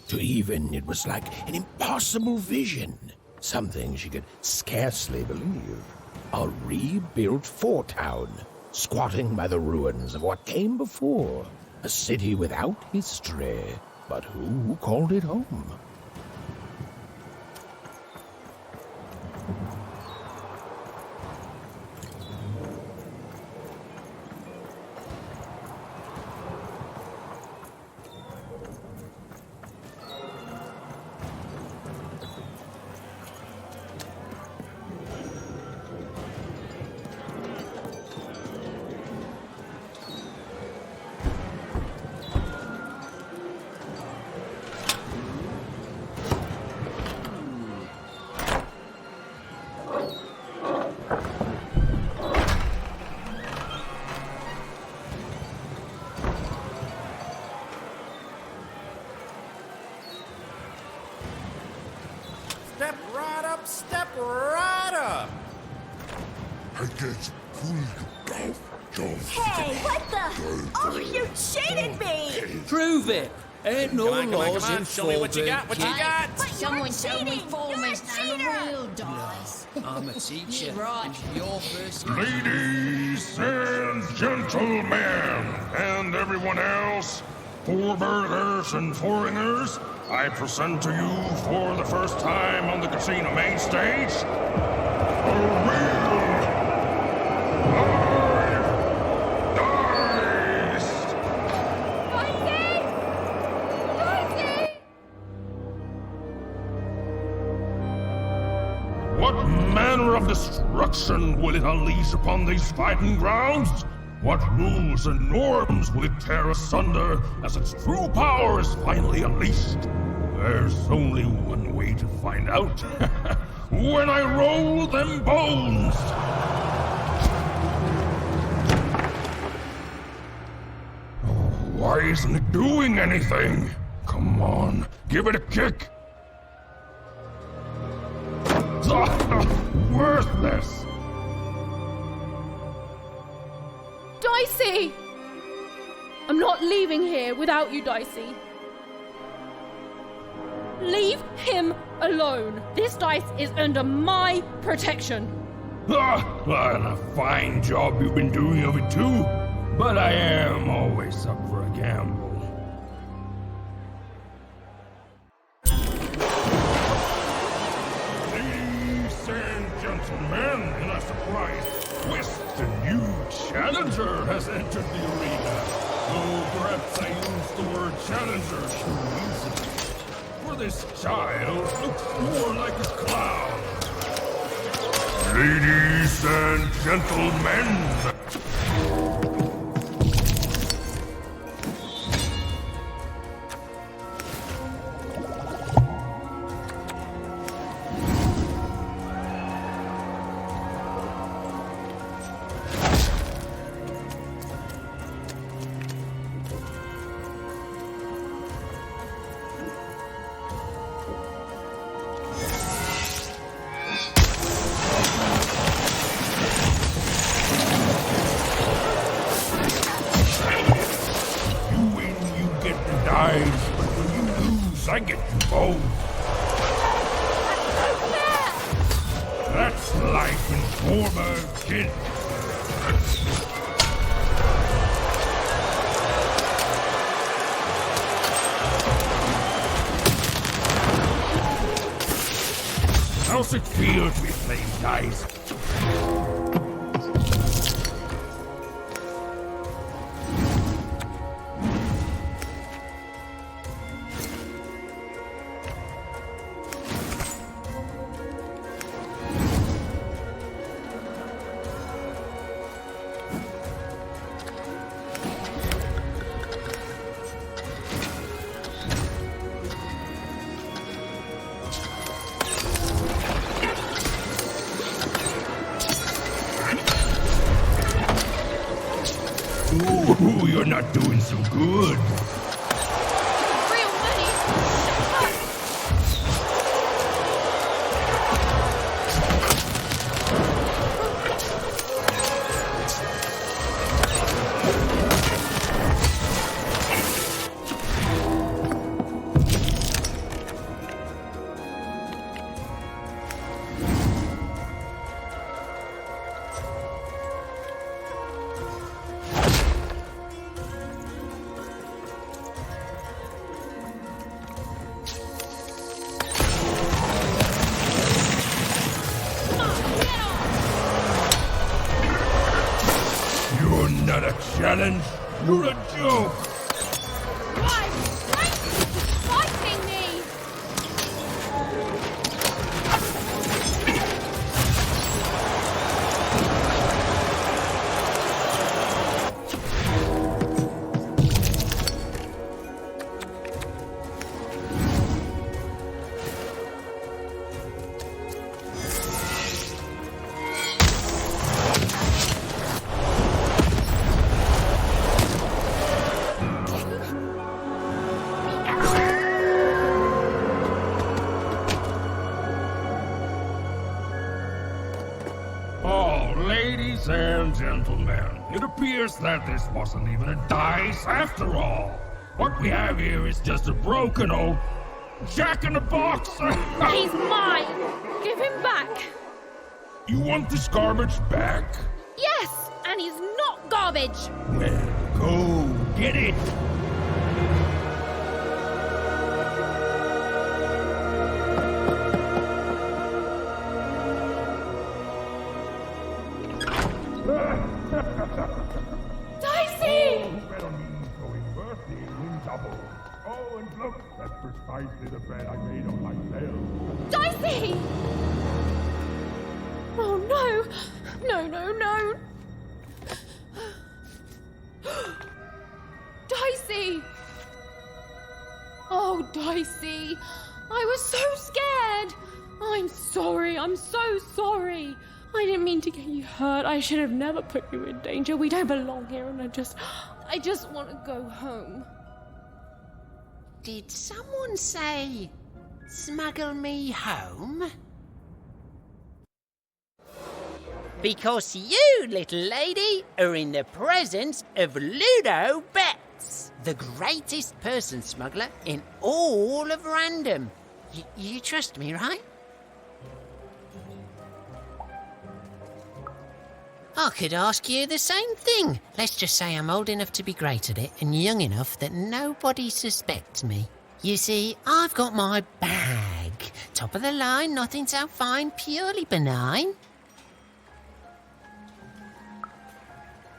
Speaker 1: To Even, it was like an impossible vision, something she could scarcely believe. A rebuilt fort town, squatting by the ruins of what came before, a city without history, but who called it home?
Speaker 13: Step right up, step right up.
Speaker 16: I get
Speaker 3: Hey, what the? Oh, you cheated me!
Speaker 4: Prove it. Ain't no
Speaker 13: Come
Speaker 4: laws
Speaker 13: on,
Speaker 4: in
Speaker 13: show me what you got, what you got.
Speaker 3: But someone told me Foreman's down the real dice.
Speaker 4: I'm a teacher.
Speaker 3: You're right.
Speaker 4: It's your first.
Speaker 9: Ladies and gentlemen, and everyone else, foreburgers and foreigners, I present to you for the first time on the casino main stage, a real What manner of destruction will it unleash upon these fighting grounds? What rules and norms will it tear asunder as its true power is finally unleashed? There's only one way to find out. When I roll them bones! Why isn't it doing anything? Come on, give it a kick! Worthless!
Speaker 2: Dicey! I'm not leaving here without you, Dicey. Leave him alone. This dice is under my protection.
Speaker 9: And a fine job you've been doing of it too. But I am always up for a gamble. Ladies and gentlemen, in a surprise twist, a new challenger has entered the arena. Though perhaps I used the word challenger too easily. For this child looks more like a clown. Ladies and gentlemen, I get you both. That's life in former kid. How's it feel to be playing dice? Ooh, you're not doing so good.
Speaker 2: Real money. Shut up.
Speaker 9: You're not a challenge. You're a joke.
Speaker 2: Why? Fighting me.
Speaker 9: Ladies and gentlemen, it appears that this wasn't even a dice after all. What we have here is just a broken old jack-in-the-box.
Speaker 2: He's mine! Give him back!
Speaker 9: You want this garbage back?
Speaker 2: Yes! And he's not garbage!
Speaker 9: Well, go get it!
Speaker 2: Dicey!
Speaker 9: Oh, and look, that's precisely the bed I made on myself.
Speaker 2: Dicey! Oh no! No, no, no! Dicey! Oh, Dicey! I was so scared! I'm sorry, I'm so sorry! I didn't mean to get you hurt. I should have never put you in danger. We don't belong here, and I just want to go home.
Speaker 5: Did someone say, smuggle me home? Because you, little lady, are in the presence of Ludo Betts, the greatest person smuggler in all of Random. You trust me, right? I could ask you the same thing. Let's just say I'm old enough to be great at it and young enough that nobody suspects me. You see, I've got my bag. Top of the line, nothing so fine, purely benign.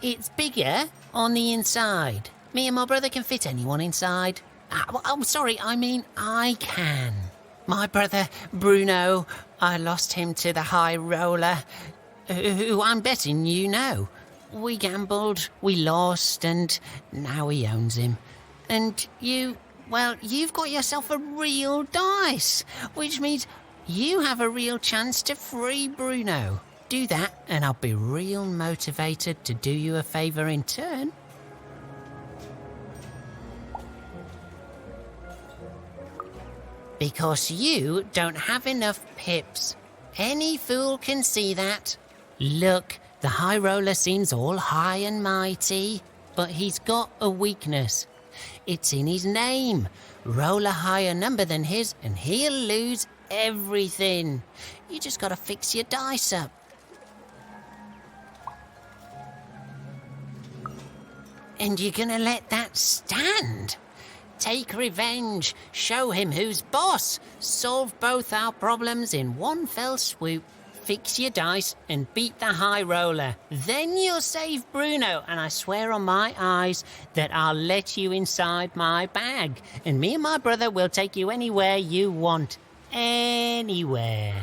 Speaker 5: It's bigger on the inside. Me and my brother can fit anyone inside. Sorry, I mean I can. My brother, Bruno, I lost him to the high roller, who I'm betting you know. We gambled, we lost, and now he owns him. And you've got yourself a real dice, which means you have a real chance to free Bruno. Do that, and I'll be real motivated to do you a favour in turn. Because you don't have enough pips. Any fool can see that. Look, the high roller seems all high and mighty, but he's got a weakness. It's in his name. Roll a higher number than his and he'll lose everything. You just gotta fix your dice up. And you're gonna let that stand? Take revenge, show him who's boss, solve both our problems in one fell swoop. Fix your dice and beat the high roller. Then you'll save Bruno, and I swear on my eyes that I'll let you inside my bag. And me and my brother will take you anywhere you want. Anywhere.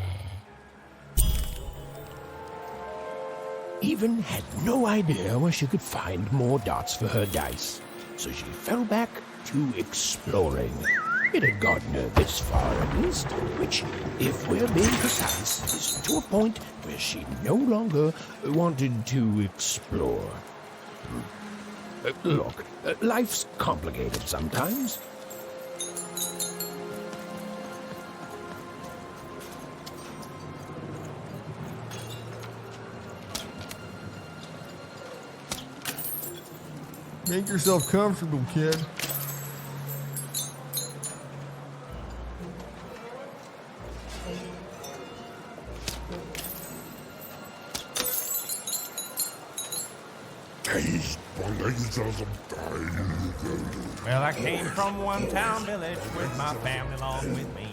Speaker 1: Even had no idea where she could find more dots for her dice, so she fell back to exploring. It had gotten her this far at least, which, if we're being precise, is to a point where she no longer wanted to explore. Look, life's complicated sometimes.
Speaker 10: Make yourself comfortable, kid.
Speaker 20: Well, I came from one town village with my family along with me.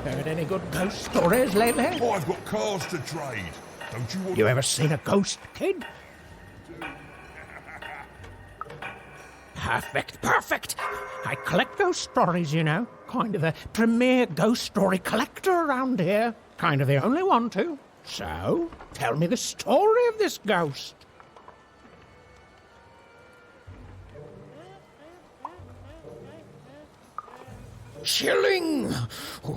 Speaker 1: Heard any good ghost stories lately?
Speaker 16: Oh, I've got cars to trade. Don't you want...
Speaker 1: You ever seen a ghost, kid? Perfect. I collect ghost stories, you know. Kind of a premier ghost story collector around here. Kind of the only one, too. So, tell me the story of this ghost. chilling. Oh,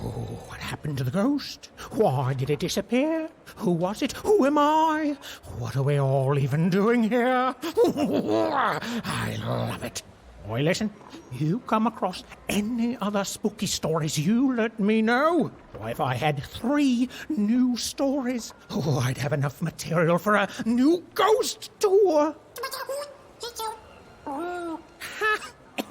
Speaker 1: what happened to the ghost? Why did it disappear? Who was it? Who am I? What are we all even doing here? I love it. Boy, listen, you come across any other spooky stories, you let me know. Why, if I had 3 new stories, I'd have enough material for a new ghost tour.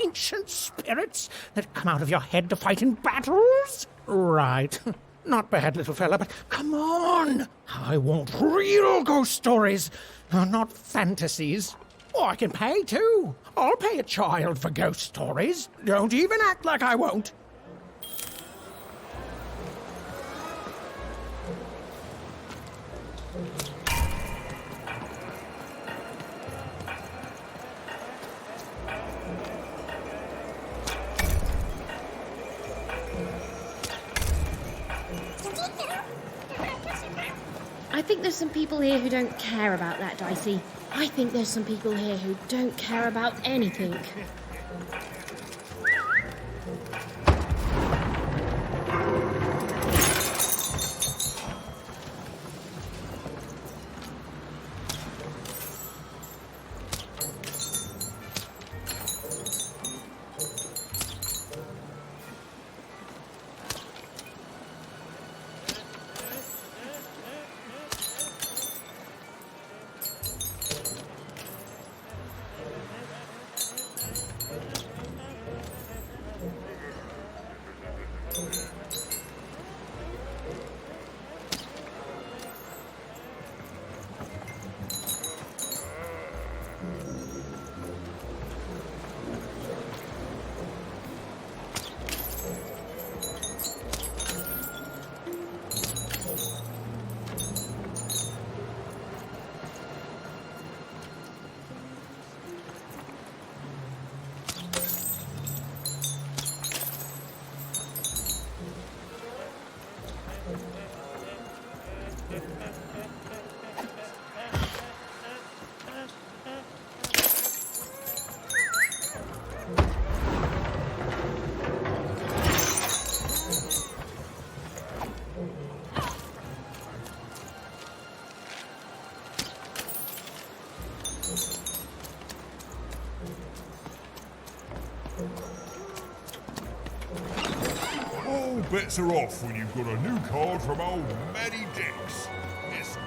Speaker 1: Ancient spirits that come out of your head to fight in battles? Right. Not bad, little fella, but come on. I want real ghost stories, not fantasies. Oh, I can pay too. I'll pay a child for ghost stories. Don't even act like I won't.
Speaker 2: I think there's some people here who don't care about that, Dicey. I think there's some people here who don't care about anything.
Speaker 16: All bets are off when you've got a new card from old Matty Dix. Yes.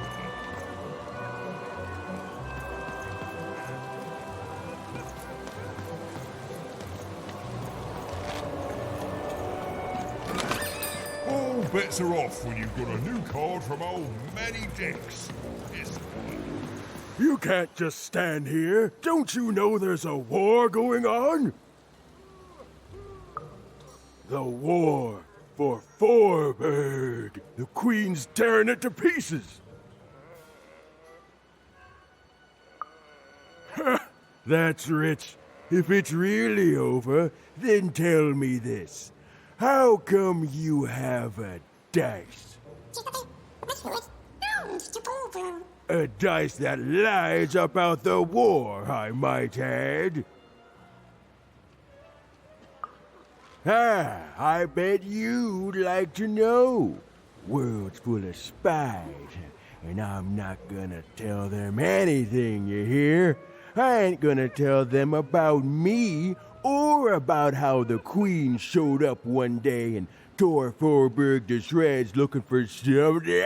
Speaker 16: All bets are off when you've got a new card from old Matty Dix. Yes.
Speaker 7: You can't just stand here. Don't you know there's a war going on? The war for Forberg. The Queen's tearing it to pieces. That's rich. If it's really over, then tell me this. How come you have a dice? A dice that lies about the war, I might add. I bet you'd like to know. World's full of spies, and I'm not gonna tell them anything, you hear? I ain't gonna tell them about me, or about how the Queen showed up one day and tore Forberg to shreds looking for something.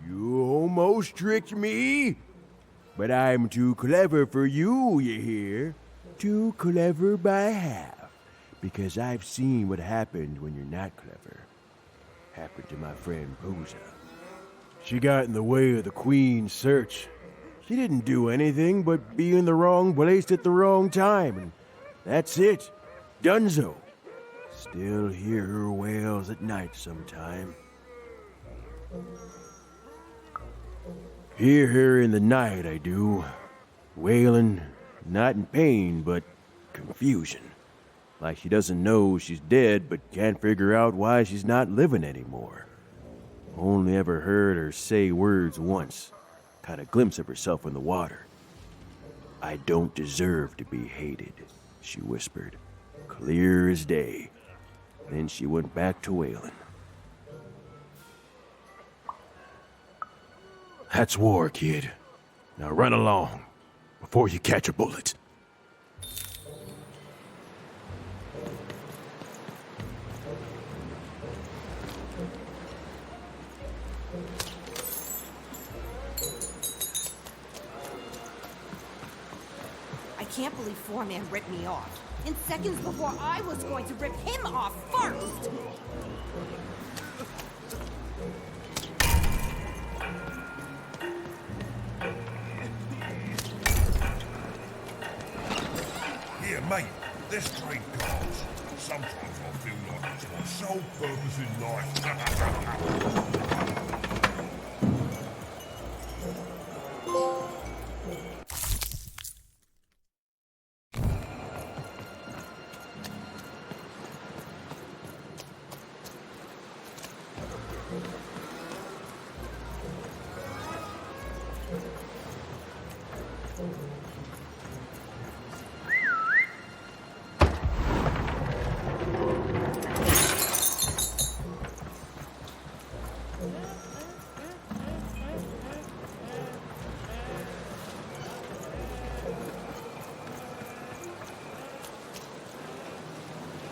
Speaker 7: You almost tricked me. But I'm too clever for you, you hear? Too clever by half. Because I've seen what happened when you're not clever. Happened to my friend Rosa. She got in the way of the Queen's search. She didn't do anything but be in the wrong place at the wrong time, and that's it. Dunzo. Still hear her wails at night sometime. Hear her in the night, I do. Wailing, not in pain, but confusion. Like she doesn't know she's dead, but can't figure out why she's not living anymore. Only ever heard her say words once. Caught a glimpse of herself in the water. I don't deserve to be hated, she whispered. Clear as day. Then she went back to whaling. That's war, kid. Now run along before you catch a bullet.
Speaker 6: I can't believe Foreman ripped me off. In seconds before I was going to rip him off first!
Speaker 16: Here, mate, let's trade cards. Sometimes I feel like it's my sole purpose in life.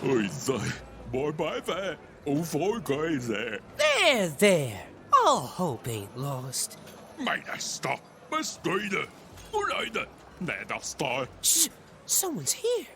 Speaker 9: Ôi giời, bye bye there. All four guys there.
Speaker 11: There. All hope ain't lost.
Speaker 9: Mate, stop. Bestriden. Unraveling. Narrator.
Speaker 11: Shh! Someone's here.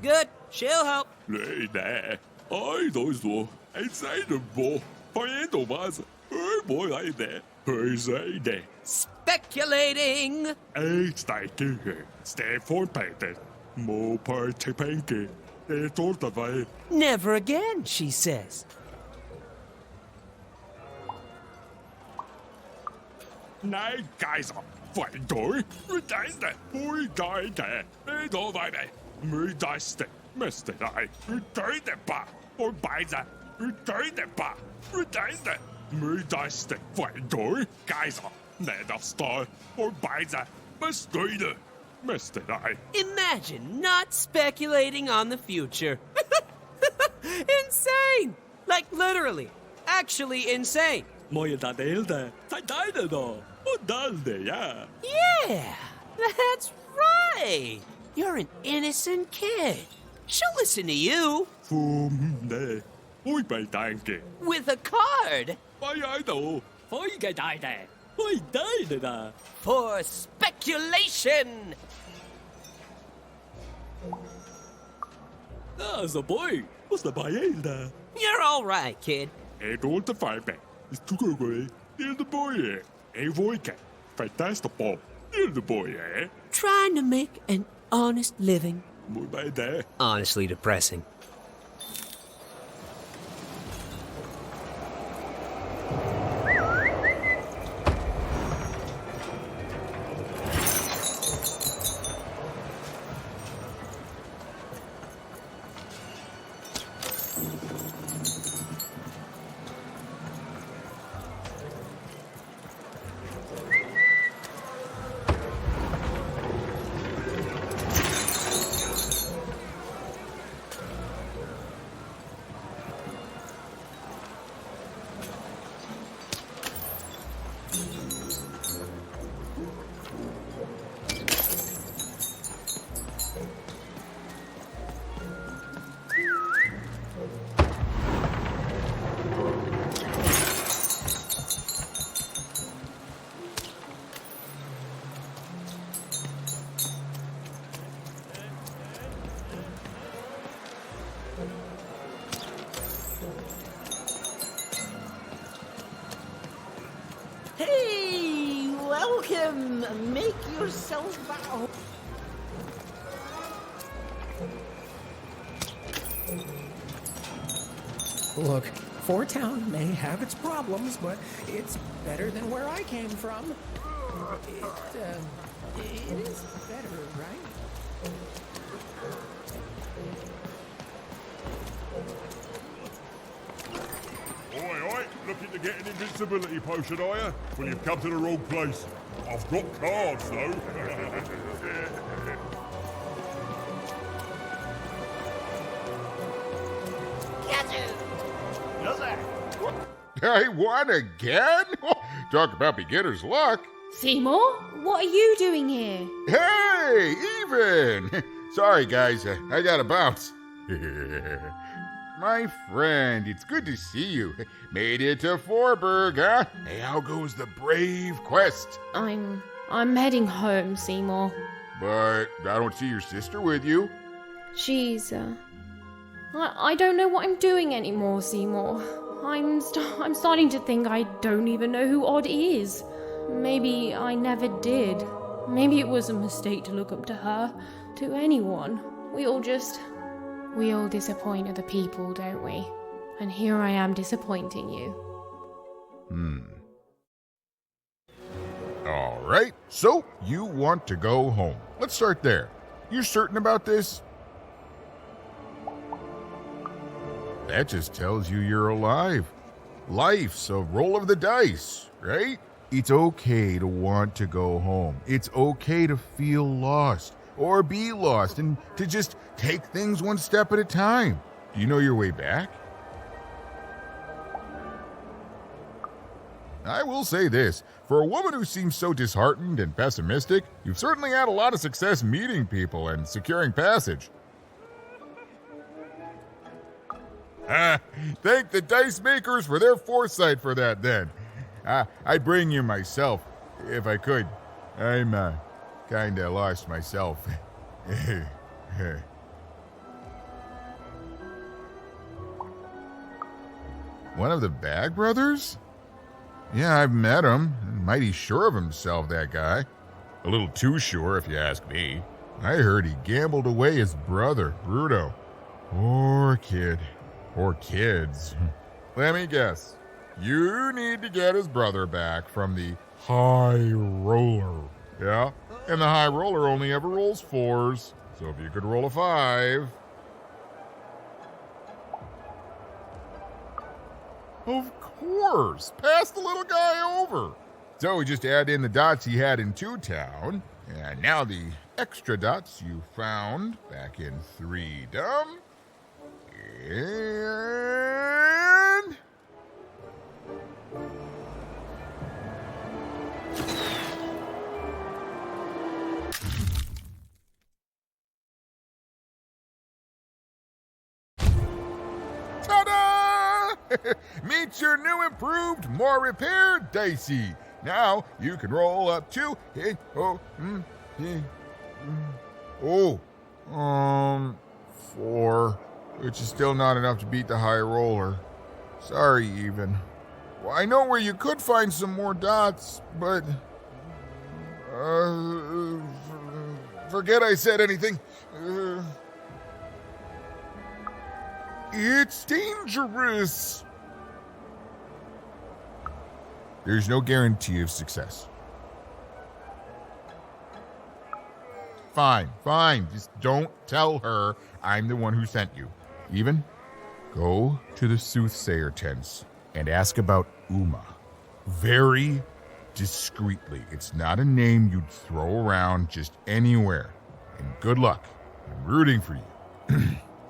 Speaker 11: Good. She'll help.
Speaker 9: Nej, nej. Ej, då så. En sejden på. For en av oss. Hör på dig där. Hör sig det.
Speaker 11: Speculating.
Speaker 9: Ej, stikker. Stay for Peter. More party penke. Det är tålt av dig.
Speaker 11: Never again, she says.
Speaker 9: Nej, kejser. For en døj. Uddanste. Uddanste. Et overvejde. Uddanste. Mester dig. Uddanste bare. Uddanste. Uddanste bare. Uddanste. Uddanste. For en døj. Kejser. Narrator. Uddanste. Bestriden. Mester dig.
Speaker 11: Imagine not speculating on the future. Insane! Like literally. Actually insane.
Speaker 9: Må jeg da dele det? Tag dig det da. Uddanste, ja.
Speaker 11: Yeah, that's right. You're an innocent kid. She'll listen to you.
Speaker 9: Nej. Ui, bag danke.
Speaker 11: With a card.
Speaker 9: Hvad jeg dog? For ikke dig da. Ui, dig det da.
Speaker 11: For speculation.
Speaker 9: Altså, boy. What's the bayel da?
Speaker 11: You're all right, kid.
Speaker 9: Don't the fight back. It's too good, boy. You're the boy, eh? Hey, boy, fantastic ball. You're the boy, eh?
Speaker 11: Trying to make an honest living.
Speaker 9: Muy bad there.
Speaker 11: Honestly depressing.
Speaker 18: Hey, welcome. Make yourself at home.
Speaker 12: Look, Fortown may have its problems, but it's better than where I came from. It is better, right?
Speaker 16: Oi, looking to get an invincibility potion, are you? Well, you've come to the wrong place. I've got cards, though.
Speaker 14: I won again? Talk about beginner's luck.
Speaker 2: Seymour, what are you doing here?
Speaker 14: Hey, even! Sorry, guys, I gotta bounce. My friend, it's good to see you. Made it to Forberg, huh? Hey, how goes the brave quest?
Speaker 2: I'm heading home, Seymour.
Speaker 14: But I don't see your sister with you.
Speaker 2: She's, I don't know what I'm doing anymore, Seymour. I'm starting to think I don't even know who Odd is. Maybe I never did. Maybe it was a mistake to look up to her, to anyone. We all disappoint other people, don't we? And here I am disappointing you.
Speaker 14: All right, so you want to go home. Let's start there. You certain about this? That just tells you you're alive. Life's a roll of the dice, right? It's okay to want to go home. It's okay to feel lost or be lost and to just take things one step at a time. Do you know your way back? I will say this, for a woman who seems so disheartened and pessimistic, you've certainly had a lot of success meeting people and securing passage. Thank the dice makers for their foresight for that then. I'd bring you myself, if I could. I'm, kinda lost myself. One of the Bag Brothers? Yeah, I've met him. Mighty sure of himself, that guy. A little too sure, if you ask me. I heard he gambled away his brother, Bruto. Poor kid. Or kids. Let me guess. You need to get his brother back from the High Roller. Yeah? And the High Roller only ever rolls 4s. So if you could roll a 5... Of course! Pass the little guy over! So we just add in the dots he had in 2-Town, and now the extra dots you found back in 3-Dom. And... ta-da! Meet your new improved, more repaired Dicey. Now you can roll up to 4, which is still not enough to beat the High Roller. Sorry, even. Well, I know where you could find some more dots, but forget I said anything. It's dangerous. There's no guarantee of success. Fine. Just don't tell her I'm the one who sent you. Even, go to the soothsayer tents and ask about Uma. Very discreetly. It's not a name you'd throw around just anywhere. And good luck. I'm rooting for you.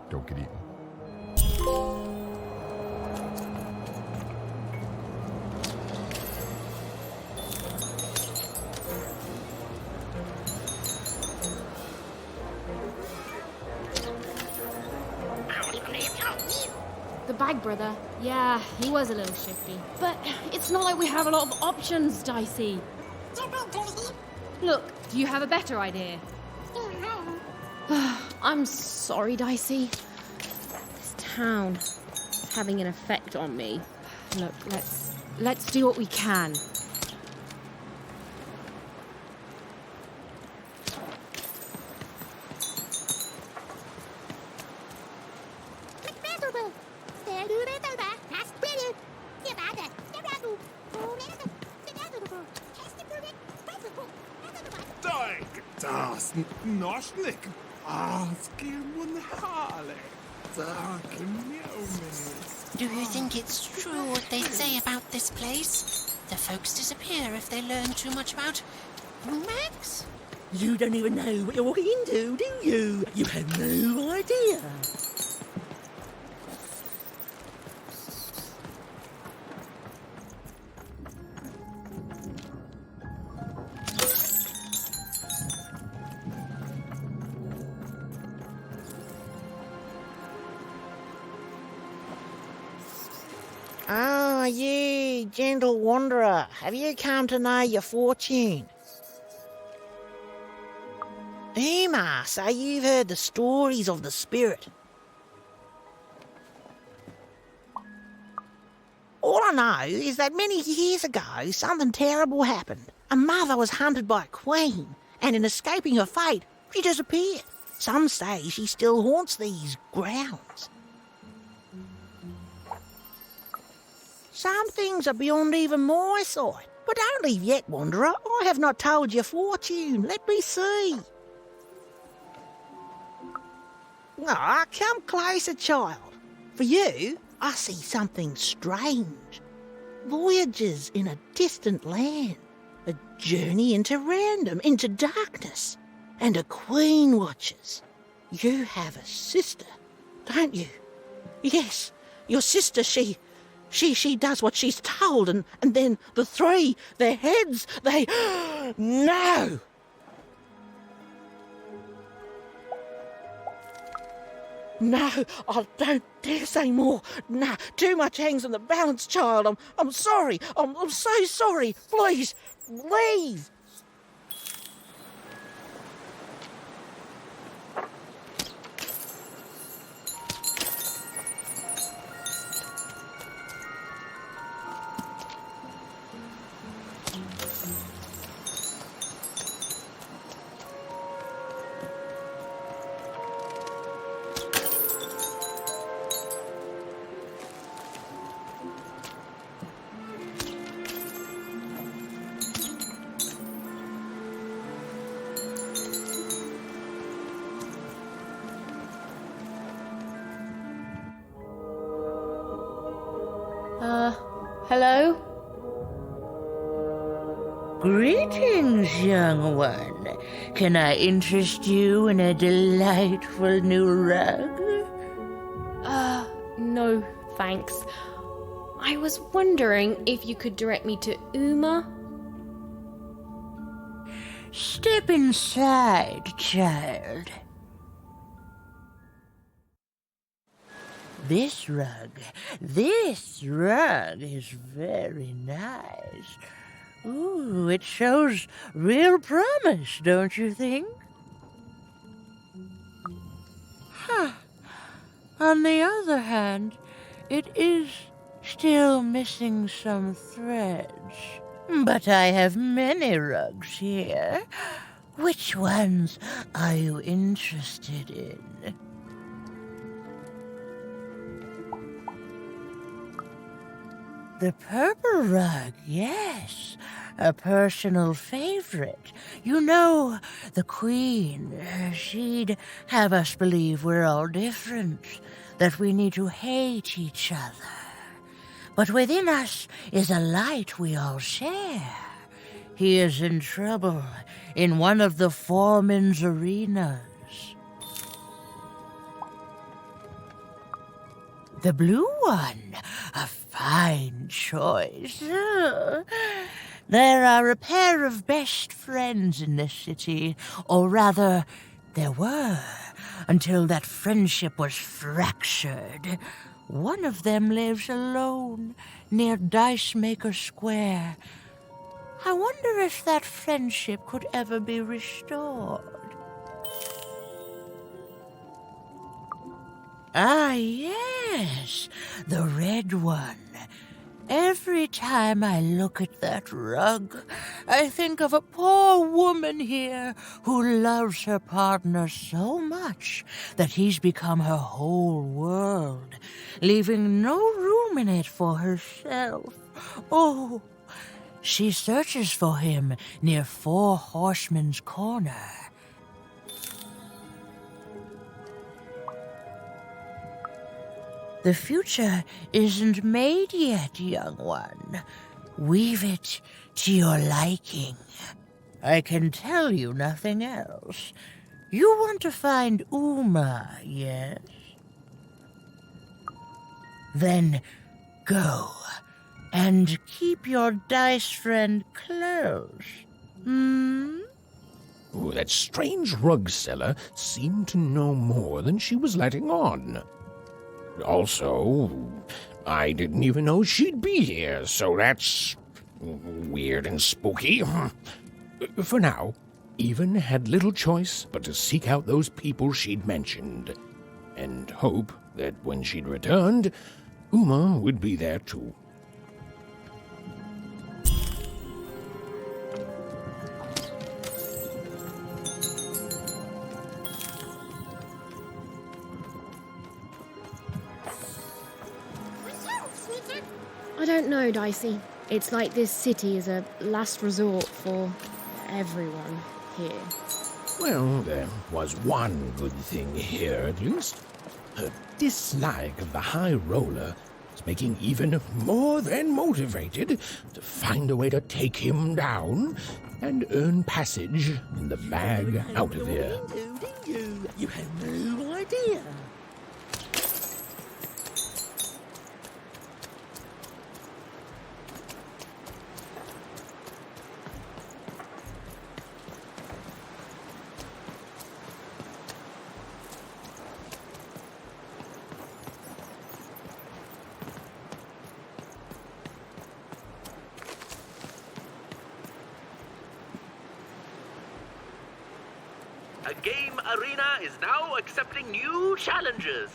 Speaker 14: Don't get eaten.
Speaker 2: The Bag Brother, yeah, he was a little shifty. But it's not like we have a lot of options, Dicey. Look, do you have a better idea? I'm sorry, Dicey. This town is having an effect on me. Look, let's do what we can.
Speaker 15: Noshnik,
Speaker 5: Do you think it's true what they say about this place? The folks disappear if they learn too much about Max?
Speaker 8: You don't even know what you're walking into, do you? You have no idea.
Speaker 15: Ah, ye gentle wanderer, have you come to know your fortune? Uma, so you've heard the stories of the spirit. All I know is that many years ago, something terrible happened. A mother was hunted by a queen, and in escaping her fate, she disappeared. Some say she still haunts these grounds. Some things are beyond even my sight. But don't leave yet, wanderer. I have not told your fortune. Let me see. Ah, come closer, child. For you, I see something strange. Voyages in a distant land. A journey into random, into darkness. And a queen watches. You have a sister, don't you? Yes, your sister, she does what she's told, and then the three, their heads, they... No! No, I don't dare say more. No, too much hangs on the balance, child. I'm sorry. I'm so sorry. Please, leave.
Speaker 2: Hello?
Speaker 18: Greetings, young one. Can I interest you in a delightful new rug?
Speaker 2: No, thanks. I was wondering if you could direct me to Uma?
Speaker 18: Step inside, child. This rug is very nice. Ooh, it shows real promise, don't you think? Huh. On the other hand, it is still missing some threads. But I have many rugs here. Which ones are you interested in? The purple rug, yes. A personal favorite. You know, the Queen, she'd have us believe we're all different, that we need to hate each other. But within us is a light we all share. He is in trouble in one of the foreman's arenas. The blue one, a fine choice. There are a pair of best friends in this city, or rather, there were, until that friendship was fractured. One of them lives alone near Dice Maker Square. I wonder if that friendship could ever be restored. Ah, yes, the red one. Every time I look at that rug, I think of a poor woman here who loves her partner so much that he's become her whole world, leaving no room in it for herself. Oh, she searches for him near Four Horsemen's Corner. The future isn't made yet, young one. Weave it to your liking. I can tell you nothing else. You want to find Uma, yes? Then go and keep your dice friend close.
Speaker 1: Oh, that strange rug seller seemed to know more than she was letting on. Also, I didn't even know she'd be here, so that's weird and spooky. For now, Even had little choice but to seek out those people she'd mentioned, and hope that when she'd returned, Uma would be there too.
Speaker 2: I don't know, Dicey. It's like this city is a last resort for everyone here.
Speaker 1: Well, there was one good thing here, at least. Her dislike of the High Roller is making Even more than motivated to find a way to take him down and earn passage in the bag out of here.
Speaker 8: You have no idea.
Speaker 17: A game arena is now accepting new challenges.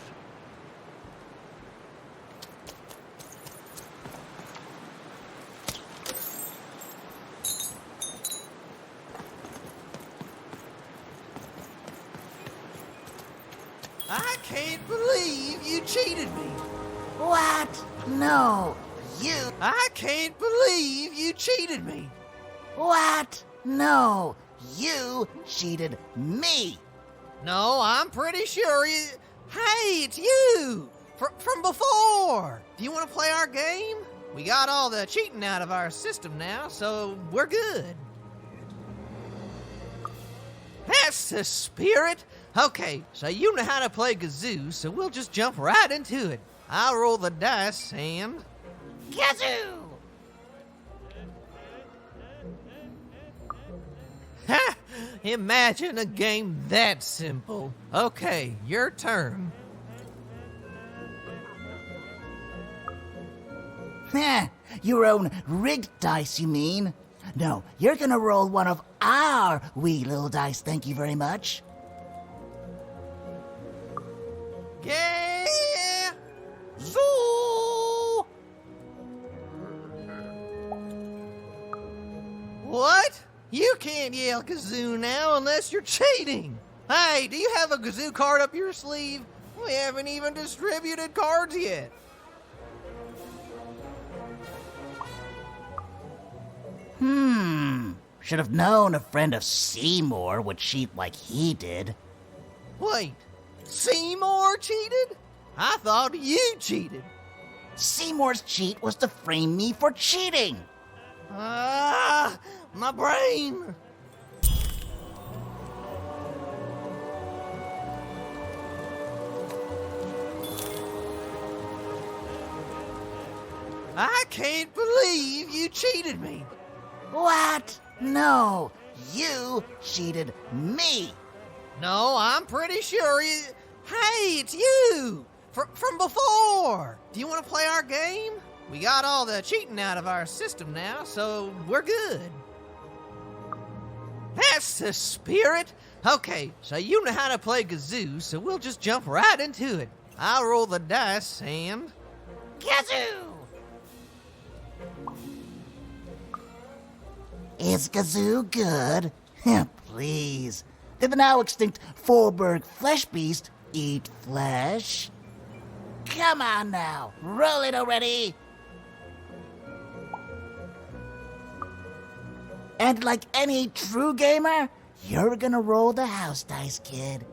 Speaker 11: I can't believe you cheated me.
Speaker 18: What? No, you.
Speaker 11: I can't believe you cheated me.
Speaker 18: What? No, you cheated me.
Speaker 11: No, I'm pretty sure you... Hey, it's you! From before! Do you want to play our game? We got all the cheating out of our system now, so we're good. That's the spirit! Okay, so you know how to play Gazoo, so we'll just jump right into it. I'll roll the dice and...
Speaker 18: Gazoo!
Speaker 11: Ha! Imagine a game that simple. Okay, your turn.
Speaker 18: Heh, your own rigged dice, you mean? No, you're gonna roll one of our wee little dice, thank you very much.
Speaker 11: Yeah! Zoo! What? You can't yell kazoo now unless you're cheating. Hey, do you have a kazoo card up your sleeve? We haven't even distributed cards yet.
Speaker 18: Should have known a friend of Seymour would cheat like he did.
Speaker 11: Wait, Seymour cheated? I thought you cheated.
Speaker 18: Seymour's cheat was to frame me for cheating.
Speaker 11: Ah, my brain. I can't believe you cheated me.
Speaker 18: What? No, you cheated me.
Speaker 11: No, I'm pretty sure you... Hey, it's you! From before! Do you want to play our game? We got all the cheating out of our system now, so we're good. That's the spirit! Okay, so you know how to play Gazoo, so we'll just jump right into it. I'll roll the dice and...
Speaker 18: Gazoo! Is Gazoo good? Please. Did the now extinct Forberg flesh beast eat flesh? Come on now, roll it already! And like any true gamer, you're gonna roll the house dice, kid.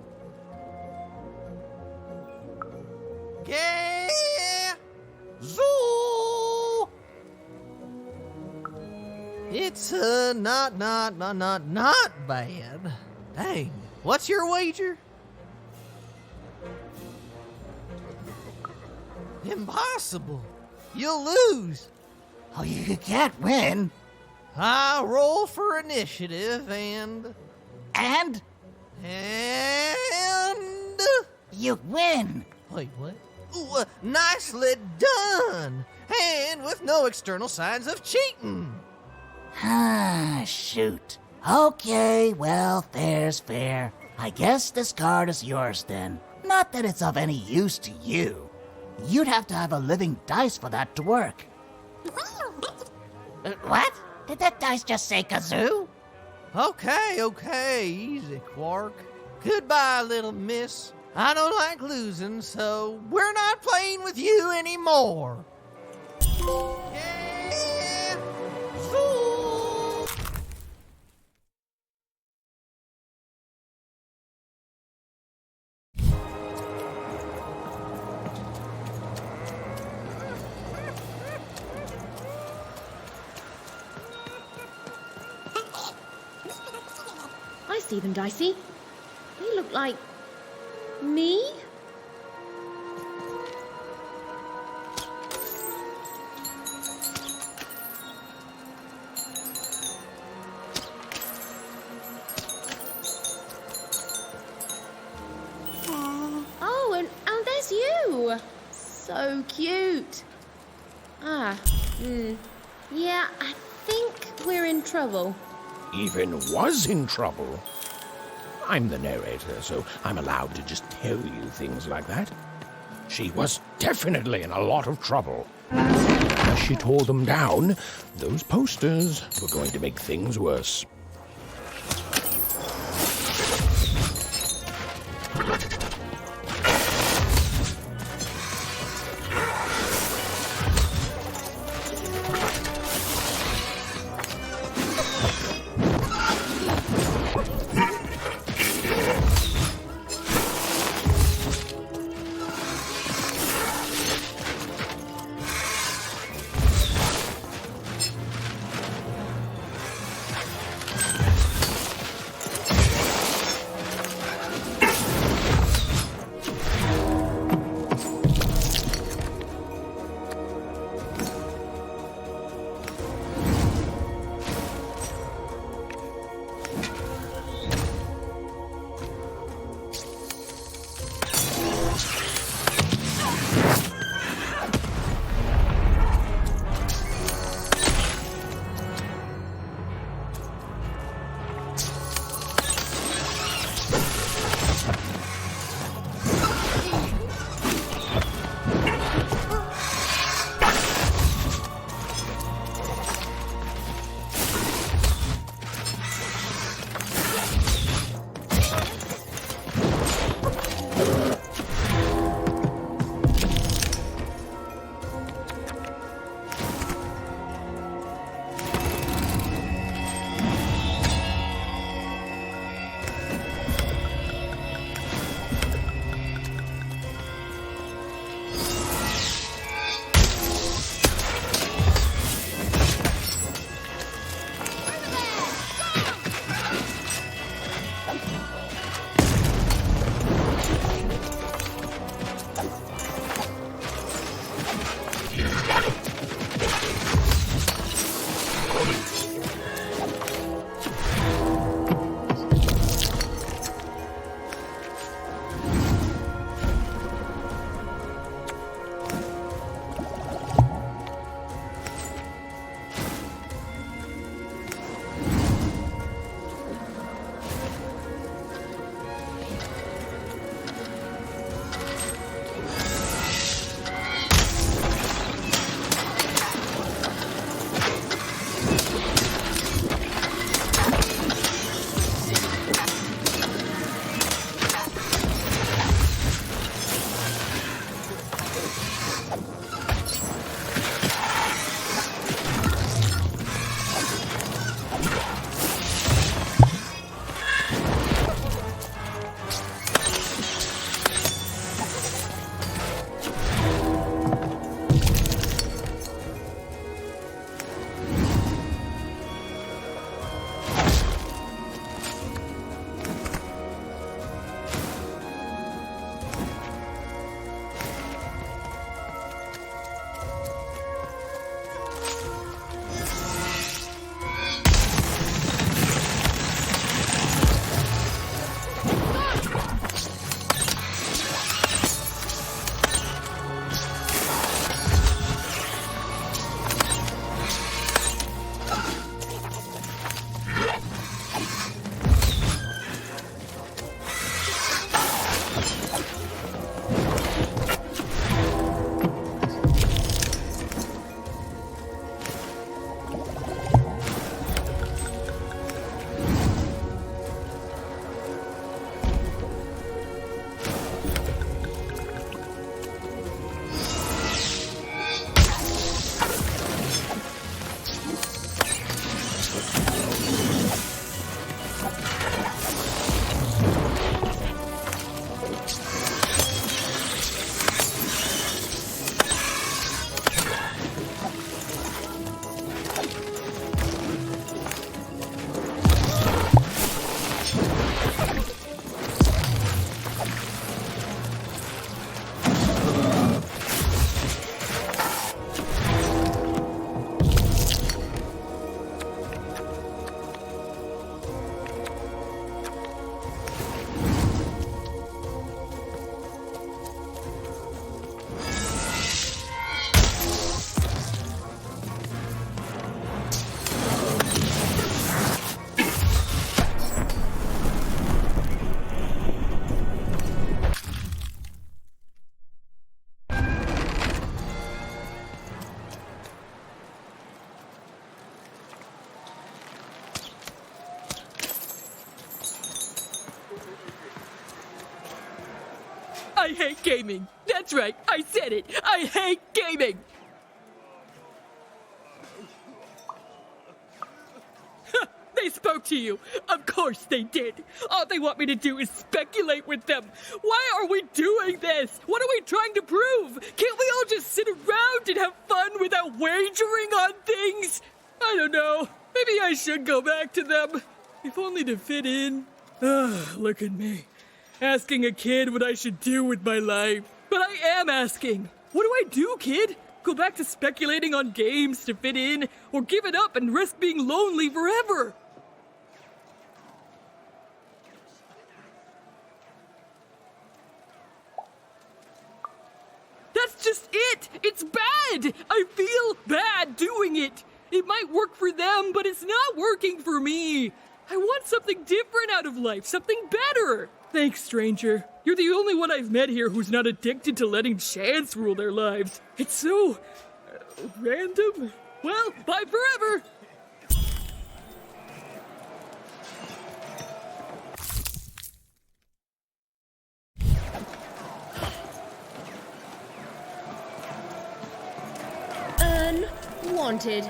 Speaker 11: Yeah! Zoo! It's not bad. Dang, what's your wager? Impossible. You'll lose.
Speaker 18: Oh, you can't win.
Speaker 11: I roll for initiative and...
Speaker 18: And?
Speaker 11: And...
Speaker 18: You win.
Speaker 11: Wait, what? Ooh, nicely done! And with no external signs of cheating.
Speaker 19: Ah, shoot. Okay, well, fair's fair. I guess this card is yours then. Not that it's of any use to you. You'd have to have a living dice for that to work. What? Did that dice just say kazoo?
Speaker 11: Okay, easy, Quark. Goodbye, little miss. I don't like losing, so we're not playing with you anymore. Yeah.
Speaker 2: I see them, Dicey. They look like... me? Oh, and there's you! So cute. Yeah, I think we're in trouble.
Speaker 1: Even was in trouble. I'm the narrator, so I'm allowed to just tell you things like that. She was definitely in a lot of trouble. As she tore them down, those posters were going to make things worse.
Speaker 21: I hate gaming. That's right, I said it. I hate gaming. They spoke to you. Of course they did. All they want me to do is speculate with them. Why are we doing this? What are we trying to prove? Can't we all just sit around and have fun without wagering on things? I don't know. Maybe I should go back to them. If only to fit in. Look at me. Asking a kid what I should do with my life. But I am asking. What do I do, kid? Go back to speculating on games to fit in? Or give it up and risk being lonely forever? That's just it! It's bad! I feel bad doing it! It might work for them, but it's not working for me! I want something different out of life, something better! Thanks, stranger. You're the only one I've met here who's not addicted to letting chance rule their lives. It's so... random? Well, bye forever!
Speaker 2: Unwanted.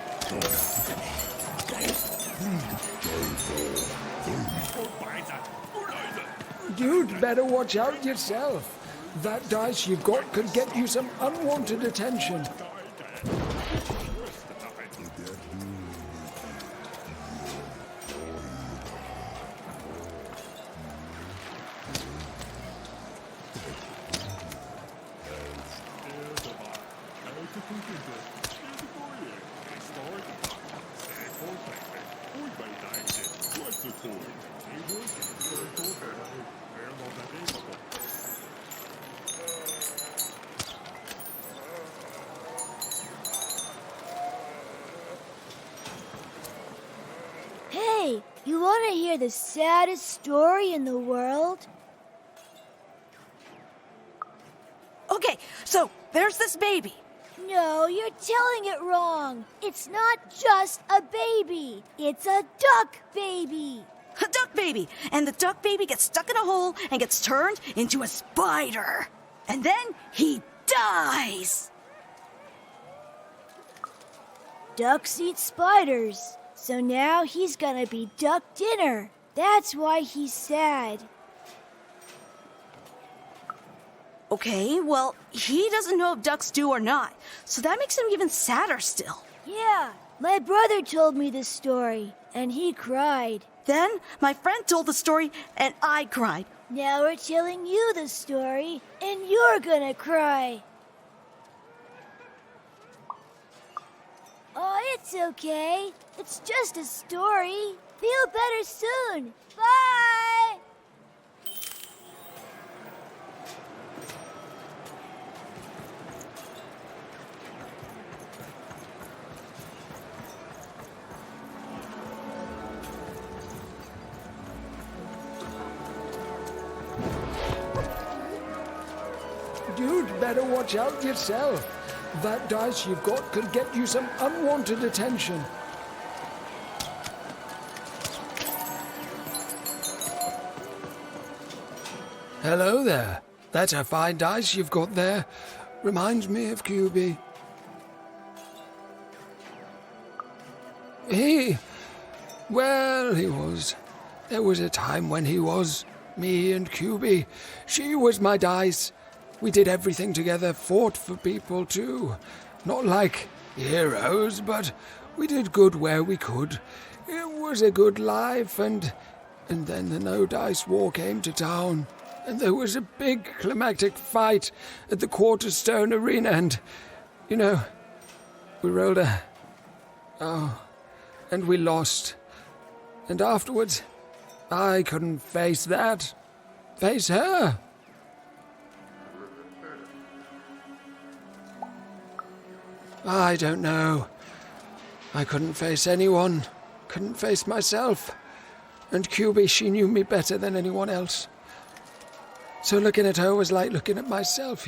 Speaker 12: You'd better watch out yourself. That dice you've got could get you some unwanted attention.
Speaker 22: Hey, you want to hear the saddest story in the world?
Speaker 6: Okay, so there's this baby.
Speaker 22: No, you're telling it wrong. It's not just a baby. It's a duck baby.
Speaker 6: A duck baby. And the duck baby gets stuck in a hole and gets turned into a spider. And then he dies.
Speaker 22: Ducks eat spiders. So now he's gonna be duck dinner. That's why he's sad.
Speaker 6: Okay, well, he doesn't know if ducks do or not. So that makes him even sadder still.
Speaker 22: Yeah, my brother told me this story, and he cried.
Speaker 6: Then my friend told the story, and I cried.
Speaker 22: Now we're telling you the story, and you're gonna cry. Oh, it's okay. It's just a story. Feel better soon. Bye!
Speaker 12: You'd better watch out yourself. That dice you've got could get you some unwanted attention. Hello there. That's a fine dice you've got there. Reminds me of QB. He was. There was a time when he was. Me and QB. She was my dice. We did everything together, fought for people too. Not like heroes, but we did good where we could. It was a good life, and then the No Dice War came to town, and there was a big climactic fight at the Quarterstone Arena, and, we rolled and we lost. And afterwards, I couldn't face that. Face her. I don't know. I couldn't face anyone. Couldn't face myself. And QB, she knew me better than anyone else. So looking at her was like looking at myself,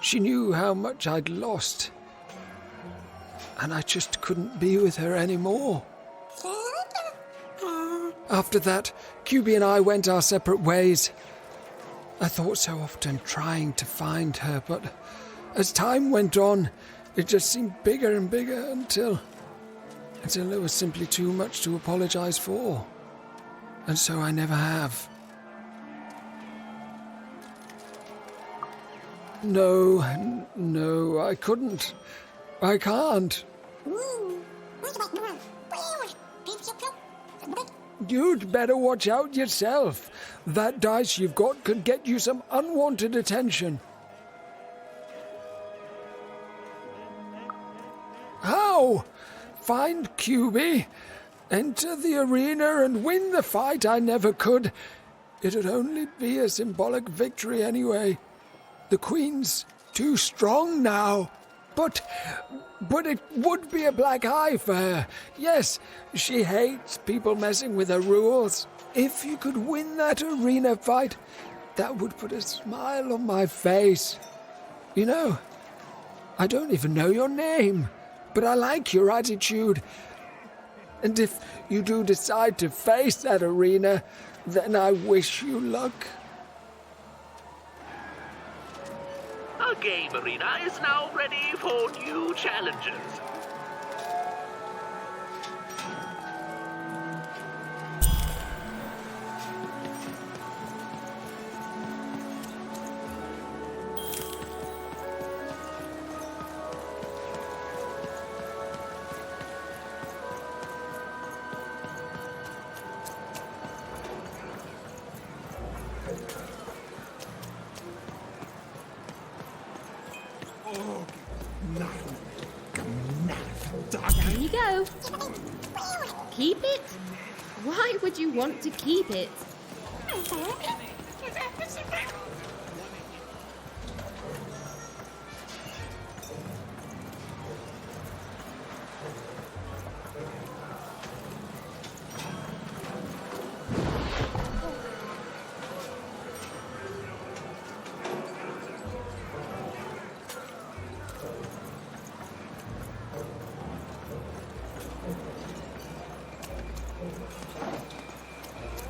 Speaker 12: She knew how much I'd lost. And I just couldn't be with her anymore. After that, QB and I went our separate ways. I thought so often trying to find her, but as time went on, it just seemed bigger and bigger until there was simply too much to apologize for. And so I never have. No, I couldn't. I can't. You'd better watch out yourself. That dice you've got could get you some unwanted attention. How? Find QB, enter the arena and win the fight I never could. It'd only be a symbolic victory anyway. The Queen's too strong now. But it would be a black eye for her. Yes, she hates people messing with her rules. If you could win that arena fight, that would put a smile on my face. You know, I don't even know your name, but I like your attitude. And if you do decide to face that arena, then I wish you luck.
Speaker 17: Our game arena is now ready for new challenges.
Speaker 2: Down you go. Keep it? Why would you want to keep it?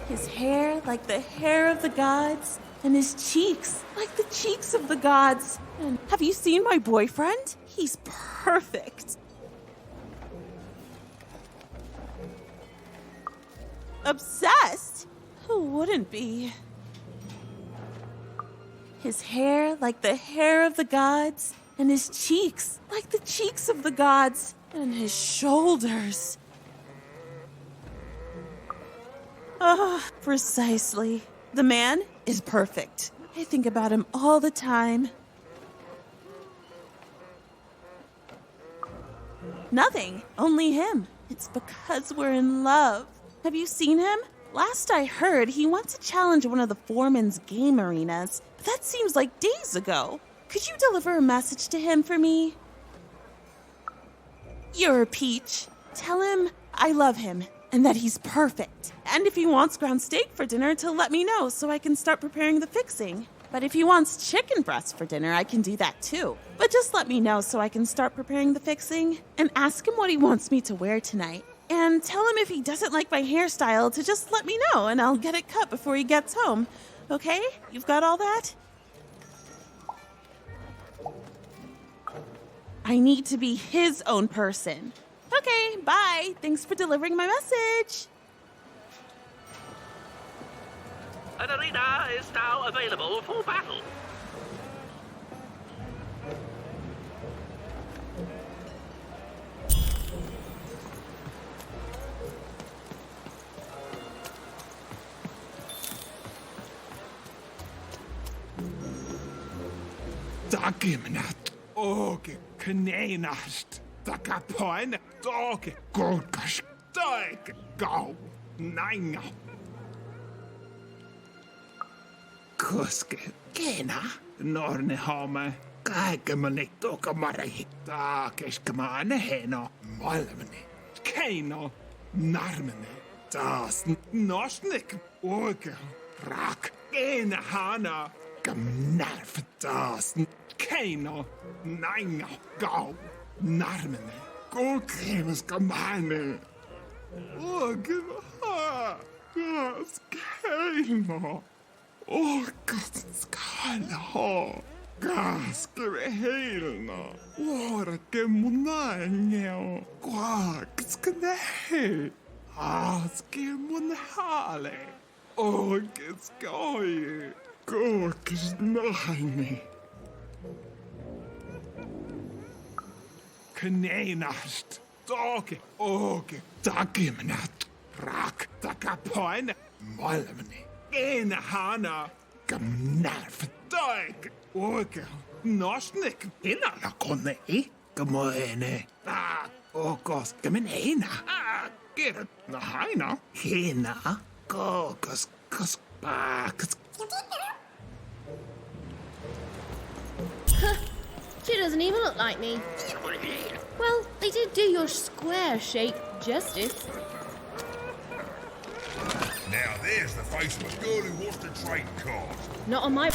Speaker 3: His hair like the hair of the gods, and his cheeks like the cheeks of the gods. And have you seen my boyfriend? He's perfect. Obsessed? Who wouldn't be? His hair like the hair of the gods, and his cheeks like the cheeks of the gods, and his shoulders. Precisely. The man is perfect. I think about him all the time. Nothing. Only him. It's because we're in love. Have you seen him? Last I heard, he wants to challenge one of the foreman's game arenas, but that seems like days ago. Could you deliver a message to him for me? You're a peach. Tell him I love him and that he's perfect. And if he wants ground steak for dinner, to let me know so I can start preparing the fixing. But if he wants chicken breast for dinner, I can do that too. But just let me know so I can start preparing the fixing. And ask him what he wants me to wear tonight. And tell him if he doesn't like my hairstyle to just let me know and I'll get it cut before he gets home. Okay? You've got all that? I need to be his own person. Okay, bye. Thanks for delivering my message.
Speaker 17: An arena is now available for battle.
Speaker 13: Dagiminat, oge knenast, dagapoin, doge gorgash, doge go, nanga. Kuske, kena, norne hame, kaikemanik tokamari, daakeskamane heno, malmene, keno, narmene, das nosnik, oge, rak, ena hana, gamnarf das, keno, nanga, go, narmene, gorkemas kamane, oge, ha, das keno. Skala. Gaskere helna. Orke munangeo. Quaxkne. Aske munhale. Orke skoye. Gorkisnahne. Knenast. Doke. Orke. Dakimnat. Rak. Dakapoine. Malmne. En hana. Gamnarfdøg. Orke. Nosnik. Inala konne. Gamoene. Okos. Gamenena. Get na haina. Hena. Kokos. Kos. Bakos.
Speaker 2: She doesn't even look like me. Well, they did do your square shape justice.
Speaker 16: Now there's the face of a girl who wants to trade cards.
Speaker 2: Not on my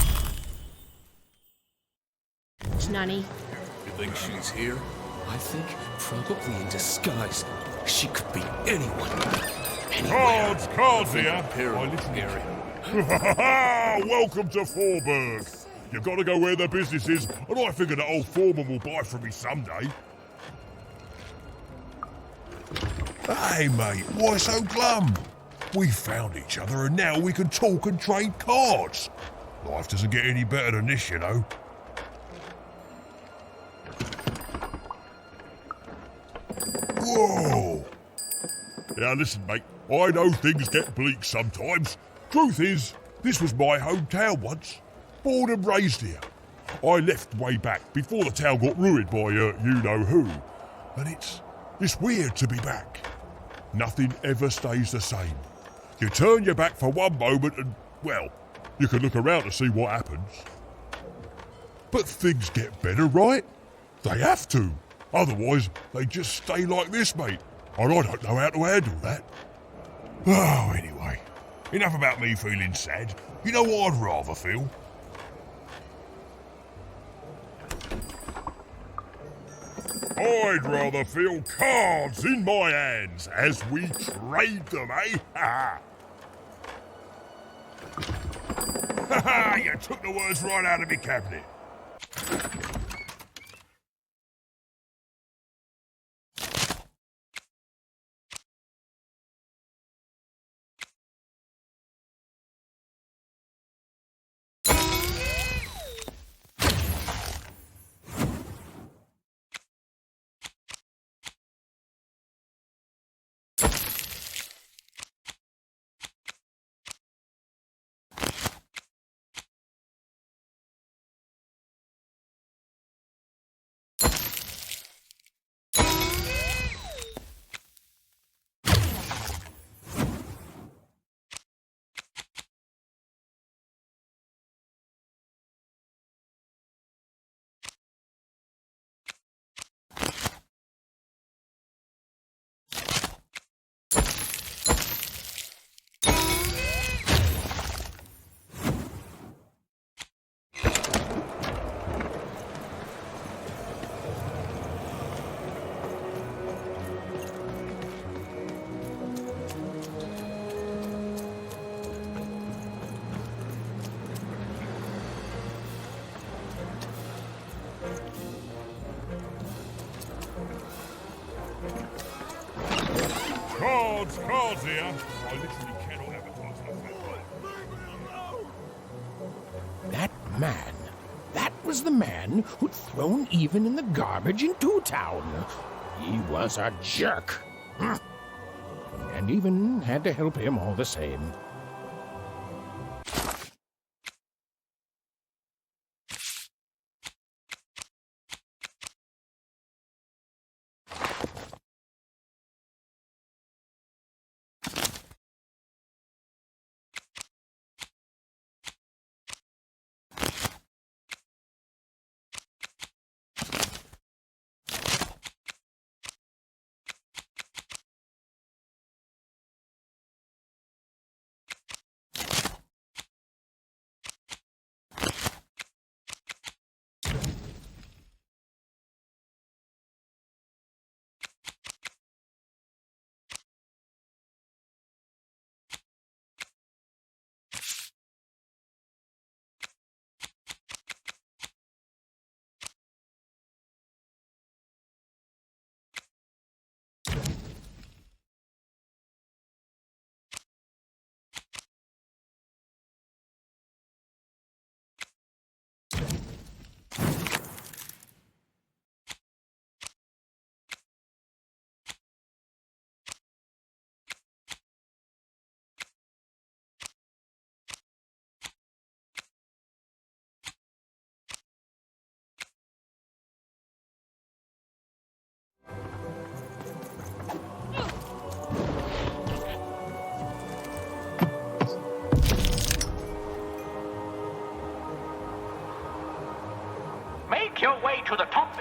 Speaker 2: nanny.
Speaker 4: You think she's here? I think probably in disguise. She could be anyone. Anywhere.
Speaker 16: Cards here.
Speaker 4: Apparel area.
Speaker 16: Welcome to Forburg. You've got to go where the business is, and I figure that old foreman will buy from me someday. Hey, mate, why so glum? We found each other, and now we can talk and trade cards. Life doesn't get any better than this, you know. Whoa! Now listen, mate, I know things get bleak sometimes. Truth is, this was my hometown once. Born and raised here. I left way back before the town got ruined by you-know-who. And it's weird to be back. Nothing ever stays the same. You turn your back for one moment and, well, you can look around to see what happens. But things get better, right? They have to. Otherwise, they just stay like this, mate. And I don't know how to handle that. Oh, anyway. Enough about me feeling sad. You know what I'd rather feel? I'd rather feel cards in my hands as we trade them, eh? Ha ha! You took the words right out of me cabinet. Cards here. I literally cannot advertise
Speaker 1: That man. That was the man who'd thrown even in the garbage in Town. He was a jerk. And even had to help him all the same.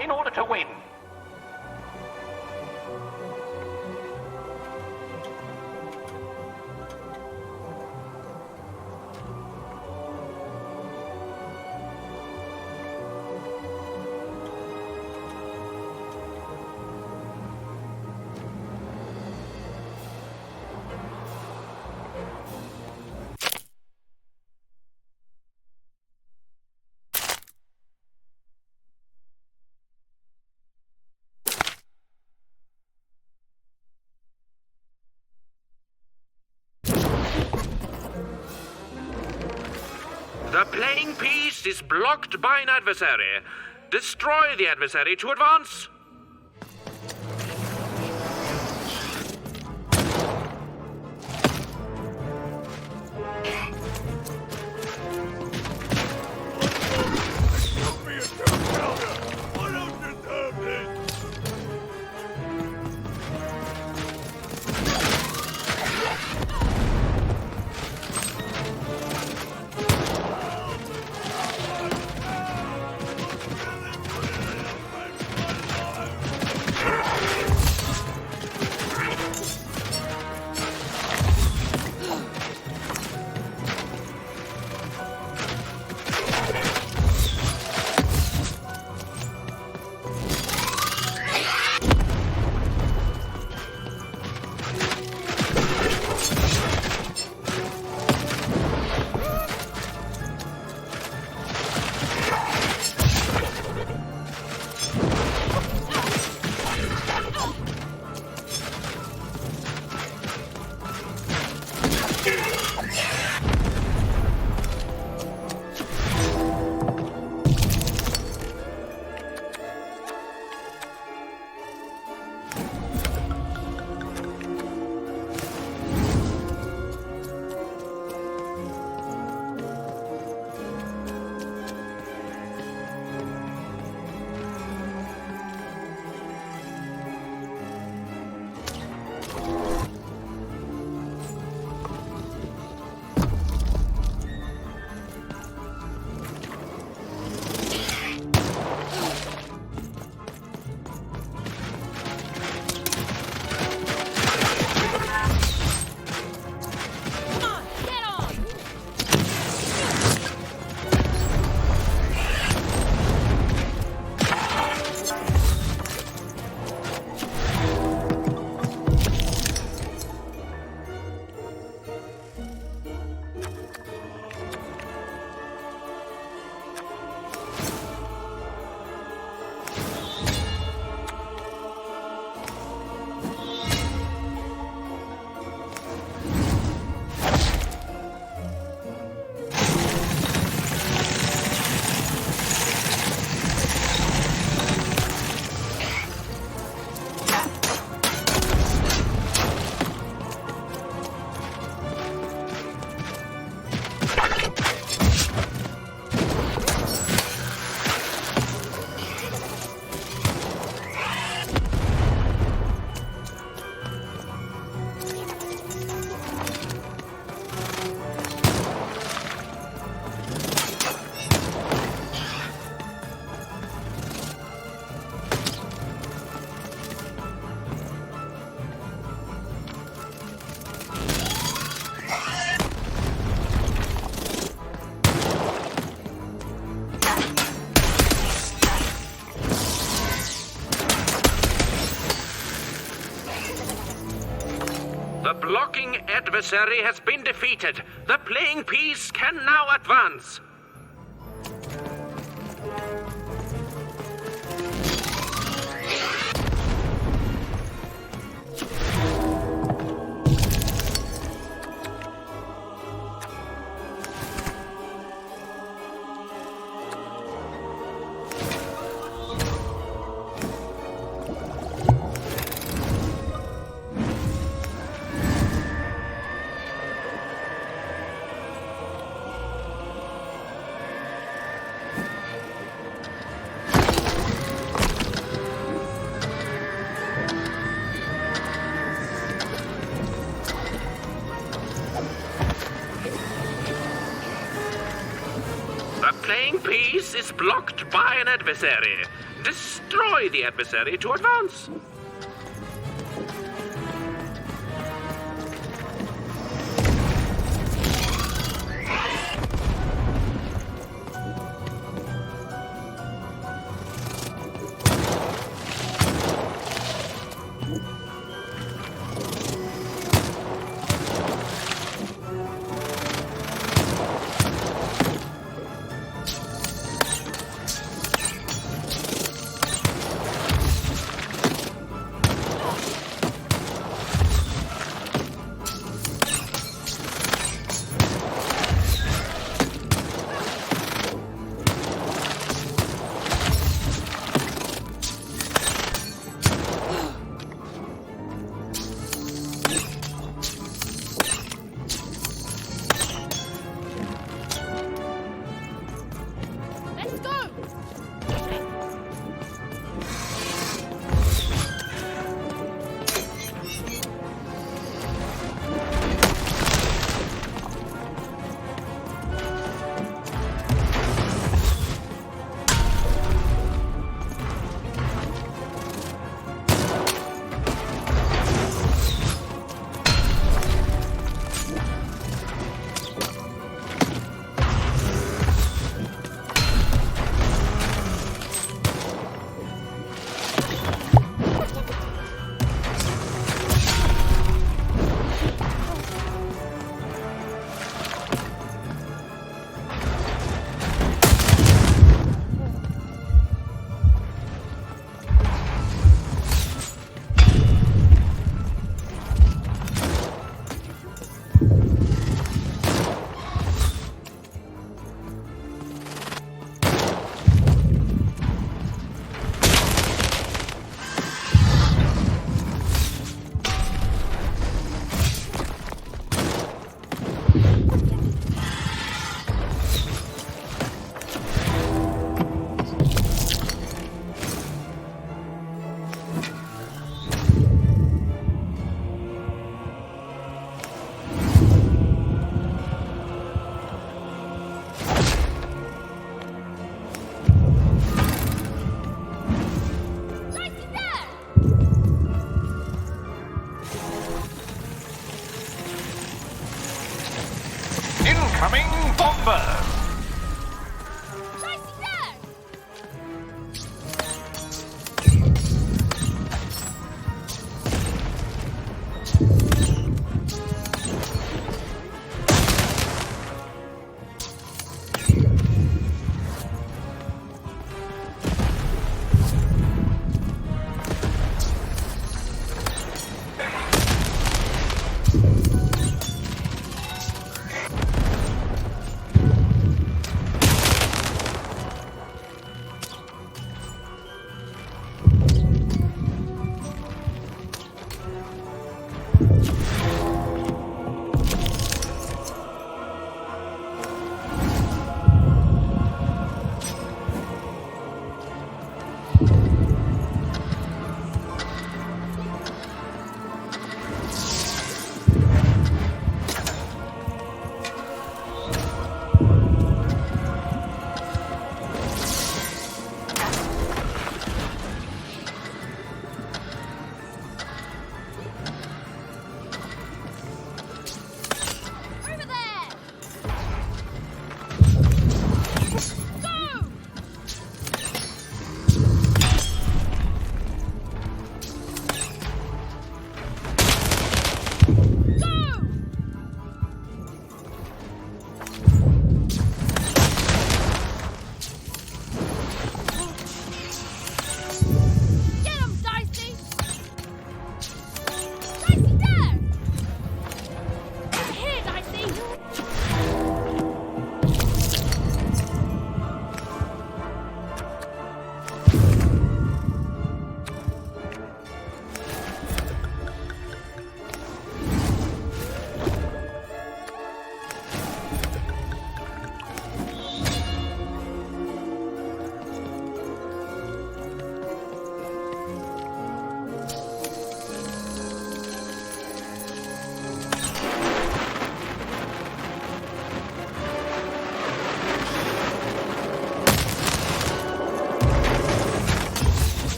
Speaker 17: in order to win.
Speaker 10: The playing piece is blocked by an adversary. Destroy the adversary to advance. The blocking adversary has been defeated. The playing piece can now advance. The playing piece is blocked by an adversary. Destroy the adversary to advance.
Speaker 7: Incoming bomber!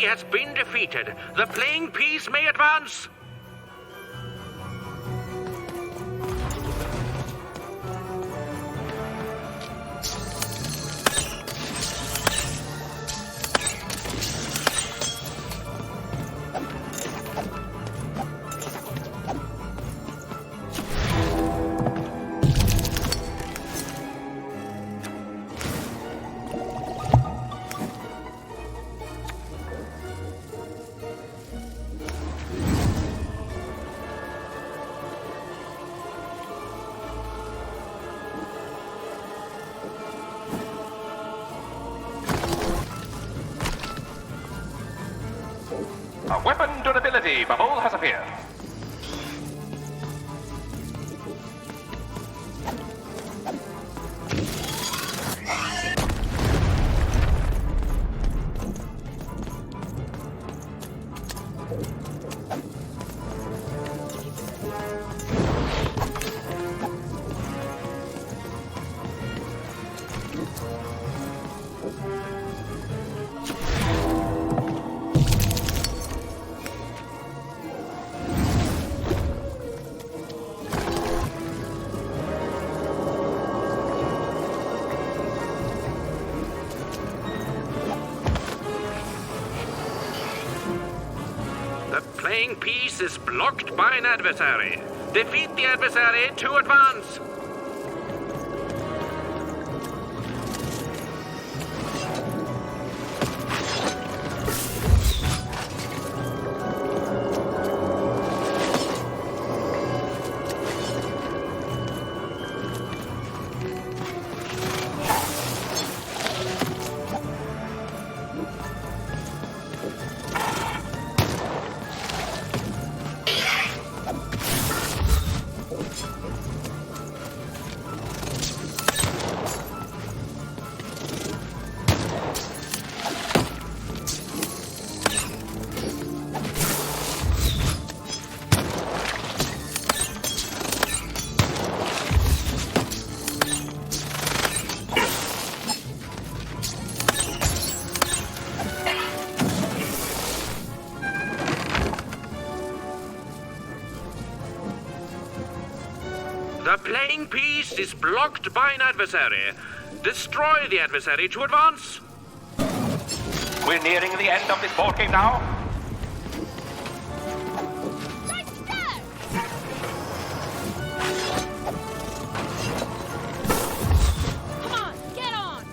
Speaker 10: has been defeated. The playing piece may advance.
Speaker 7: A weapon durability bubble has appeared.
Speaker 10: Playing piece is blocked by an adversary. Defeat the adversary to advance. The playing piece is blocked by an adversary. Destroy the adversary to advance.
Speaker 7: We're nearing the end of this board game now.
Speaker 2: Come on, get on!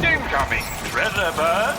Speaker 7: Incoming treasure bird.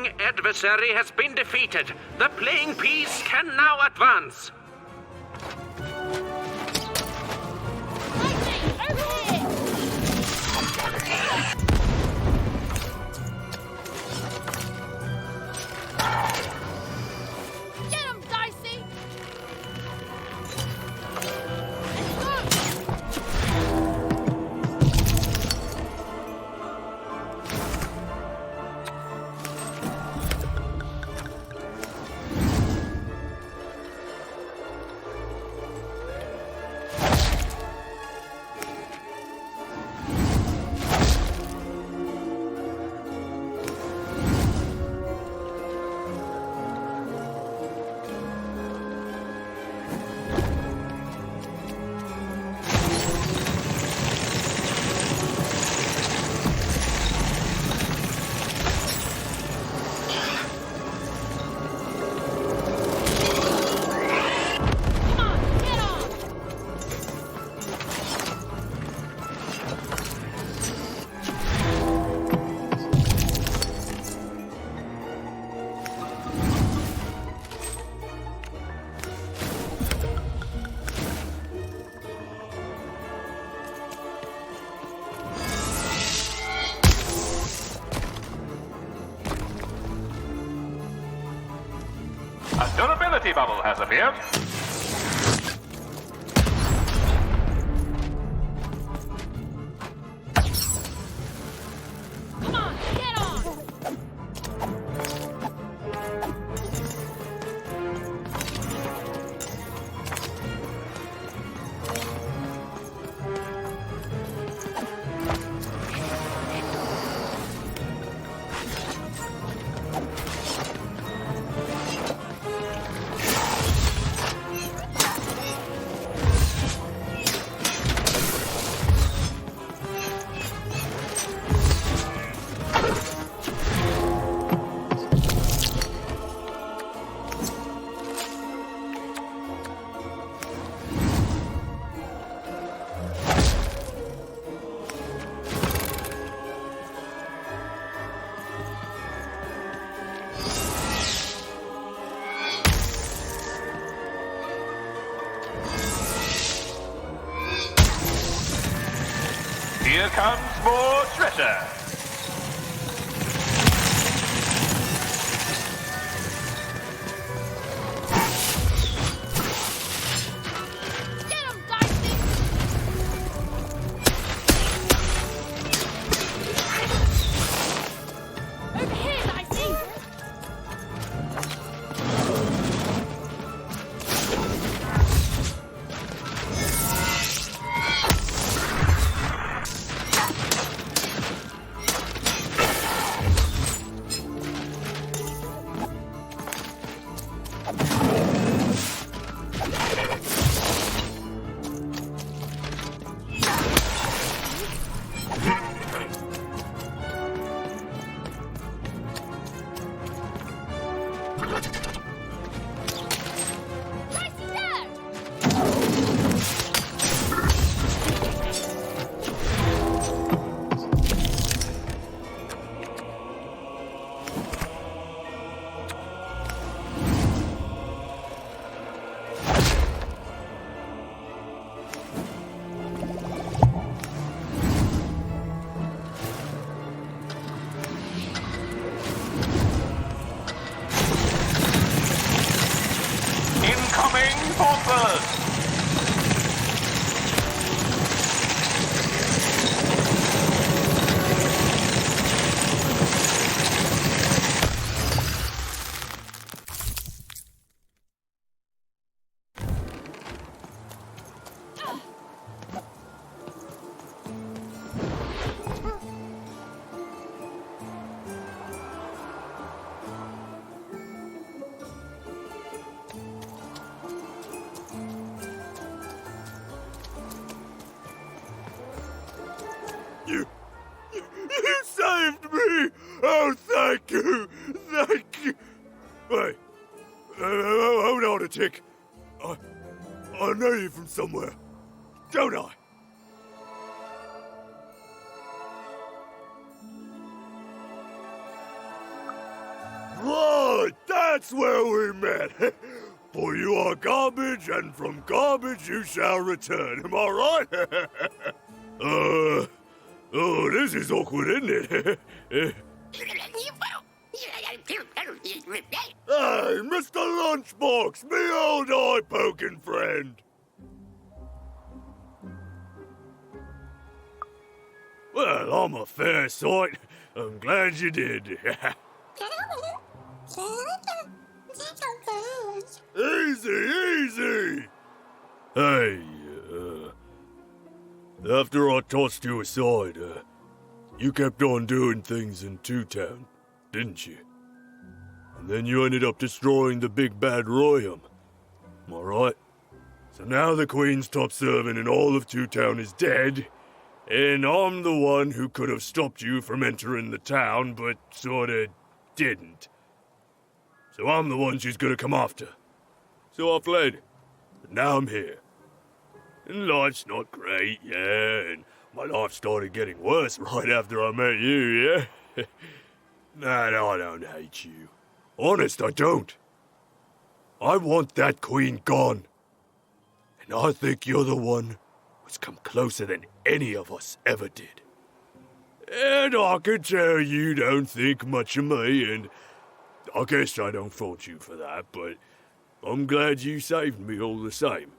Speaker 10: playing adversary has been defeated. The playing piece can now advance.
Speaker 2: Get him, Dicey!
Speaker 7: A durability bubble has appeared.
Speaker 2: Come on, get on!
Speaker 7: Here comes more treasure.
Speaker 2: Get him, Dicey! Over here, Dicey!
Speaker 7: Incoming paupers!
Speaker 9: You saved me! Oh, thank you! Thank you! Wait. Hold on a tick. I know you from somewhere. Don't I? that's where we met. For you are garbage, and from garbage you shall return. Am I right? Oh, this is awkward, isn't it? Hey, Mr. Lunchbox, me old eye-poking friend. Well, I'm a fair sight. I'm glad you did. Easy, easy! Hey, after I tossed you aside, you kept on doing things in Two Town, didn't you? And then you ended up destroying the big bad Royum. Am I right? So now the Queen's top servant in all of Two Town is dead, and I'm the one who could have stopped you from entering the town, but sorta didn't. So I'm the one she's gonna come after. So I fled, but now I'm here. And life's not great, yeah, and my life started getting worse right after I met you, yeah? Man, I don't hate you. Honest, I don't. I want that queen gone. And I think you're the one who's come closer than any of us ever did. And I can tell you don't think much of me, and I guess I don't fault you for that, but I'm glad you saved me all the same.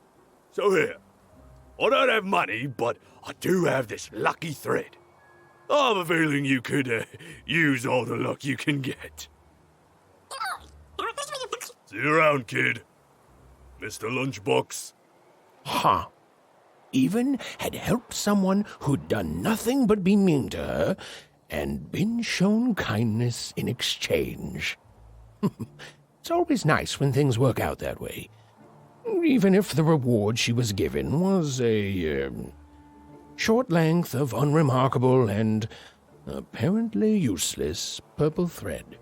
Speaker 9: So here, I don't have money, but I do have this lucky thread. I have a feeling you could use all the luck you can get. See you around, kid. Mr. Lunchbox.
Speaker 1: Huh. Even had helped someone who'd done nothing but be mean to her, and been shown kindness in exchange. It's always nice when things work out that way. Even if the reward she was given was a short length of unremarkable and apparently useless purple thread.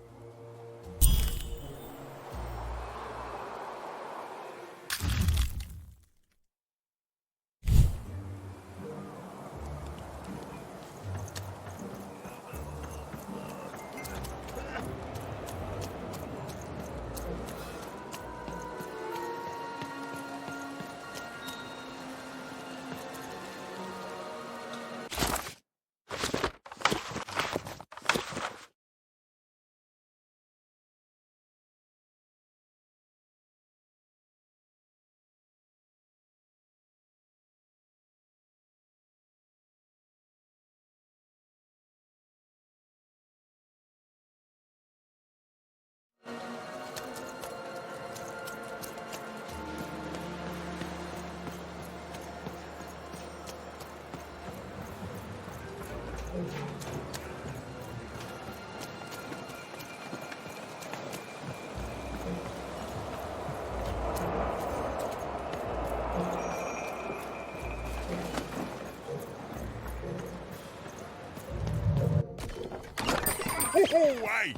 Speaker 16: Oh, hey!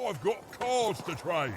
Speaker 16: I've got cards to trade.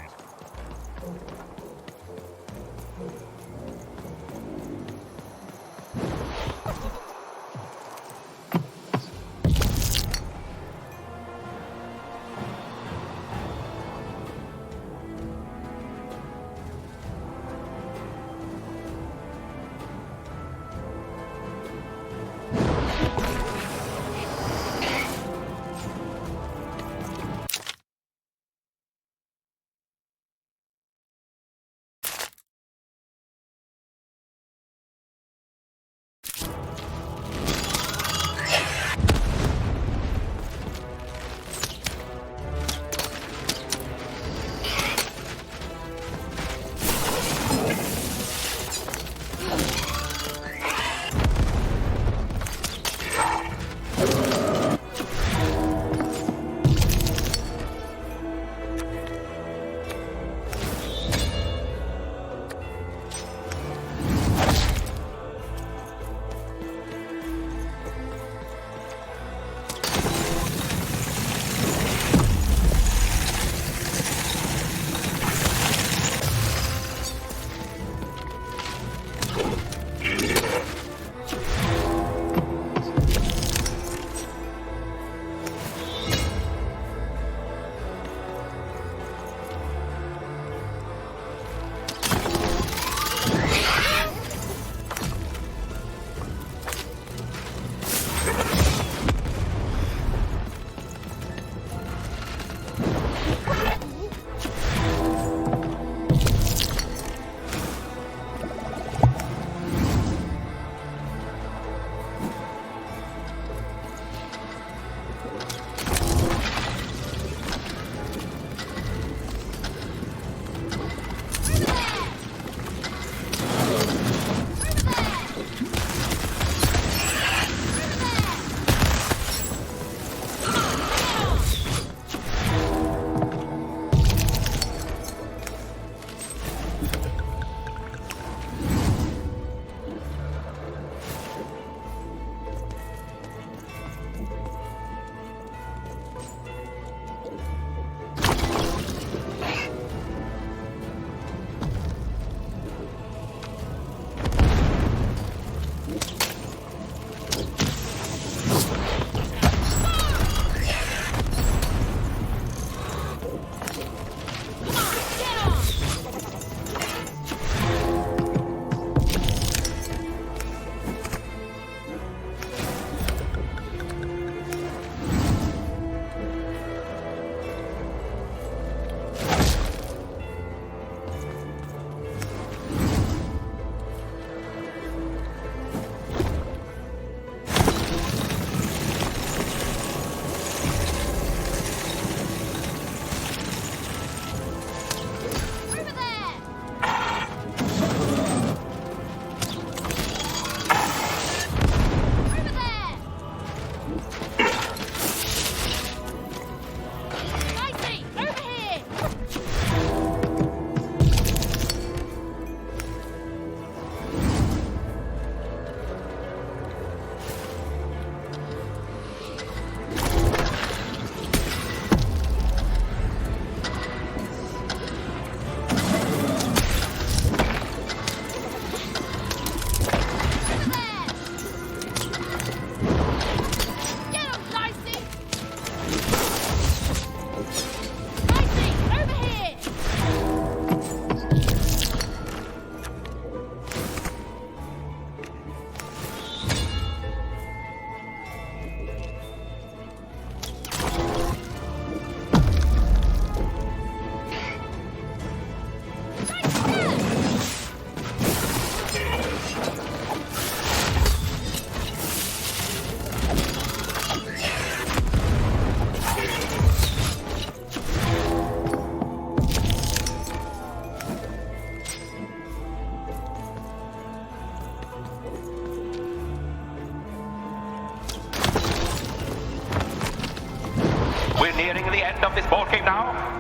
Speaker 7: nearing the end of this board game now?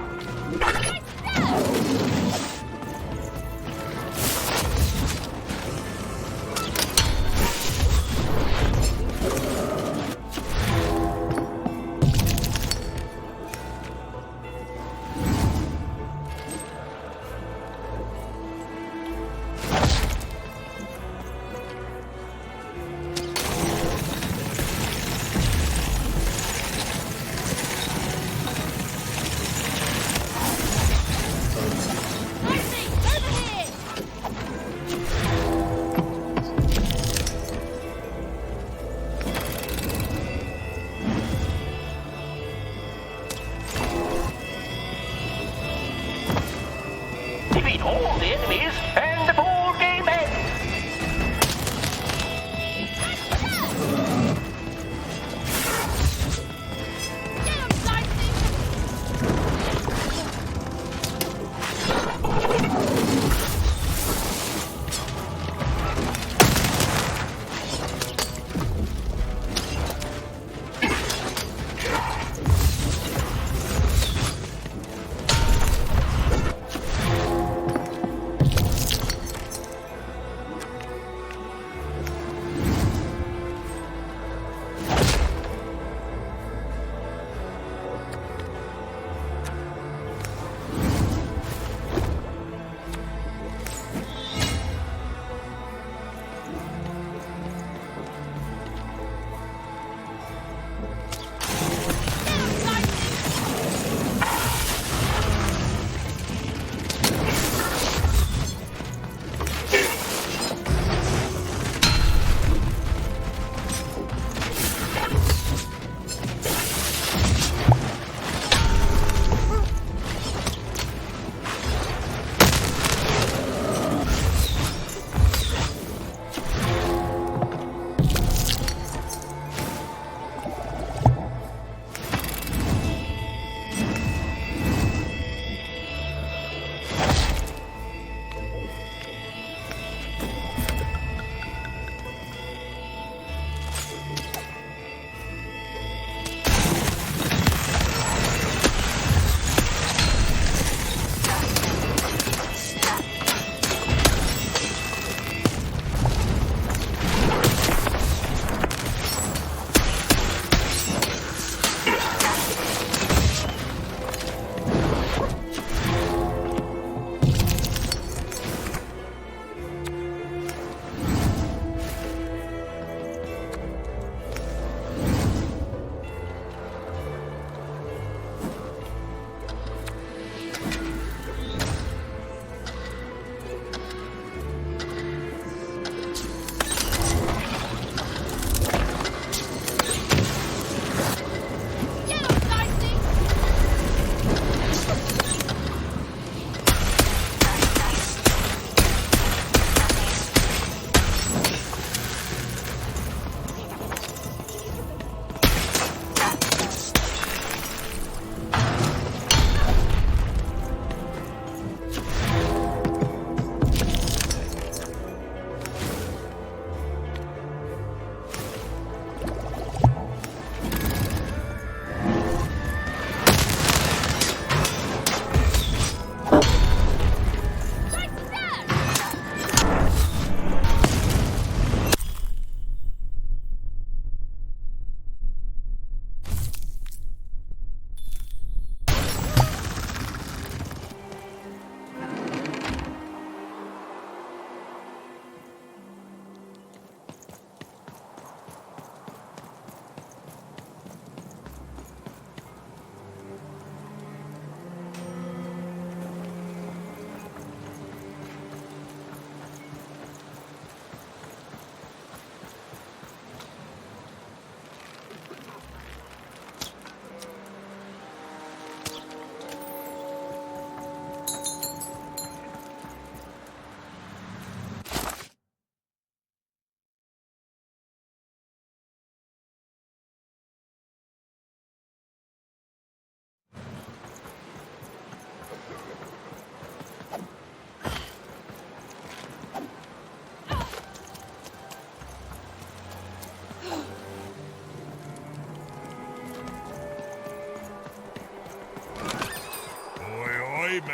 Speaker 7: Defeat all the enemies, and the board game ends!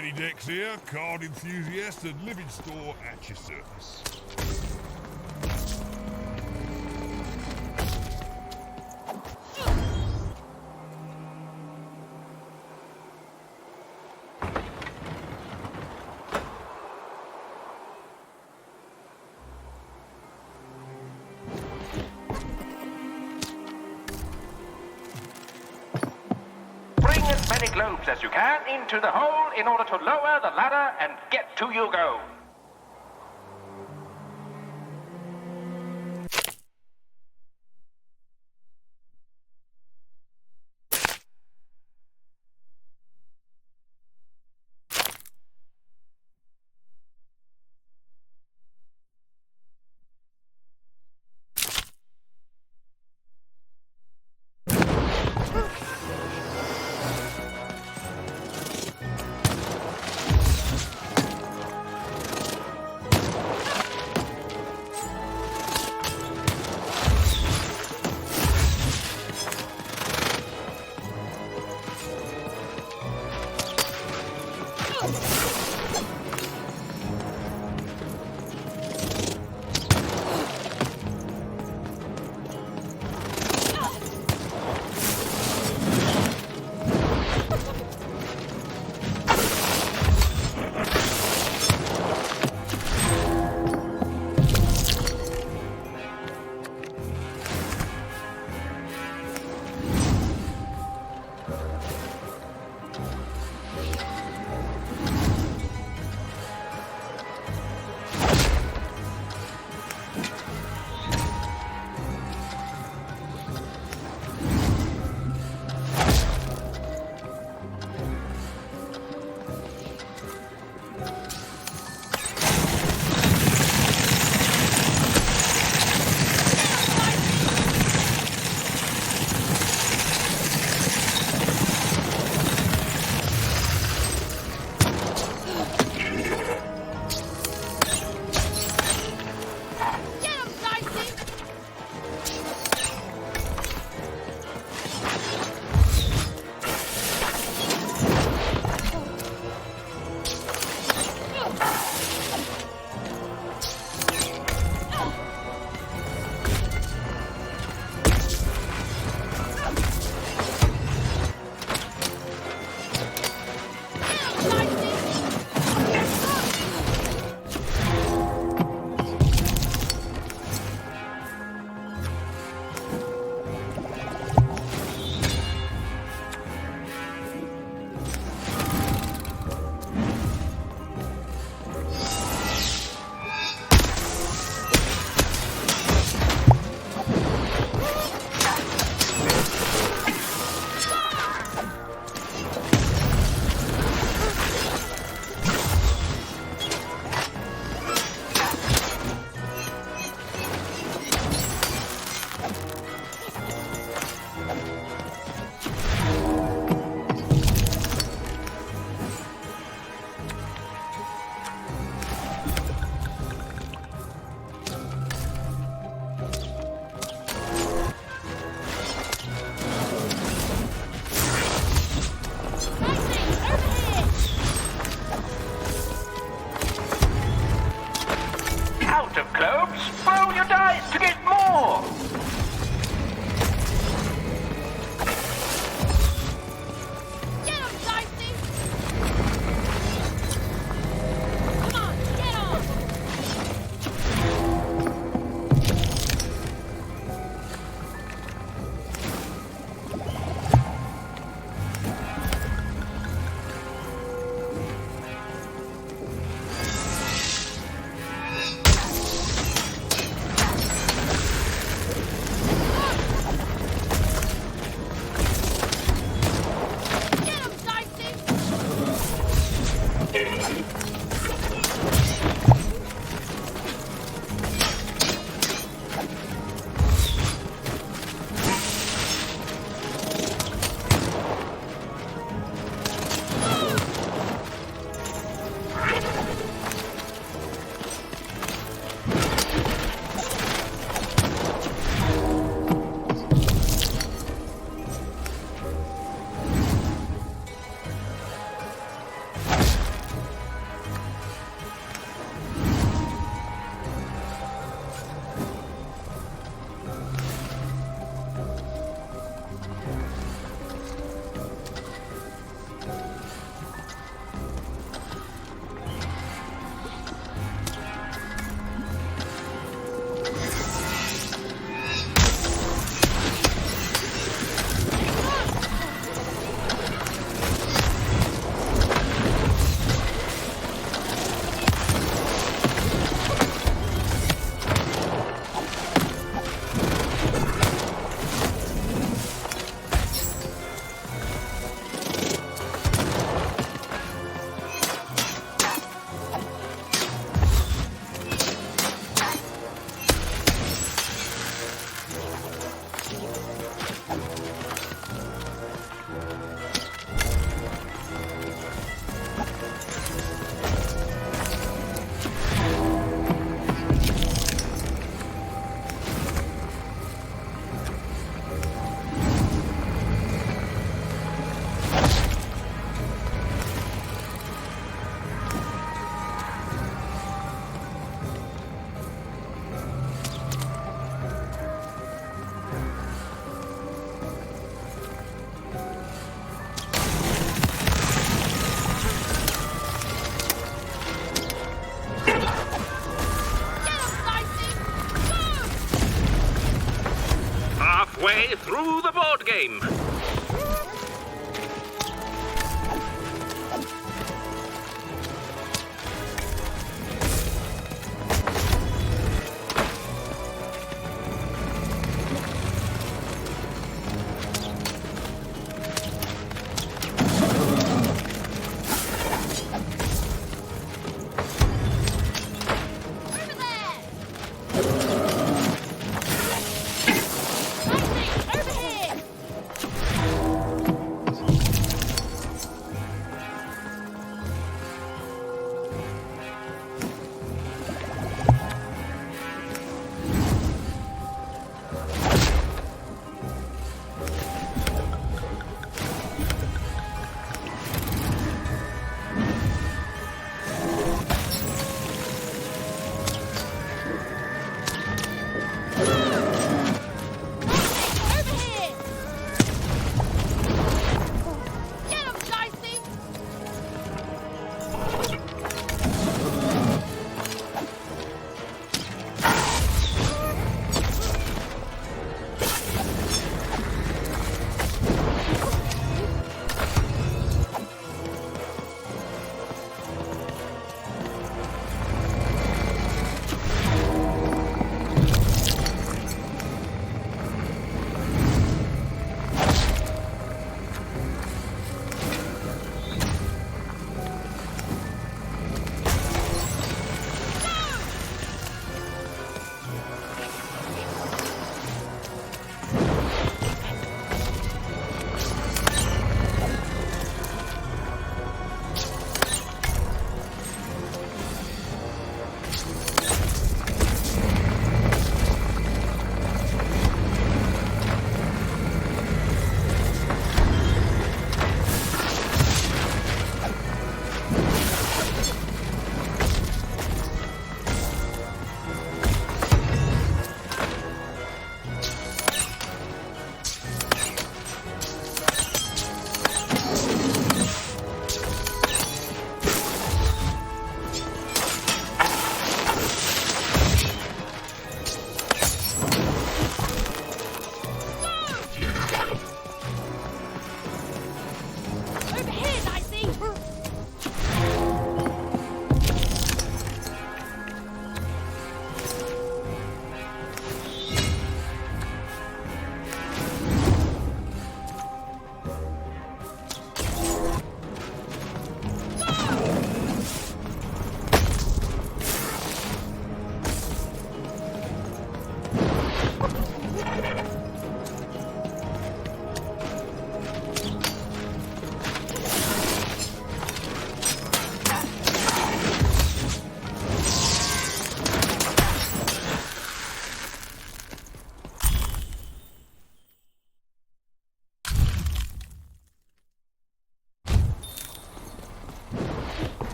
Speaker 16: Danny Dex here, card enthusiast and living store at your service.
Speaker 7: Bring as many globes as you can into the hole in order to lower the ladder and get to your goal.
Speaker 10: through the board game.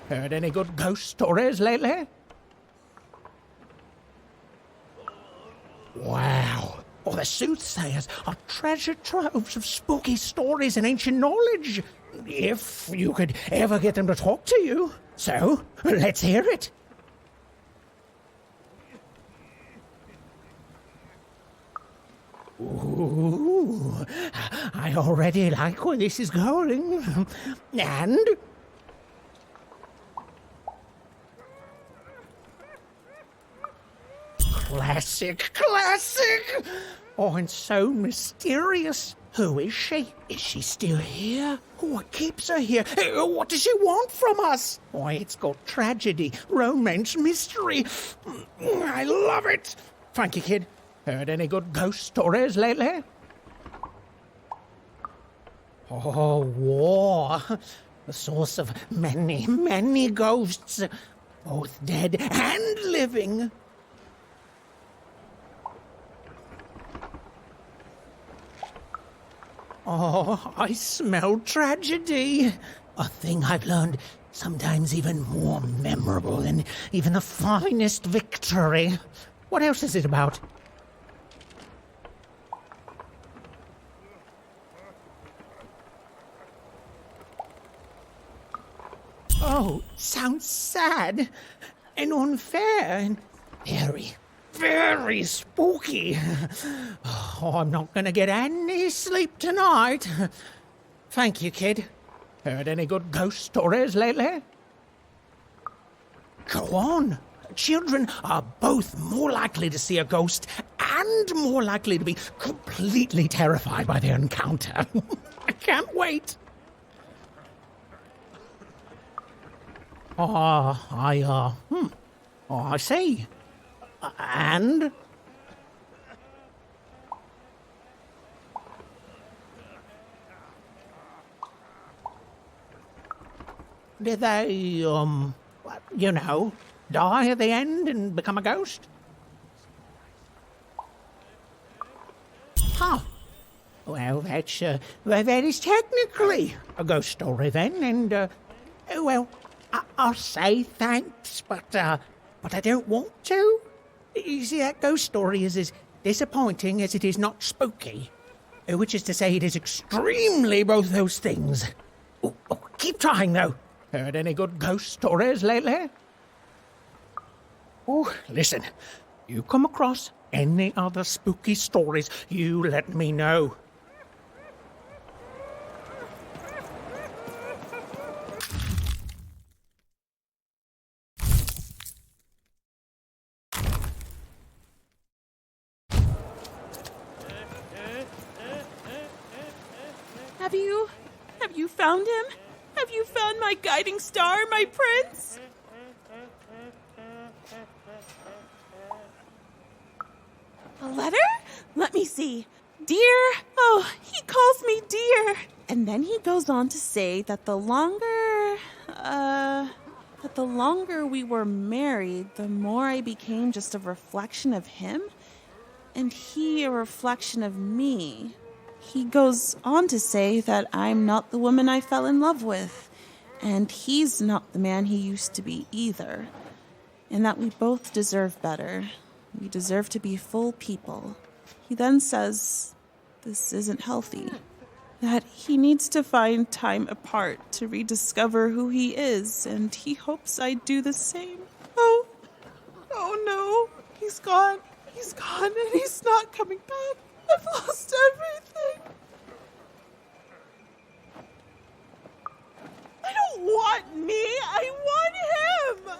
Speaker 8: Heard any good ghost stories lately? Wow. Oh, the soothsayers are treasure troves of spooky stories and ancient knowledge. If you could ever get them to talk to you. So, let's hear it. Ooh, I already like where this is going. And... Classic! Oh, and so mysterious. Who is she? Is she still here? What keeps her here? What does she want from us? Why, it's got tragedy, romance, mystery. I love it. Thank you, kid. Heard any good ghost stories lately?
Speaker 15: Oh, war. The source of many, many ghosts, both dead and living. Oh, I smell tragedy. A thing I've learned sometimes even more memorable than even the finest victory. What else is it about? Oh, sounds sad and unfair and very, very spooky. Oh, I'm not going to get any sleep tonight. Thank you, kid. Heard any good ghost stories lately? Go on. Children are both more likely to see a ghost and more likely to be completely terrified by their encounter. I can't wait. I see. And? Did they, die at the end and become a ghost? Huh. Well, that is technically a ghost story then, and, I'll say thanks, but I don't want to. You see, that ghost story is as disappointing as it is not spooky. Which is to say, it is extremely both those things. Oh, keep trying, though. Heard any good ghost stories lately? Oh, listen. You come across any other spooky stories, you let me know.
Speaker 3: Have you found him? Have you found my guiding star, my prince? A letter? Let me see. Dear, oh, he calls me dear. And then he goes on to say that the longer we were married, the more I became just a reflection of him, and he a reflection of me. He goes on to say that I'm not the woman I fell in love with, and he's not the man he used to be either, and that we both deserve better. We deserve to be full people. He then says this isn't healthy, that he needs to find time apart to rediscover who he is, and he hopes I do the same. Oh no, he's gone, and he's not coming back. I've lost everything. I don't want me, I want him!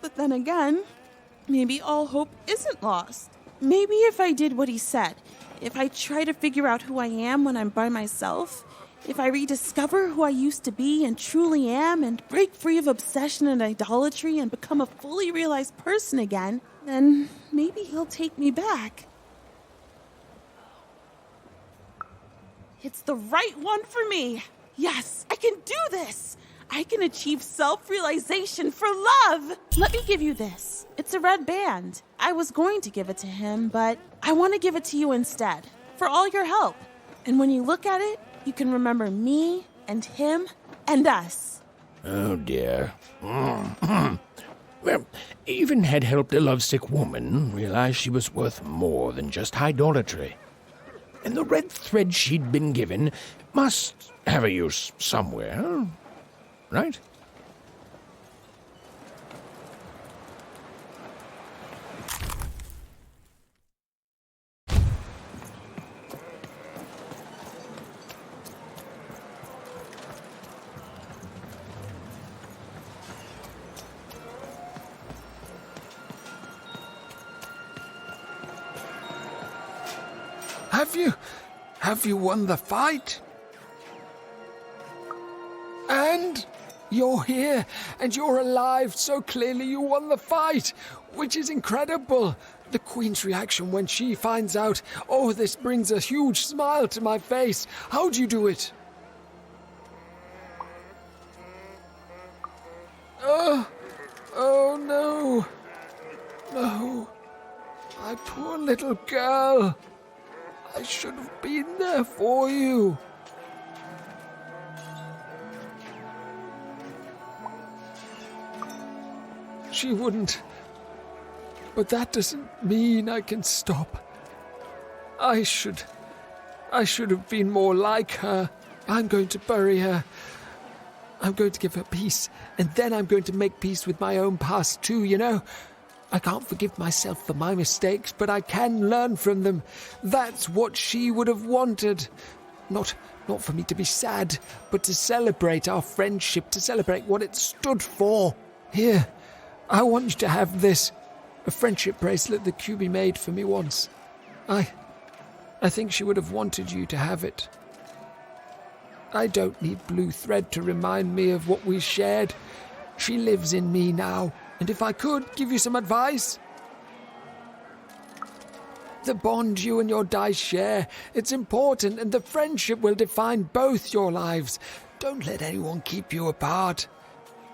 Speaker 3: But then again, maybe all hope isn't lost. Maybe if I did what he said, if I try to figure out who I am when I'm by myself, if I rediscover who I used to be and truly am and break free of obsession and idolatry and become a fully realized person again, then maybe he'll take me back. It's the right one for me. Yes, I can do this. I can achieve self-realization for love. Let me give you this. It's a red band. I was going to give it to him, but I want to give it to you instead, for all your help. And when you look at it, you can remember me and him and us.
Speaker 1: Oh, dear. Well, even had helped a lovesick woman realize she was worth more than just idolatry. And the red thread she'd been given must have a use somewhere, right?
Speaker 12: Have you won the fight? And you're here, and you're alive, so clearly you won the fight, which is incredible. The Queen's reaction when she finds out, oh, this brings a huge smile to my face. How'd you do it? Oh no. No. My poor little girl. I should have been there for you. She wouldn't. But that doesn't mean I can stop. I should have been more like her. I'm going to bury her. I'm going to give her peace, and then I'm going to make peace with my own past too, you know? I can't forgive myself for my mistakes, but I can learn from them. That's what she would have wanted. Not for me to be sad, but to celebrate our friendship, to celebrate what it stood for. Here, I want you to have this. A friendship bracelet that QB made for me once. I think she would have wanted you to have it. I don't need blue thread to remind me of what we shared. She lives in me now, and if I could give you some advice... The bond you and your dice share, it's important, and the friendship will define both your lives. Don't let anyone keep you apart.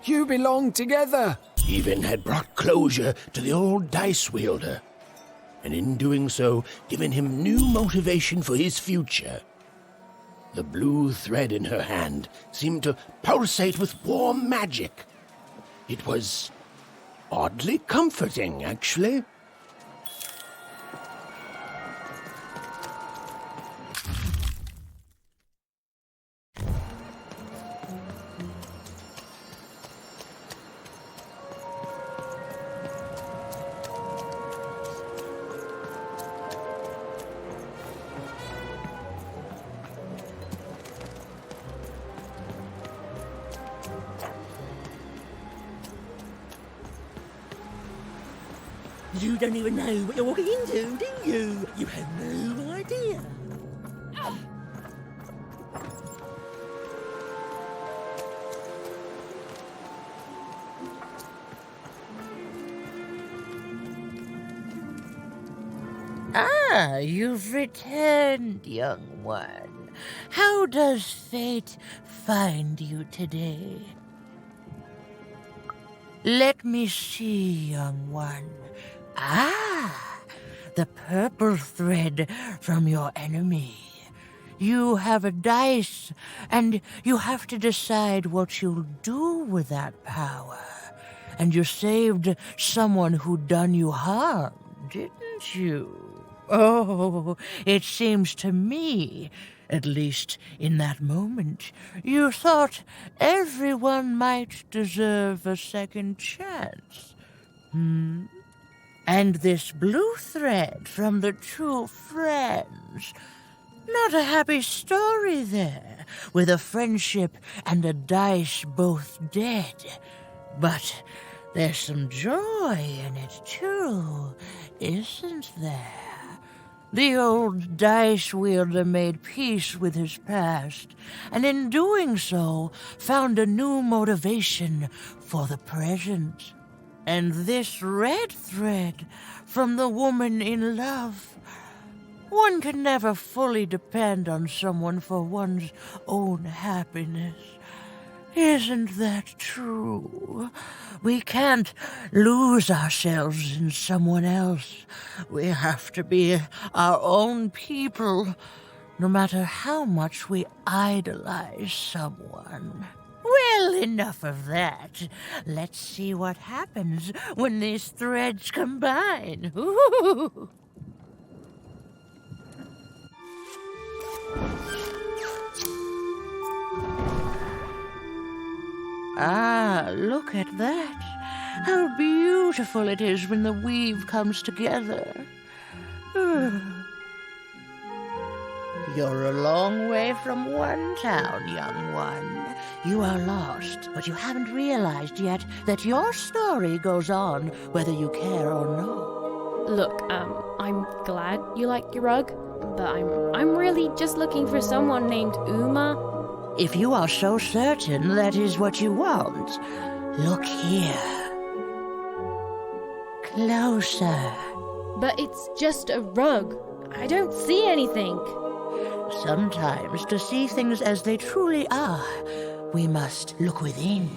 Speaker 12: You belong together.
Speaker 1: Even had brought closure to the old dice wielder, and in doing so, given him new motivation for his future. The blue thread in her hand seemed to pulsate with warm magic. It was oddly comforting, actually.
Speaker 15: You don't even know what you're walking into, do you? You have no idea.
Speaker 18: Ah, you've returned, young one. How does fate find you today? Let me see, young one. Ah, the purple thread from your enemy. You have a dice, and you have to decide what you'll do with that power. And you saved someone who'd done you harm, didn't you? Oh, it seems to me, at least in that moment, you thought everyone might deserve a second chance. And this blue thread from the two friends. Not a happy story there, with a friendship and a dice both dead. But there's some joy in it, too, isn't there? The old dice wielder made peace with his past, and in doing so, found a new motivation for the present. And this red thread from the woman in love. One can never fully depend on someone for one's own happiness. Isn't that true? We can't lose ourselves in someone else. We have to be our own people, no matter how much we idolize someone. Well, enough of that. Let's see what happens when these threads combine. Ooh. Ah, look at that. How beautiful it is when the weave comes together. You're a long way from one town, young one. You are lost, but you haven't realized yet that your story goes on whether you care or not.
Speaker 2: Look, I'm glad you like your rug, but I'm really just looking for someone named Uma.
Speaker 18: If you are so certain that is what you want, look here. Closer.
Speaker 2: But it's just a rug. I don't see anything.
Speaker 18: Sometimes, to see things as they truly are, we must look within.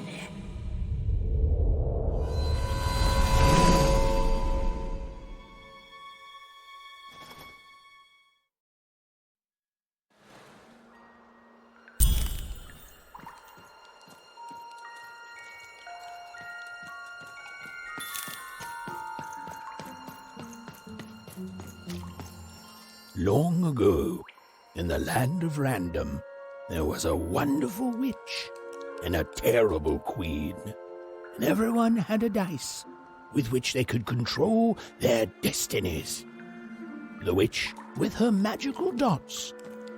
Speaker 1: Long ago, in the land of random, there was a wonderful witch and a terrible queen. And everyone had a dice with which they could control their destinies. The witch, with her magical dots,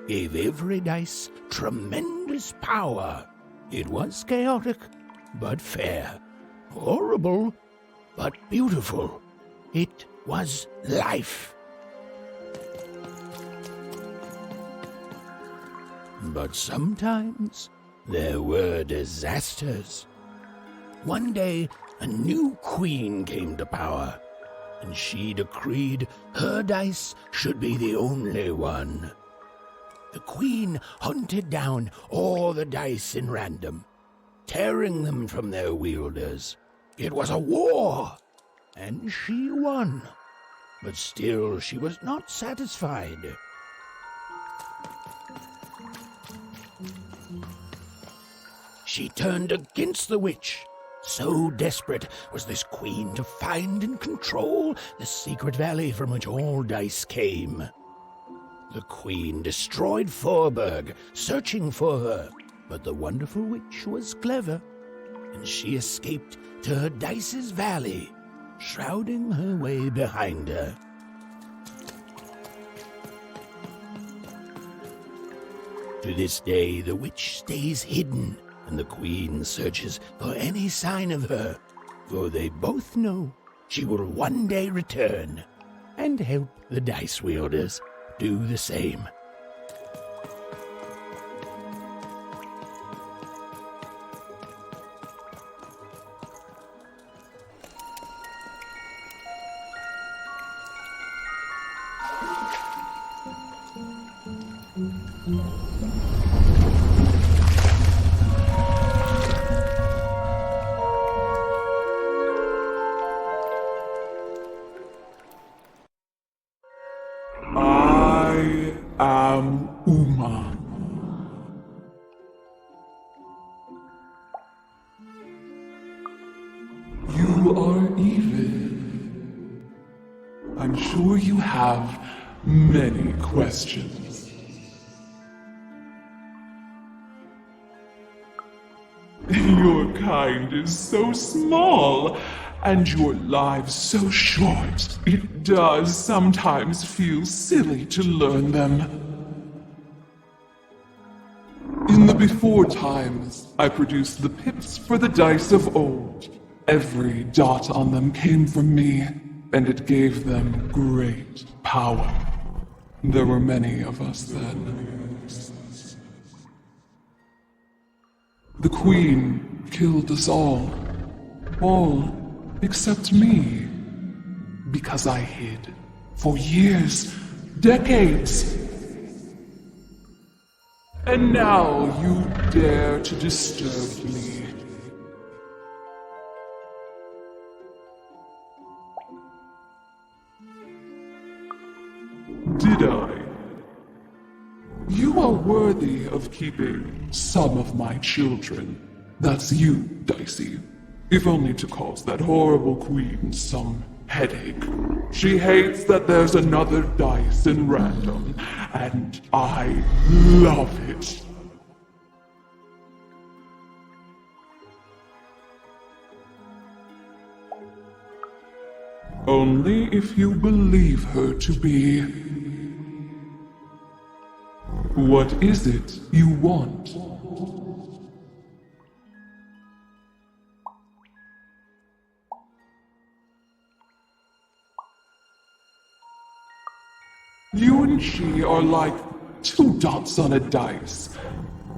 Speaker 1: gave every dice tremendous power. It was chaotic, but fair. Horrible, but beautiful. It was life. But sometimes there were disasters. One day, a new queen came to power, and she decreed her dice should be the only one. The queen hunted down all the dice in random, tearing them from their wielders. It was a war, and she won. But still she was not satisfied. She turned against the witch. So desperate was this queen to find and control the secret valley from which all dice came. The queen destroyed Forberg, searching for her, but the wonderful witch was clever, and she escaped to her dice's valley, shrouding her way behind her. To this day, the witch stays hidden, and the queen searches for any sign of her, for they both know she will one day return and help the dice wielders do the same.
Speaker 13: I am Uma. You are evil. I'm sure you have many questions. Your kind is so small, and your lives so short, it does sometimes feel silly to learn them. In the before times, I produced the pips for the dice of old. Every dot on them came from me, and it gave them great power. There were many of us then. The Queen killed us all except me, because I hid for years, decades. And now you dare to disturb me. Did I? You are worthy of keeping some of my children. That's you, Dicey. If only to cause that horrible queen some headache. She hates that there's another dice in random, and I love it. Only if you believe her to be. What is it you want? You and she are like two dots on a dice,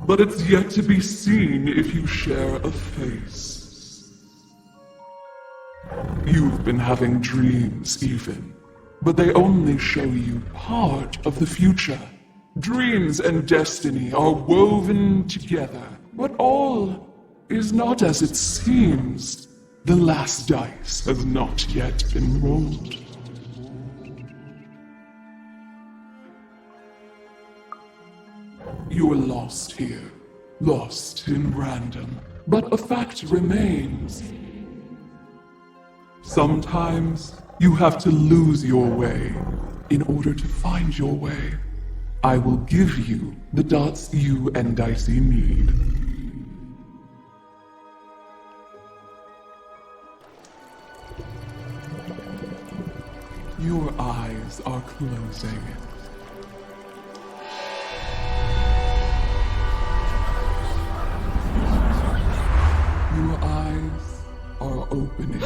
Speaker 13: but it's yet to be seen if you share a face. You've been having dreams even, but they only show you part of the future. Dreams and destiny are woven together, but all is not as it seems. The last dice has not yet been rolled. You are lost here, lost in random, but a fact remains. Sometimes You have to lose your way in order to find your way. I will give you the dots you and Dicey need. Your eyes are closing. Your eyes are opening.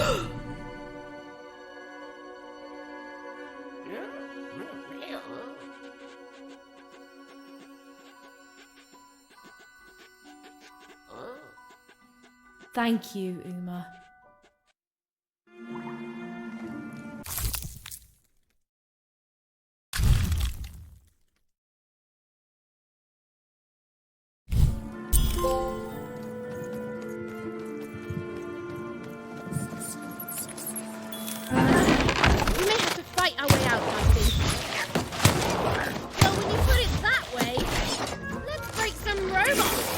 Speaker 2: Thank you, Uma. We may have to fight our way out, Dicey. Well, when you put it that way, let's break some robots.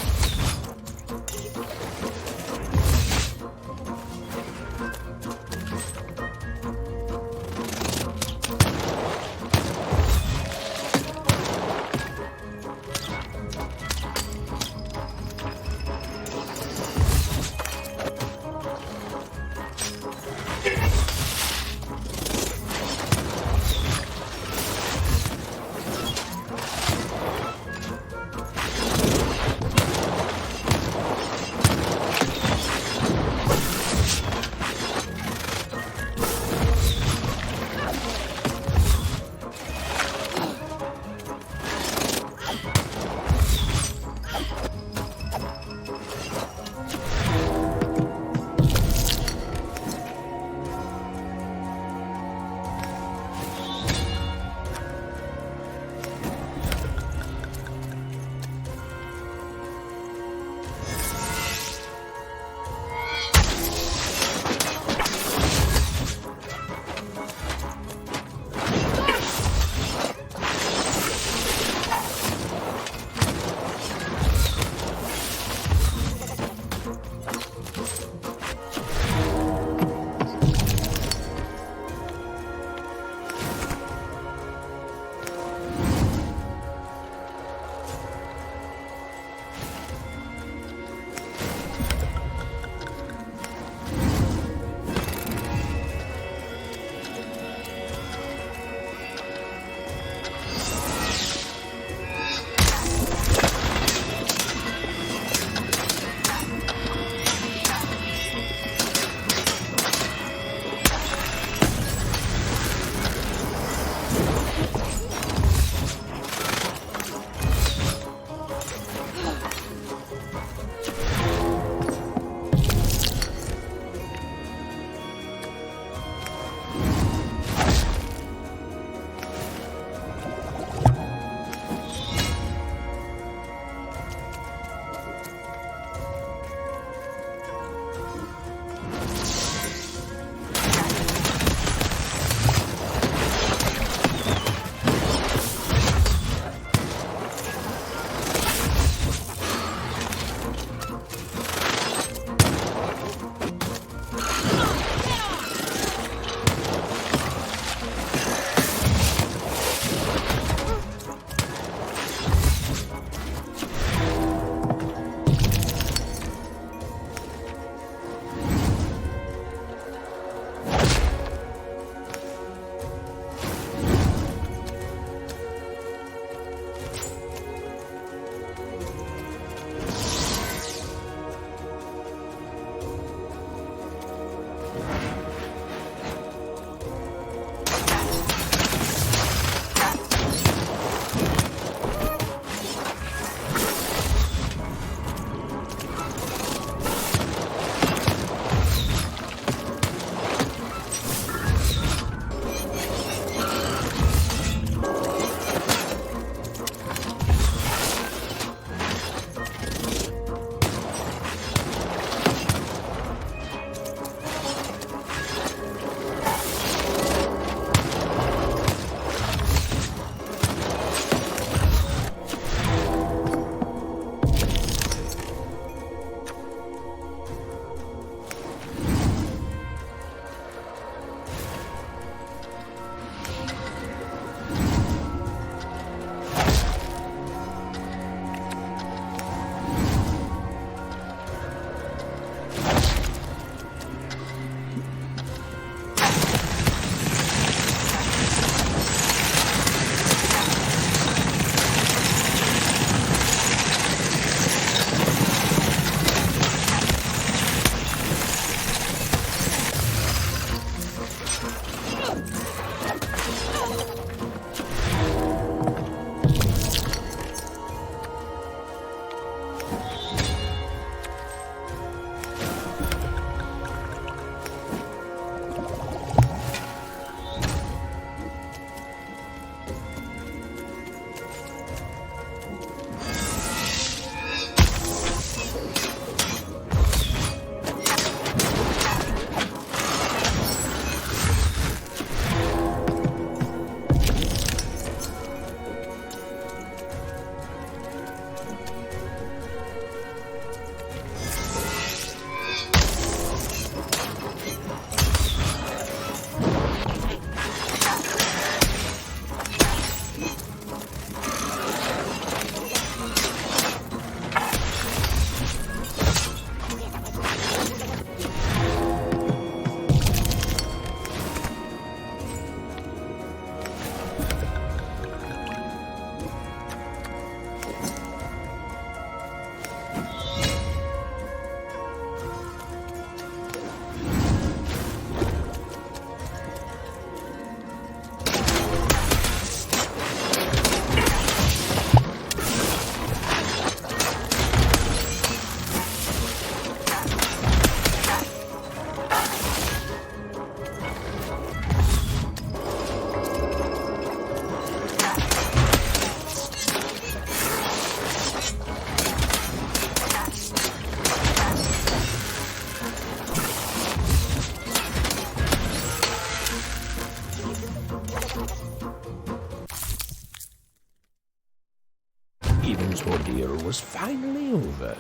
Speaker 1: Queen's ordeal was finally over.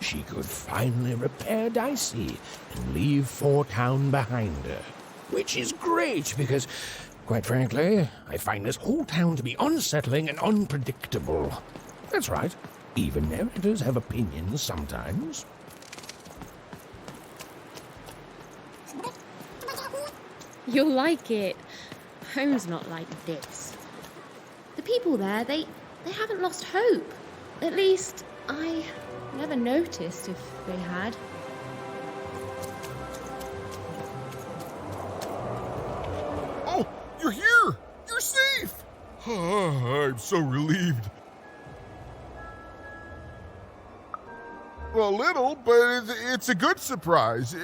Speaker 1: She could finally repair Dicey and leave Four Town behind her. Which is great because, quite frankly, I find this whole town to be unsettling and unpredictable. That's right. Even narrators have opinions sometimes.
Speaker 2: You'll like it. Home's not like this. The people there, they haven't lost hope. At least, I never noticed if they had.
Speaker 9: Oh, you're here! You're safe! I'm so relieved. Well, a little, but it's a good surprise.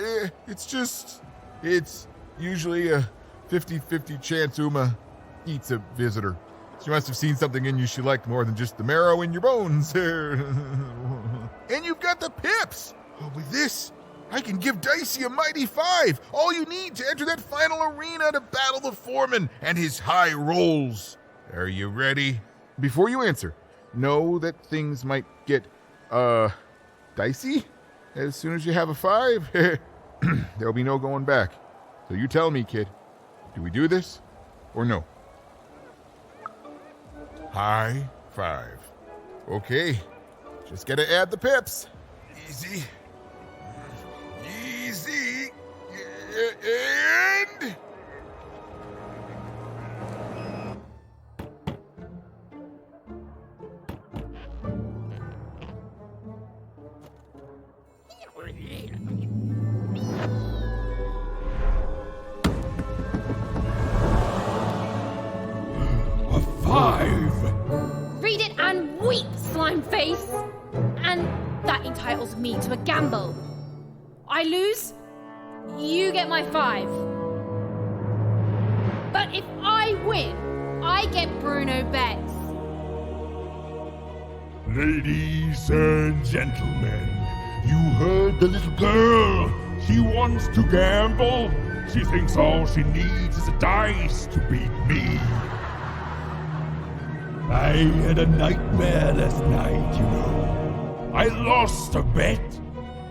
Speaker 9: It's usually a 50-50 chance Uma eats a visitor. She must have seen something in you she liked more than just the marrow in your bones. And you've got the pips! Oh, with this, I can give Dicey a mighty 5. All you need to enter that final arena to battle the foreman and his high rolls. Are you ready? Before you answer, know that things might get, dicey as soon as you have a 5. There'll be no going back. So you tell me, kid. Do we do this or no? High 5. Okay. Just gotta add the pips. Easy. Easy. And...
Speaker 1: A 5!
Speaker 2: Read it and weep, slime face! And that entitles me to a gamble. I lose, you get my 5. But if I win, I get Bruno bets.
Speaker 14: Ladies and gentlemen, you heard the little girl. She wants to gamble. She thinks all she needs is a dice to beat me. I had a nightmare last night, you know. I lost a bet,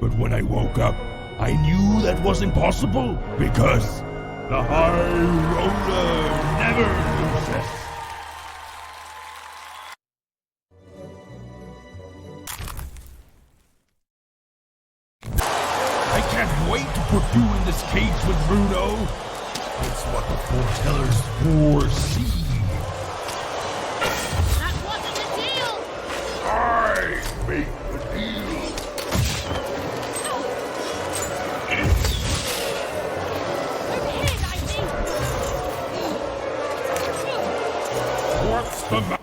Speaker 14: but when I woke up, I knew that was impossible because the high roller never loses. I can't wait to put you in this cage with Bruno. It's what the foretellers foresee. I make the deal. What's the matter?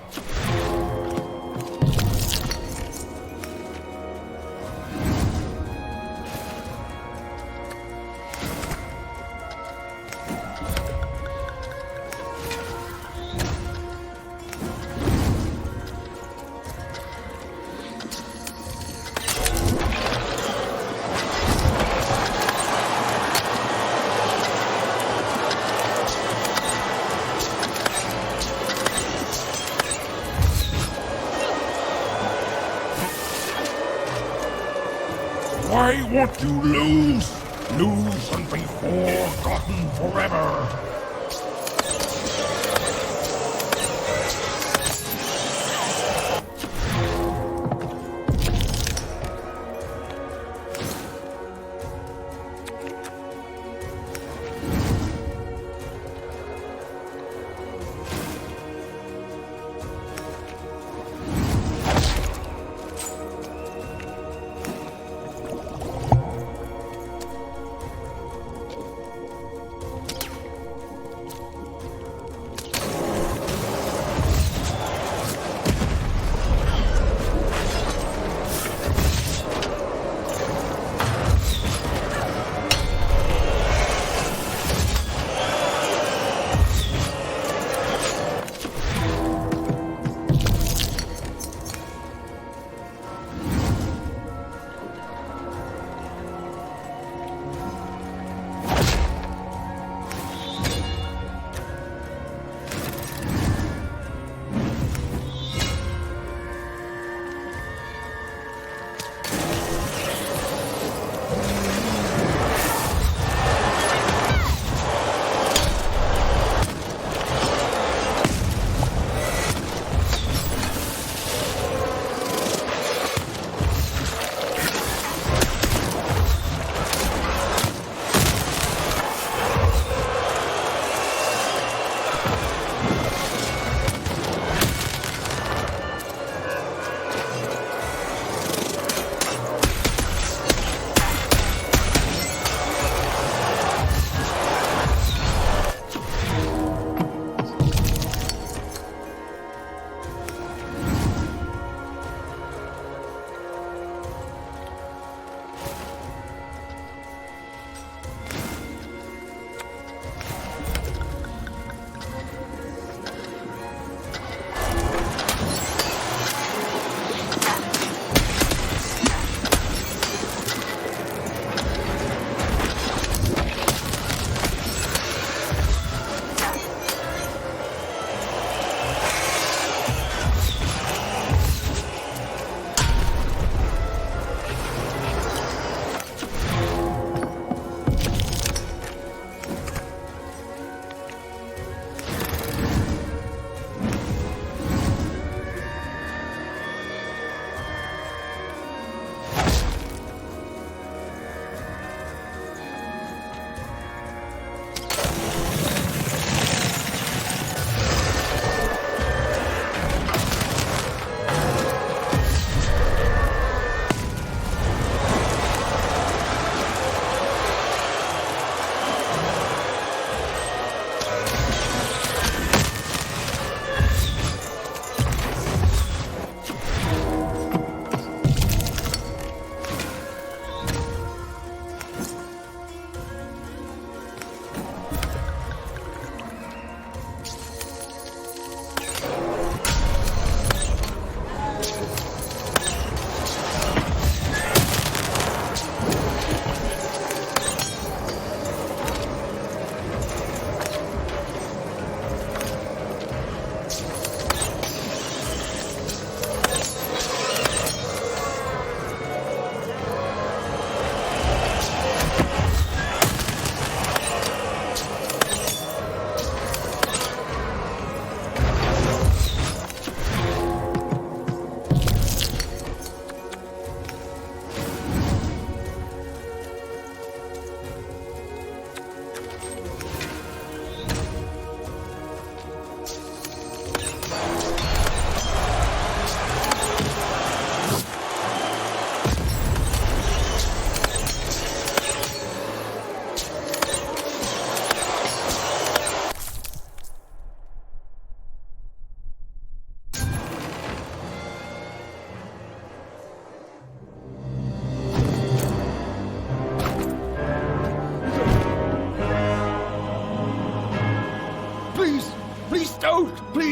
Speaker 14: Why won't you lose? Lose and be forgotten forever.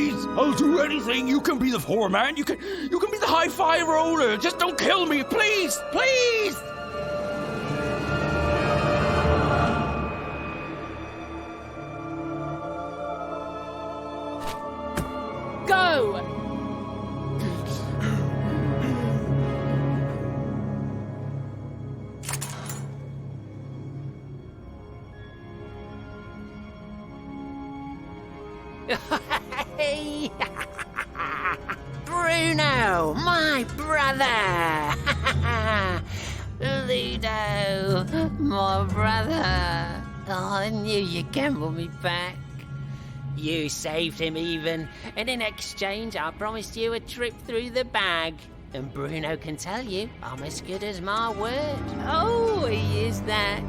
Speaker 14: Please, I'll do anything. You can be the foreman. You can be the high-five roller. Just don't kill me, please, please.
Speaker 2: Go!
Speaker 19: Hey! Bruno, my brother! Ludo, my brother! Oh, I knew you'd gamble me back. You saved him even, and in exchange I promised you a trip through the bag. And Bruno can tell you I'm as good as my word. Oh, he is that.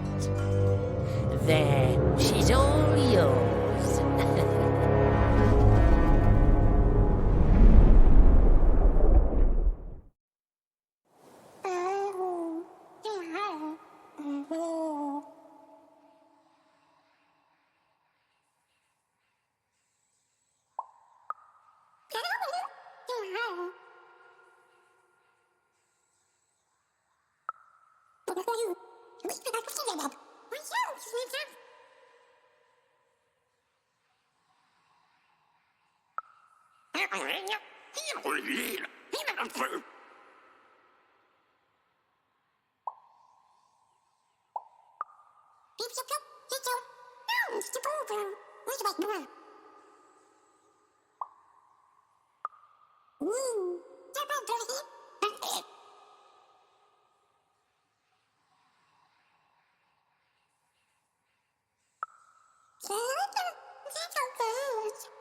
Speaker 19: There, she's all yours.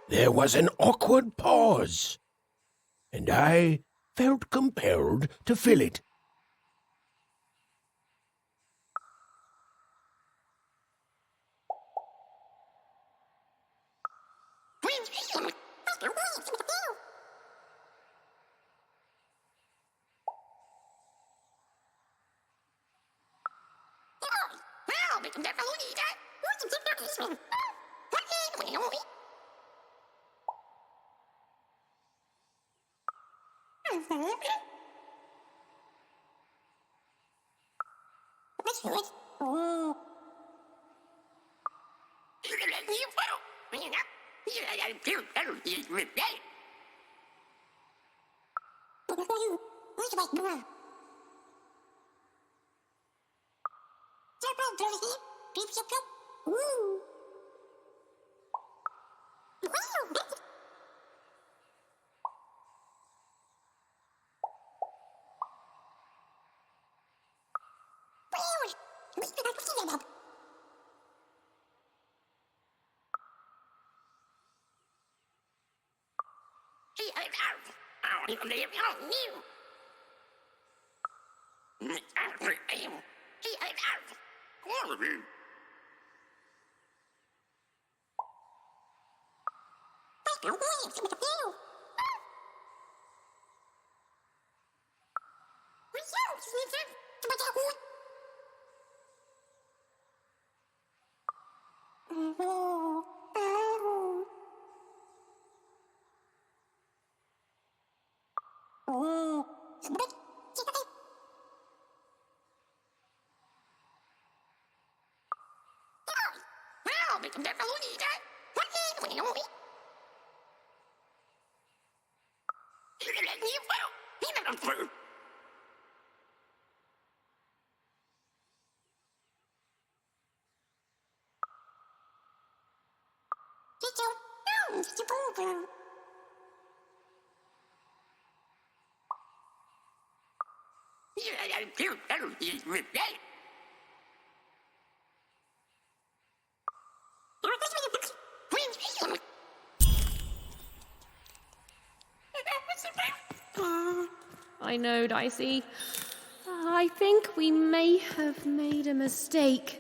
Speaker 1: There was an awkward pause, and I felt compelled to fill it.
Speaker 2: I know, Dicey. I think we may have made a mistake.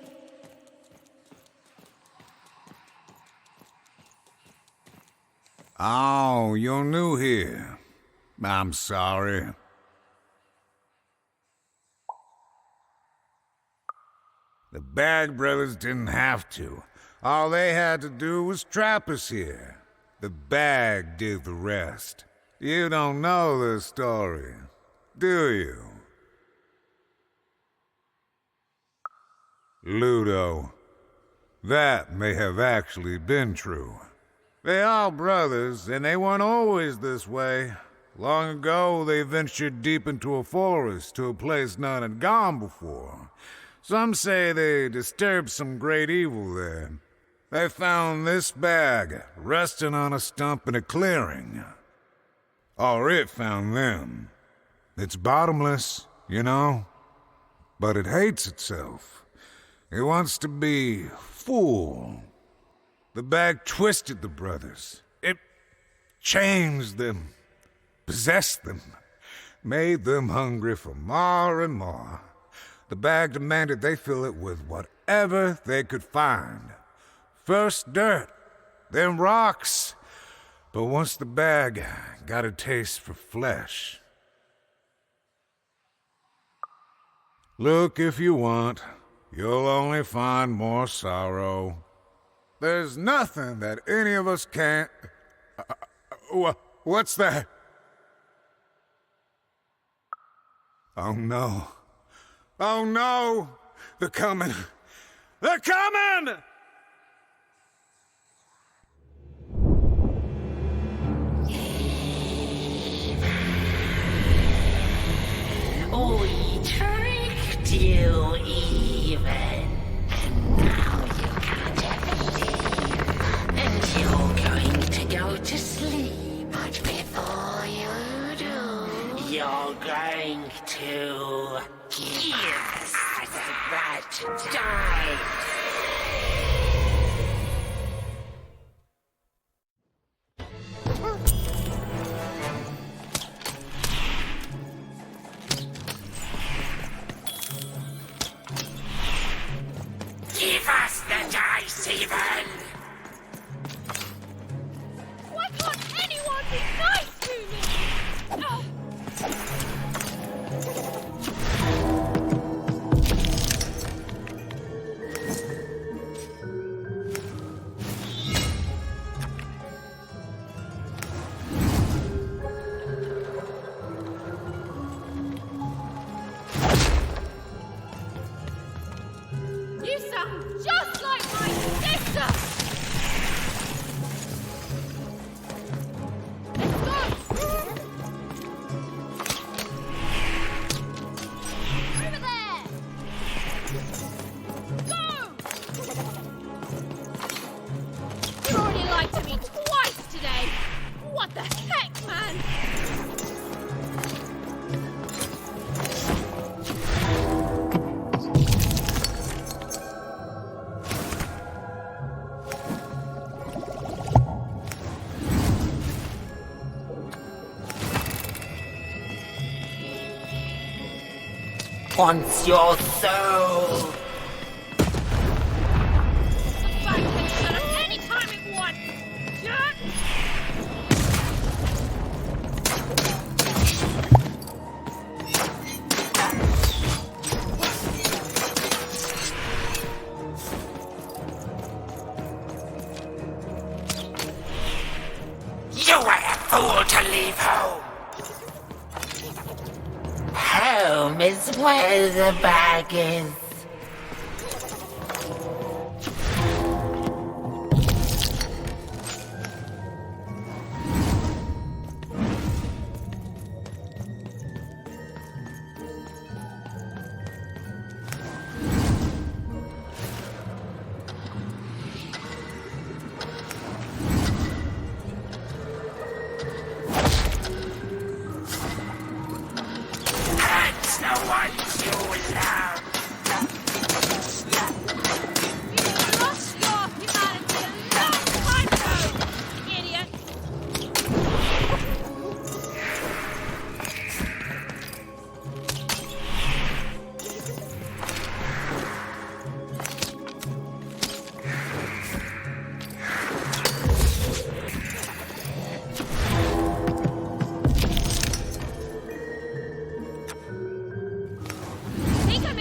Speaker 5: Oh, you're new here. I'm sorry. The Bag Brothers didn't have to. All they had to do was trap us here. The bag did the rest. You don't know the story, do you? Ludo, that may have actually been true. They are brothers, and they weren't always this way. Long ago, they ventured deep into a forest to a place none had gone before. Some say they disturbed some great evil there. They found this bag resting on a stump in a clearing. Or it found them. It's bottomless, you know, but it hates itself. It wants to be full. The bag twisted the brothers. It changed them, possessed them, made them hungry for more and more. The bag demanded they fill it with whatever they could find. First dirt, then rocks. But once the bag got a taste for flesh. Look if you want. You'll only find more sorrow. There's nothing that any of us can't... What's that? Oh no. Oh no! They're coming! They're coming!
Speaker 11: We tricked you even, and now you can't leave. And you're going to go to sleep, but before you do, you're going to give us that dice. Give us the dice, even!
Speaker 2: Why can't anyone be nice to me? Oh. You sound just like my sister! Let's go! Over there! Go! You already lied to me twice today! What the heck, man?
Speaker 11: Wants your soul!
Speaker 2: The fight can shut up any time it wants! Jerk!
Speaker 11: You were a fool to leave home! Home is where the bag is. That's the ones you love.
Speaker 2: You lost your humanity a long time ago, idiot! Think I'm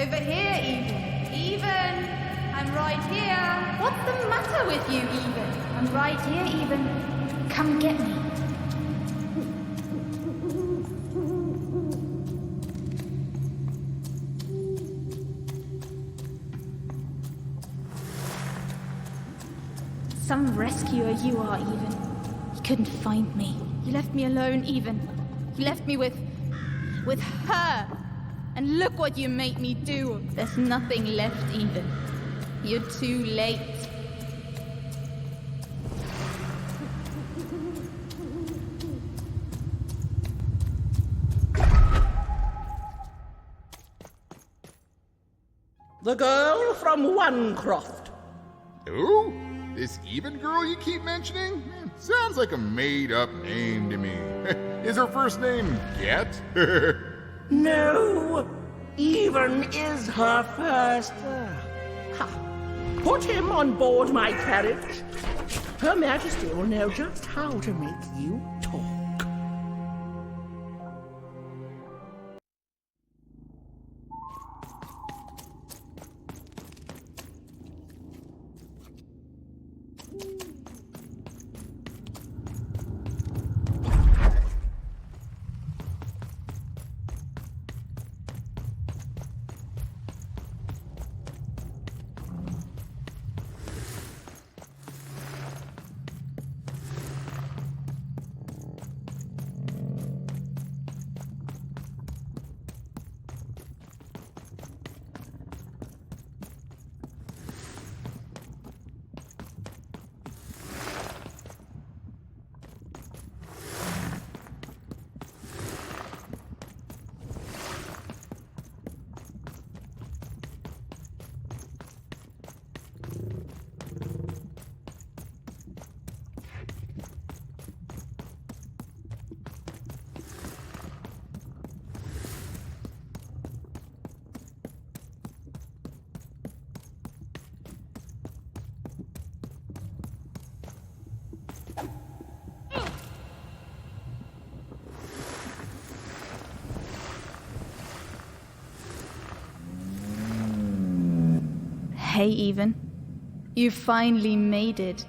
Speaker 20: Over here, Even. Even! I'm right here. What's the matter with you, Even? I'm right here, Even. Come get me. Some rescuer you are, Even. You couldn't find me. You left me alone, Even. You left me with her. And look what you made me do. There's nothing left, Even. You're too late.
Speaker 8: The girl from Onecroft.
Speaker 21: Who? This Even girl you keep mentioning? Sounds like a made-up name to me. Is her first name Get?
Speaker 8: No, Even is her first. Put him on board my carriage. Her Majesty will know just how to make you talk.
Speaker 20: Hey, Even. You finally made it.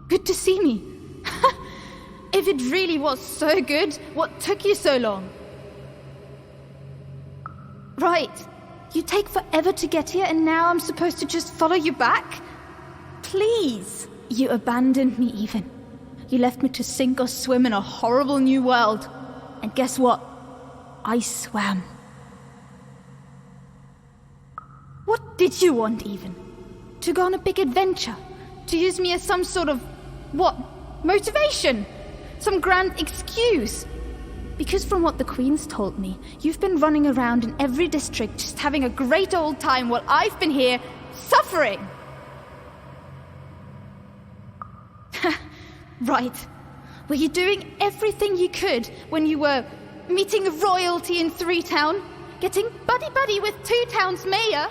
Speaker 20: Good to see me. If it really was so good, what took you so long? Right. You take forever to get here and now I'm supposed to just follow you back? Please. You abandoned me, Even. You left me to sink or swim in a horrible new world. And guess what? I swam. What did you want, Even? To go on a big adventure? To use me as some sort of, what, motivation? Some grand excuse? Because from what the Queen's told me, you've been running around in every district just having a great old time while I've been here suffering. Right. Were you doing everything you could when you were meeting royalty in 3-Town? Getting buddy-buddy with 2-Town's mayor?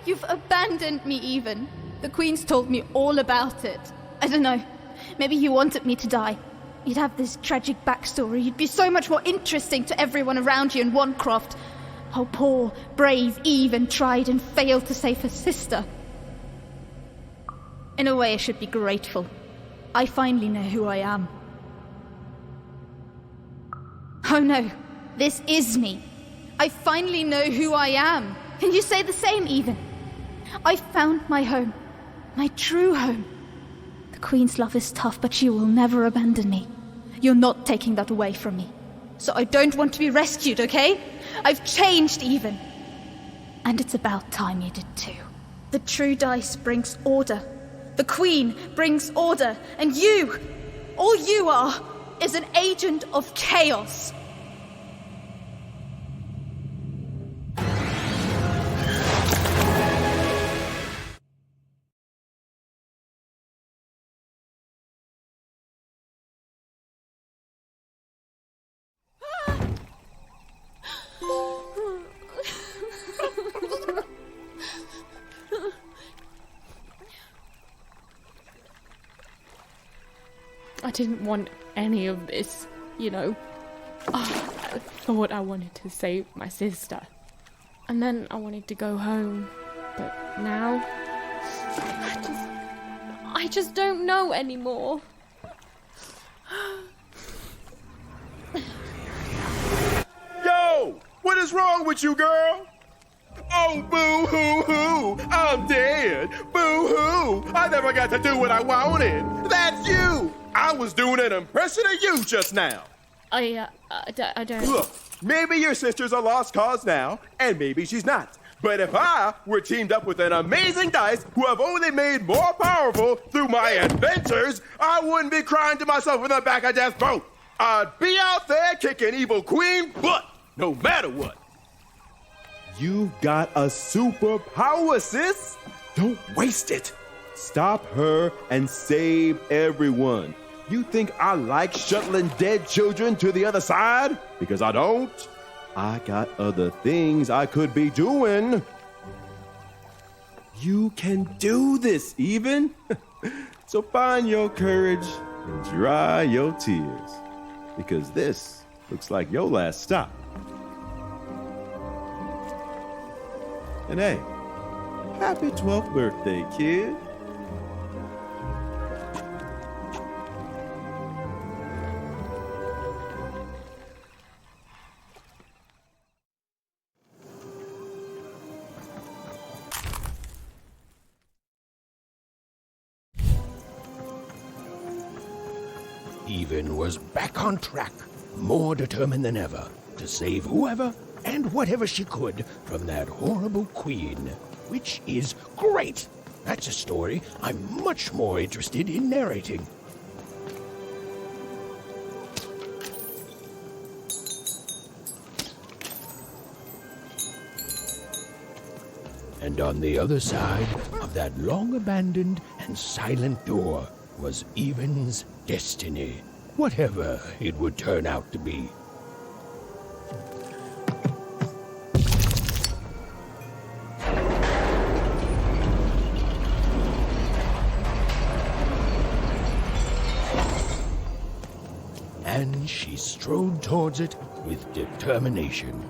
Speaker 20: You've abandoned me, Even. The Queen's told me all about it. I don't know. Maybe you wanted me to die. You'd have this tragic backstory. You'd be so much more interesting to everyone around you in Onecroft. How poor, brave Even tried and failed to save her sister. In a way, I should be grateful. I finally know who I am. Oh no, this is me. I finally know who I am. Can you say the same, Even? I found my home. My true home. The Queen's love is tough, but she will never abandon me. You're not taking that away from me. So I don't want to be rescued, okay? I've changed, Even. And it's about time you did too. The true dice brings order. The Queen brings order. And you, all you are, is an agent of chaos.
Speaker 2: I didn't want any of this, you know. Oh, I thought I wanted to save my sister. And then I wanted to go home. But now... I just don't know anymore.
Speaker 6: Yo! What is wrong with you, girl? Oh, boo-hoo-hoo! I'm dead! Boo-hoo! I never got to do what I wanted! That's you! I was doing an impression of you just now!
Speaker 2: I don't...
Speaker 6: Look, maybe your sister's a lost cause now, and maybe she's not. But if I were teamed up with an amazing dice who have only made more powerful through my adventures, I wouldn't be crying to myself in the back of death's boat. I'd be out there kicking evil queen butt, no matter what. You've got a superpower, sis. Don't waste it. Stop her and save everyone. You think I like shuttling dead children to the other side? Because I don't. I got other things I could be doing. You can do this, even. So find your courage and dry your tears. Because this looks like your last stop. And hey, happy 12th birthday, kid.
Speaker 1: Even was back on track, more determined than ever to save whoever and whatever she could from that horrible queen, which is great. That's a story I'm much more interested in narrating. And on the other side of that long-abandoned and silent door was Even's destiny, whatever it would turn out to be. And she strode towards it with determination.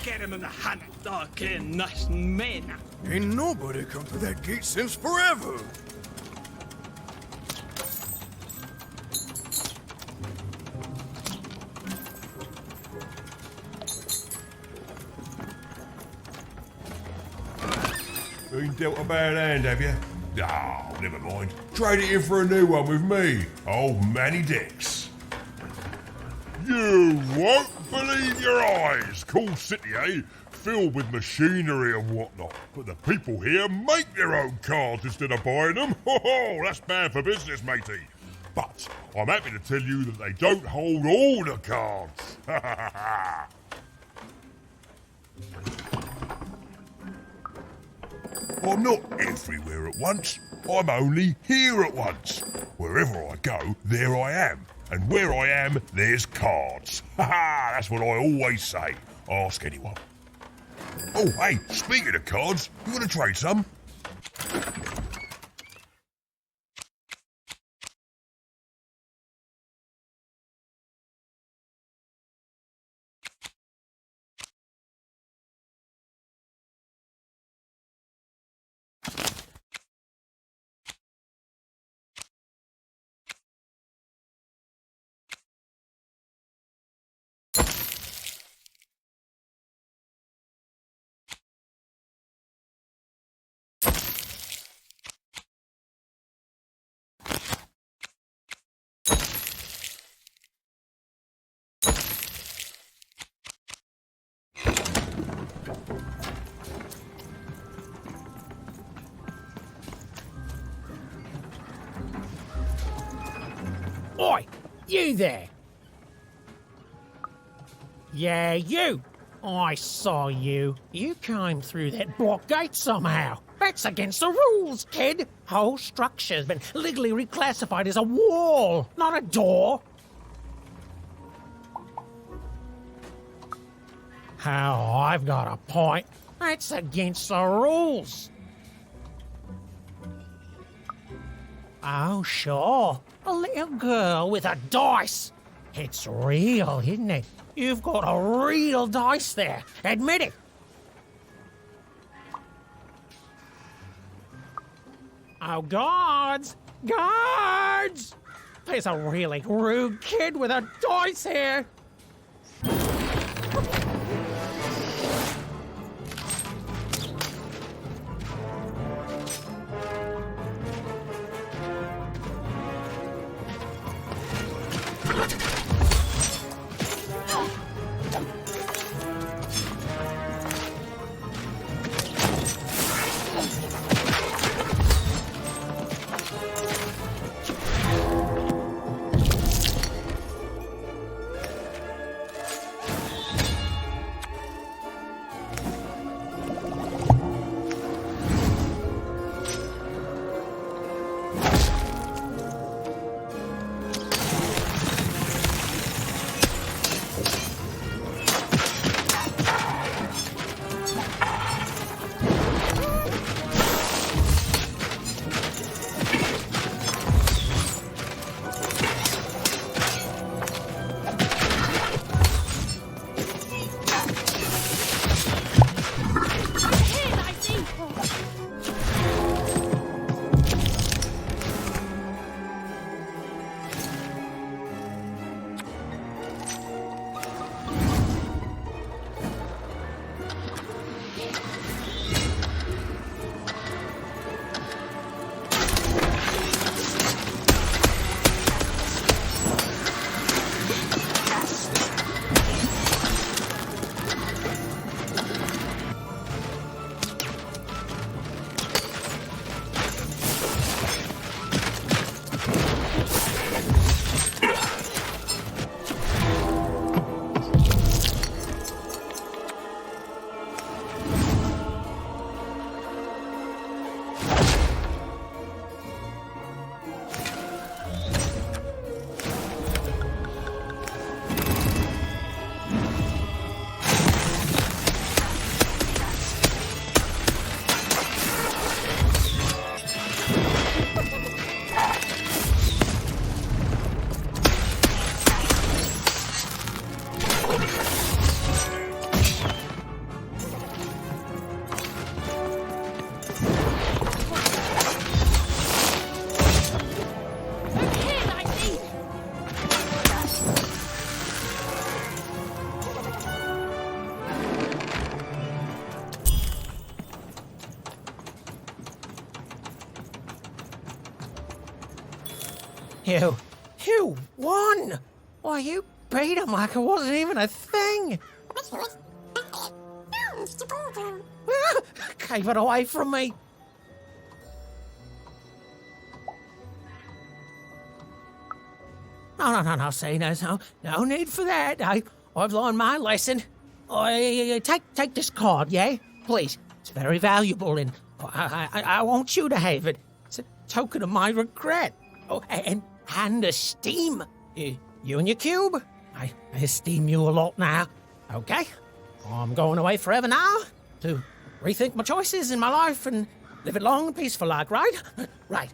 Speaker 22: Get him in the hammock, okay, nice man.
Speaker 9: Ain't nobody come through that gate since forever.
Speaker 16: Been dealt a bad hand, have you? Oh, never mind. Trade it in for a new one with me, old Manny Dix. You won't believe your eyes. Cool city, eh? Filled with machinery and whatnot. But the people here make their own cards instead of buying them. Oh, that's bad for business, matey. But I'm happy to tell you that they don't hold all the cards. I'm not everywhere at once. I'm only here at once. Wherever I go, there I am. And where I am, there's cards. Ha ha! That's what I always say. Ask anyone. Oh, hey, speaking of cards, you want to trade some?
Speaker 23: Oi, you there! Yeah, you!
Speaker 4: I saw you. You came through that block gate somehow. That's against the rules, kid. Whole structure's been legally reclassified as a wall, not a door. How I've got a point. That's against the rules. Oh, sure. A little girl with a dice. It's real, isn't it? You've got a real dice there. Admit it. Oh, guards! Guards! There's a really rude kid with a dice here. You won! Why, you beat him like it wasn't even a thing! Keep it away from me! No, see, no need for that. I've learned my lesson. Take this card, yeah? Please, it's very valuable and I want you to have it. It's a token of my regret. Oh, and esteem. You and your cube. I esteem you a lot now. Okay? I'm going away forever now to rethink my choices in my life and live it long and peaceful like, right? Right.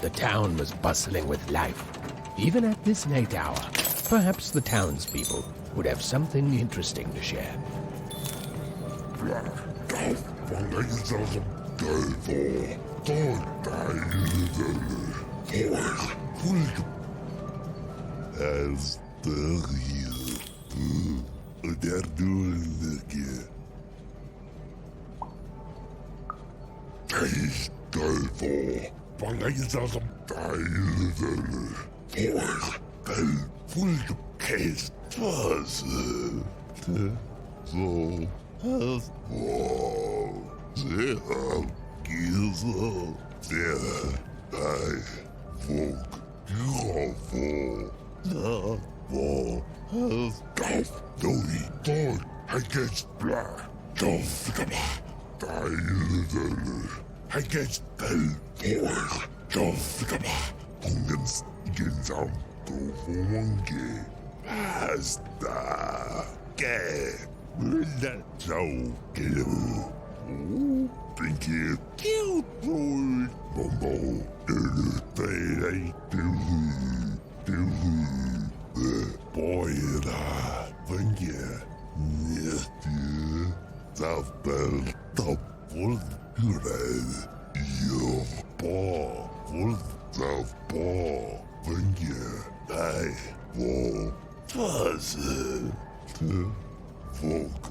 Speaker 1: The town was bustling with life. Even at this late hour, perhaps the townspeople would have something interesting to share.
Speaker 16: As the real, they're doing again. Taste the Bangaisas of Dial, for full case was so has wall. They have giza, there, I folk, beautiful. The wall has golf, doughy, thorn, against black, golf, against the fork, golf, Pungens, Ginsam, go for monkey, pasta, gay, so glue. Think you cute boy, Bumbo, boy, think you, South Bell, top, full, your paw, full, South paw, think you, I, wall, fuzz, folk.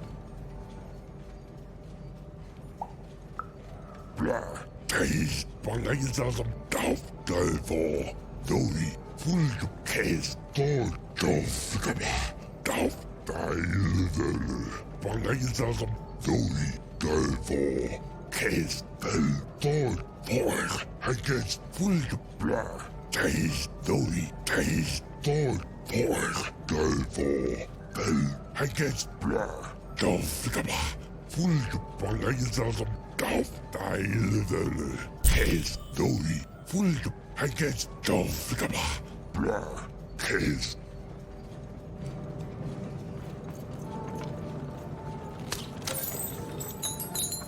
Speaker 16: Blah, taste, Bangaisas of Duff, Delfor, Dory, full case, Dog, Duff, Duff, Bangaisas of Dory, Delfor, case, Dog, Fork, against full blah, taste, Dory, taste, Dog, Fork, Delfor, against blah, Duff, full Bangaisas of Duff, case, Dory, full against Duff, blah, case.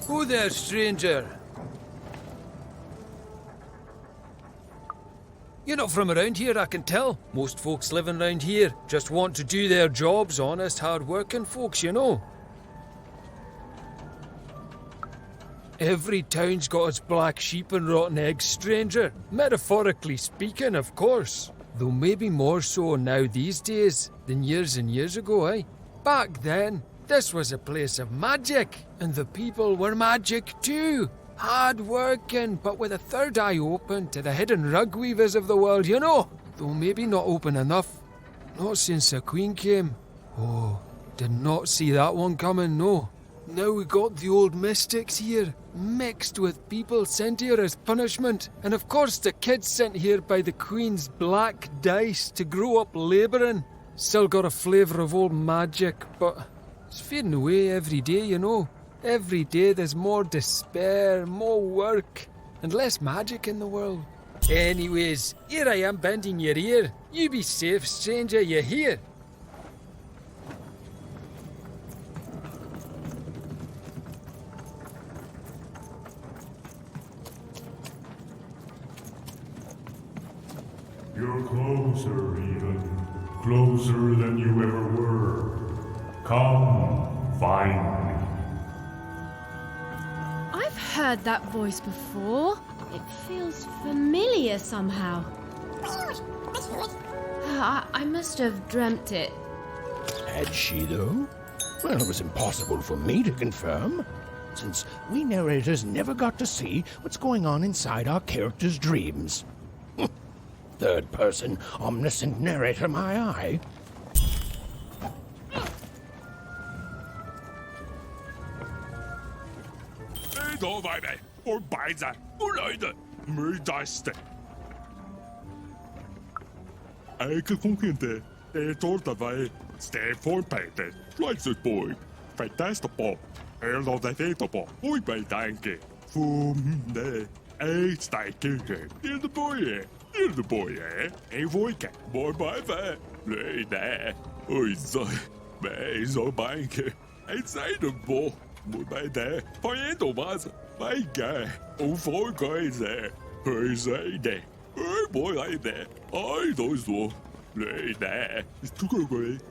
Speaker 12: Who there, stranger? You're not from around here, I can tell. Most folks living around here just want to do their jobs, honest, hard-working folks, you know. Every town's got its black sheep and rotten eggs, stranger. Metaphorically speaking, of course. Though maybe more so now these days than years and years ago, eh? Back then, this was a place of magic, and the people were magic too. Hard working, but with a third eye open to the hidden rug weavers of the world, you know. Though maybe not open enough. Not since the Queen came. Oh, did not see that one coming, no. Now we got the old mystics here, mixed with people sent here as punishment. And of course the kids sent here by the Queen's black dice to grow up labouring. Still got a flavour of old magic, but it's fading away every day, you know. Every day there's more despair, more work, and less magic in the world. Anyways, here I am bending your ear. You be safe, stranger, you hear?
Speaker 7: You're closer, even. Closer than you ever were. Come, find me.
Speaker 2: I've heard that voice before. It feels familiar somehow. I must have dreamt it.
Speaker 1: Had she, though? Well, it was impossible for me to confirm, since we narrators never got to see what's going on inside our characters' dreams. Third-person, omniscient narrator, my eye.
Speaker 22: Då var vi och bajsa och röjde mördaste. Jag kan inte. Det är torta var steg för Peter. Flexus boy. Fantastic på. Eller det heter på. Oj, bedanke. Fumne. Jag sticker. Till the boy. Till the boy. En vojka. Boy, bye. Löjde. Oj, så. Men så banke. Jag säger det på. Muy bad, poniendo más. My God, un full crazy. Crazy. boy, I there. I those do. Lay there. It's too good.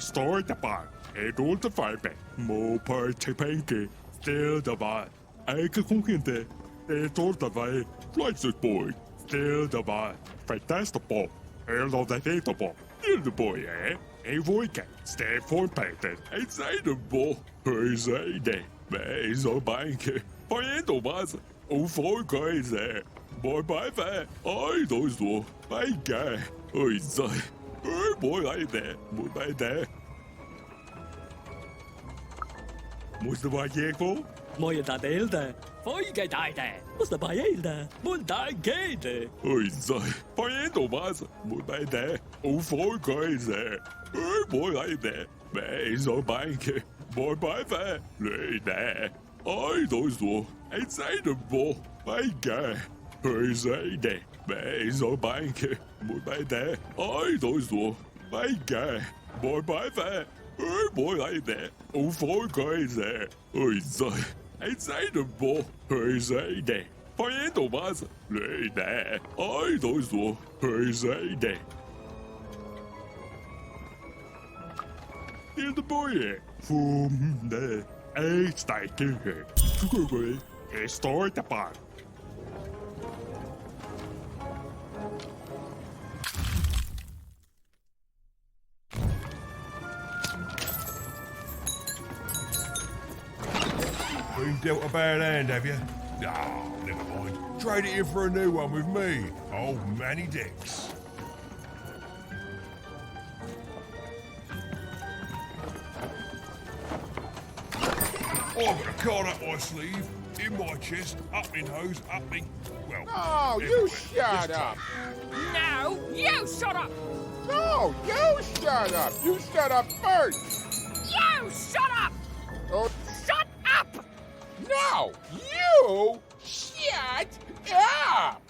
Speaker 22: Store the bar. It all the fire back. More per chepanke. Still the bar. I can conquer it. It's all the way. Flights it boy. Still the bar. Fantastic ball. Hello, that ain't the ball. Still the boy, eh? A boy can stay for painted. Inside the ball. Who's a day? Is a bank. Find was. Oh, 4 guys there. Boy, bye bye. I those do. My guy. Oh, it's oh, boy, I there. Boy, bye there. Måste vara jägare. Moja da delda. Fojga dajda. Måste vara elda. Munda gede. Oj, så. Find was. Boy, bye there. Oh, 4 guys there. Oh, boy, I there. Is a bank. Boy, bye bye. Lay there. I those do. Inside the ball. My guy. Who's a day? Is a bank. Boy, by there. I those do. My guy. Boy, by there. Oh, boy, I there. Oh, 4 guys there. Oh, inside the ball. Who's a day? Find the was. Lay there. I those do. Who's a day? Here's the boy. From the start here. Start the bar.
Speaker 16: Been dealt a bad hand, have you? Oh, never mind. Trade it in for a new one with me, old Manny Dix. I've got a card up my sleeve, in my chest, up in hose, up in... well...
Speaker 21: Oh, you shut up!
Speaker 10: No, you shut up!
Speaker 21: No, you shut up! You shut up first!
Speaker 10: You shut up!
Speaker 21: Oh,
Speaker 10: shut up!
Speaker 21: No, you shut up!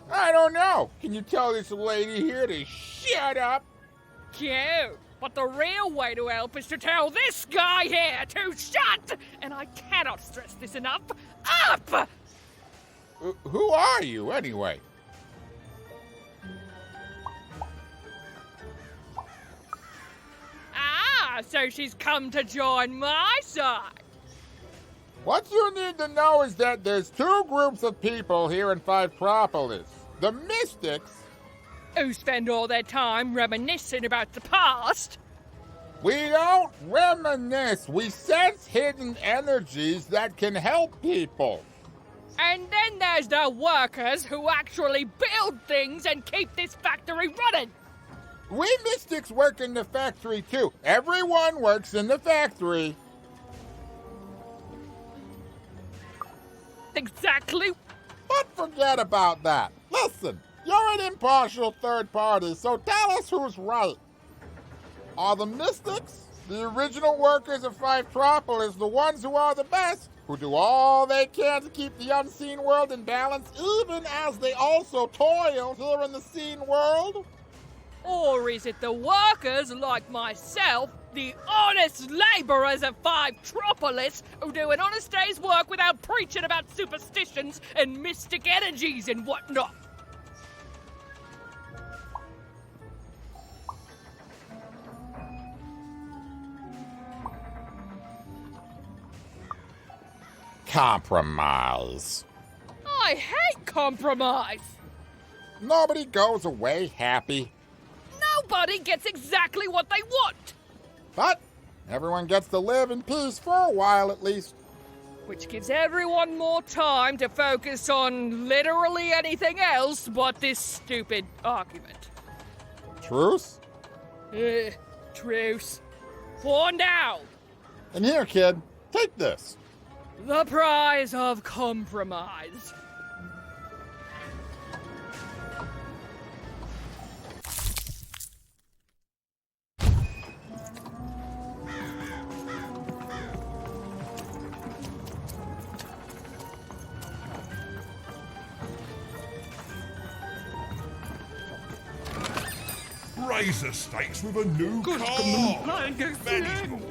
Speaker 21: I don't know. Can you tell this lady here to shut up?
Speaker 10: Cute. But the real way to help is to tell this guy here to shut! And I cannot stress this enough. Up!
Speaker 21: Who are you, anyway?
Speaker 10: Ah, so she's come to join my side.
Speaker 21: What you need to know is that there's 2 groups of people here in Fivetropolis. The Mystics,
Speaker 10: who spend all their time reminiscing about the past.
Speaker 21: We don't reminisce. We sense hidden energies that can help people.
Speaker 10: And then there's the workers who actually build things and keep this factory running.
Speaker 21: We Mystics work in the factory too. Everyone works in the factory.
Speaker 10: Exactly.
Speaker 21: But forget about that. Listen. You're an impartial third party, so tell us who's right. Are the Mystics, the original workers of Fivetropolis, the ones who are the best, who do all they can to keep the unseen world in balance, even as they also toil here in the seen world?
Speaker 10: Or is it the workers like myself, the honest laborers of Fivetropolis, who do an honest day's work without preaching about superstitions and mystic energies and whatnot?
Speaker 21: Compromise.
Speaker 10: I hate compromise.
Speaker 21: Nobody goes away happy.
Speaker 10: Nobody gets exactly what they want.
Speaker 21: But everyone gets to live in peace for a while at least.
Speaker 10: Which gives everyone more time to focus on literally anything else but this stupid argument.
Speaker 21: Truce?
Speaker 10: Truce. For now.
Speaker 21: And here, kid, take this.
Speaker 10: The prize of compromise.
Speaker 16: Raise the stakes with a new car. Management.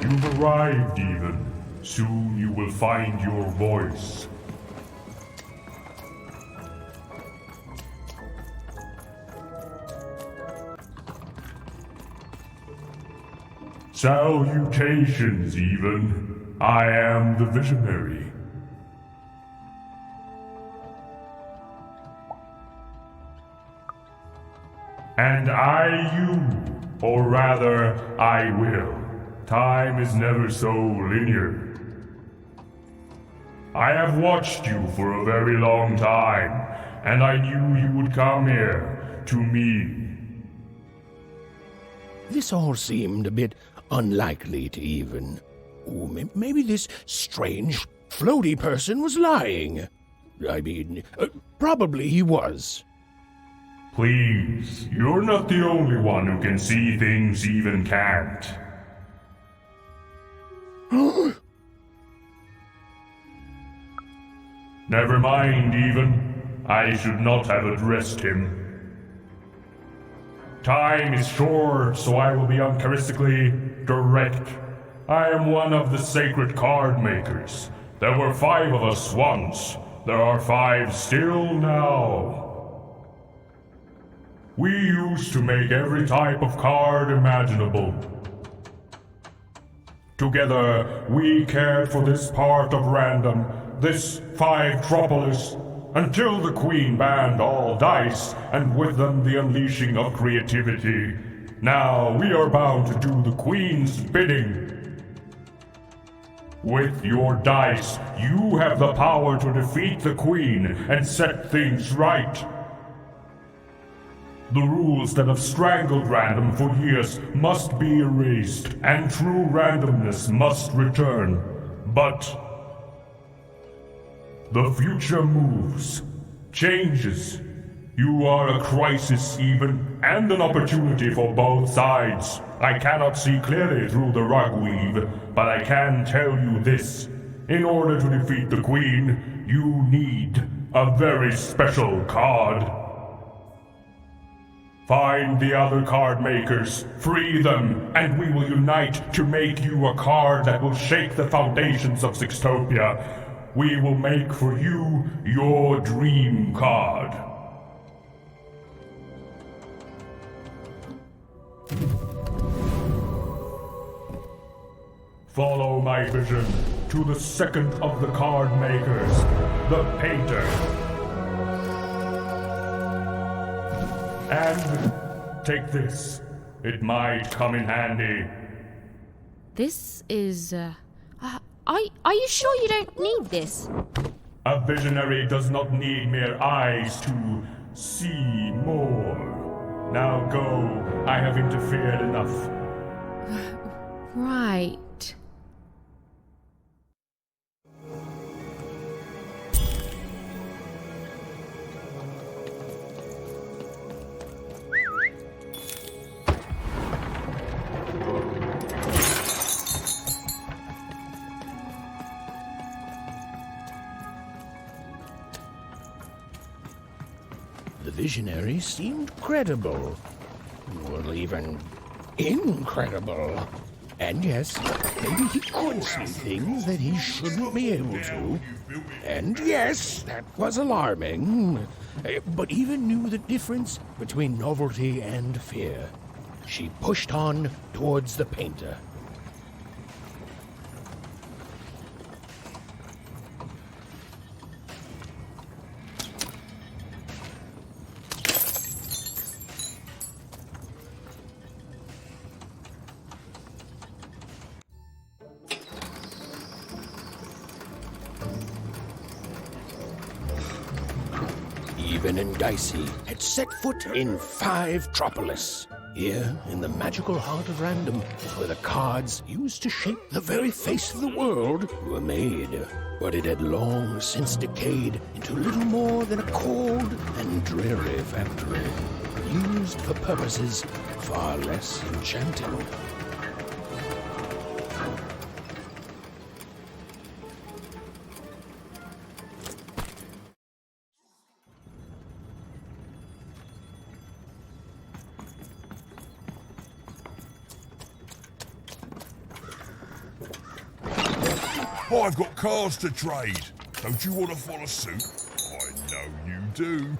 Speaker 7: you've arrived even. Soon you will find your voice. Salutations, even. I am the visionary. And or rather, I will. Time is never so linear. I have watched you for a very long time, and I knew you would come here, to me.
Speaker 1: This all seemed a bit unlikely to even. Maybe this strange, floaty person was lying. I mean, probably he was.
Speaker 7: Please, you're not the only one who can see things even can't. Never mind, even. I should not have addressed him. Time is short, so I will be uncharacteristically direct. I am one of the sacred card makers. There were 5 of us once. There are 5 still now. We used to make every type of card imaginable. Together, we cared for this part of random, this 5-tropolis, until the Queen banned all dice, and with them the unleashing of creativity. Now we are bound to do the Queen's bidding. With your dice, you have the power to defeat the Queen and set things right. The rules that have strangled random for years must be erased, and true randomness must return. But the future moves, changes. You are a crisis even, and an opportunity for both sides. I cannot see clearly through the rug weave, but I can tell you this. In order to defeat the Queen, you need a very special card. Find the other card makers, free them, and we will unite to make you a card that will shake the foundations of Sixtopia. We will make for you your dream card. Follow my vision to the second of the card makers, the painter. And take this. It might come in handy.
Speaker 2: This is, Are you sure you don't need this?
Speaker 7: A visionary does not need mere eyes to see more. Now go. I have interfered enough.
Speaker 2: Right.
Speaker 1: The visionary seemed credible. Well, even incredible. And yes, maybe he could see things that he shouldn't be able to. And yes, that was alarming. But even knew the difference between novelty and fear. She pushed on towards the painter. Even and Dicey had set foot in 5-tropolis. Here, in the magical heart of random, where the cards used to shape the very face of the world were made. But it had long since decayed into little more than a cold and dreary factory, used for purposes far less enchanting.
Speaker 16: I've got cards to trade. Don't you want to follow suit? I know you do.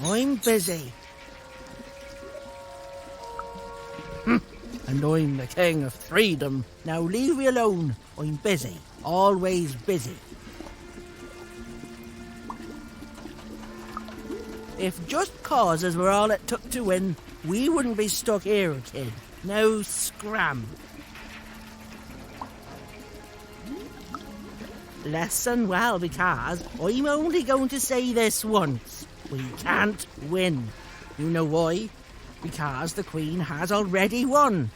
Speaker 15: I'm busy. And I'm the king of freedom. Now leave me alone. I'm busy. Always busy. If just causes were all it took to win, we wouldn't be stuck here, kid. Now scram. Listen well, because I'm only going to say this once. We can't win. You know why? Because the Queen has already won.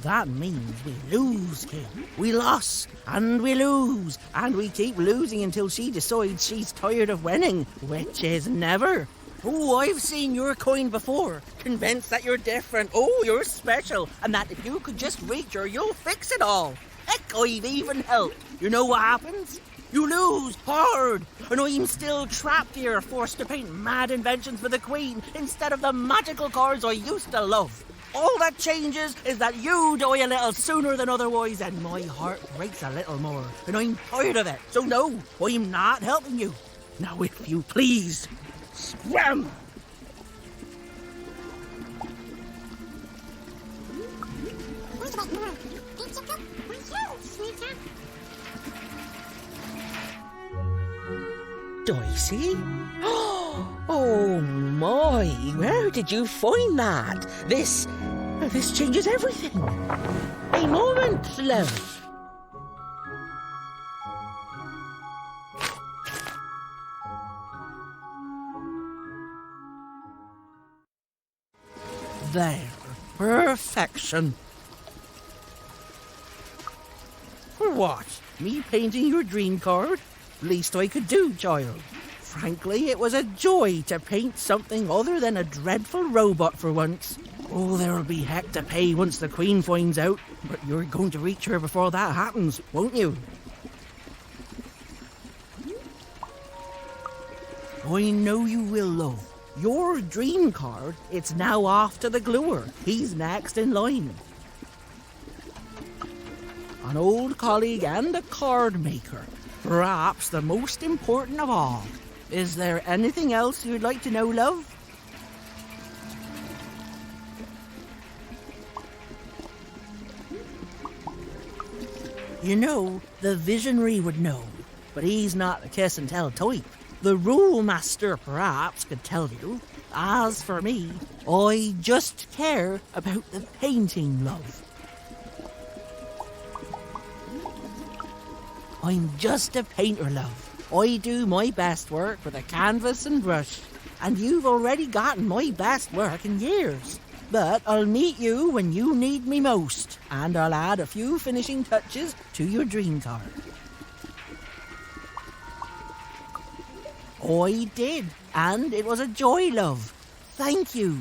Speaker 15: That means we lose, kid. We lost, and we lose, and we keep losing until she decides she's tired of winning, which is never. Oh, I've seen your coin before, convinced that you're different, oh, you're special, and that if you could just reach her, you'll fix it all. Heck, I've even helped. You know what happens? You lose hard, and I'm still trapped here, forced to paint mad inventions for the Queen instead of the magical cards I used to love. All that changes is that you die a little sooner than otherwise, and my heart breaks a little more, and I'm tired of it. So no, I'm not helping you. Now, if you please, scram! Dicey?
Speaker 8: Oh my, where did you find that? This changes everything. A moment, love. There, perfection. For what? Me painting your dream card? Least I could do, child. Frankly, it was a joy to paint something other than a dreadful robot for once. Oh, there'll be heck to pay once the Queen finds out, but you're going to reach her before that happens, won't you? I know you will, love. Your dream card, it's now off to the gluer. He's next in line. An old colleague and a card maker. Perhaps the most important of all. Is there anything else you'd like to know, love? You know, the visionary would know, but he's not the kiss and tell type. The rule master perhaps could tell you. As for me, I just care about the painting, love. I'm just a painter, love. I do my best work with a canvas and brush, and you've already gotten my best work in years. But I'll meet you when you need me most, and I'll add a few finishing touches to your dream card. I did, and it was a joy, love. Thank you.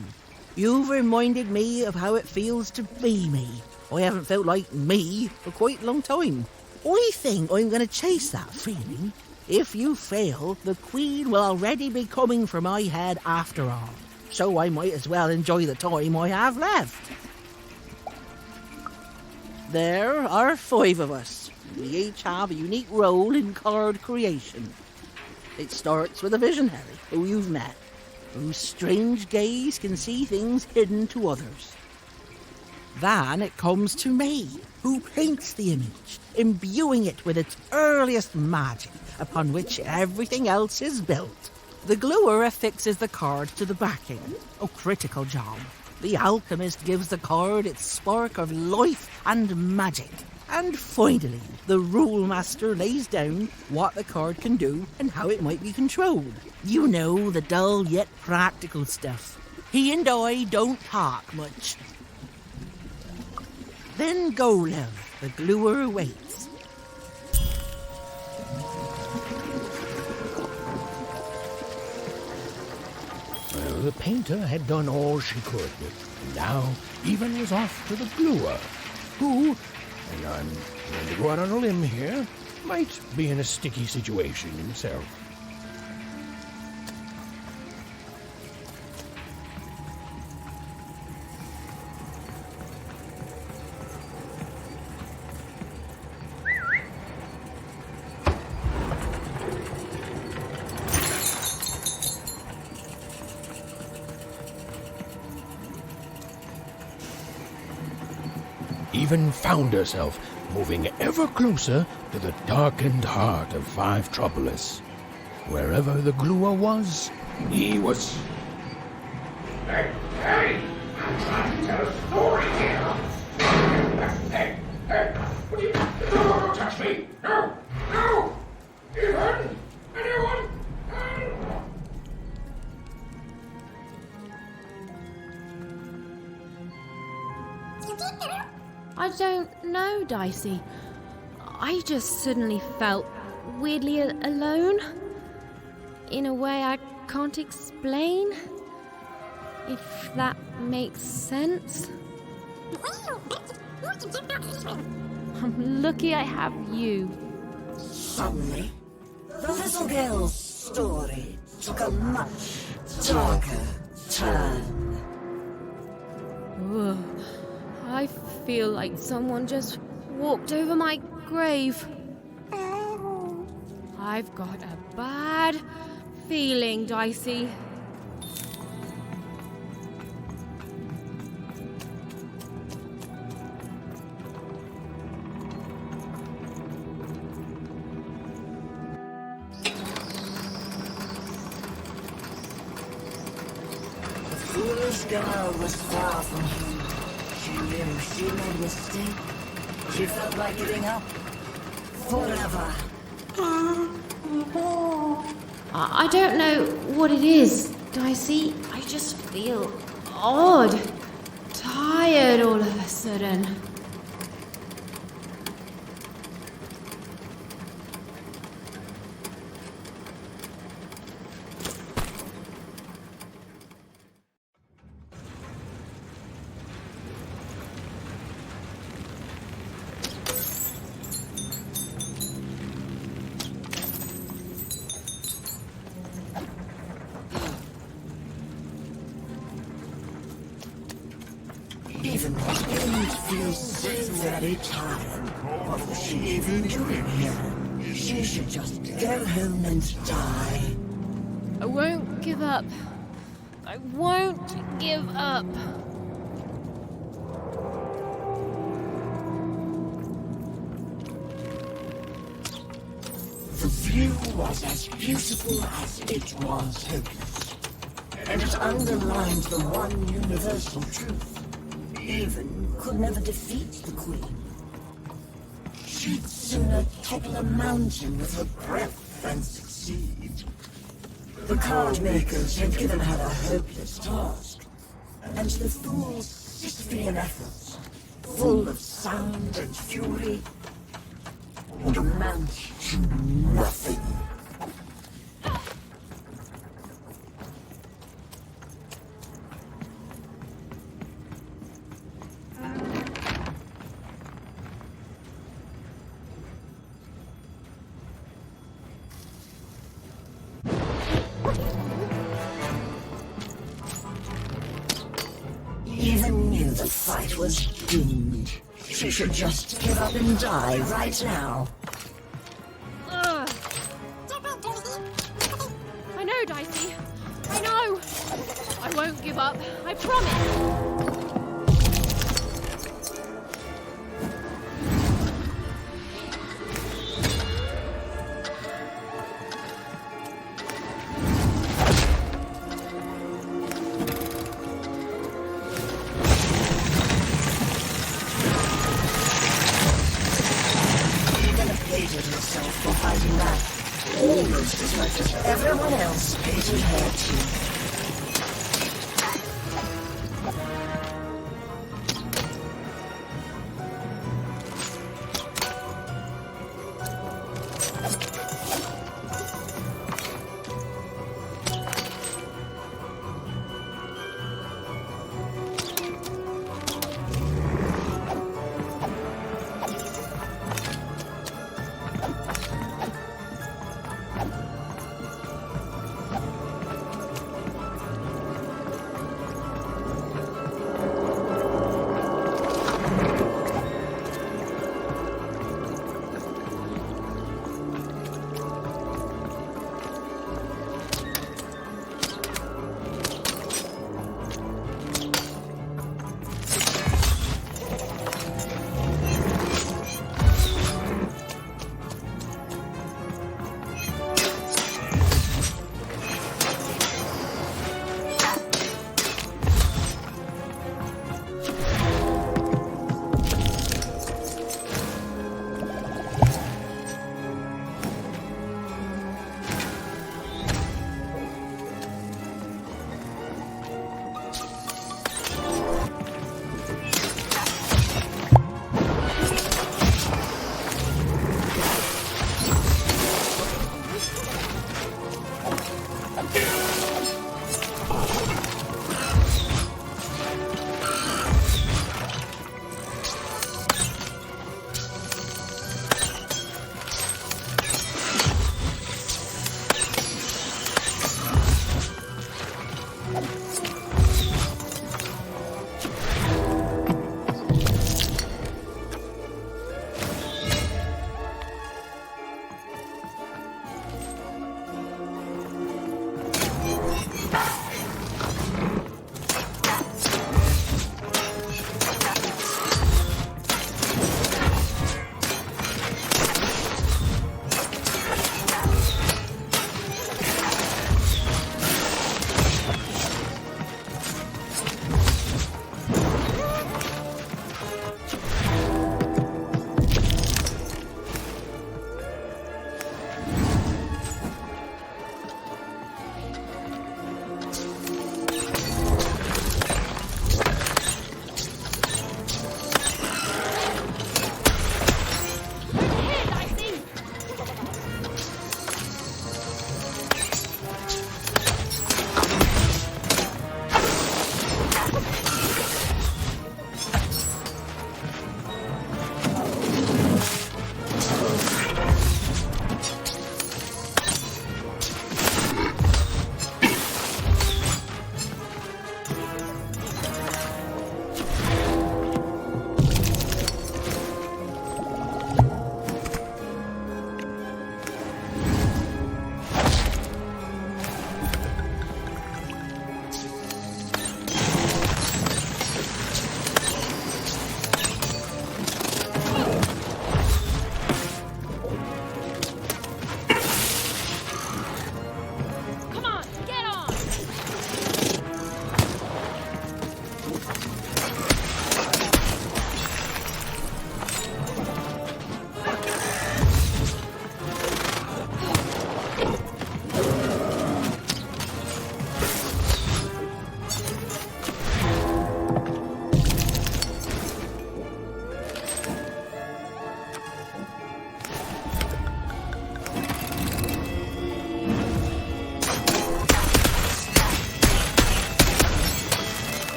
Speaker 8: You've reminded me of how it feels to be me. I haven't felt like me for quite a long time. I think I'm going to chase that feeling. If you fail, the Queen will already be coming for my head after all. So I might as well enjoy the time I have left. There are 5 of us. We each have a unique role in card creation. It starts with a visionary who you've met, whose strange gaze can see things hidden to others. Then it comes to me, who paints the image, imbuing it with its earliest magic, upon which everything else is built. The gluer affixes the card to the backing. A critical job. The alchemist gives the card its spark of life and magic. And finally, the rule master lays down what the card can do and how it might be controlled. You know, the dull yet practical stuff. He and I don't talk much. Then go, love. The gluer waits.
Speaker 1: Well, the painter had done all she could, and now even was off to the gluer, who, and I'm going to go out on a limb here, might be in a sticky situation himself. Even found herself moving ever closer to the darkened heart of Five Troublous. Wherever the gluer was, he was...
Speaker 3: Hey! I'm trying to tell a story here! Hey! What do you... Don't touch me! No! Even! Anyone?
Speaker 2: I don't know, Dicey. I just suddenly felt weirdly alone. In a way I can't explain. If that makes sense. I'm lucky I have you.
Speaker 11: Suddenly, the little girl's story took a much darker turn.
Speaker 2: Ugh. I feel like someone just walked over my grave. I've got a bad feeling, Dicey.
Speaker 11: This girl was far from human. She knew she made a mistake. She felt like giving up. Forever.
Speaker 2: I don't know what it is, Dicey. I just feel odd. Tired all of a sudden.
Speaker 11: Even Wind feels so very tired. What was she even doing here? She should just go home and die.
Speaker 2: I won't give up. I won't give up.
Speaker 11: The view was as beautiful as it was hopeless. And it underlined the one universal truth. Even could never defeat the Queen. She'd sooner topple a mountain with her breath than succeed. The card makers had given her a hopeless task, and the fool's Sisyphean efforts, full of sound and fury, would amount to nothing. Even knew the fight was doomed. She should just give up and die right now.
Speaker 2: Ugh. I know, Dicey. I know. I won't give up. I promise.
Speaker 11: For fighting back, almost as much as everyone else hated her too.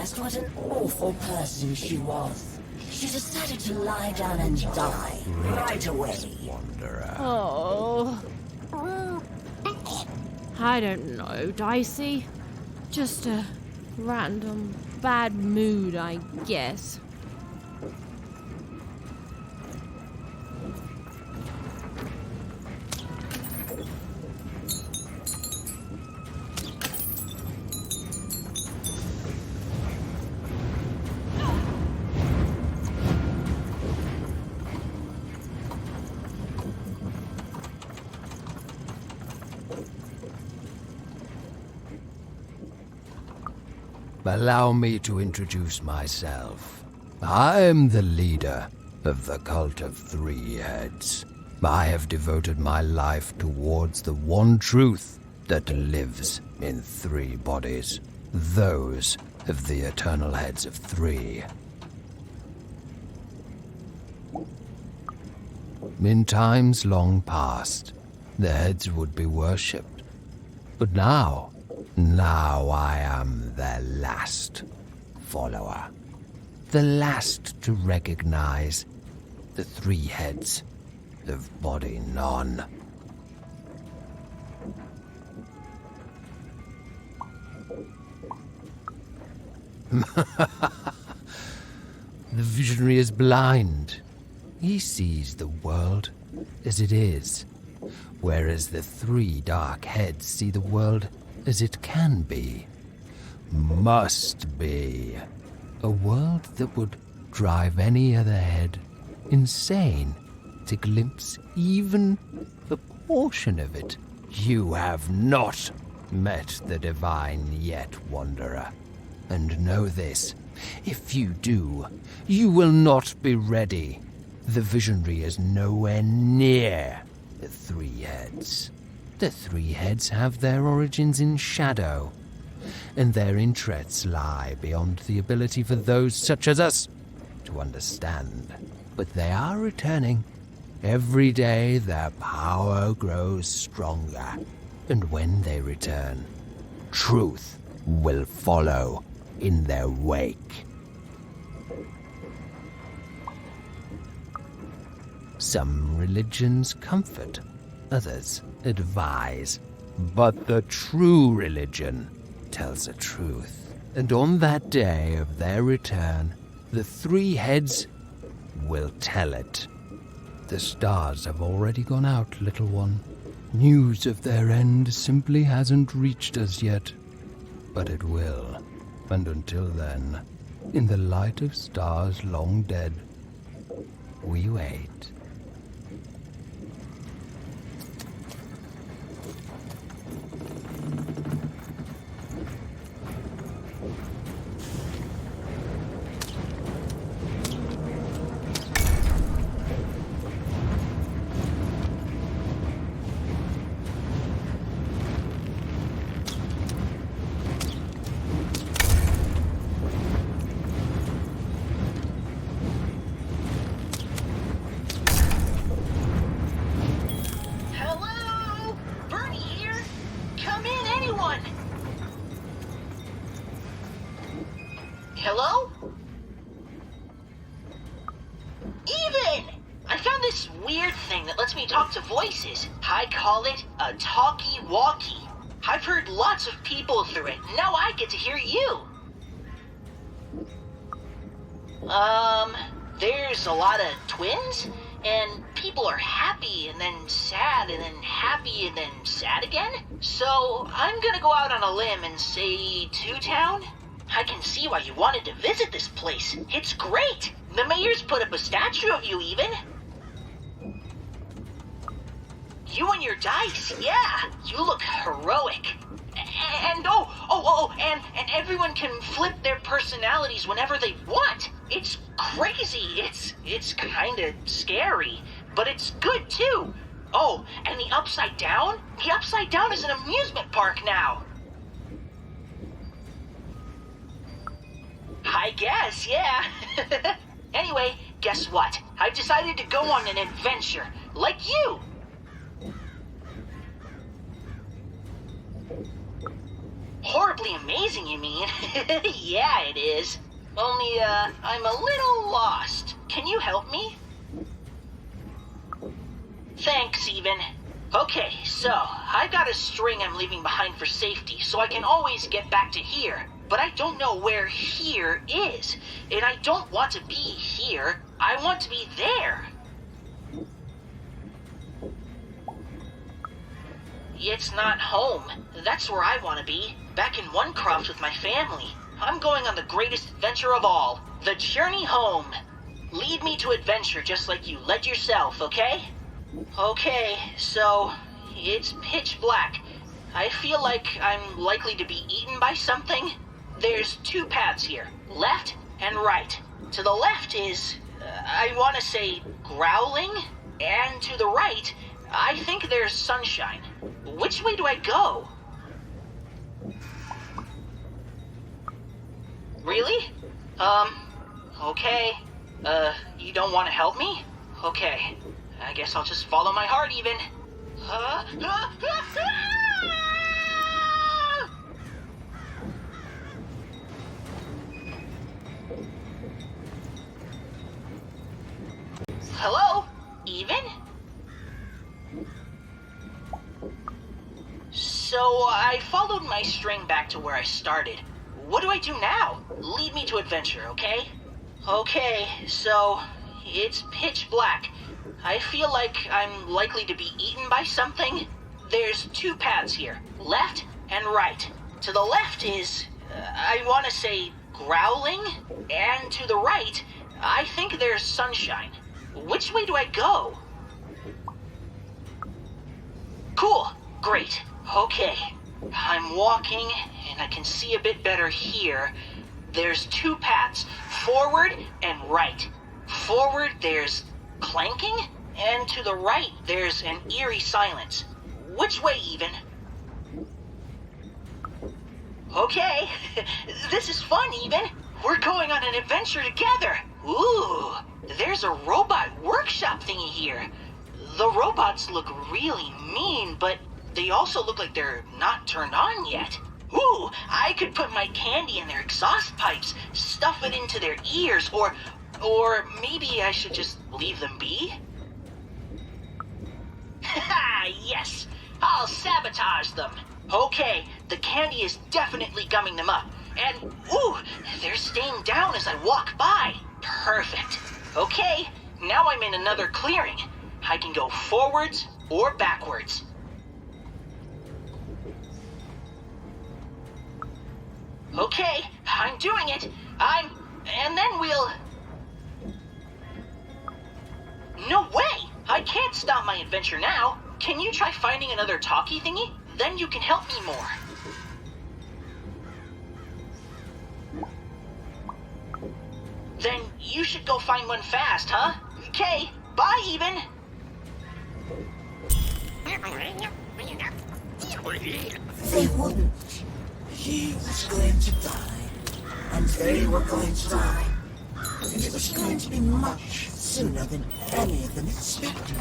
Speaker 11: realized what an awful person she was. She decided to lie down and die right away.
Speaker 2: Oh. I don't know, Dicey. Just a random bad mood, I guess.
Speaker 12: Allow me to introduce myself. I'm the leader of the Cult of Three Heads. I have devoted my life towards the one truth that lives in three bodies, those of the eternal heads of three. In times long past, the heads would be worshipped, but now I am their last follower. The last to recognize the three heads of body none. The visionary is blind. He sees the world as it is, whereas the three dark heads see the world as it can be, must be. A world that would drive any other head insane to glimpse even a portion of it. You have not met the divine yet, Wanderer. And know this, if you do, you will not be ready. The visionary is nowhere near the three heads. The three heads have their origins in shadow, and their interests lie beyond the ability for those such as us to understand. But they are returning. Every day their power grows stronger, and when they return, truth will follow in their wake. Some religions comfort, others advise, but the true religion tells the truth. And on that day of their return, the three heads will tell it. The stars have already gone out, little one. News of their end simply hasn't reached us yet, but it will. And until then, in the light of stars long dead, we wait.
Speaker 17: Hello? Even! I found this weird thing that lets me talk to voices. I call it a talkie-walkie. I've heard lots of people through it. Now I get to hear you. There's a lot of twins, and people are happy and then sad and then happy and then sad again. So I'm gonna go out on a limb and say Two Town? I can see why you wanted to visit this place. It's great! The mayor's put up a statue of you, even. You and your dice, yeah. You look heroic. And and everyone can flip their personalities whenever they want. It's crazy. It's kind of scary, but it's good too. Oh, and the Upside Down? The Upside Down is an amusement park now. I guess, yeah. Anyway, guess what? I've decided to go on an adventure, like you. horribly amazing, you mean? Yeah, it is. Only, I'm a little lost. Can you help me? Thanks, Even. Okay, so, I've got a string I'm leaving behind for safety, so I can always get back to here. But I don't know where here is. And I don't want to be here. I want to be there. It's not home. That's where I want to be. Back in Onecroft with my family. I'm going on the greatest adventure of all. The journey home. Lead me to adventure just like you led yourself, okay? Okay, so it's pitch black. I feel like I'm likely to be eaten by something. There's two paths here, left and right. To the left is, I want to say, growling, and to the right, I think there's sunshine. Which way do I go? Really? Okay. You don't want to help me? Okay. I guess I'll just follow my heart, Even. Hello? Even? So, I followed my string back to where I started. What do I do now? Lead me to adventure, okay? Okay, so, it's pitch black. I feel like I'm likely to be eaten by something. There's two paths here, left and right. To the left is, I want to say, growling, and to the right, I think there's sunshine. Which way do I go? Cool, great, okay. I'm walking, and I can see a bit better here. There's two paths, forward and right. Forward, there's clanking, and to the right, there's an eerie silence. Which way, Even? Okay, this is fun, Even. We're going on an adventure together. Ooh, there's a robot workshop thingy here. The robots look really mean, but they also look like they're not turned on yet. Ooh, I could put my candy in their exhaust pipes, stuff it into their ears, or maybe I should just leave them be? Haha, yes! I'll sabotage them! Okay, the candy is definitely gumming them up. And, ooh, they're staying down as I walk by. Perfect. Okay, now I'm in another clearing. I can go forwards or backwards. Okay, I'm doing it. And then we'll... No way! I can't stop my adventure now. Can you try finding another talkie thingy? Then you can help me more. Then you should go find one fast, huh? Okay, bye, Even.
Speaker 11: They wouldn't. He was going to die, and they were going to die. And it was going to be much sooner than any of them expected.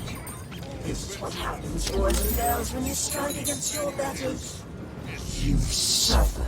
Speaker 11: This is what happens, boys and girls, when you strike against your betters. You suffer.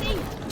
Speaker 2: Dicey!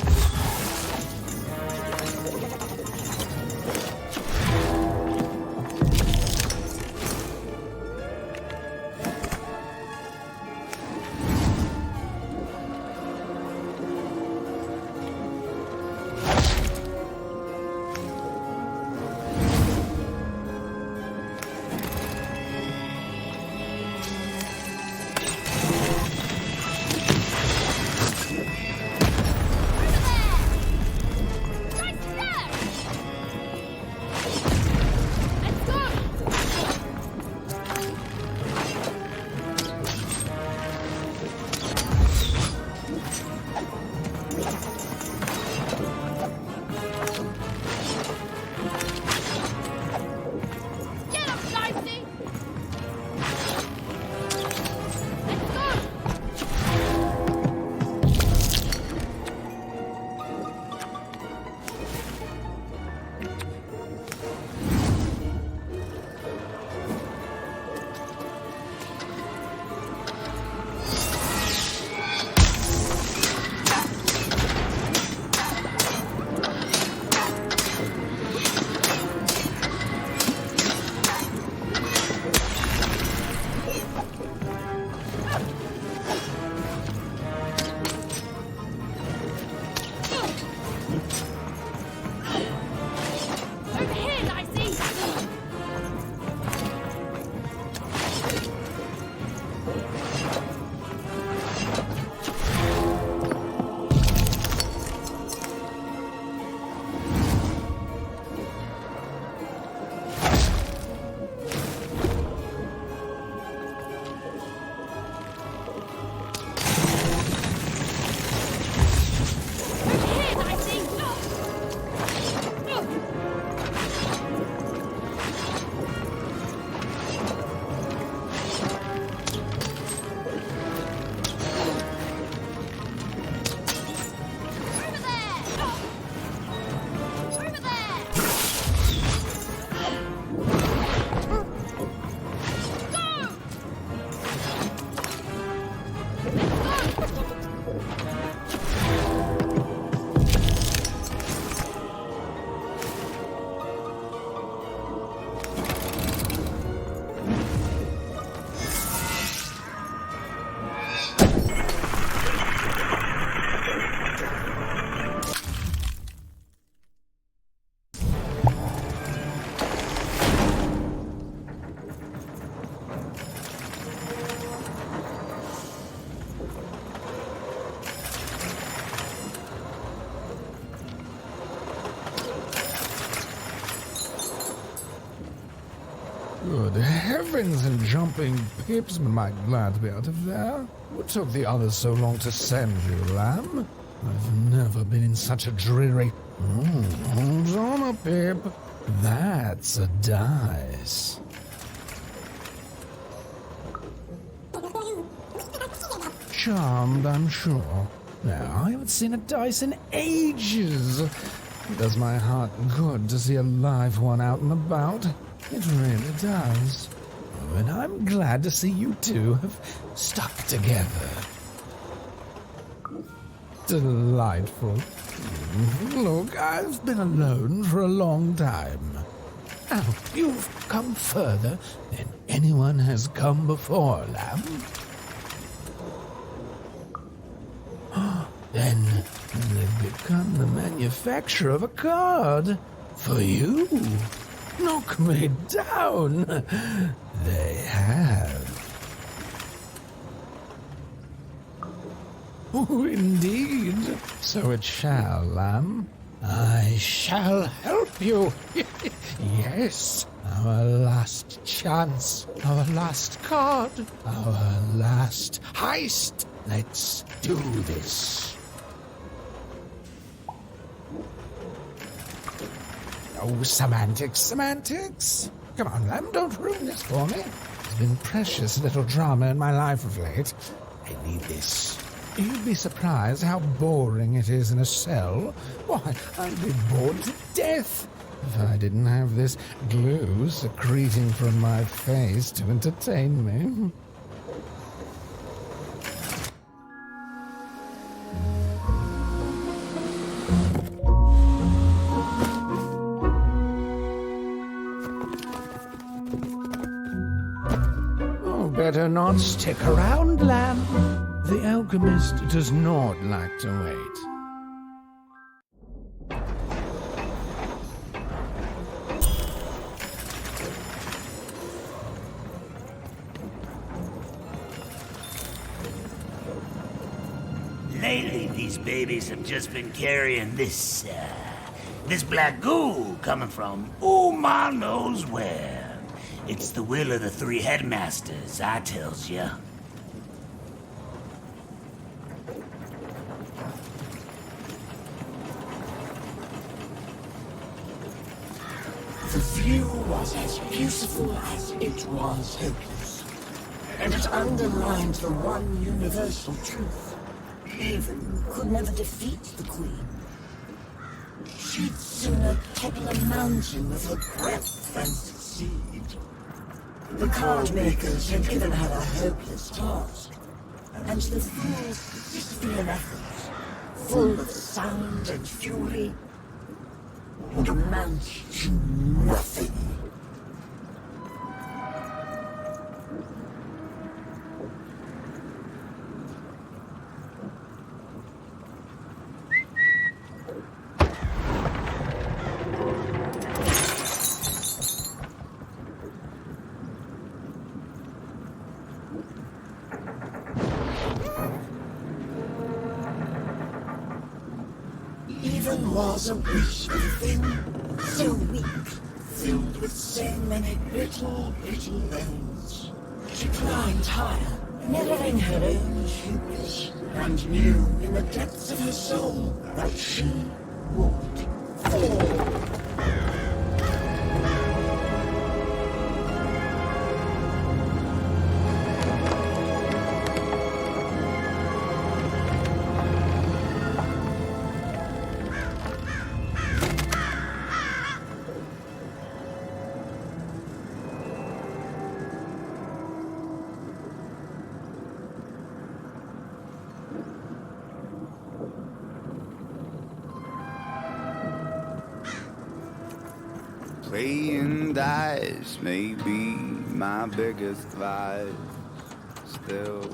Speaker 1: Good heavens and jumping pips, am I glad to be out of there. What took the others so long to send you, lamb? I've never been in such a dreary... hold on a pip. That's a dice. Charmed, I'm sure. Now, I haven't seen a dice in ages. It does my heart good to see a live one out and about. It really does. Oh, and I'm glad to see you two have stuck together. Delightful. Look, I've been alone for a long time. Now, you've come further than anyone has come before, lamb. Then they've become the manufacturer of a card for you. Knock me down. They have. Oh, indeed. So it shall, lamb. I shall help you. Yes. Our last chance. Our last card. Our last heist. Let's do this. Oh, semantics. Come on, lamb, don't ruin this for me. There's been precious little drama in my life of late. I need this. You'd be surprised how boring it is in a cell. Why, I'd be bored to death if I didn't have this glue secreting from my face to entertain me. better not stick around, lamb. The alchemist does not like to wait.
Speaker 13: Lately, these babies have just been carrying this black goo coming from ma knows where. It's the will of the three headmasters, I tells ya.
Speaker 11: The view was as beautiful as it was hopeless, and it underlined the one universal truth. Even could never defeat the queen. She'd sooner topple a mountain with her breath than succeed. The card makers had given her a hopeless task, and the fool's Sisyphean efforts, full of sound and fury, would amount to nothing. Even was a wish thing, so weak, filled with so many brittle ends. She climbed higher, mirroring her own hubris, and knew in the depths of her soul that she would fall.
Speaker 18: Playing dice may be my biggest vice. Still,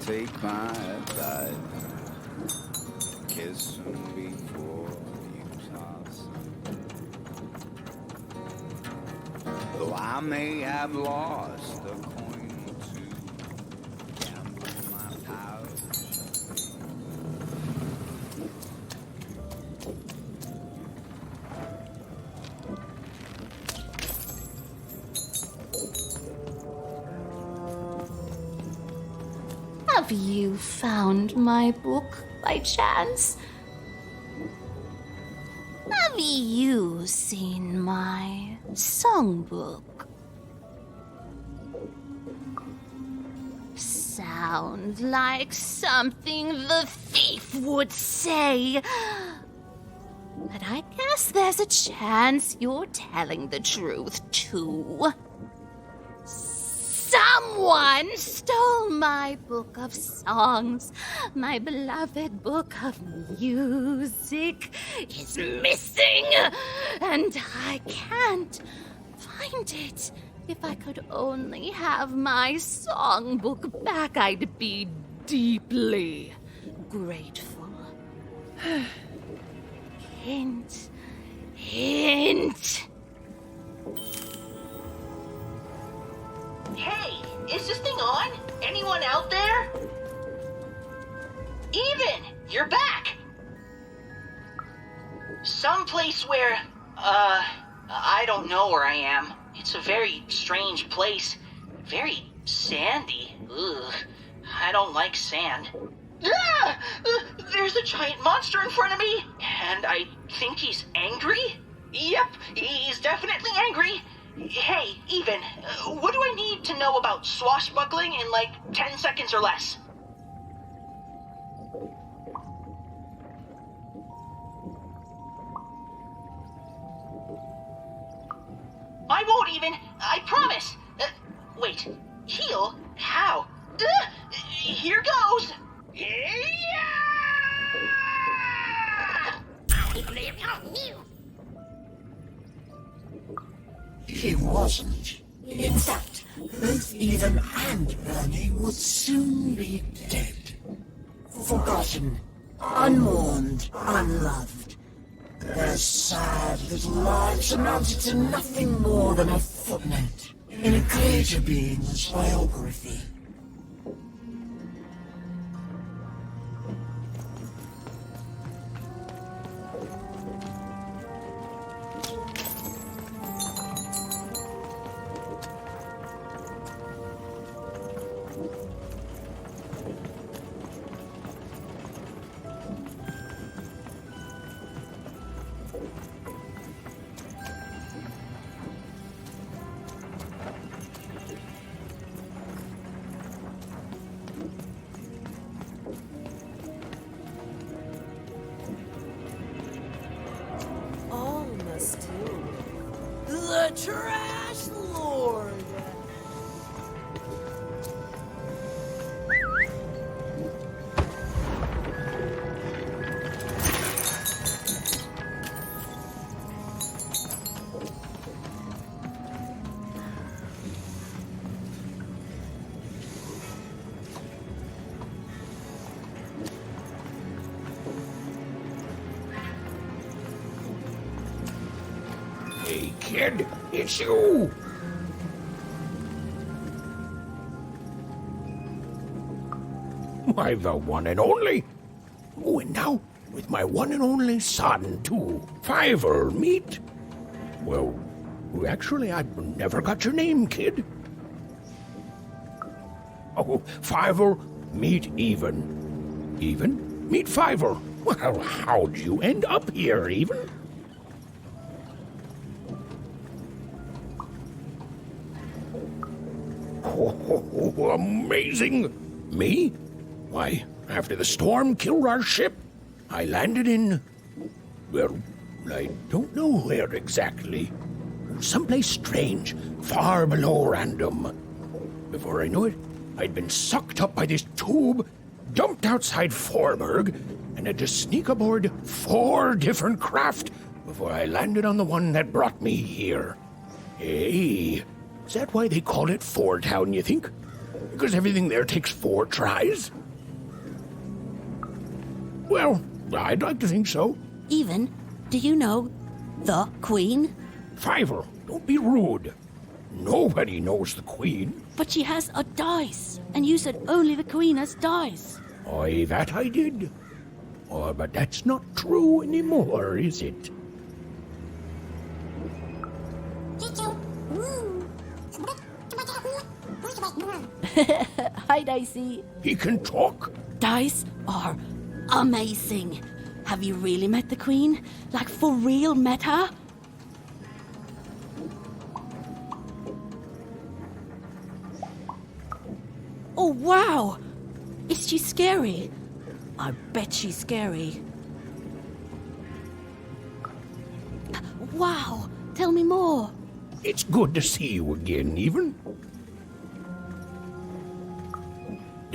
Speaker 18: take my advice. Kiss him before you toss him. Though I may have lost a coin or two, gamble my powers.
Speaker 23: Have you found my book by chance? Have you seen my songbook? Sounds like something the thief would say. But I guess there's a chance you're telling the truth, too. Someone stole my book of songs. My beloved book of music is missing, and I can't find it. If I could only have my songbook back, I'd be deeply grateful. Hint, hint.
Speaker 17: Hey, is this thing on? Anyone out there? Even, you're back! Someplace where, I don't know where I am. It's a very strange place. Very sandy. Ugh, I don't like sand. Ah! There's a giant monster in front of me, and I think he's angry? Yep, he's definitely angry. Hey, Even, what do I need to know about swashbuckling in like 10 seconds or less? I won't even, I promise. Wait, heal? How? Here goes.
Speaker 11: He wasn't. In fact, both Even and Bernie would soon be dead. Forgotten, unmourned, unloved. Their sad little lives amounted to nothing more than a footnote in a greater being's biography.
Speaker 5: The Trash Lord!
Speaker 1: Hey, kid, it's you! Why, the one and only. Oh, and now, with my one and only son, too. Fiver, meet. Well, actually, I never got your name, kid. Oh, Fiver, meet Even. Even, meet Fiver. Well, how'd you end up here, Even? Oh, amazing! Me? Why, after the storm killed our ship, I landed in... well, I don't know where exactly. Someplace strange, far below random. Before I knew it, I'd been sucked up by this tube, dumped outside Forberg, and had to sneak aboard 4 different craft before I landed on the one that brought me here. Hey, is that why they call it Four Town, you think? Because everything there takes 4 tries? Well, I'd like to think so.
Speaker 14: Even, do you know the Queen?
Speaker 1: Fiver, don't be rude. Nobody knows the Queen.
Speaker 14: But she has a dice, and you said only the Queen has dice.
Speaker 1: Aye, that I did. Oh, but that's not true anymore, is it?
Speaker 14: Hi, Dicey.
Speaker 1: He can talk?
Speaker 14: Dice are amazing. Have you really met the Queen? Like, for real met her? Oh, wow! Is she scary? I bet she's scary. Wow! Tell me more.
Speaker 1: It's good to see you again, Even.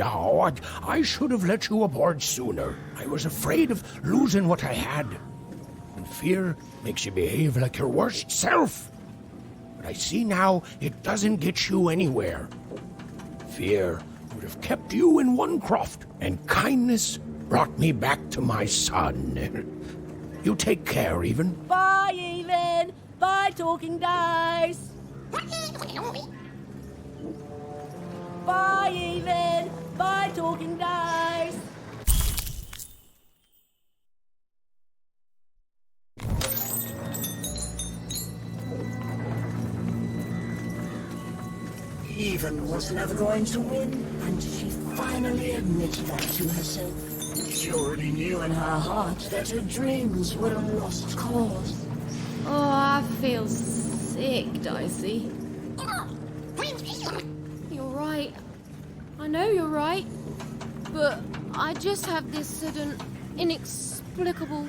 Speaker 1: Oh, I should have let you aboard sooner. I was afraid of losing what I had. And fear makes you behave like your worst self. But I see now it doesn't get you anywhere. Fear would have kept you in one croft, and kindness brought me back to my son. You take care, Even.
Speaker 14: Bye, Even. Bye, talking dice. Bye, Even. Bye, talking dice.
Speaker 11: Even was never going to win, and she finally admitted that to herself. She already knew in her heart that her dreams were a lost cause.
Speaker 2: Oh, I feel sick, Dicey. You're right. I know you're right. But I just have this sudden, inexplicable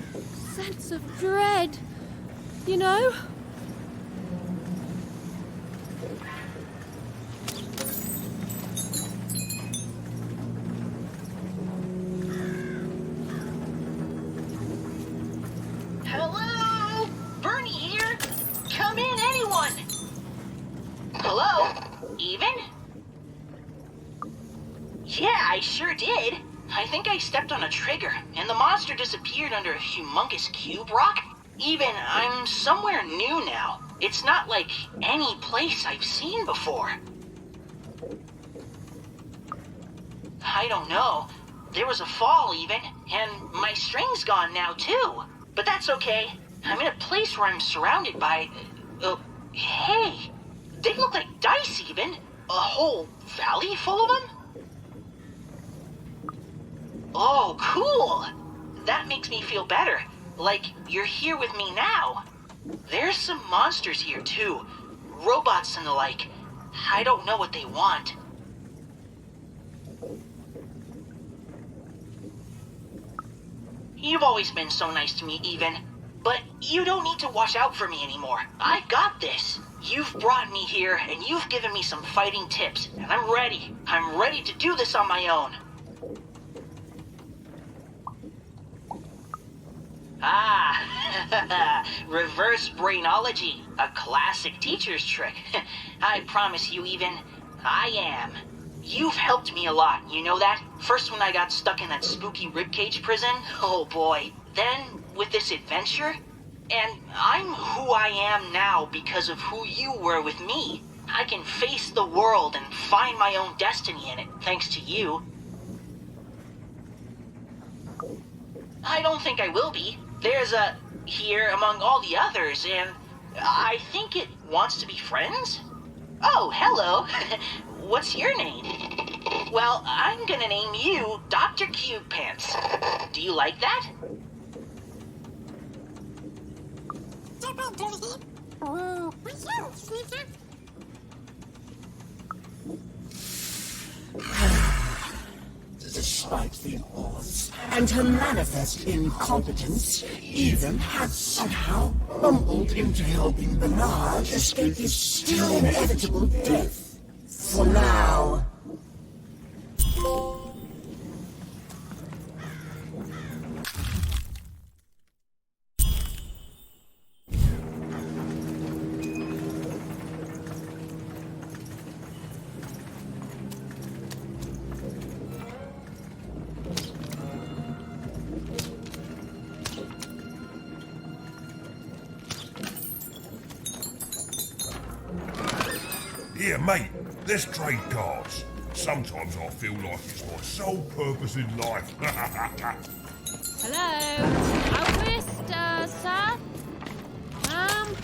Speaker 2: sense of dread. You know?
Speaker 17: Hello? Bernie here? Come in, anyone! Hello? Even? Yeah, I sure did. I think I stepped on a trigger, and the monster disappeared under a humongous cube rock. Even, I'm somewhere new now. It's not like any place I've seen before. I don't know. There was a fall, even, and my string's gone now, too. But that's okay. I'm in a place where I'm surrounded by... hey! They look like dice, even. A whole valley full of them? Oh, cool! That makes me feel better. Like you're here with me now. There's some monsters here, too. Robots and the like. I don't know what they want. You've always been so nice to me, even. But you don't need to watch out for me anymore. I got this. You've brought me here, and you've given me some fighting tips, and I'm ready. I'm ready to do this on my own. Ah, reverse brainology, a classic teacher's trick. I promise you, even, I am. You've helped me a lot, you know that? First when I got stuck in that spooky ribcage prison, oh boy. Then with this adventure, and I'm who I am now because of who you were with me. I can face the world and find my own destiny in it, thanks to you. I don't think I will be. There's a here among all the others, and I think it wants to be friends? Oh, hello. What's your name? Well, I'm gonna name you Dr. Cube Pants. Do you like that?
Speaker 11: Despite the odds and her manifest incompetence, Even had somehow bumbled into helping Bernard escape his still inevitable death. For now.
Speaker 16: Here, mate, let's trade cards. Sometimes I feel like it's my sole purpose in life.
Speaker 2: Hello? Alchemist, sir? Hello?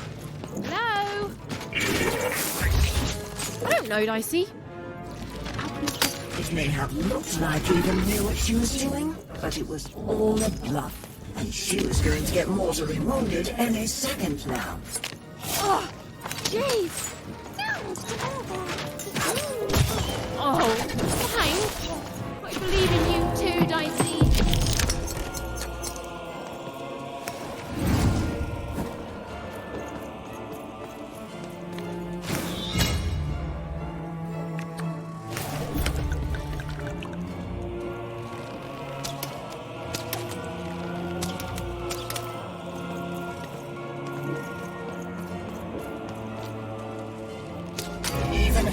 Speaker 2: I don't know, Dicey.
Speaker 11: It may have looked like Even knew what she was doing, but it was all a bluff. And she was going to get mortally wounded any second now.
Speaker 2: Oh, jeez! Oh, thanks. I believe in you too, Dicey.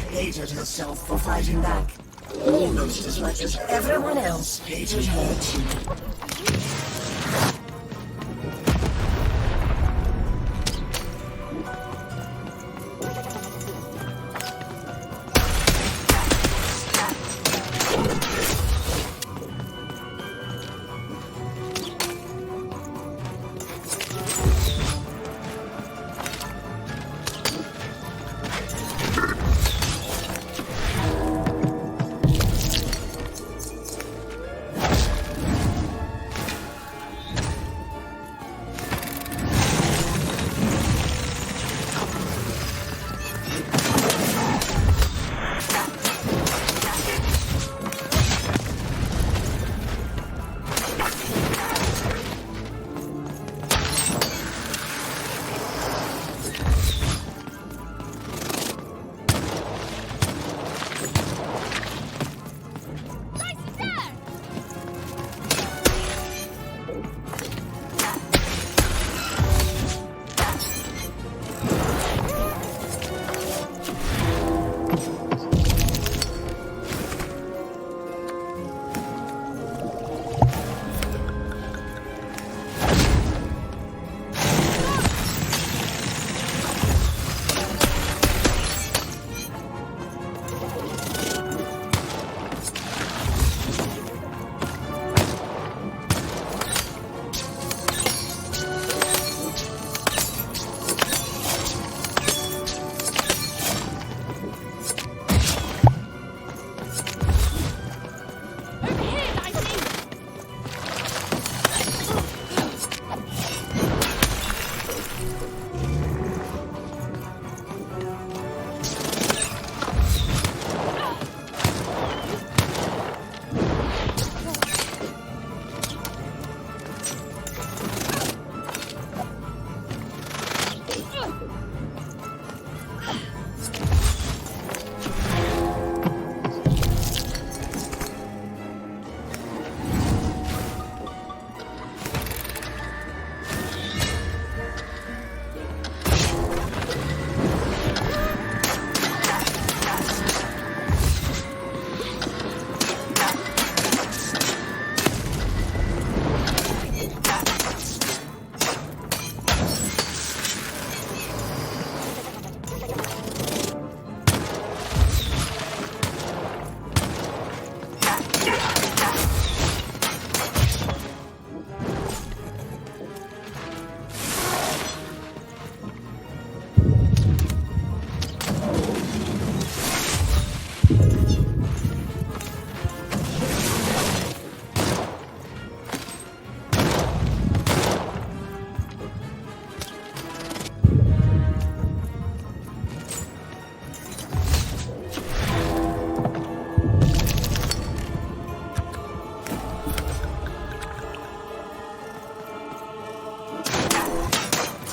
Speaker 11: Hated herself for fighting back, almost as much as everyone else hated her too.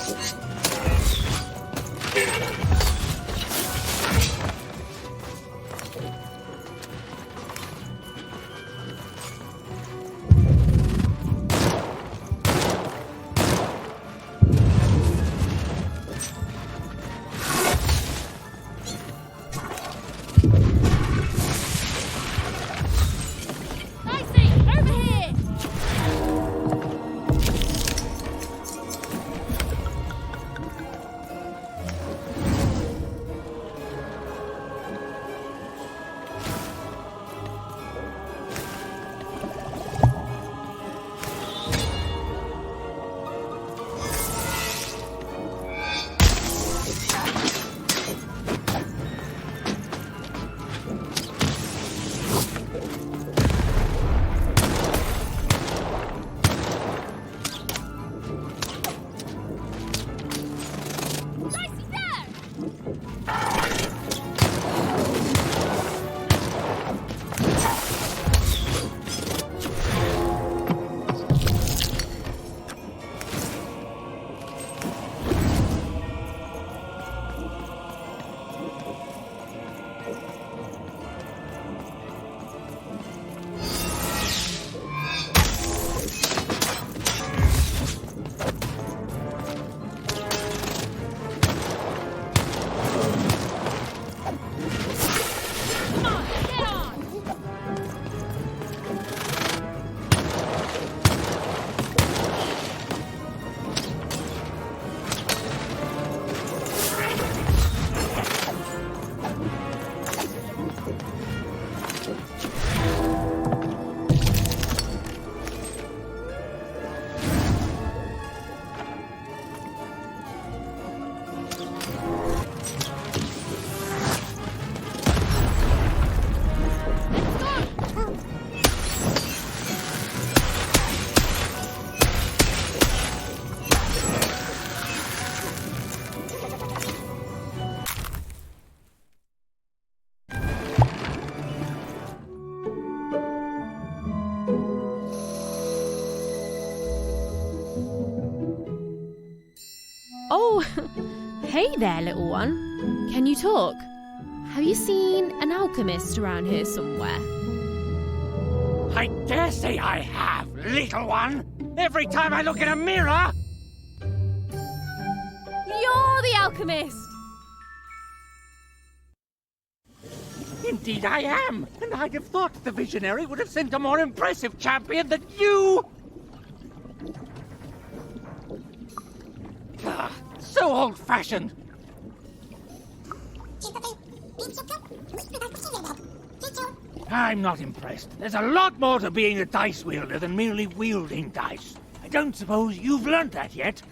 Speaker 2: Dicey, over here! Dicey, there! Come on, get on! Oh, hey there, little one. Can you talk? Have you seen an alchemist around here somewhere?
Speaker 6: I dare say I have, little one. Every time I look in a mirror.
Speaker 2: You're the alchemist!
Speaker 6: Indeed I am. And I'd have thought the visionary would have sent a more impressive champion than you. Ah, so old-fashioned. I'm not impressed. There's a lot more to being a dice wielder than merely wielding dice. I don't suppose you've learnt that yet.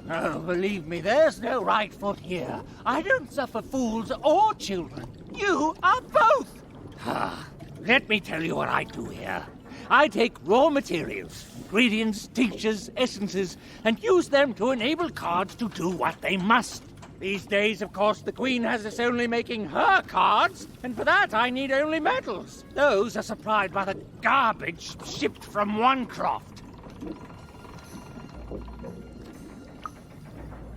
Speaker 6: Oh, believe me, there's no right foot here. I don't suffer fools or children. You are both. Let me tell you what I do here. I take raw materials, ingredients, tinctures, essences, and use them to enable cards to do what they must. These days, of course, the Queen has us only making her cards, and for that I need only metals. Those are supplied by the garbage shipped from Onecroft.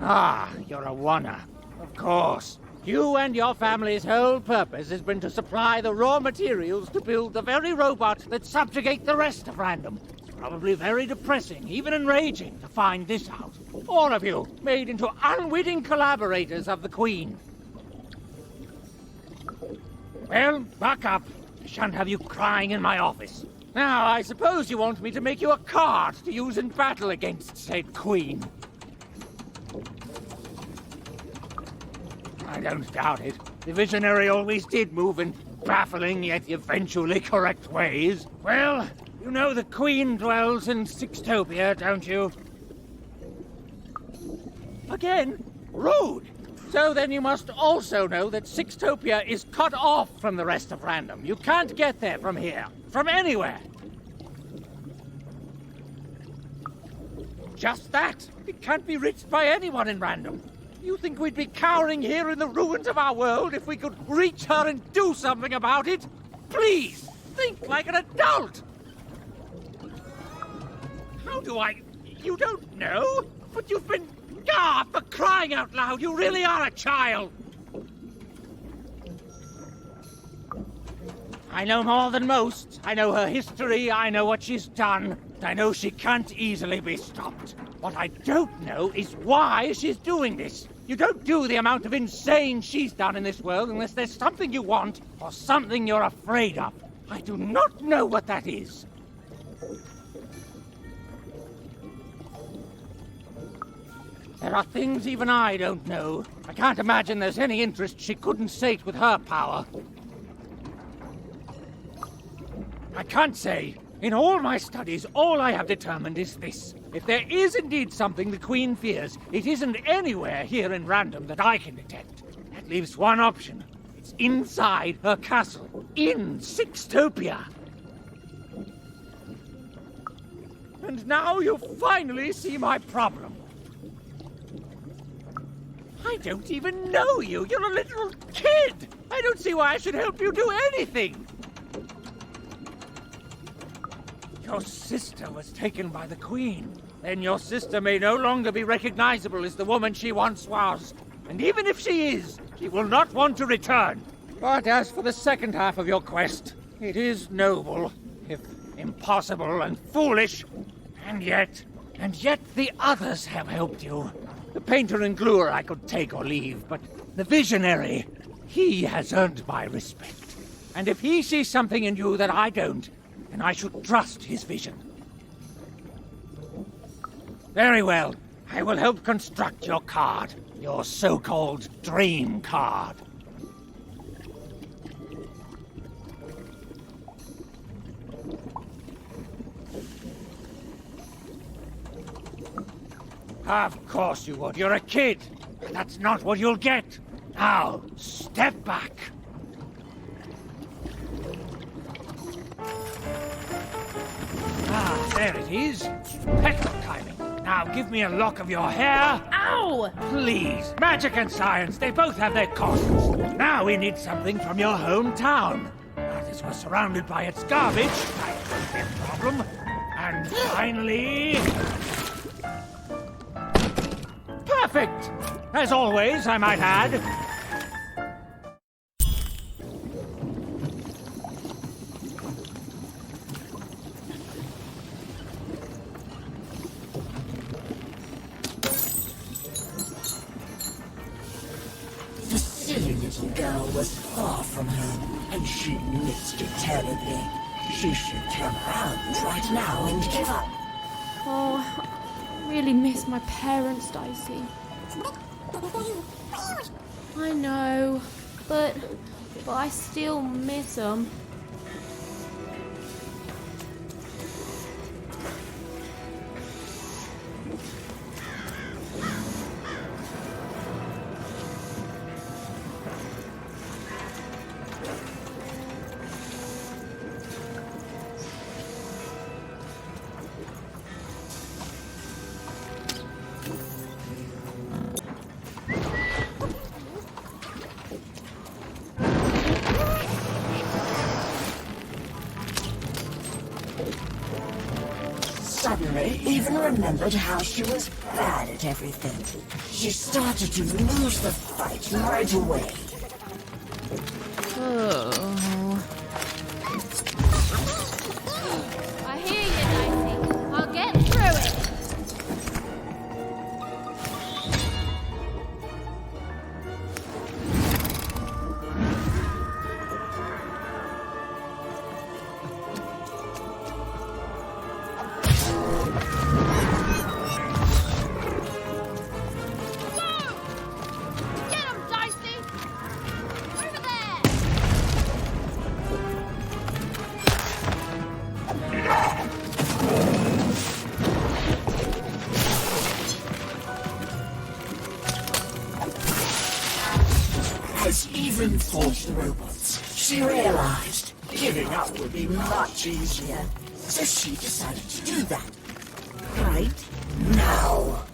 Speaker 6: Ah, you're a oner. Of course. You and your family's whole purpose has been to supply the raw materials to build the very robots that subjugate the rest of Random. It's probably very depressing, even enraging, to find this out. All of you, made into unwitting collaborators of the Queen. Well, buck up. I shan't have you crying in my office. Now, I suppose you want me to make you a card to use in battle against said Queen. I don't doubt it. The visionary always did move in baffling yet eventually correct ways. Well, you know the Queen dwells in Sixtopia, don't you? Again? Rude! So then you must also know that Sixtopia is cut off from the rest of Random. You can't get there from here. From anywhere. Just that. It can't be reached by anyone in Random. You think we'd be cowering here in the ruins of our world if we could reach her and do something about it? Please, think like an adult! How do I... You don't know? But you've been... Ah, for crying out loud, you really are a child! I know more than most. I know her history, I know what she's done. I know she can't easily be stopped. What I don't know is why she's doing this. You don't do the amount of insane she's done in this world unless there's something you want or something you're afraid of. I do not know what that is. There are things even I don't know. I can't imagine there's any interest she couldn't sate with her power. I can't say. In all my studies, all I have determined is this. If there is indeed something the Queen fears, it isn't anywhere here in Random that I can detect. That leaves one option. It's inside her castle. In Sixtopia. And now you finally see my problem. I don't even know you. You're a little kid. I don't see why I should help you do anything. Your sister was taken by the Queen. Then your sister may no longer be recognizable as the woman she once was. And even if she is, she will not want to return. But as for the second half of your quest, it is noble, if impossible and foolish. And yet the others have helped you. The painter and gluer I could take or leave, but the visionary, he has earned my respect. And if he sees something in you that I don't, then I should trust his vision. Very well. I will help construct your card. Your so-called dream card. Of course you would. You're a kid. That's not what you'll get. Now, step back. Ah, there it is. Perfect timing. Now give me a lock of your hair.
Speaker 2: Ow!
Speaker 6: Please. Magic and science, they both have their costs. Now we need something from your hometown. Now this was surrounded by its garbage. That won't be a problem. And finally... Perfect! As always, I might add.
Speaker 11: The silly little girl was far from home, and she missed it terribly. She should turn around right now and give up.
Speaker 2: Oh, I really miss my parents, Dicey. I know, but I still miss them.
Speaker 11: Suddenly, even remembered how she was bad at everything. She started to lose the fight right away.
Speaker 2: Oh. I hear you, Dicey. I'll get through it.
Speaker 11: Even forced the robots. She realized giving up would be much easier. So she decided to do that. Right now.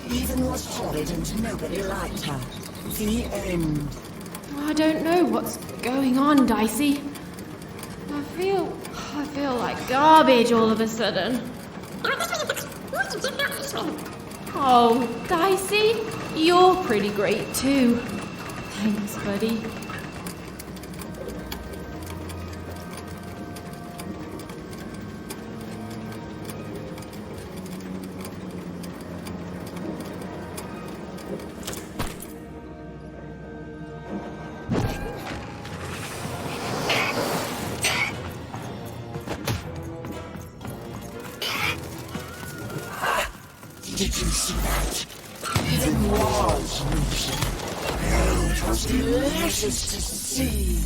Speaker 11: Even was horrid and nobody liked her. The end.
Speaker 2: I don't know what's going on, Dicey. I feel like garbage all of a sudden. Oh, Dicey, you're pretty great too. Thanks, buddy.
Speaker 11: Did you see that? Even was moving. Oh, it was delicious to see.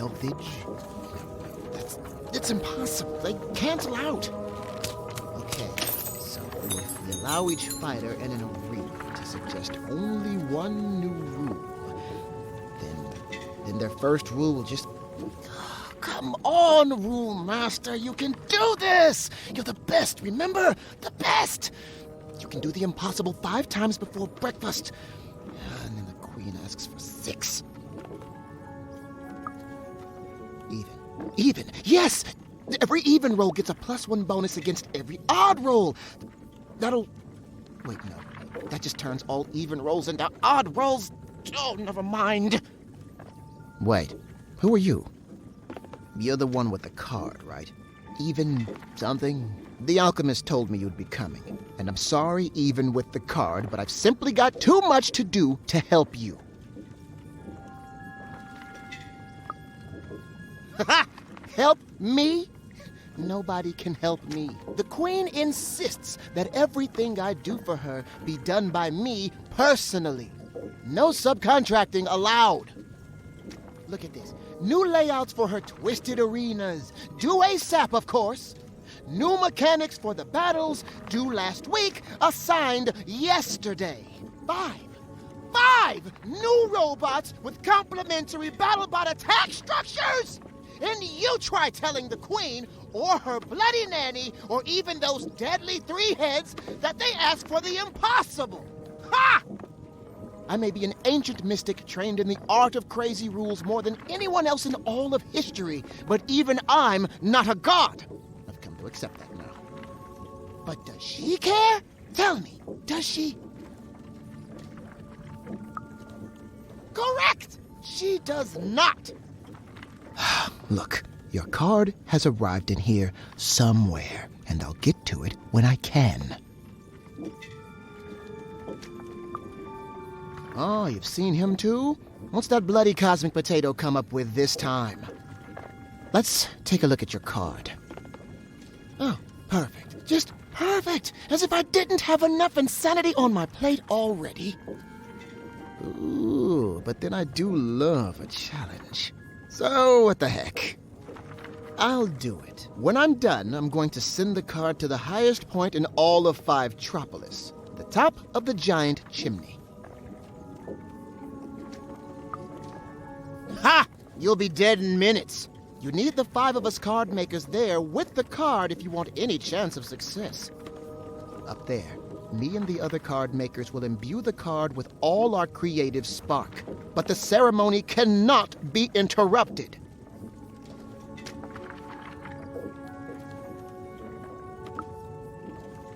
Speaker 9: healthage. It's impossible. They cancel out. Okay, so if we allow each fighter in an arena to suggest only one new rule, then their first rule will just... Come on, Rule Master, you can do this! You're the best, remember? The best! You can do the impossible 5 times before breakfast. And then the Queen asks for 6. Even. Yes! Every even roll gets a +1 bonus against every odd roll. That'll... Wait, no. That just turns all even rolls into odd rolls. Oh, never mind. Wait, who are you? You're the one with the card, right? Even something? The alchemist told me you'd be coming. And I'm sorry even with the card, but I've simply got too much to do to help you. Ha! Help me? Nobody can help me. The Queen insists that everything I do for her be done by me personally. No subcontracting allowed. Look at this. New layouts for her twisted arenas. Due ASAP, of course. New mechanics for the battles, due last week, assigned yesterday. 5 new robots with complementary BattleBot attack structures! And you try telling the Queen, or her bloody nanny, or even those deadly 3 heads, that they ask for the impossible. Ha! I may be an ancient mystic trained in the art of crazy rules more than anyone else in all of history, but even I'm not a god. I've come to accept that now. But does she care? Tell me, does she? Correct! She does not. Look, your card has arrived in here somewhere, and I'll get to it when I can. Oh, you've seen him too? What's that bloody cosmic potato come up with this time? Let's take a look at your card. Oh, perfect. Just perfect! As if I didn't have enough insanity on my plate already. Ooh, but then I do love a challenge. So, what the heck? I'll do it. When I'm done, I'm going to send the card to the highest point in all of 5-tropolis, the top of the giant chimney. Ha! You'll be dead in minutes. You need the 5 of us card makers there with the card if you want any chance of success. Up there, me and the other card makers will imbue the card with all our creative spark, but the ceremony cannot be interrupted.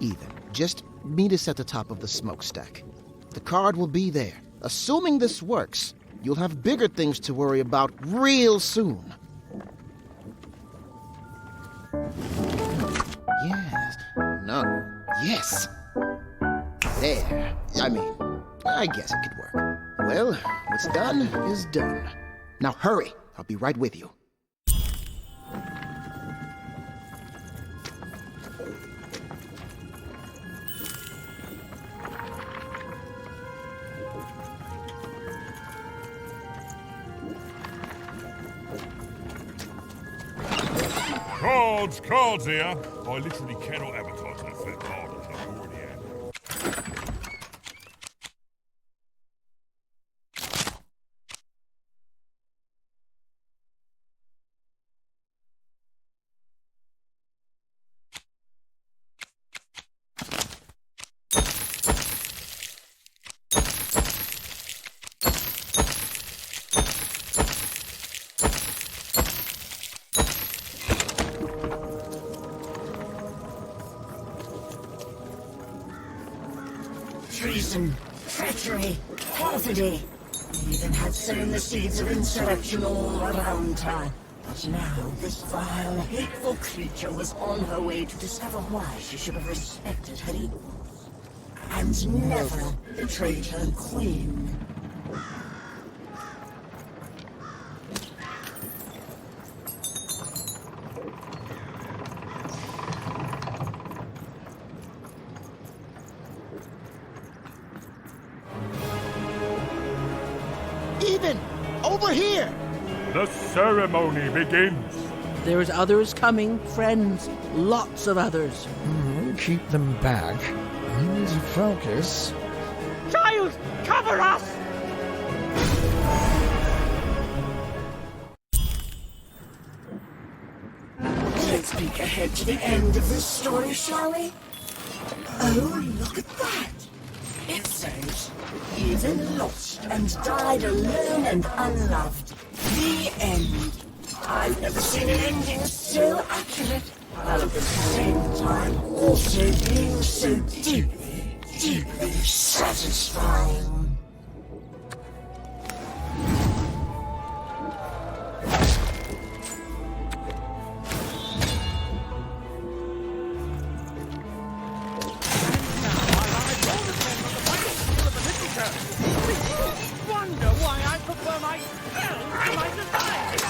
Speaker 9: Even. Just meet us at the top of the smokestack. The card will be there. Assuming this works, you'll have bigger things to worry about real soon. Yes. No. Yes. There. I guess it could work. Well, what's done is done. Now hurry. I'll be right with you.
Speaker 16: Cards here. I literally cannot advertise that fat card as I've already had.
Speaker 11: Treason, treachery, perfidy. He even had sown the seeds of insurrection all around her. But now this vile, hateful creature was on her way to discover why she should have respected her equals. And never betrayed her queen.
Speaker 9: Even! Over here!
Speaker 7: The ceremony begins.
Speaker 8: There's others coming, friends. Lots of others.
Speaker 1: Keep them back. I need to focus.
Speaker 6: Child, cover us!
Speaker 11: Let's peek ahead to the end of this story, shall we? Oh, look at that! It says, even lost and died alone and unloved. The end. I've never seen an ending so accurate, while at the same time also being so deeply, deeply satisfying.
Speaker 6: Wonder why I prefer my spells to my desires.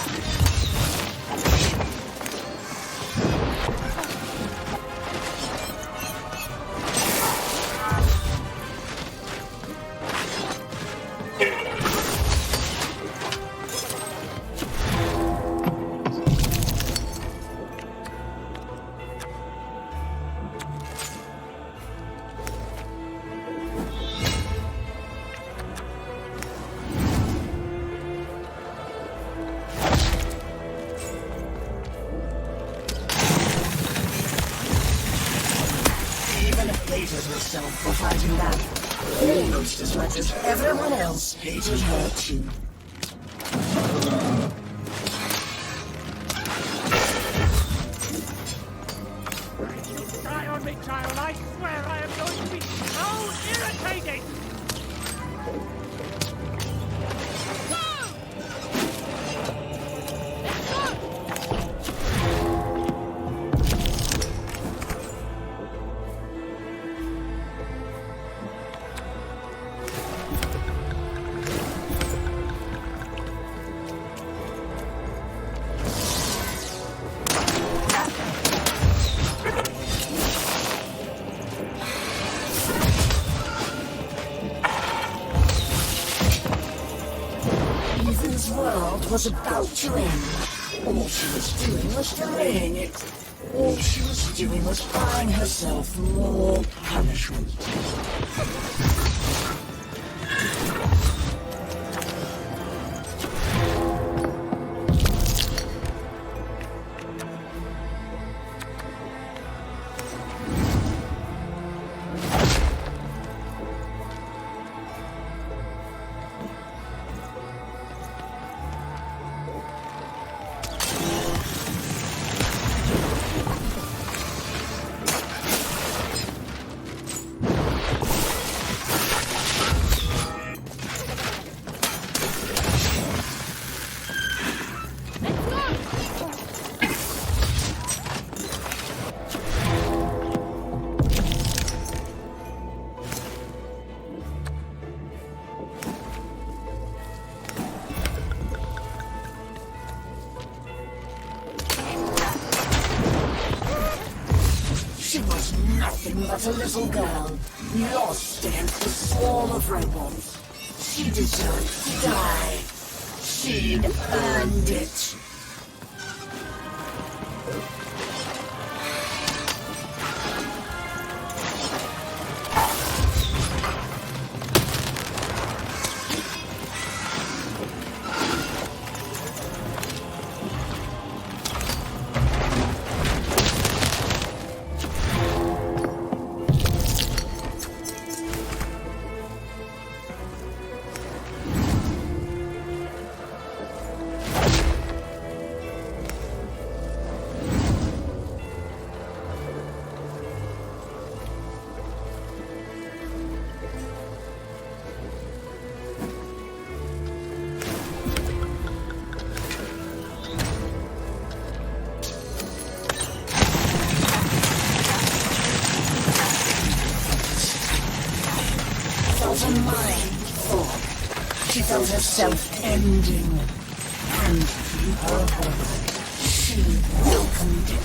Speaker 11: Hated herself for fighting back, almost as much as everyone else hated her too.
Speaker 6: Try on me, child. I swear I am going to be so irritating.
Speaker 11: Ethan's world was about to end. All she was doing was delaying it. All she was doing was buying herself more punishment. But a little girl, lost against the swarm of robots. She deserved to die. She'd earned it. She felt herself ending, and through her heart, she welcomed it.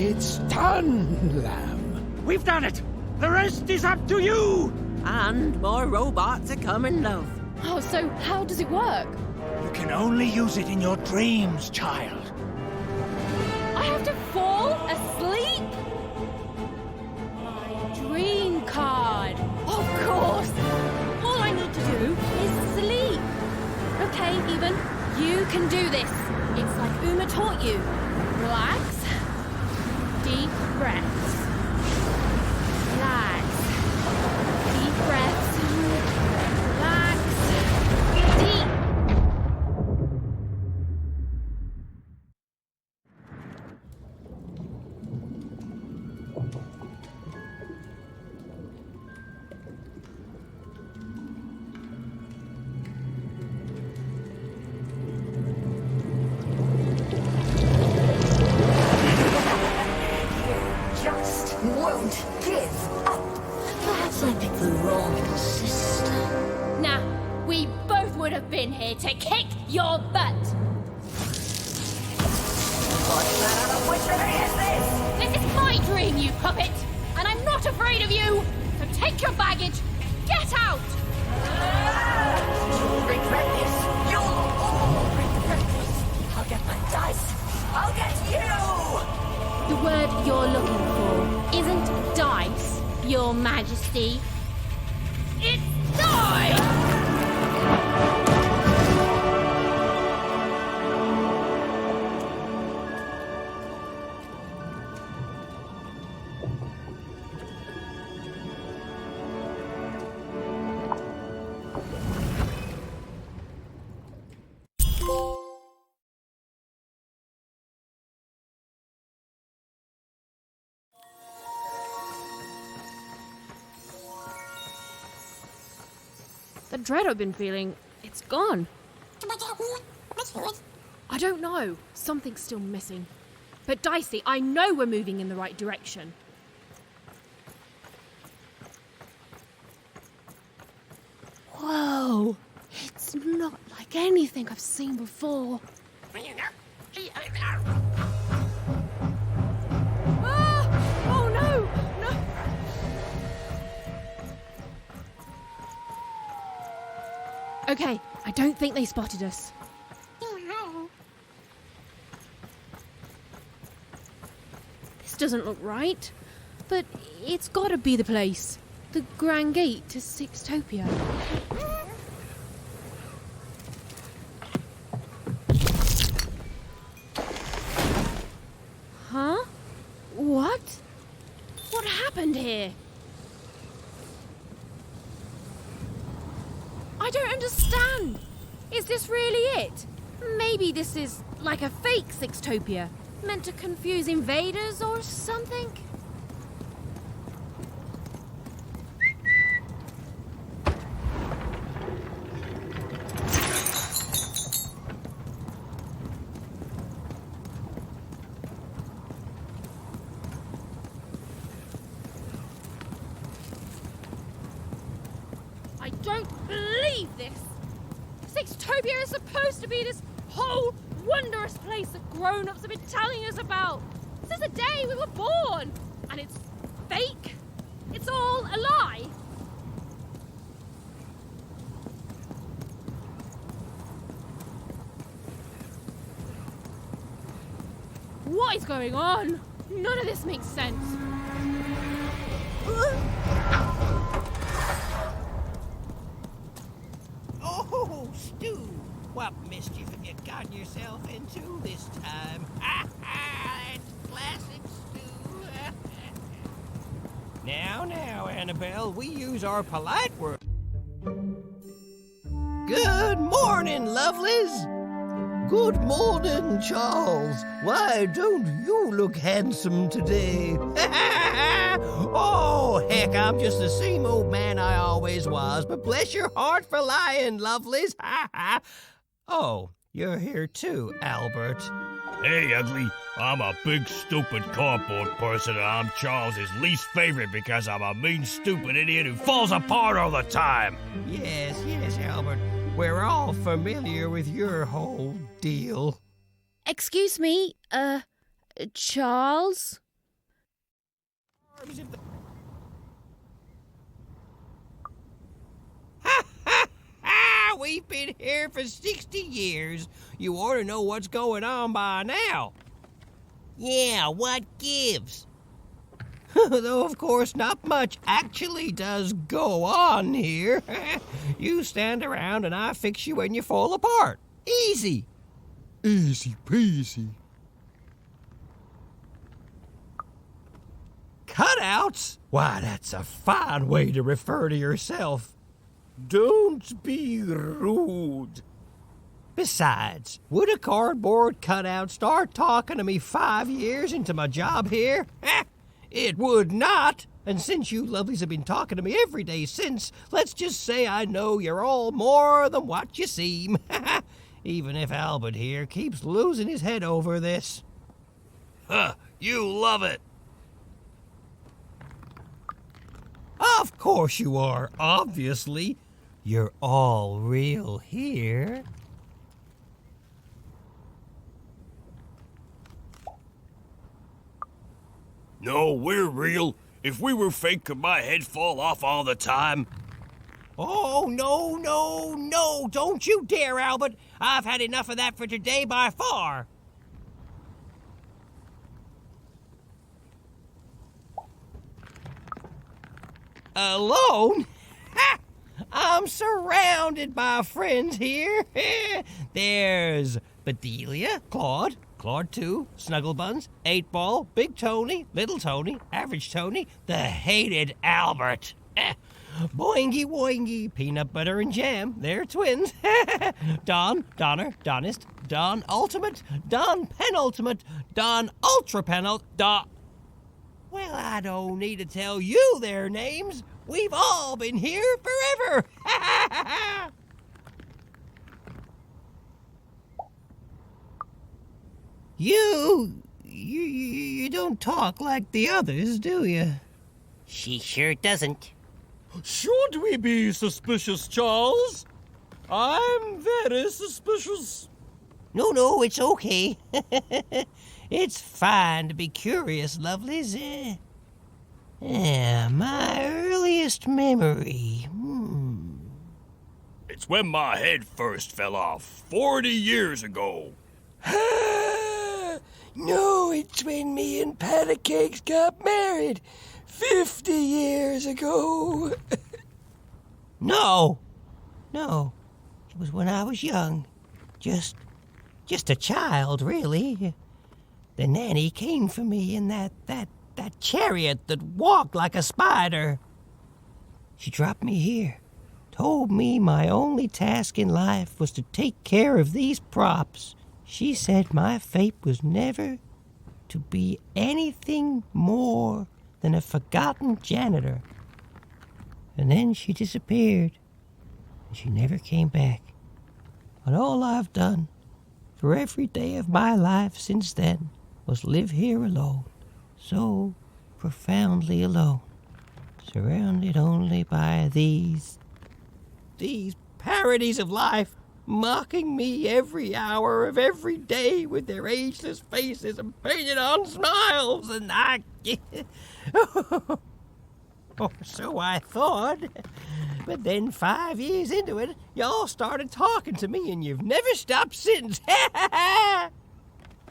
Speaker 1: It's done, lamb.
Speaker 6: We've done it! The rest is up to you!
Speaker 5: And more robots are coming, love.
Speaker 2: Oh, so how does it work?
Speaker 6: You can only use it in your dreams, child.
Speaker 2: I have to fall asleep? My dream card. Of course. All I need to do is sleep. Okay, Even, you can do this. It's like Uma taught you. Relax. Deep breaths. Relax. Deep breaths. Relax. Deep.
Speaker 11: Just won't give up. Perhaps I picked the wrong system.
Speaker 2: Nah, we both would have been here to kick your butt.
Speaker 11: What kind of witchery is this?
Speaker 2: This is my dream, you puppet, and I'm not afraid of you. So take your baggage, get out.
Speaker 11: You'll regret this. You'll all regret this. I'll get my dice. I'll get you.
Speaker 2: The word you're looking for isn't dice, Your Majesty. It's die! The dread I've been feeling, it's gone. I don't know. Something's still missing. But Dicey, I know we're moving in the right direction. Whoa! It's not like anything I've seen before. Ah! Oh no! No! Okay, I don't think they spotted us. This doesn't look right, but it's gotta be the place. The Grand Gate to Sixtopia. Huh? What? What happened here? I don't understand. Is this really it? Maybe this is like a fake Sixtopia, meant to confuse invaders or something? I don't believe this! Sixtopia is supposed to be this whole wondrous place that grown-ups have been telling us about since the day we were born! And it's fake? It's all a lie? What is going on? None of this makes sense.
Speaker 5: Oh, Stu! What mischief have you gotten yourself into this time? It's classic Stu. Now, Annabelle, we use our polite word. Good morning, lovelies! Good morning, Charles. Why don't you look handsome today? Oh, heck, I'm just the same old man I always was, but bless your heart for lying, lovelies. Oh, you're here too, Albert.
Speaker 4: Hey, ugly. I'm a big, stupid cardboard person, and I'm Charles's least favorite because I'm a mean, stupid idiot who falls apart all the time.
Speaker 5: Yes, Albert. We're all familiar with your whole deal.
Speaker 2: Excuse me, Charles?
Speaker 5: We've been here for 60 years. You ought to know what's going on by now. Yeah, what gives? Though, of course, not much actually does go on here. You stand around and I fix you when you fall apart. Easy. Easy peasy. Cutouts? Why, that's a fine way to refer to yourself. Don't be rude. Besides, would a cardboard cutout start talking to me 5 years into my job here? It would not. And since you lovelies have been talking to me every day since, let's just say I know you're all more than what you seem. Even if Albert here keeps losing his head over this.
Speaker 4: Huh, you love it.
Speaker 5: Of course you are, obviously. You're all real here.
Speaker 4: No, we're real. If we were fake, could my head fall off all the time?
Speaker 5: Oh, no, don't you dare, Albert. I've had enough of that for today by far. Alone? Ha! I'm surrounded by friends here. There's Bedelia, Claude 2, Snugglebuns, 8-Ball, Big Tony, Little Tony, Average Tony, the hated Albert. Boingy Woingy, Peanut Butter and Jam, they're twins. Don, Donner, Donist, Don Ultimate, Don Penultimate, Don Ultra Penult, Don... Well, I don't need to tell you their names. We've all been here forever. You don't talk like the others, do you? She sure doesn't.
Speaker 19: Should we be suspicious, Charles? I'm very suspicious.
Speaker 5: No, it's okay. It's fine to be curious, lovelies. My earliest memory.
Speaker 4: It's when my head first fell off 40 years ago.
Speaker 12: No, it's when me and Patacakes got married 50 years ago.
Speaker 5: No. It was when I was young. Just a child, really. The nanny came for me in that chariot that walked like a spider. She dropped me here, told me my only task in life was to take care of these props. She said my fate was never to be anything more than a forgotten janitor. And then she disappeared, and she never came back. But all I've done for every day of my life since then was live here alone, so profoundly alone, surrounded only by these parodies of life, mocking me every hour of every day with their ageless faces and painted on smiles, and I... Or so I thought. But then 5 years into it, y'all started talking to me, and you've never stopped since.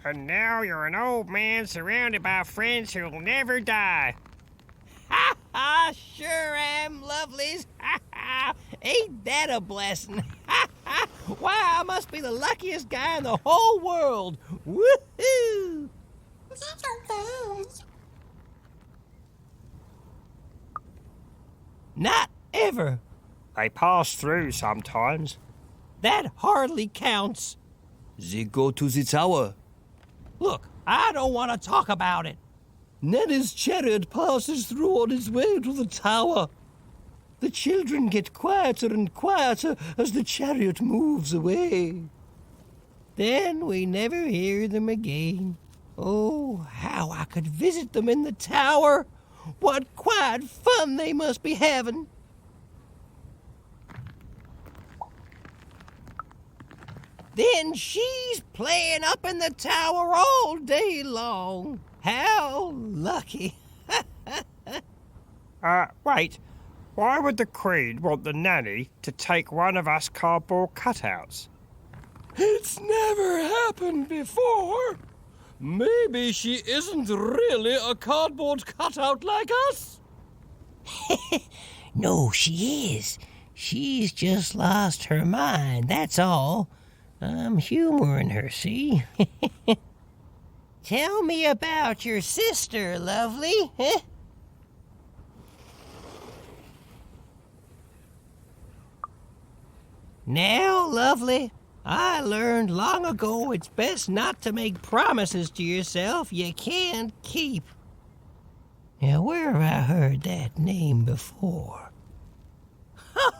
Speaker 5: And now you're an old man surrounded by friends who'll never die. Ha ha! Sure am, lovelies. Ha ha! Ain't that a blessing? Ha ha! Why, I must be the luckiest guy in the whole world. Woohoo! Not ever.
Speaker 19: I pass through sometimes.
Speaker 5: That hardly counts.
Speaker 19: They go to the tower.
Speaker 5: Look, I don't want to talk about it.
Speaker 19: Nanny's chariot passes through on its way to the tower. The children get quieter and quieter as the chariot moves away.
Speaker 5: Then we never hear them again. Oh, how I could visit them in the tower. What quiet fun they must be having. Then she's playing up in the tower all day long. How lucky.
Speaker 20: Wait. Why would the Queen want the nanny to take one of us cardboard cutouts?
Speaker 19: It's never happened before. Maybe she isn't really a cardboard cutout like us.
Speaker 5: No, she is. She's just lost her mind, that's all. I'm humoring her, see? Tell me about your sister, lovely. Huh? Now, lovely, I learned long ago it's best not to make promises to yourself you can't keep. Now, where have I heard that name before?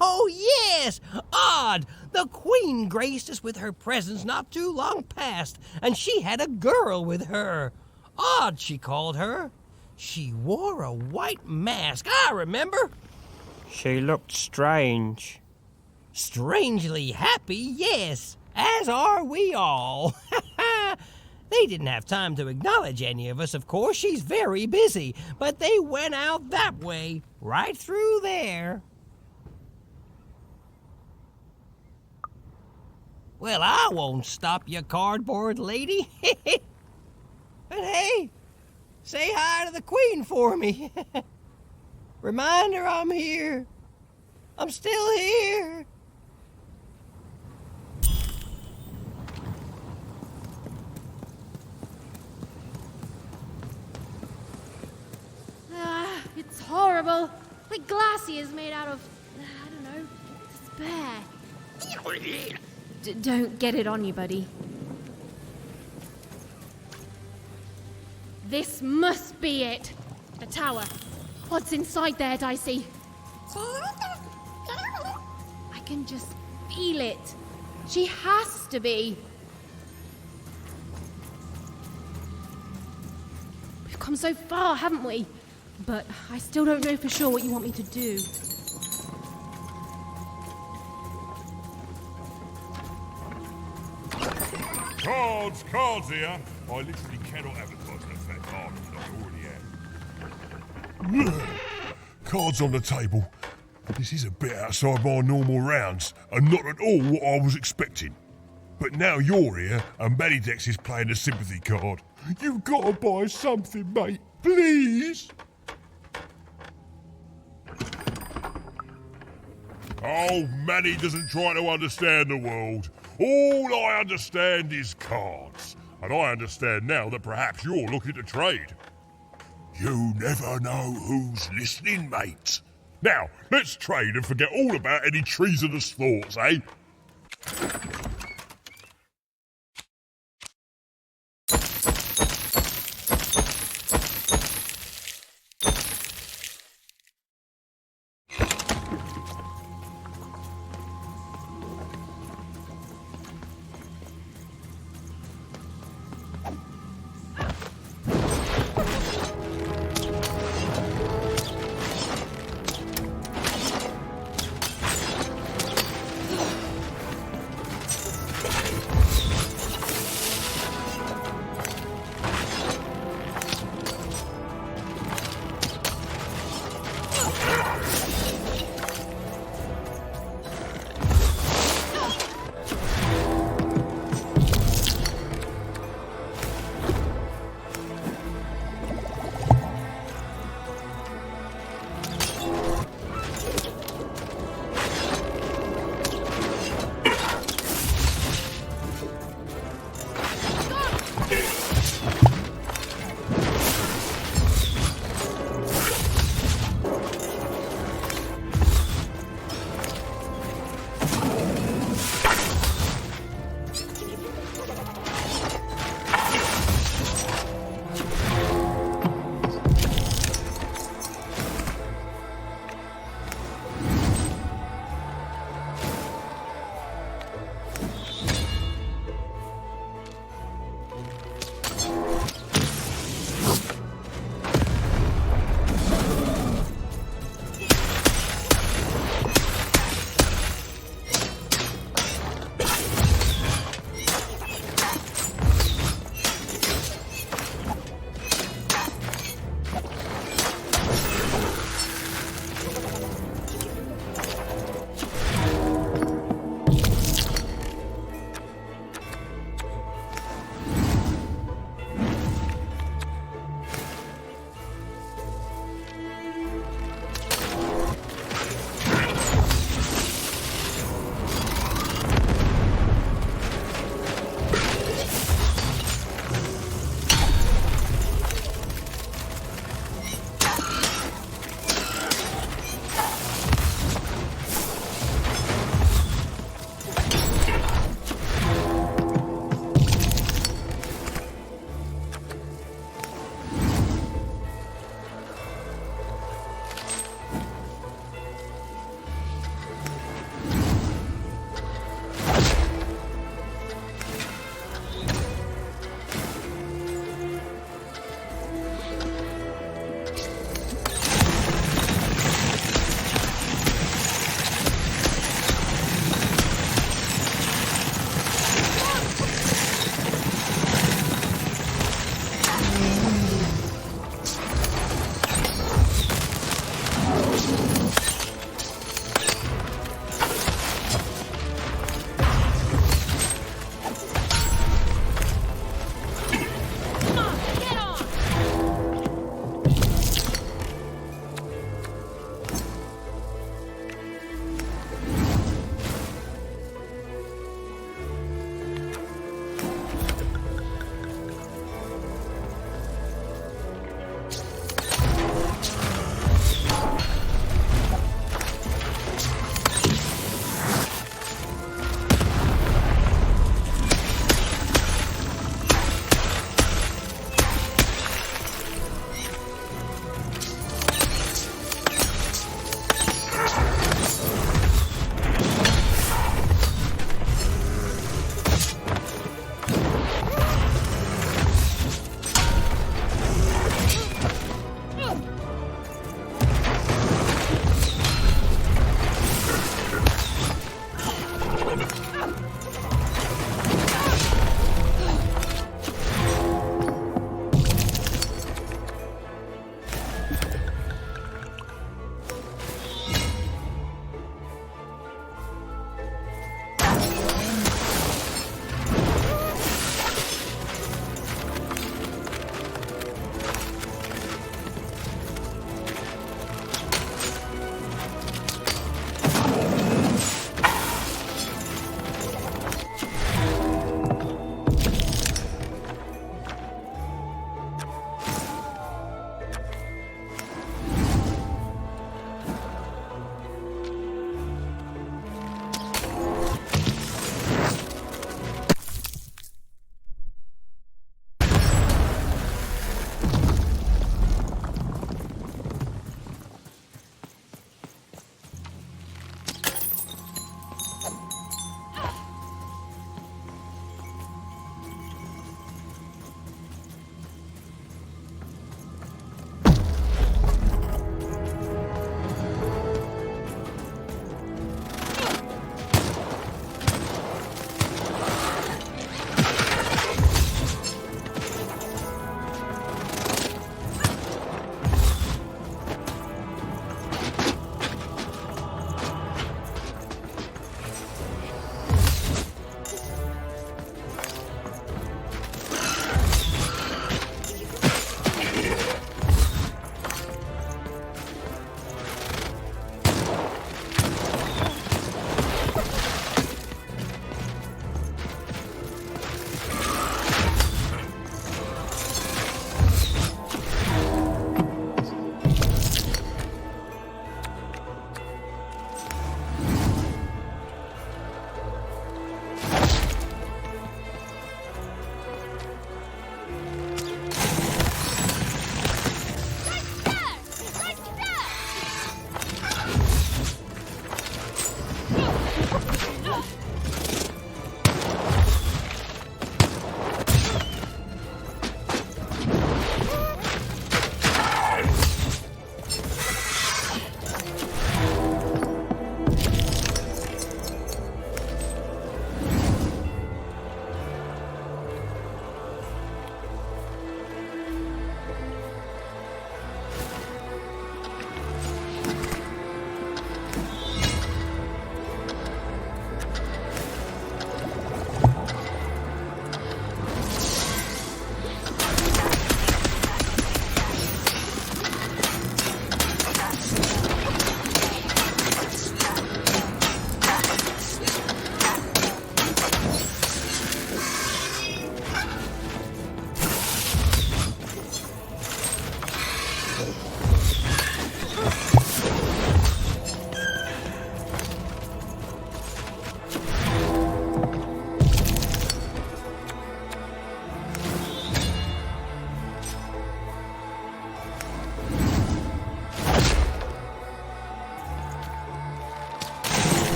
Speaker 5: Oh, yes! Odd! The Queen graced us with her presence not too long past, and she had a girl with her. Odd, she called her. She wore a white mask, I remember.
Speaker 20: She looked strange.
Speaker 5: Strangely happy, yes, as are we all. They didn't have time to acknowledge any of us, of course. She's very busy, but they went out that way, right through there. Well, I won't stop you, cardboard lady. But hey, say hi to the Queen for me. Remind her I'm here. I'm still here.
Speaker 2: It's horrible. My glassy is made out of, I don't know, despair. Don't get it on you, buddy. This must be it. The tower. What's inside there, Dicey? I can just feel it. She has to be. We've come so far, haven't we? But I still don't know for sure what you want me to do.
Speaker 16: Cards here. I literally cannot advertise an effect card that I already have. Cards on the table. This is a bit outside my normal rounds, and not at all what I was expecting. But now you're here, and Manidex is playing a sympathy card. You've got to buy something, mate. Please. Oh, Manny doesn't try to understand the world. All I understand is cards. And I understand now that perhaps you're looking to trade. You never know who's listening, mate. Now, let's trade and forget all about any treasonous thoughts, eh?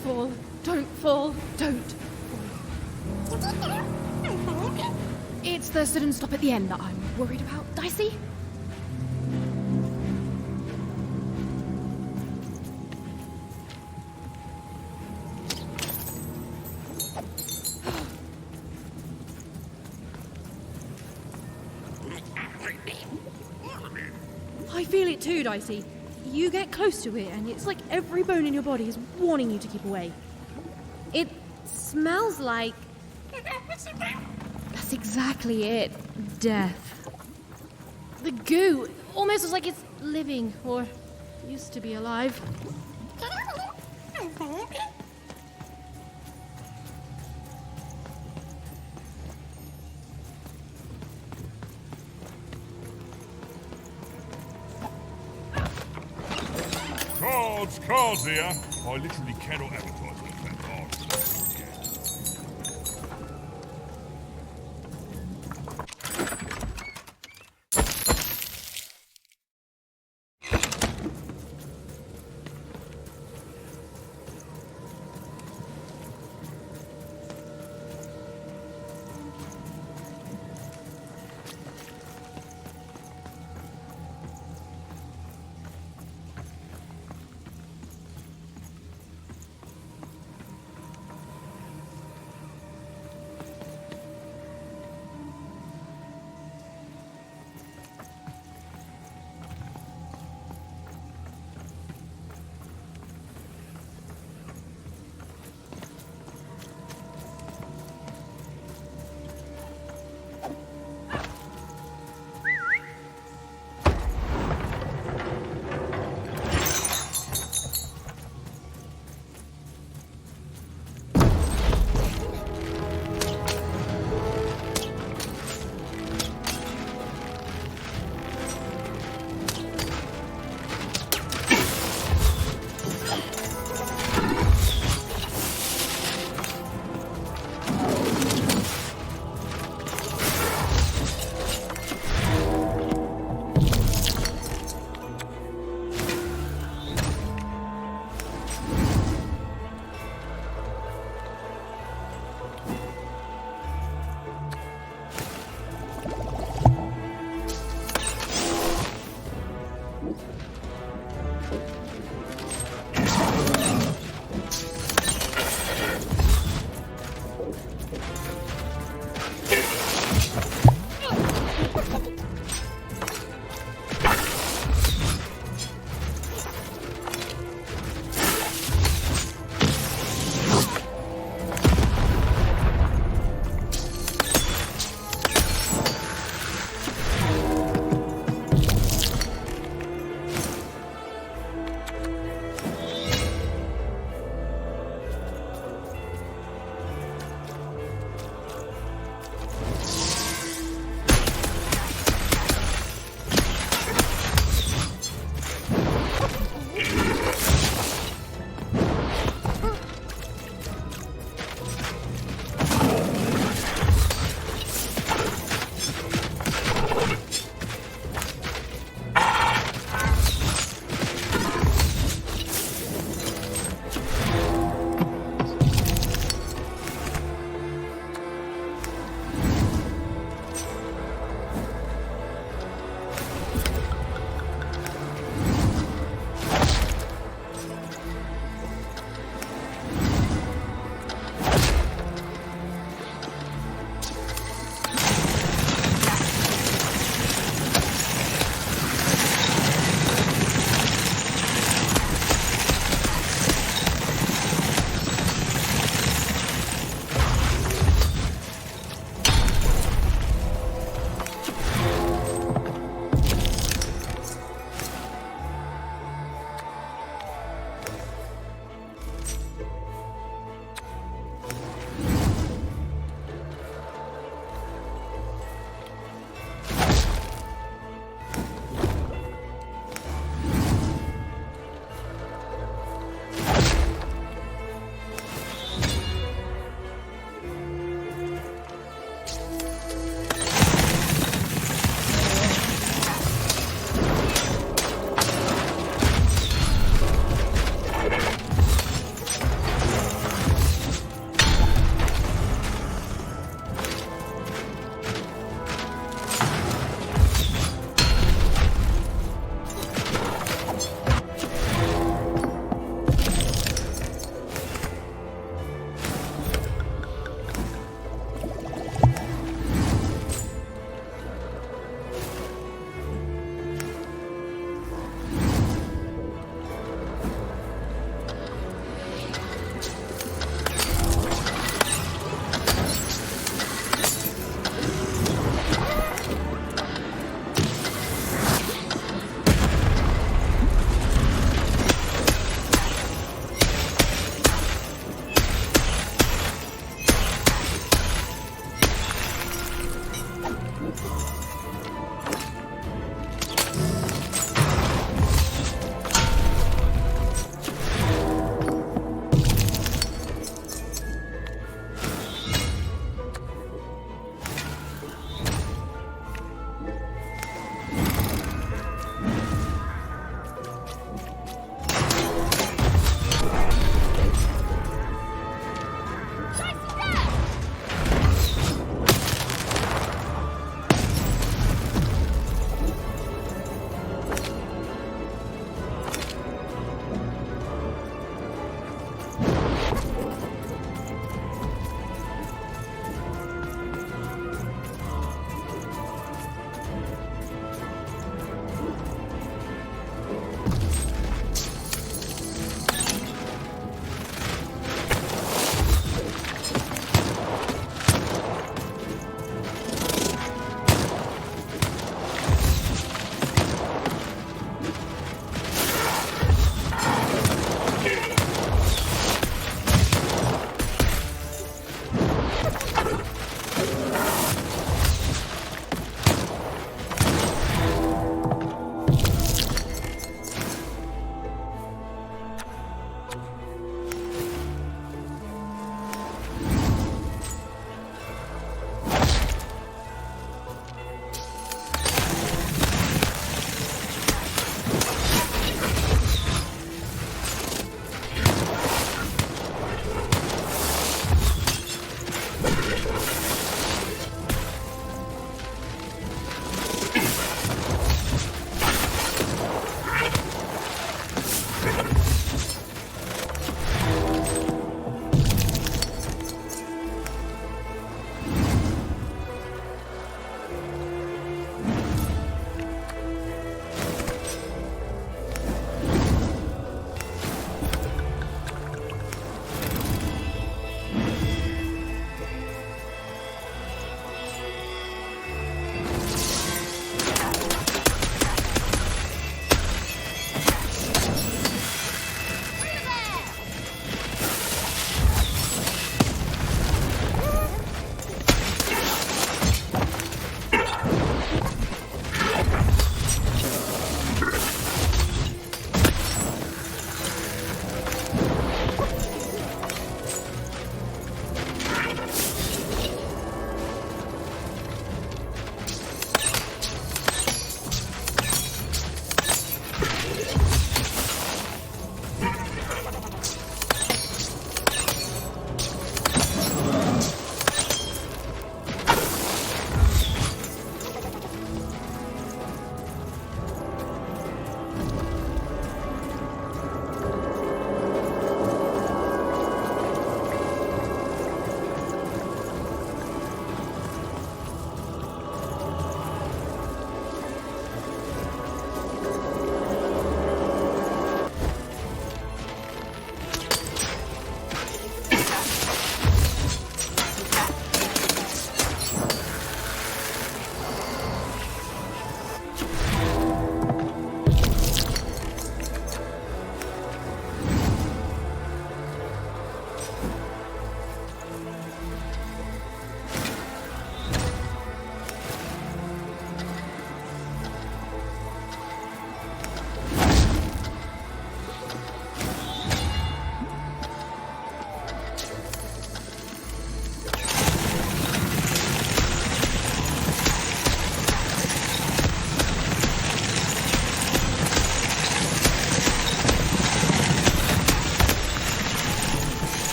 Speaker 2: fall. Don't fall. Don't. It's the sudden stop at the end that I'm worried about, Dicey. I feel it too, Dicey. You get close to it and it's like every bone in your body is warning you to keep away. It smells like... That's exactly it. Death. The goo almost looks like it's living, or used to be alive.
Speaker 16: Cards here. I literally cannot advertise these fat cards for that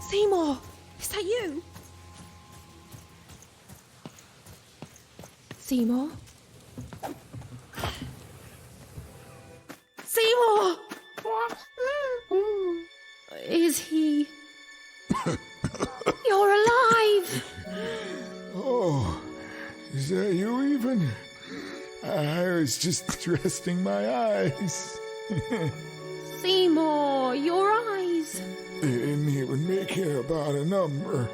Speaker 2: Seymour, is that you? Seymour? Seymour! What? Is he... You're alive!
Speaker 10: Oh, is that you even? I was just resting my eyes.
Speaker 2: Seymour, your eyes.
Speaker 10: They didn't even care about a number.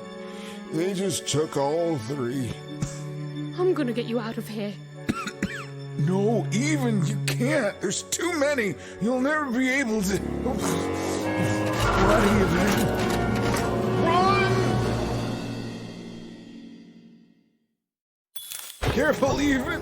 Speaker 10: They just took all 3.
Speaker 2: I'm gonna get you out of here.
Speaker 10: No, even you can't. There's too many. You'll never be able to. What are you doing? Run! Careful, even.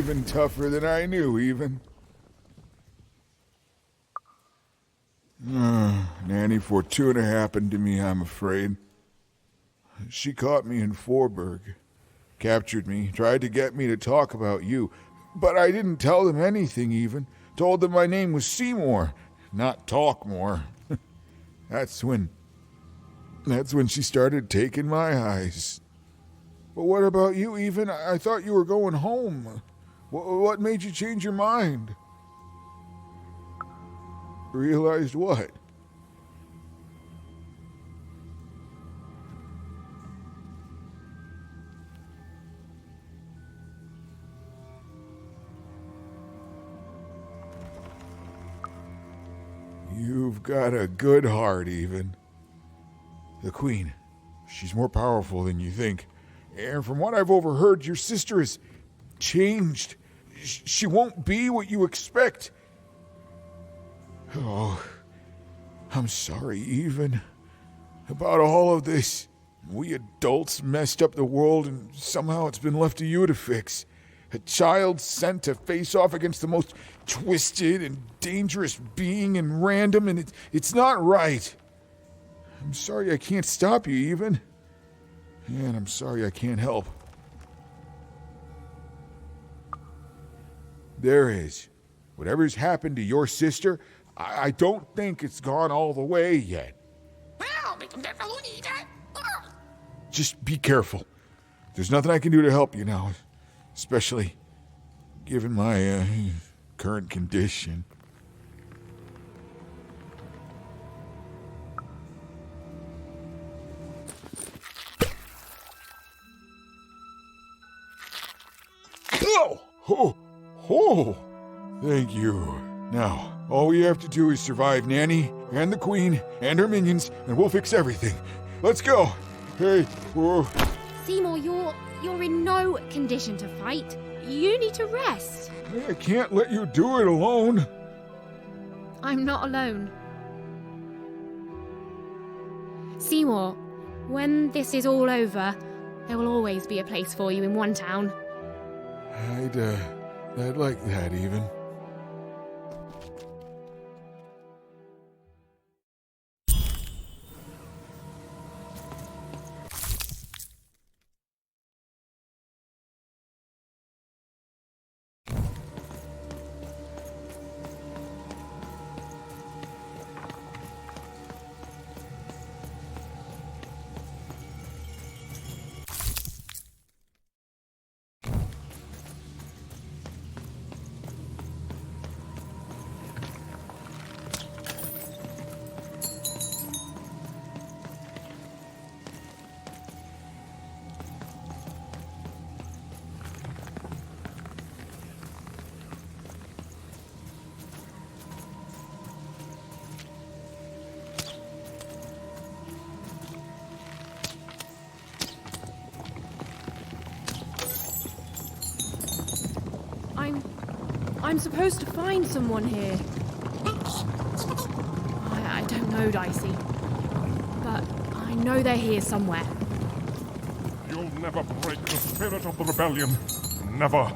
Speaker 10: even tougher than I knew, even. Nanny Fortuna happened to me, I'm afraid. She caught me in Forberg, captured me, tried to get me to talk about you, but I didn't tell them anything even. Told them my name was Seymour, not Talkmore. That's when she started taking my eyes. But what about you, even? I thought you were going home. What made you change your mind? Realized what? You've got a good heart, even. The Queen, she's more powerful than you think. And from what I've overheard, your sister has changed. She won't be what you expect. Oh, I'm sorry, even. About all of this. We adults messed up the world, and somehow it's been left to you to fix. A child sent to face off against the most twisted and dangerous being in random, and it's not right. I'm sorry I can't stop you, even. And I'm sorry I can't help. There is. Whatever's happened to your sister, I don't think it's gone all the way yet. Just be careful. There's nothing I can do to help you now, especially given my current condition. Oh, thank you. Now, all we have to do is survive Nanny and the Queen and her minions, and we'll fix everything. Let's go. Hey, whoa.
Speaker 2: Seymour, you're in no condition to fight. You need to rest.
Speaker 10: I can't let you do it alone.
Speaker 2: I'm not alone. Seymour, when this is all over, there will always be a place for you in one town.
Speaker 10: I'd like that, even.
Speaker 2: I'm supposed to find someone here. I don't know, Dicey. But I know they're here somewhere.
Speaker 16: You'll never break the spirit of the rebellion. Never.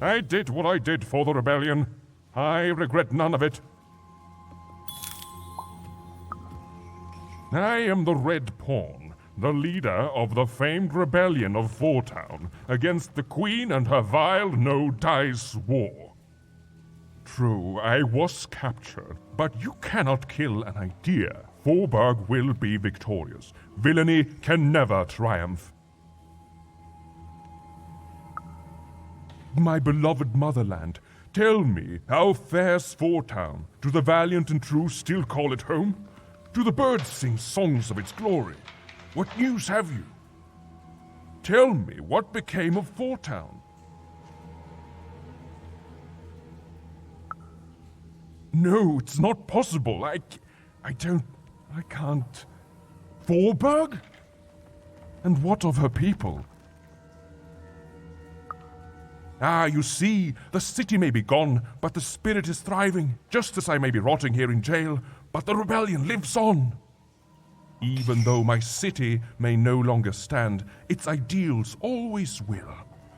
Speaker 16: I did what I did for the rebellion. I regret none of it. I am the Red Pawn, the leader of the famed rebellion of Fortown against the Queen and her vile no-dice war. True, I was captured, but you cannot kill an idea. Forberg will be victorious. Villainy can never triumph. My beloved motherland, tell me, how fares Fortown? Do the valiant and true still call it home? Do the birds sing songs of its glory? What news have you? Tell me, what became of Fortown? No, it's not possible. I can't. Forberg? And what of her people? Ah, you see, the city may be gone, but the spirit is thriving, just as I may be rotting here in jail, but the rebellion lives on. Even though my city may no longer stand, its ideals always will.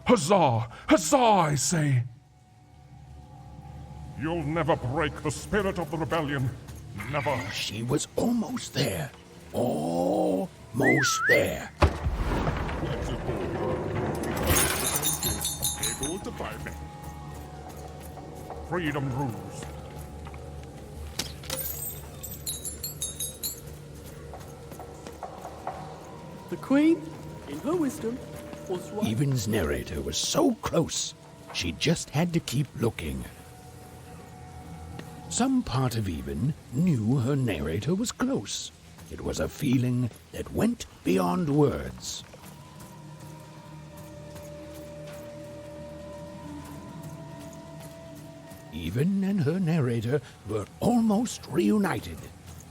Speaker 7: Huzzah! Huzzah, I say! You'll never break the spirit of the rebellion. Never.
Speaker 1: She was almost there. Almost there.
Speaker 7: Freedom rules.
Speaker 15: The Queen, in her wisdom, was right.
Speaker 1: Even's narrator was so close, she just had to keep looking. Some part of Even knew her narrator was close. It was a feeling that went beyond words. Even and her narrator were almost reunited.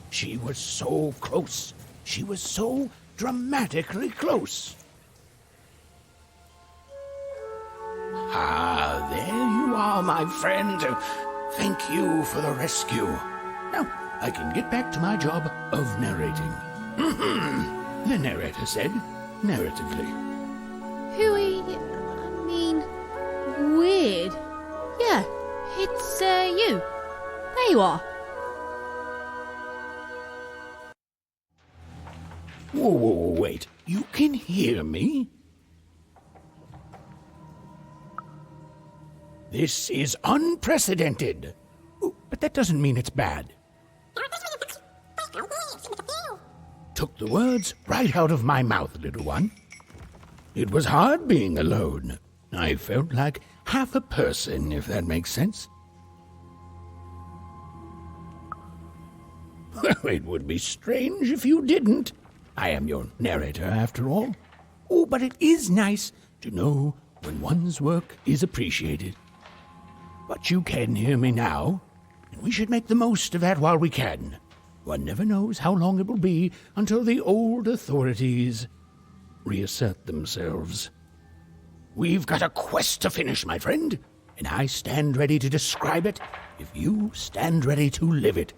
Speaker 1: She was so close. She was so dramatically close. Ah, there you are, my friend. Thank you for the rescue. Now, I can get back to my job of narrating. The narrator said, narratively.
Speaker 2: Weird. Yeah, it's, you. There you are.
Speaker 1: Whoa, wait. You can hear me? This is unprecedented. Oh, but that doesn't mean it's bad. Took the words right out of my mouth, little one. It was hard being alone. I felt like half a person, if that makes sense. Well, it would be strange if you didn't. I am your narrator, after all. Oh, but it is nice to know when one's work is appreciated. But you can hear me now, and we should make the most of that while we can. One never knows how long it will be until the old authorities reassert themselves. We've got a quest to finish, my friend, and I stand ready to describe it if you stand ready to live it.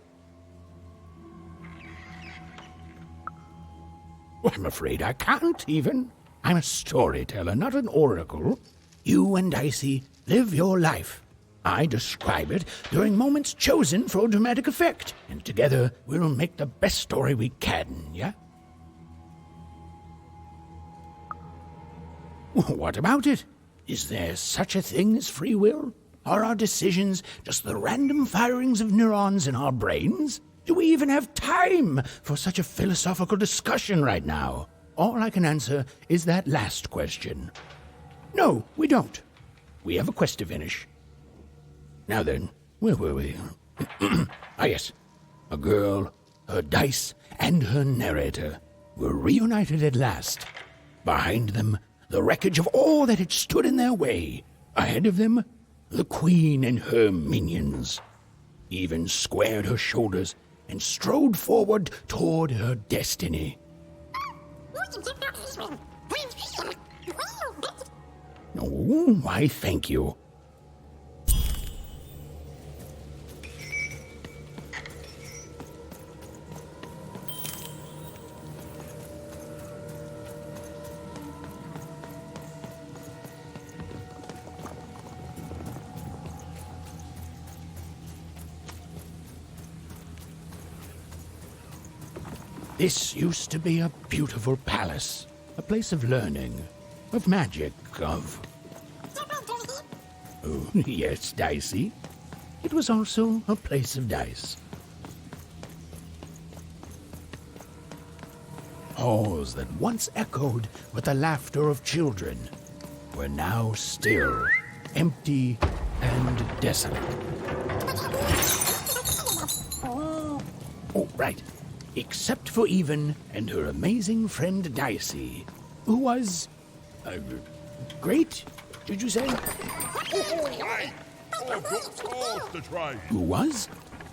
Speaker 1: Well, I'm afraid I can't, even. I'm a storyteller, not an oracle. You and Dicey live your life. I describe it during moments chosen for dramatic effect, and together we'll make the best story we can, yeah? What about it? Is there such a thing as free will? Are our decisions just the random firings of neurons in our brains? Do we even have time for such a philosophical discussion right now? All I can answer is that last question. No, we don't. We have a quest to finish. Now then, where were we? Yes. A girl, her dice, and her narrator were reunited at last. Behind them, the wreckage of all that had stood in their way. Ahead of them, the Queen and her minions. Even squared her shoulders and strode forward toward her destiny. Oh, why, thank you. This used to be a beautiful palace, a place of learning, of magic, of... Oh, yes, Dicey. It was also a place of dice. Halls that once echoed with the laughter of children were now still, empty, and desolate. Oh, right. Except for Even and her amazing friend Dicey, who was... great, did you say? Who was,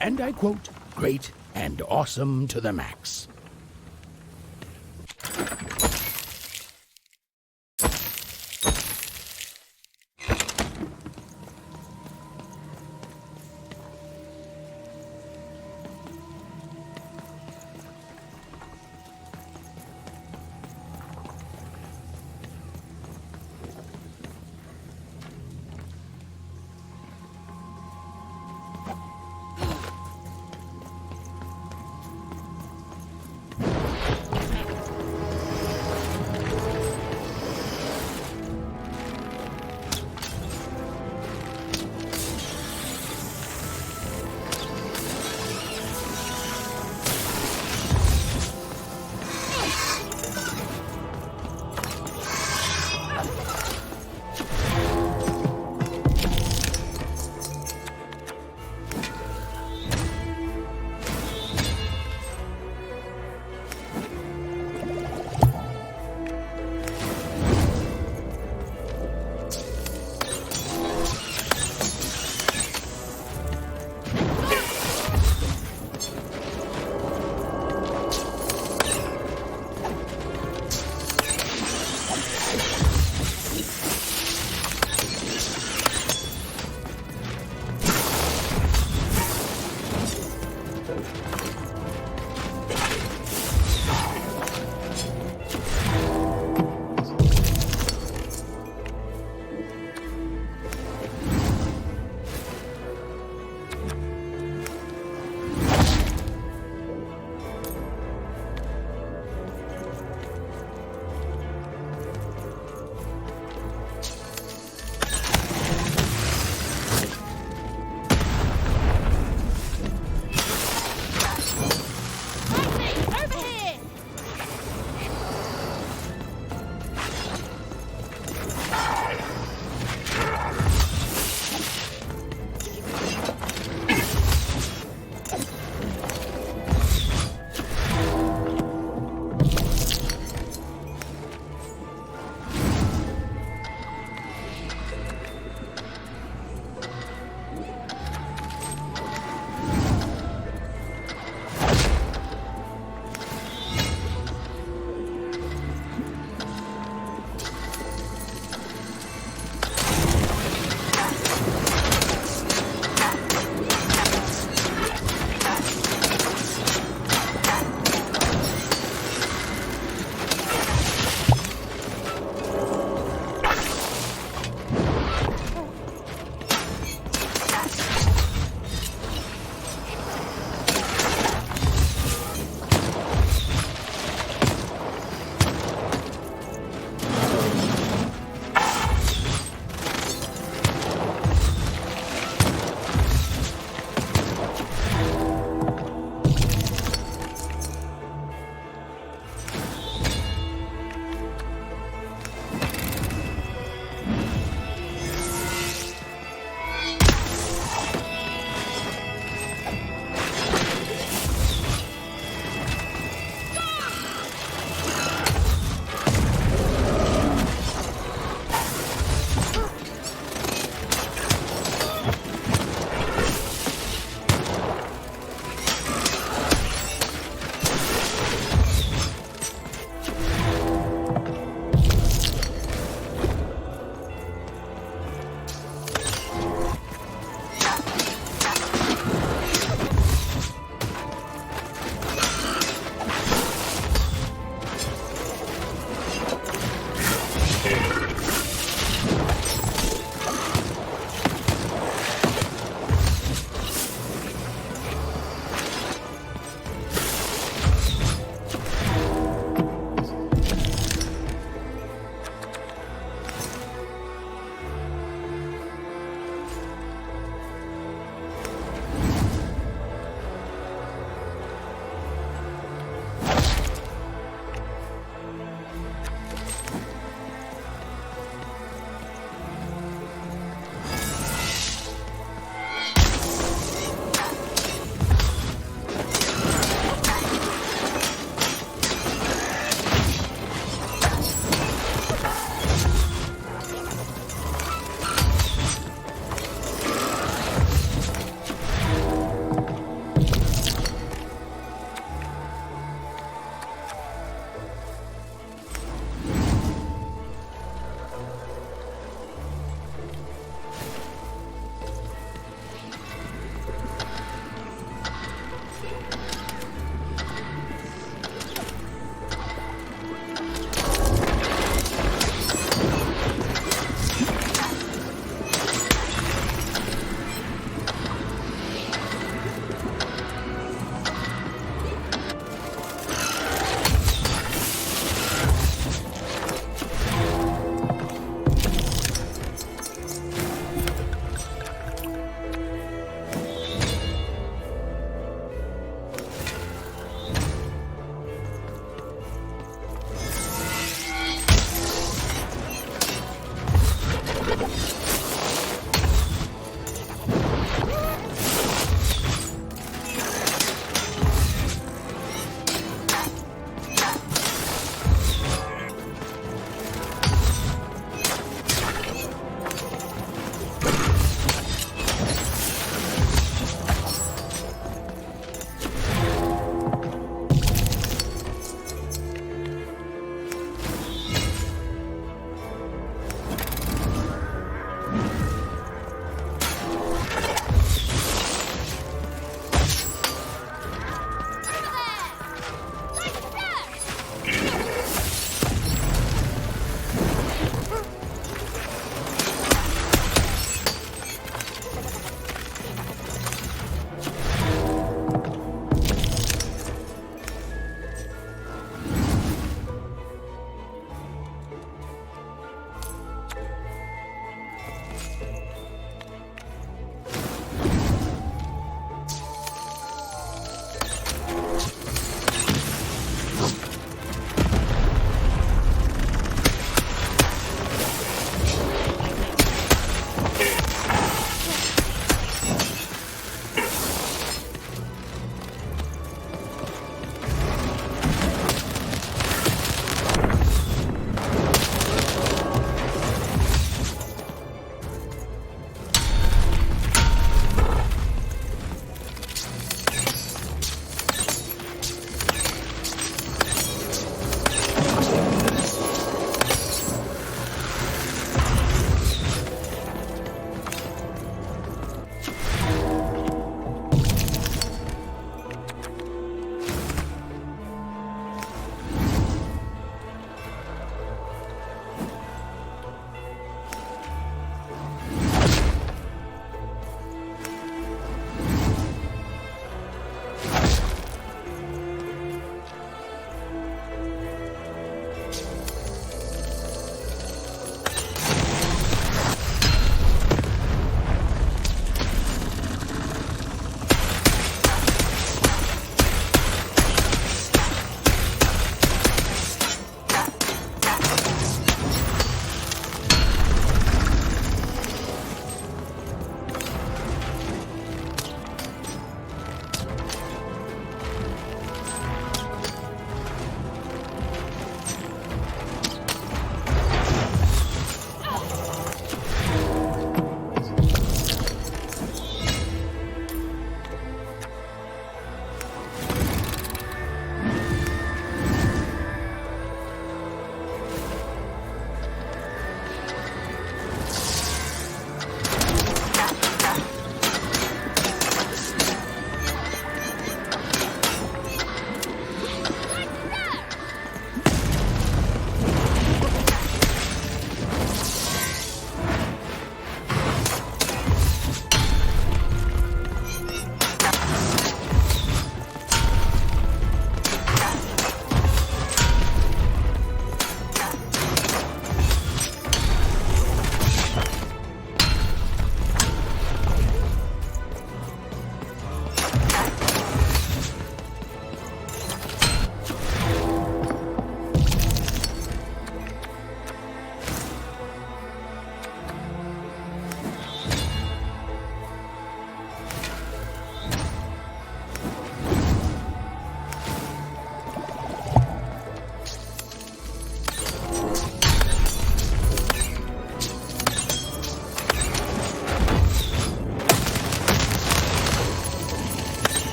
Speaker 1: and I quote, great and awesome to the max.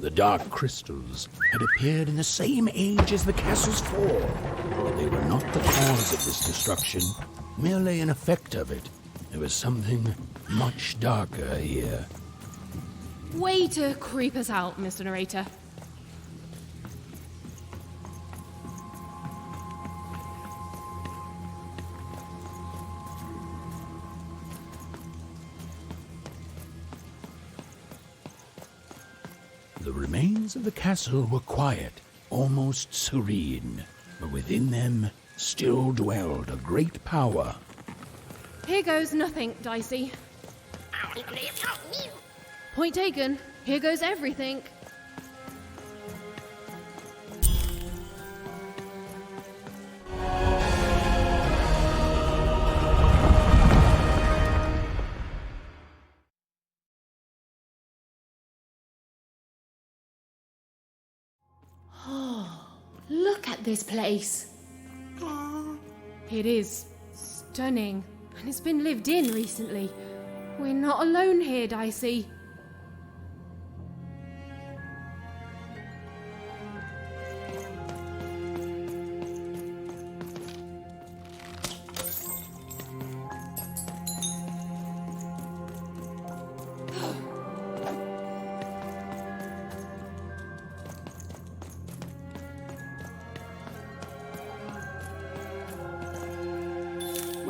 Speaker 1: The dark crystals had appeared in the same age as the castle's fall. But they were not the cause of this destruction, merely an effect of it. There was something much darker here.
Speaker 2: Way to creep us out, Mr. Narrator.
Speaker 1: The remains of the castle were quiet, almost serene, but within them still dwelled a great power.
Speaker 2: Here goes nothing, Dicey. Point taken. Here goes everything. Look at this place. It is stunning, and it's been lived in recently. We're not alone here, Dicey.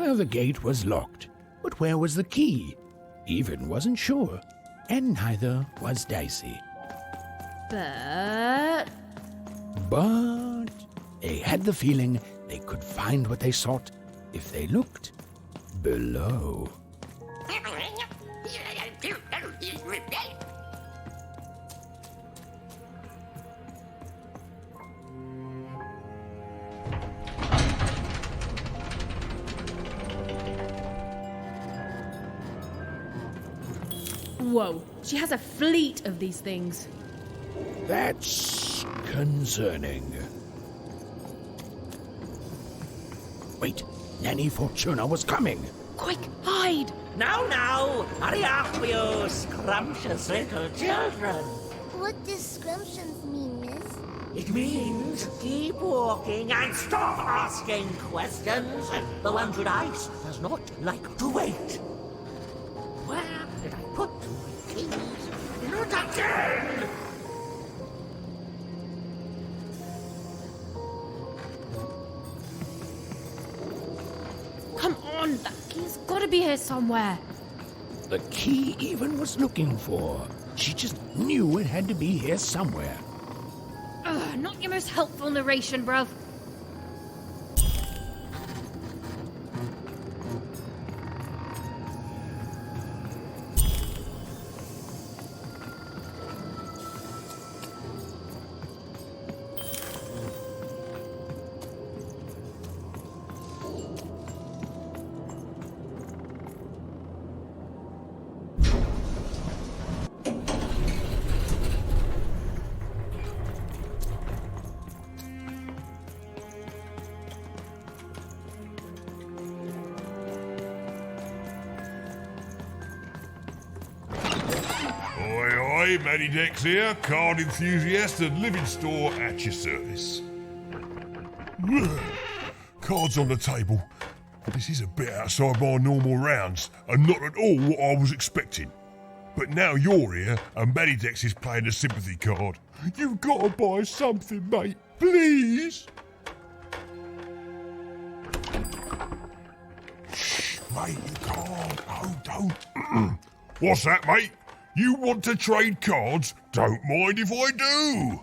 Speaker 1: Well, the gate was locked, but where was the key? Even wasn't sure, and neither was Dicey.
Speaker 2: But
Speaker 1: They had the feeling they could find what they sought if they looked below.
Speaker 2: whoa, she has a fleet of these things.
Speaker 1: That's concerning. Wait, Nanny Fortuna was coming.
Speaker 2: Quick, hide!
Speaker 6: Now, hurry up, you scrumptious little children.
Speaker 3: What does scrumptions mean, miss?
Speaker 6: It means keep walking and stop asking questions. The one with ice does not like to wait. Where did I put my keys? Not again!
Speaker 2: Come on, that key's gotta be here somewhere.
Speaker 1: The key even was looking for. She just knew it had to be here somewhere.
Speaker 2: Ugh, not your most helpful narration, bruv.
Speaker 16: Oi, Matty Dex here, card enthusiast and living store at your service. Cards on the table. This is a bit outside my normal rounds, and not at all what I was expecting. But now you're here, and Matty Dex is playing a sympathy card. You've got to buy something, mate. Please? Shh, mate, you can't. Oh, don't. What's that, mate? You want to trade cards? Don't mind if I do.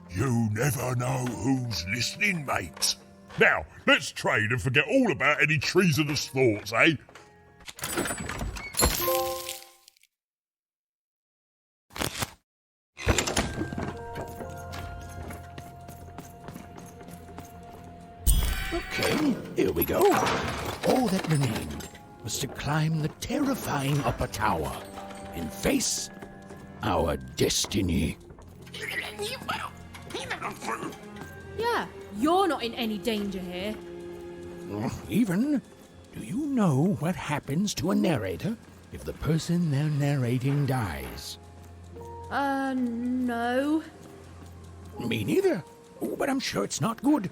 Speaker 16: You never know who's listening, mate. Now, let's trade and forget all about any treasonous thoughts, eh?
Speaker 1: Okay, here we go. All that remained was to climb the terrifying upper tower and face our destiny.
Speaker 2: Yeah, you're not in any danger here.
Speaker 1: Even, do you know what happens to a narrator if the person they're narrating dies?
Speaker 2: No.
Speaker 1: Me neither. Oh, but I'm sure it's not good.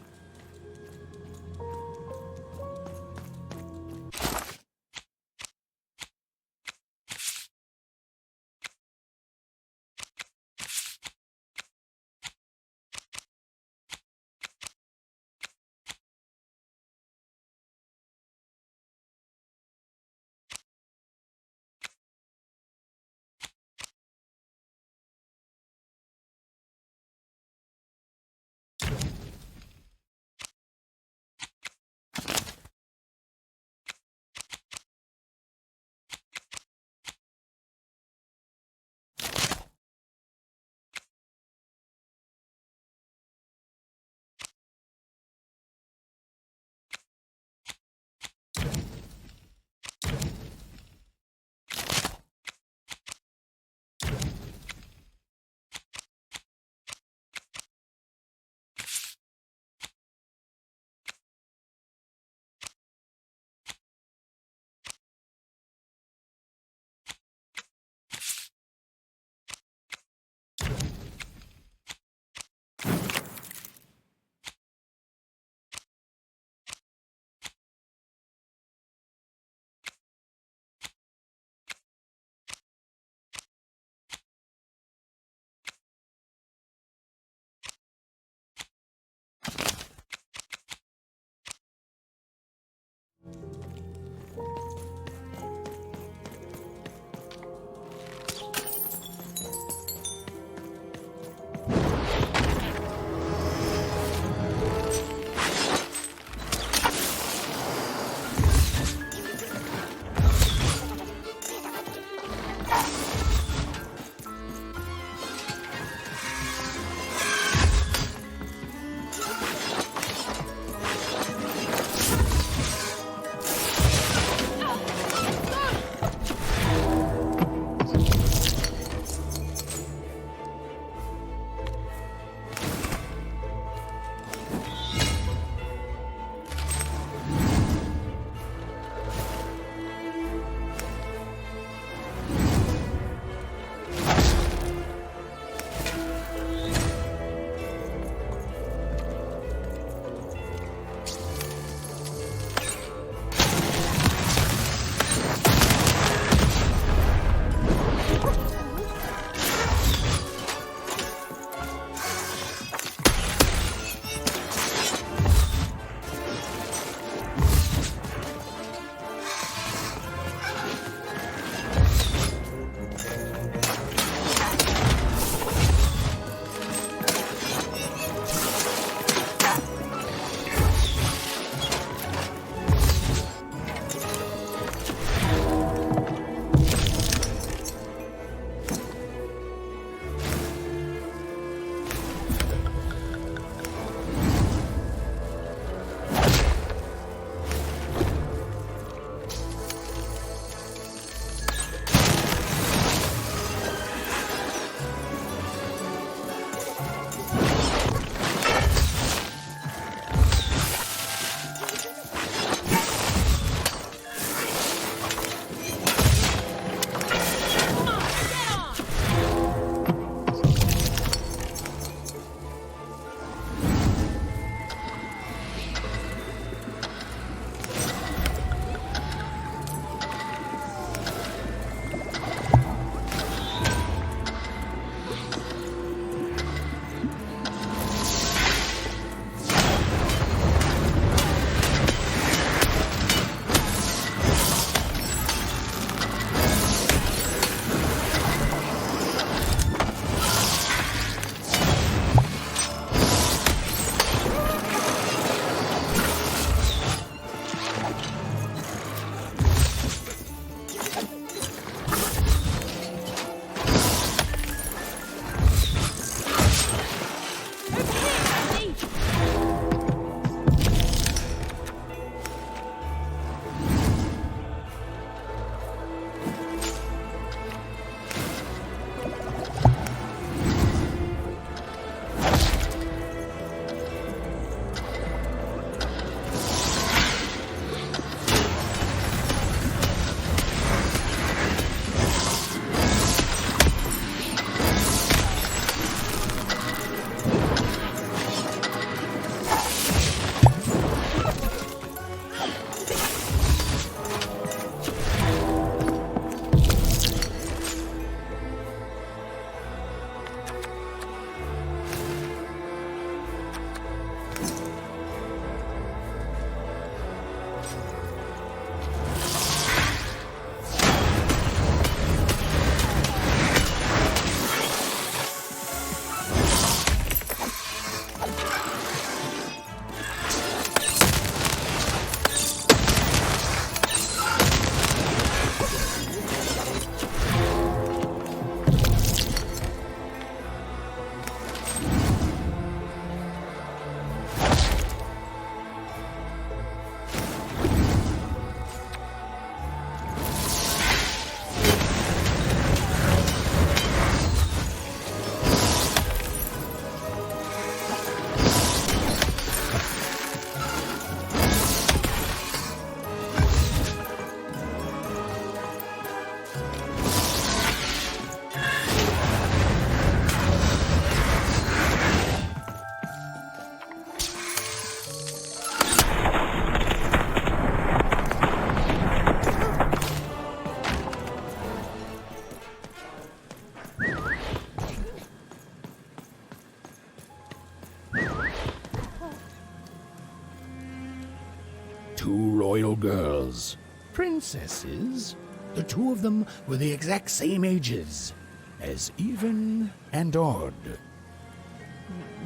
Speaker 1: two royal girls. Princesses. The two of them were the exact same ages. As even and odd.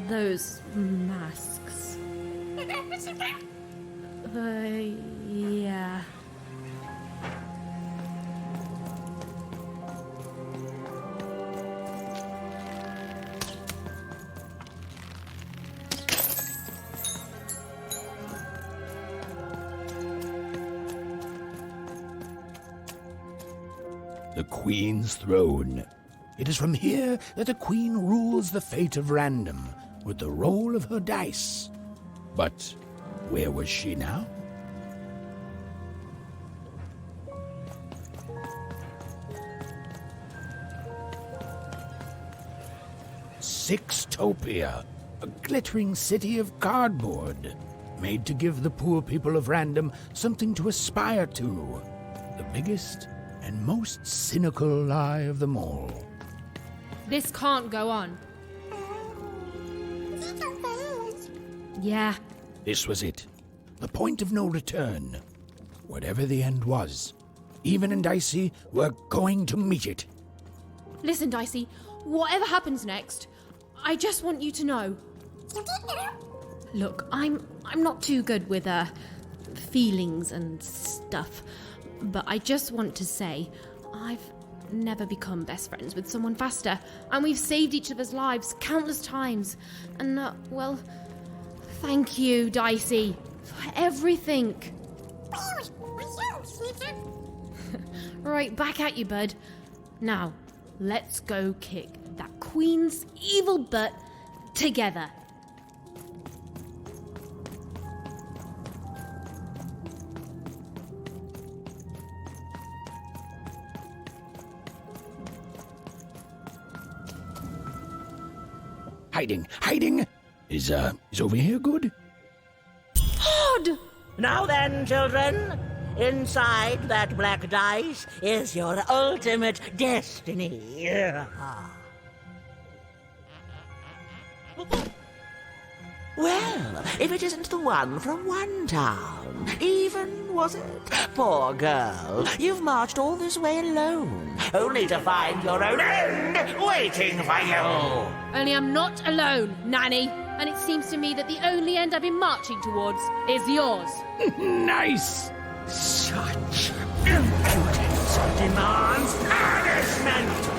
Speaker 2: Those masks. Yeah.
Speaker 1: The Queen's throne. It is from here that the Queen rules the fate of random with the roll of her dice. But where was she now? Sixtopia, a glittering city of cardboard, made to give the poor people of Random something to aspire to. The biggest and most cynical lie of them all.
Speaker 2: This can't go on. Yeah.
Speaker 1: This was it. The point of no return. Whatever the end was, Even and Dicey were going to meet it.
Speaker 2: Listen, Dicey, whatever happens next, I just want you to know. Look, I'm not too good with feelings and stuff, but I just want to say I've never become best friends with someone faster, and we've saved each other's lives countless times. And well, thank you, Dicey, for everything. Right, back at you, bud. Now, let's go kick that queen's evil butt together.
Speaker 1: Hiding! Is over here good?
Speaker 2: Odd!
Speaker 13: Now then, children, inside that black dice is your ultimate destiny. Well, if it isn't the one from one town, even, was it? Poor girl, you've marched all this way alone, only to find your own end waiting for you.
Speaker 2: Only I'm not alone, Nanny, and it seems to me that the only end I've been marching towards is yours.
Speaker 1: Nice!
Speaker 13: Such impudence demands punishment!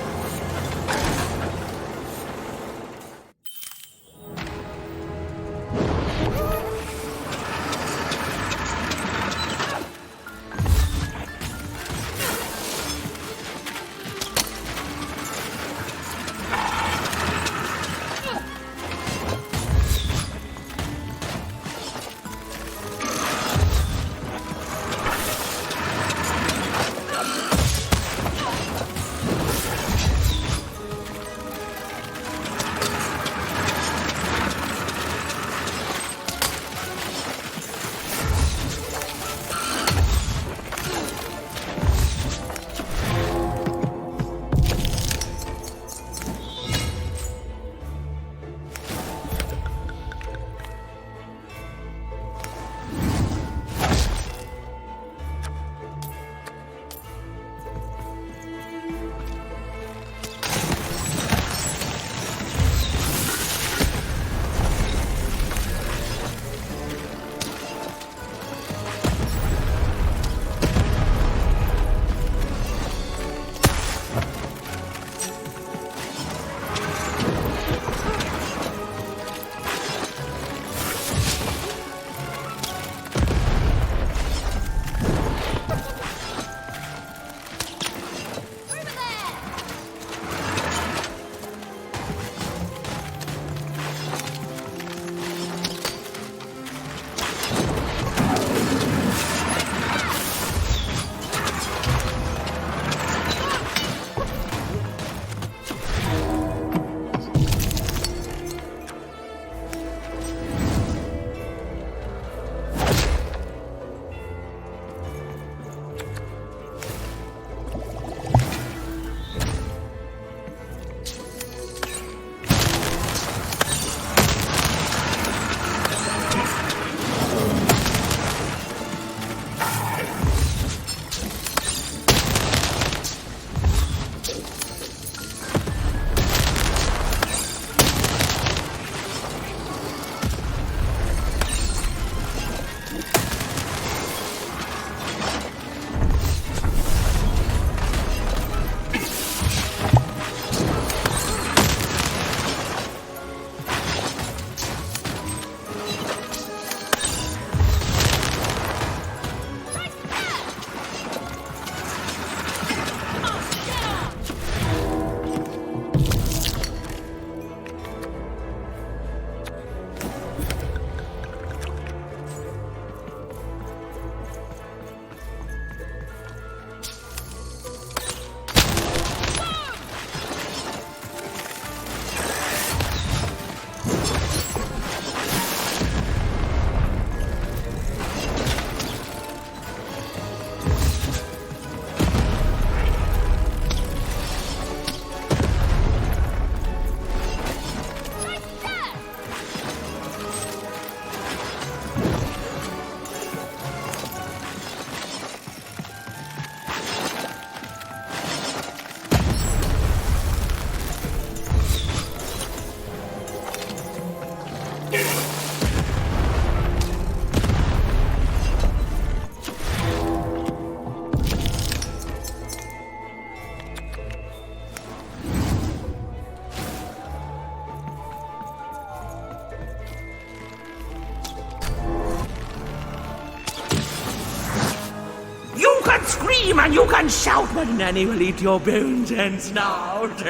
Speaker 13: scream and you can shout, but Nanny will eat your bones and snout.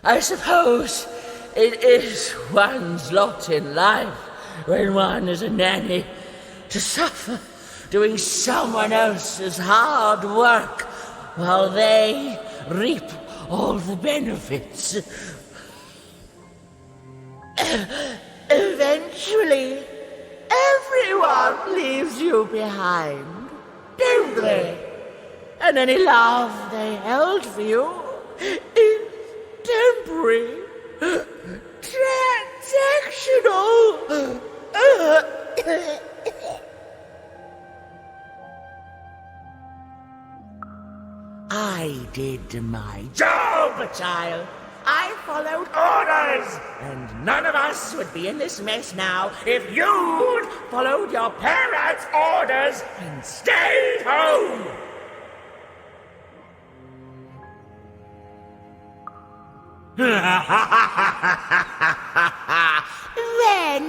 Speaker 18: I suppose it is one's lot in life when one is a nanny to suffer doing someone else's hard work while they reap all the benefits. Eventually, everyone leaves you behind, don't they? And any love they held for you is temporary, transactional. I did my job, child. I followed orders, and none of us would be in this mess now if you'd followed your parents' orders and stayed home. When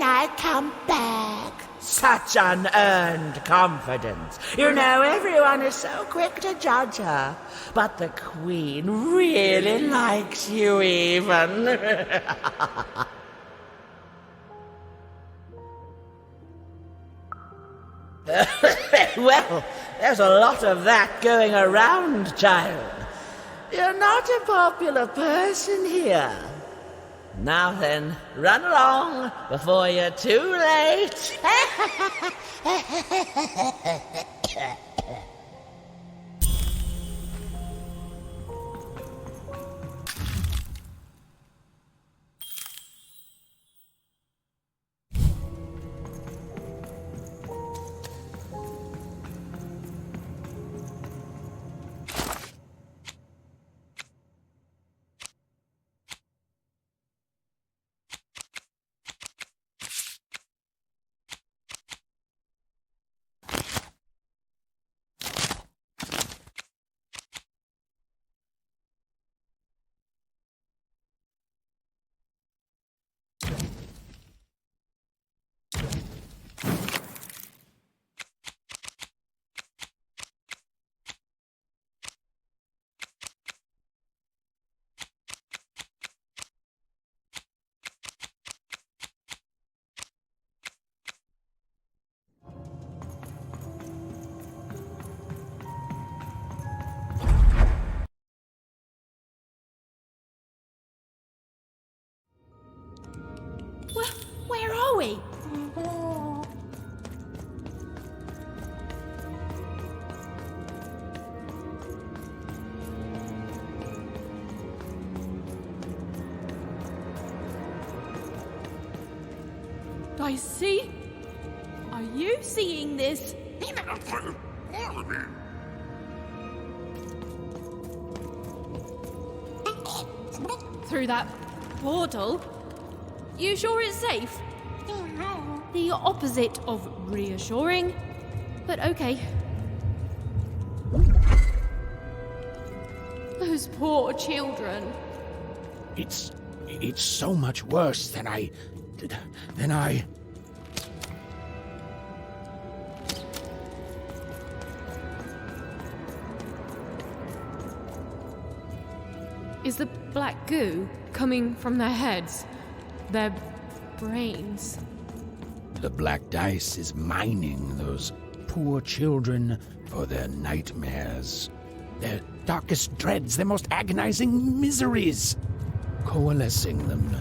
Speaker 18: I come back. Such unearned confidence. You know, everyone is so quick to judge her. But the Queen really likes you even.
Speaker 13: Well, there's a lot of that going around, child. You're not a popular person here. Now then, run along before you're too late.
Speaker 2: Where are we? Dicey? Are you seeing this? Through that portal? You sure it's safe? The opposite of reassuring, but okay. Those poor children.
Speaker 1: It's so much worse than I...
Speaker 2: Is the black goo coming from their heads? Their brains?
Speaker 1: The black dice is mining those poor children for their nightmares, their darkest dreads, their most agonizing miseries, coalescing them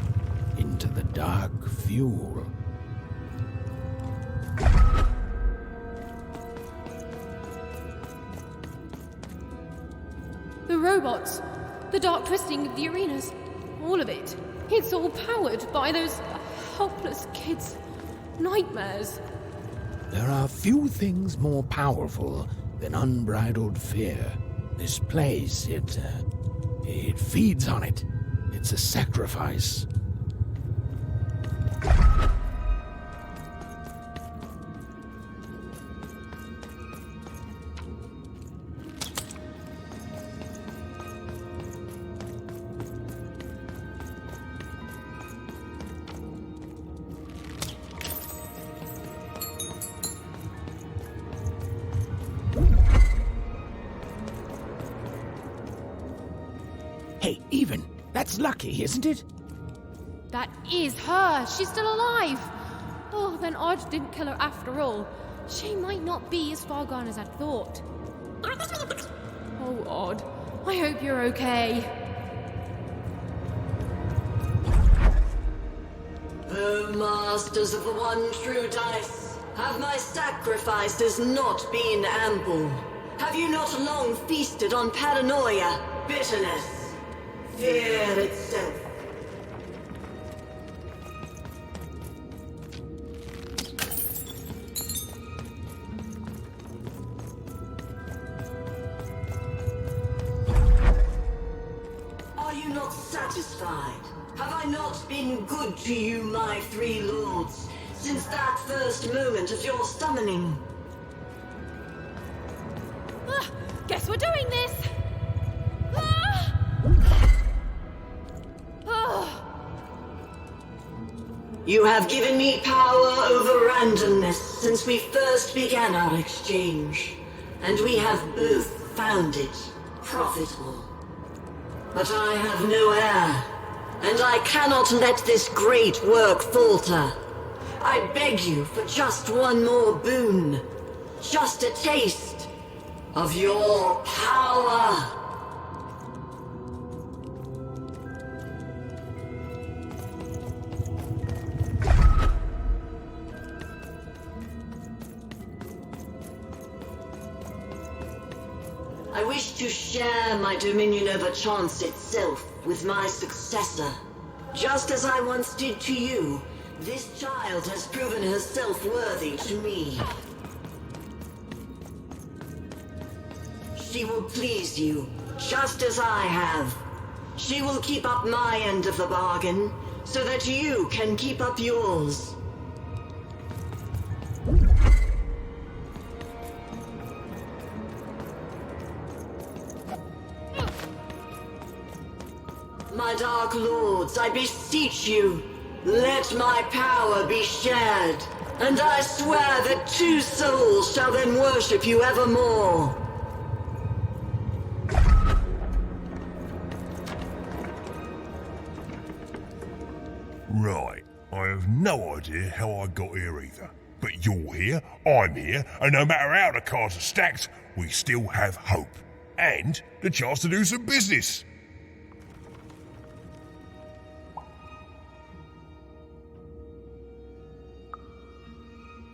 Speaker 1: into the dark fuel.
Speaker 2: The robots, the dark twisting of the arenas, all of it. It's all powered by those helpless kids' nightmares.
Speaker 1: There are few things more powerful than unbridled fear. This place, it feeds on it. It's a sacrifice. Hey, Even, that's lucky, isn't it?
Speaker 2: That is her. She's still alive. Oh, then Odd didn't kill her after all. She might not be as far gone as I'd thought. Oh, Odd. I hope you're okay.
Speaker 21: O masters of the one true dice, have my sacrifices not been ample? Have you not long feasted on paranoia, bitterness, fear itself? Are you not satisfied? Have I not been good to you, my three lords, since that first moment of your summoning?
Speaker 2: Guess we're doing this!
Speaker 21: You have given me power over randomness since we first began our exchange, and we have both found it profitable. But I have no heir, and I cannot let this great work falter. I beg you for just one more boon. just a taste of your power. I wish to share my dominion over chance itself with my successor. Just as I once did to you, this child has proven herself worthy to me. She will please you, just as I have. She will keep up my end of the bargain, so that you can keep up yours. My dark lords, I beseech you, let my power be shared, and I swear that two souls shall then worship you evermore.
Speaker 16: Right, I have no idea how I got here either. But you're here, I'm here, and no matter how the cards are stacked, we still have hope. And the chance to do some business.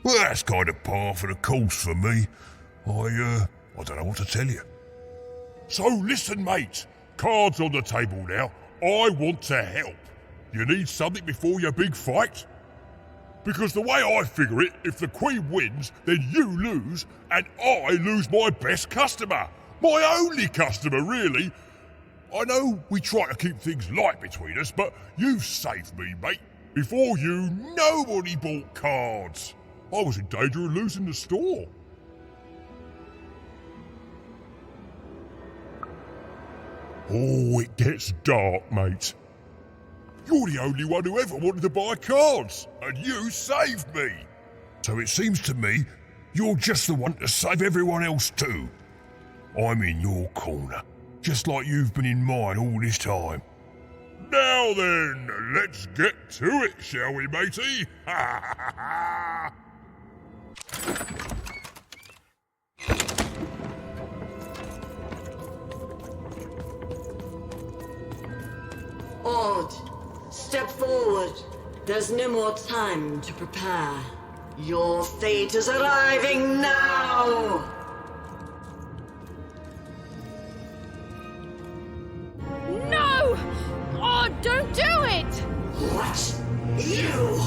Speaker 16: Well, that's kind of par for the course for me. I don't know what to tell you. So listen, mate. Cards on the table now. I want to help. You need something before your big fight? Because the way I figure it, if the Queen wins, then you lose, and I lose my best customer. My only customer, really. I know we try to keep things light between us, but you've saved me, mate. Before you, nobody bought cards. I was in danger of losing the store. Oh, it gets dark, mate. You're the only one who ever wanted to buy cards, and you saved me. So it seems to me you're just the one to save everyone else too. I'm in your corner, just like you've been in mine all this time. Now then, let's get to it, shall we, matey? Ha ha ha!
Speaker 21: Odd, step forward. There's no more time to prepare. Your fate is arriving now!
Speaker 2: No! Oh, don't do it!
Speaker 21: What? You?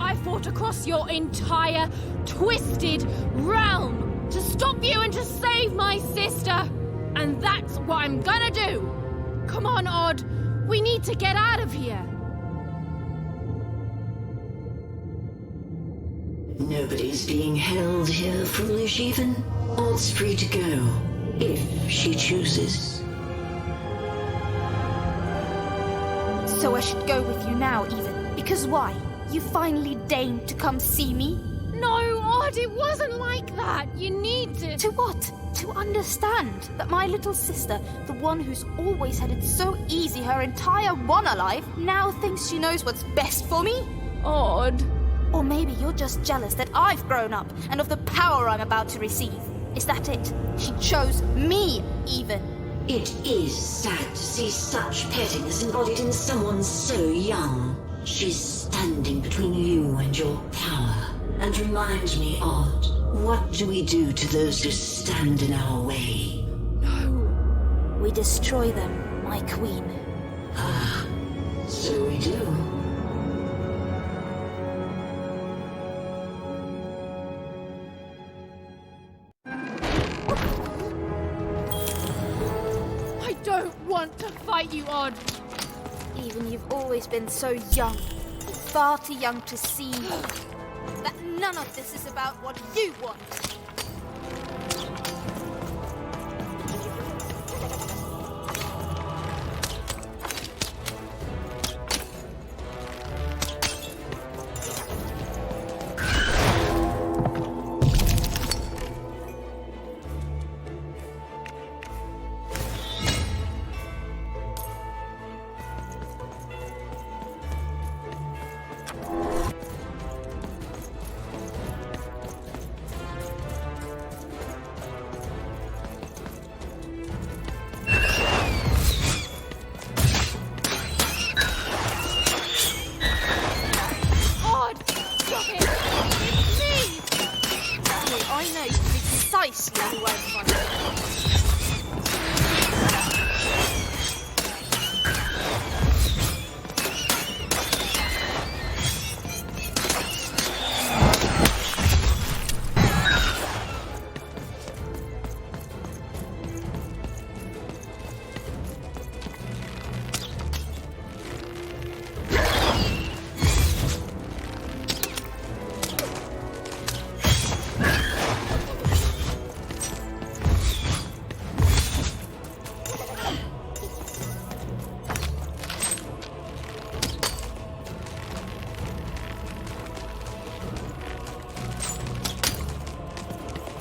Speaker 2: I fought across your entire twisted realm to stop you and to save my sister. And that's what I'm gonna do. Come on, Odd. We need to get out of here.
Speaker 21: Nobody's being held here, foolish even. Odd's free to go, if she chooses.
Speaker 14: So I should go with you now, even. Because why? You finally deigned to come see me?
Speaker 2: No, Odd, it wasn't like that. You need to...
Speaker 14: To what? To understand that my little sister, the one who's always had it so easy her entire life, now thinks she knows what's best for me?
Speaker 2: Odd.
Speaker 14: Or maybe you're just jealous that I've grown up and of the power I'm about to receive. Is that it? She chose me, even.
Speaker 21: It is sad to see such pettiness embodied in someone so young. She's standing between you and your power. And reminds me, Odd, what do we do to those who stand in our way?
Speaker 14: No. We destroy them, my queen.
Speaker 21: Ah, so we do.
Speaker 2: I don't want to fight you, Odd.
Speaker 14: Even you've always been so young. Far too young to see that none of this is about what you want. know precisely who I'm fighting.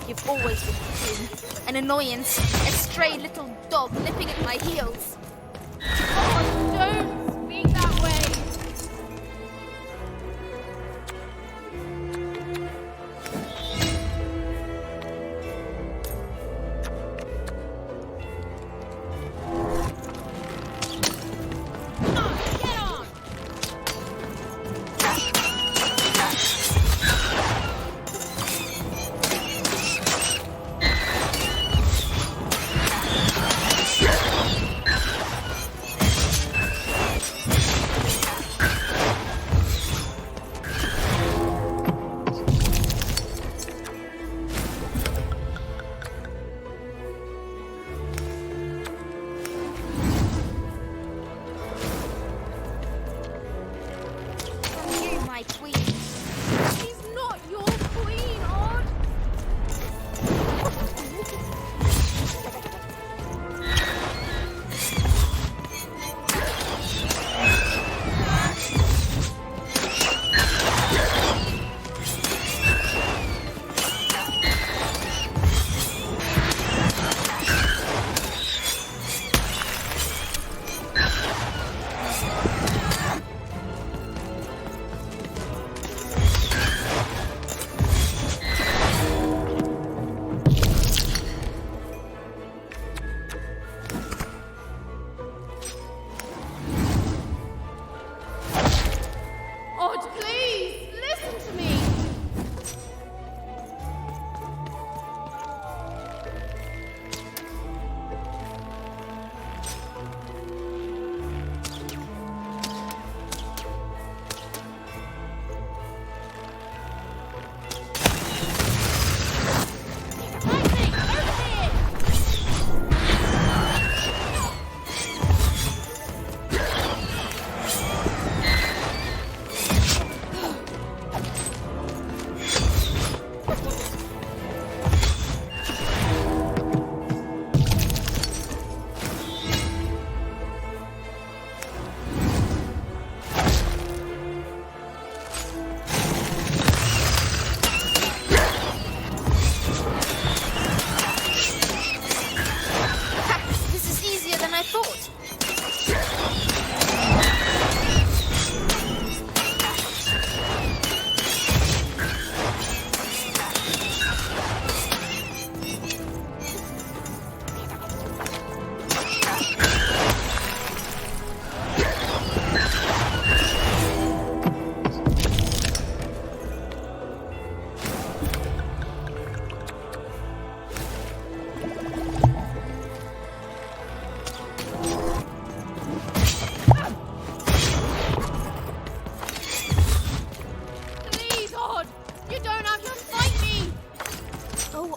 Speaker 14: You've always been a pain, an annoyance, a stray little dog nipping at my heels.
Speaker 2: Oh, don't speak that way.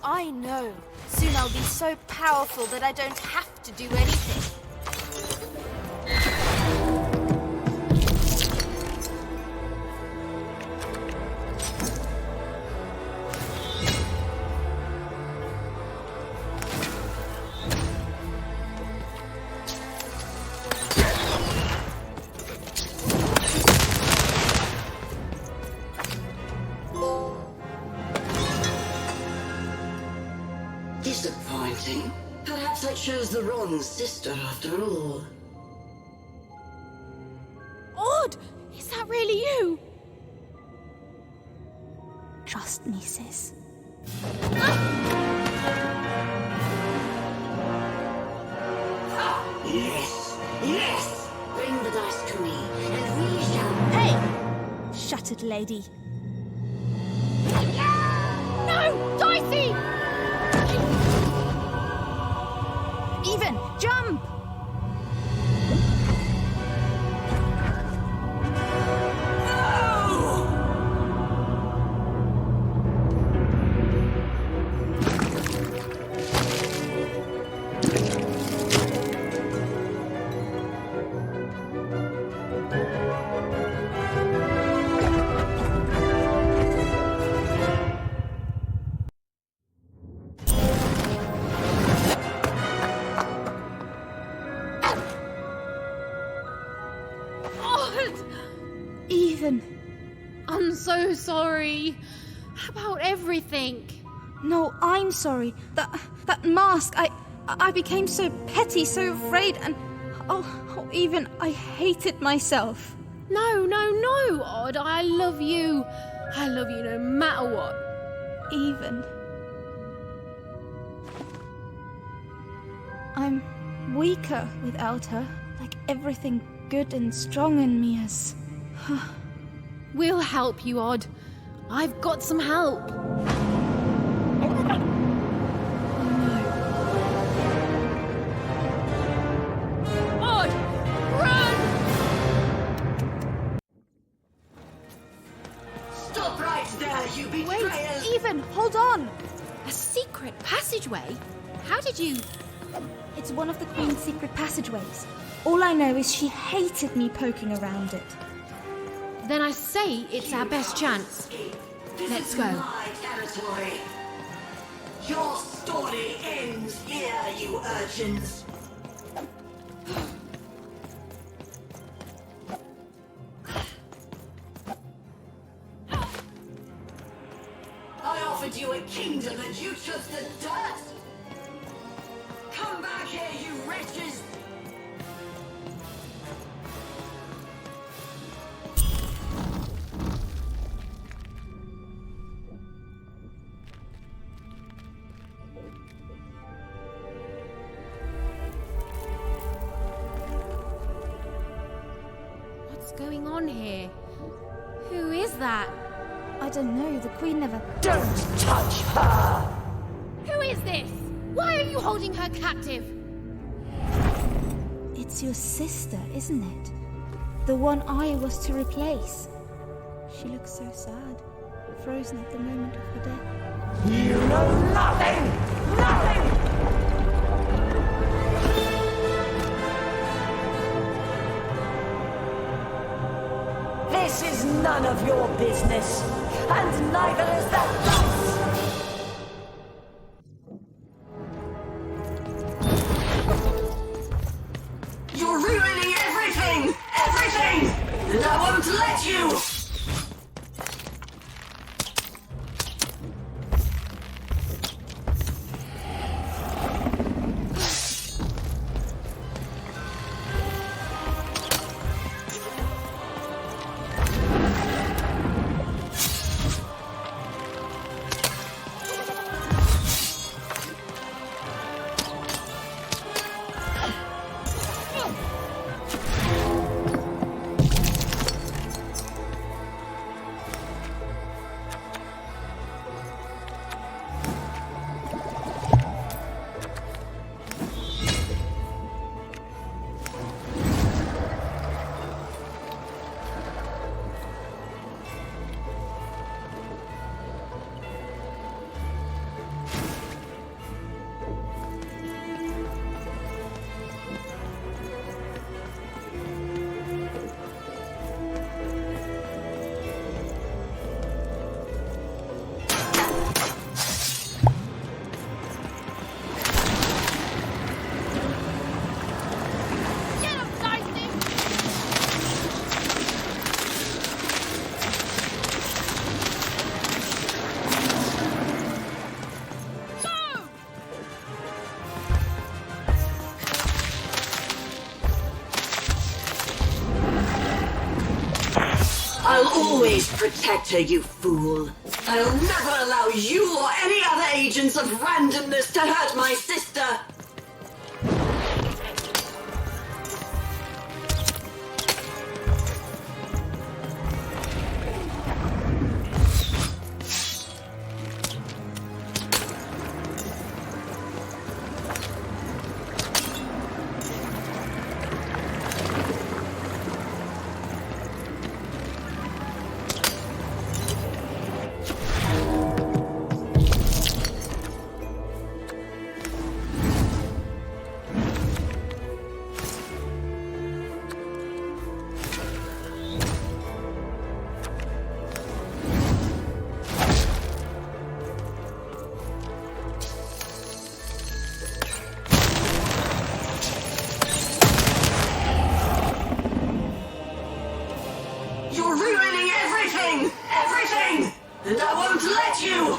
Speaker 14: I know. Soon I'll be so powerful that I don't have to do anything.
Speaker 21: Disappointing. Perhaps I chose the wrong sister after all.
Speaker 2: Odd! Is that really you?
Speaker 14: Trust me, sis.
Speaker 21: Yes! Yes! Bring the dice to me, and we shall...
Speaker 14: Hey! Shuttered lady.
Speaker 2: No! Dicey! sorry. About everything.
Speaker 14: No, I'm sorry. That mask, I became so petty, so afraid, and even I hated myself.
Speaker 2: No, Odd. I love you. I love you no matter what.
Speaker 14: Even. I'm weaker without her, like everything good and strong in me is.
Speaker 2: We'll help you, Odd. I've got some help. Odd, run!
Speaker 21: Stop right there, you betrayers!
Speaker 2: Wait, Even, hold on! A secret passageway? How did you...
Speaker 14: It's one of the Queen's secret passageways. All I know is she hated me poking around it.
Speaker 2: Then I say it's our best chance. Let's go.
Speaker 21: My territory. Your story ends here, you urchins. I offered you a kingdom and you chose the dirt. Come back here, you wretches.
Speaker 2: What's going on here? Who is that?
Speaker 14: I don't know. The Queen never...
Speaker 18: Don't touch her!
Speaker 2: Who is this? Why are you holding her captive?
Speaker 14: It's your sister, isn't it? The one I was to replace. She looks so sad, frozen at the moment of her death.
Speaker 18: You know nothing! Nothing! This is none of your business, and neither is that dice!
Speaker 21: You're ruining everything! Everything! And I won't let you! I'll always protect her, you fool. I'll never allow you or any other agents of randomness to hurt my sister. and I won't let you!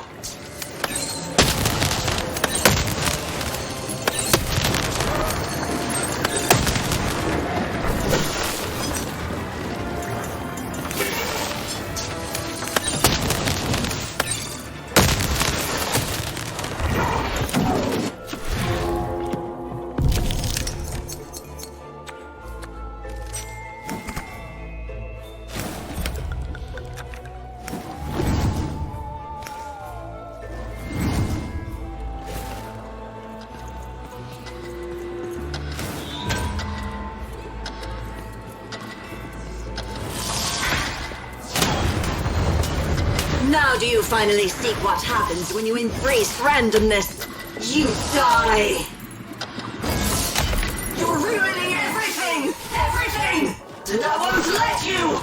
Speaker 21: Now do you finally see what happens when you embrace randomness? You die! You're ruining everything! Everything! And I won't let you!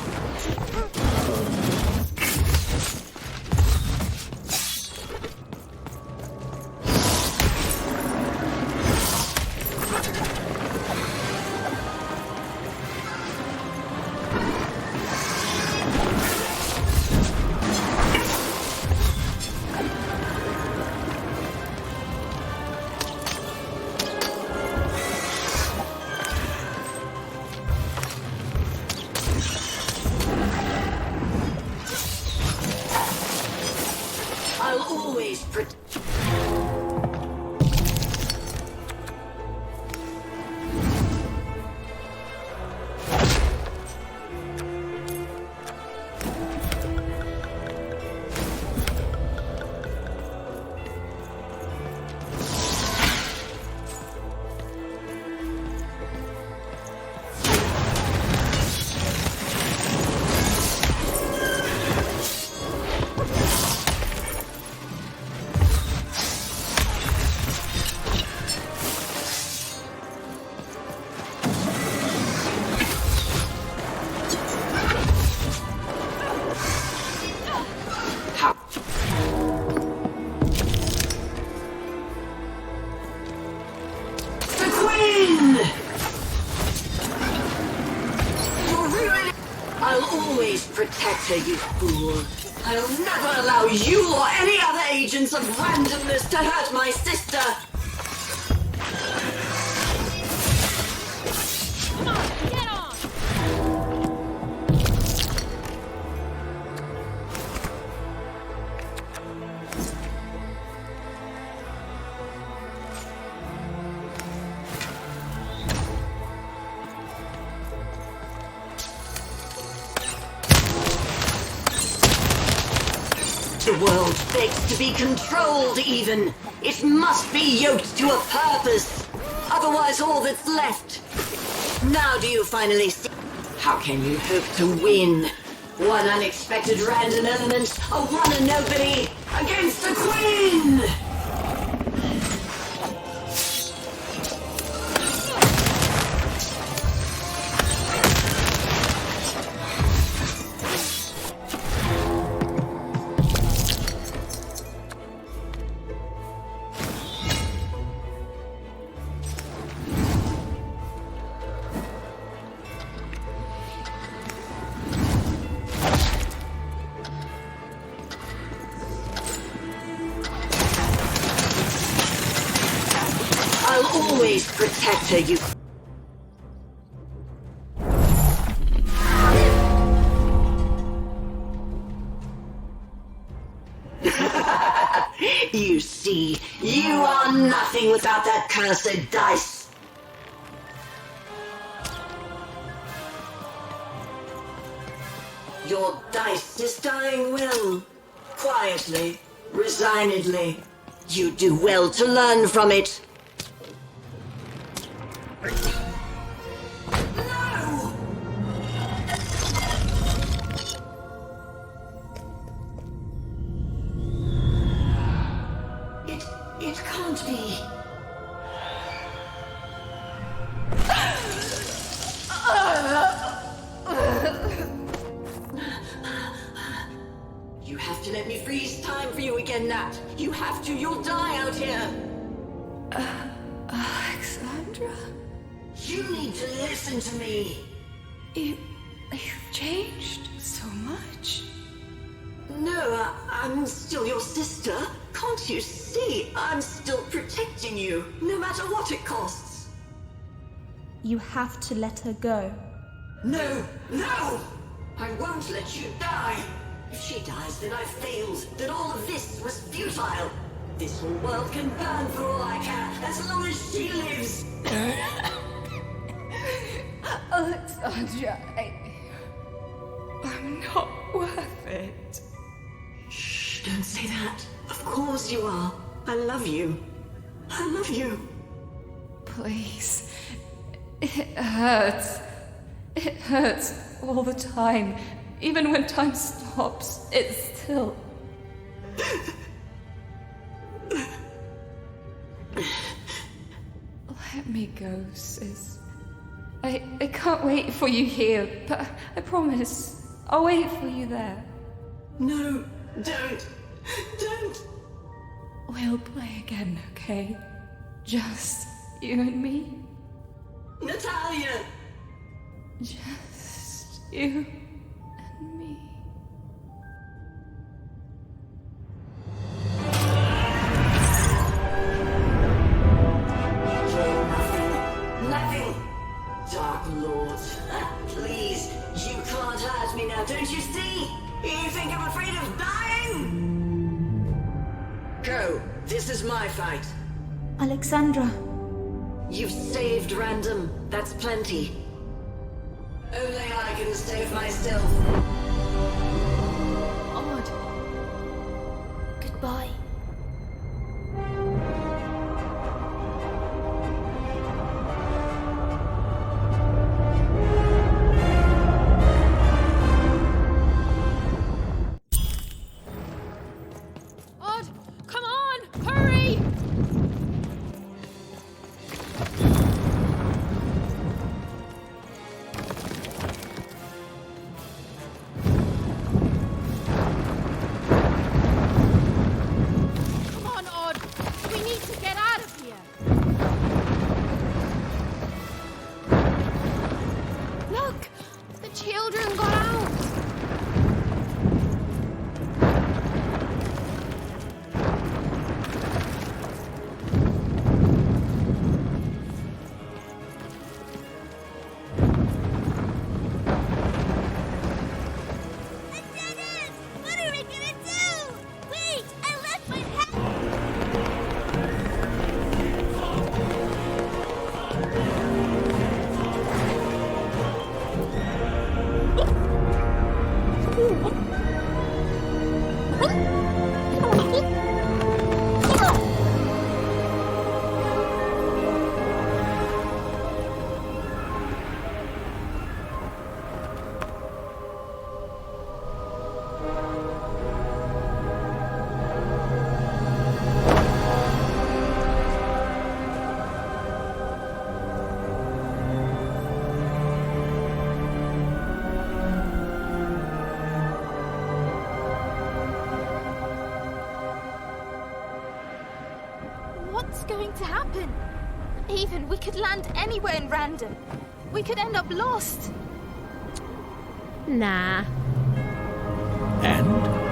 Speaker 21: I'll always protect her, you fool. I'll never allow you or any other agents of randomness to hurt my sister.
Speaker 2: Come on, get on!
Speaker 21: The world begs to be controlled even. It must be yoked to a purpose. Otherwise all that's left. Now do you finally see? How can you hope to win? One unexpected random element, a one and nobody, against the Queen! I'll always protect her, you... You see, you are nothing without that cursed dice. Your dice is dying well. Quietly, resignedly. You do well to learn from it. No! It can't be. You have to let me freeze time for you again, Nat. You have to. You'll die out here.
Speaker 17: Alexandra?
Speaker 21: You need to listen to me.
Speaker 17: You've changed so much.
Speaker 21: No, I'm still your sister. Can't you see? I'm still protecting you, no matter what it costs.
Speaker 14: You have to let her go.
Speaker 21: No! No! I won't let you die! If she dies, then I've failed. Then all of this was futile. This whole world can burn for all I care, as long as she lives.
Speaker 17: Alexandra, I'm not worth it.
Speaker 21: Shh, don't say that. Of course you are. I love you. I love you.
Speaker 17: Please. It hurts. It hurts all the time. Even when time stops, it's still... Let me go, sis. I can't wait for you here, but I promise, I'll wait for you there.
Speaker 21: No, don't. Don't.
Speaker 17: We'll play again, okay? Just you and me.
Speaker 21: Natalia!
Speaker 17: Just you and me.
Speaker 21: Nothing! Dark Lord, please, you can't hurt me now, don't you see? You think I'm afraid of dying? Go, this is my fight.
Speaker 14: Alexandra.
Speaker 21: You've saved Random, that's plenty. Only I can save myself.
Speaker 14: Odd. Goodbye.
Speaker 2: Odd, come on, hurry! Come on, Odd. We need to get out of here. Look, the children got out.
Speaker 3: What are we gonna do? Wait, I left my hat.
Speaker 14: What's going to happen? Even we could land anywhere in Random. We could end up lost.
Speaker 2: Nah.
Speaker 1: And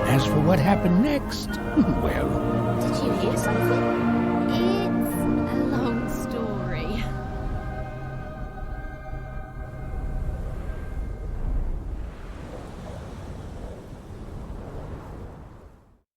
Speaker 1: as for what happened next, well,
Speaker 14: Did you hear something?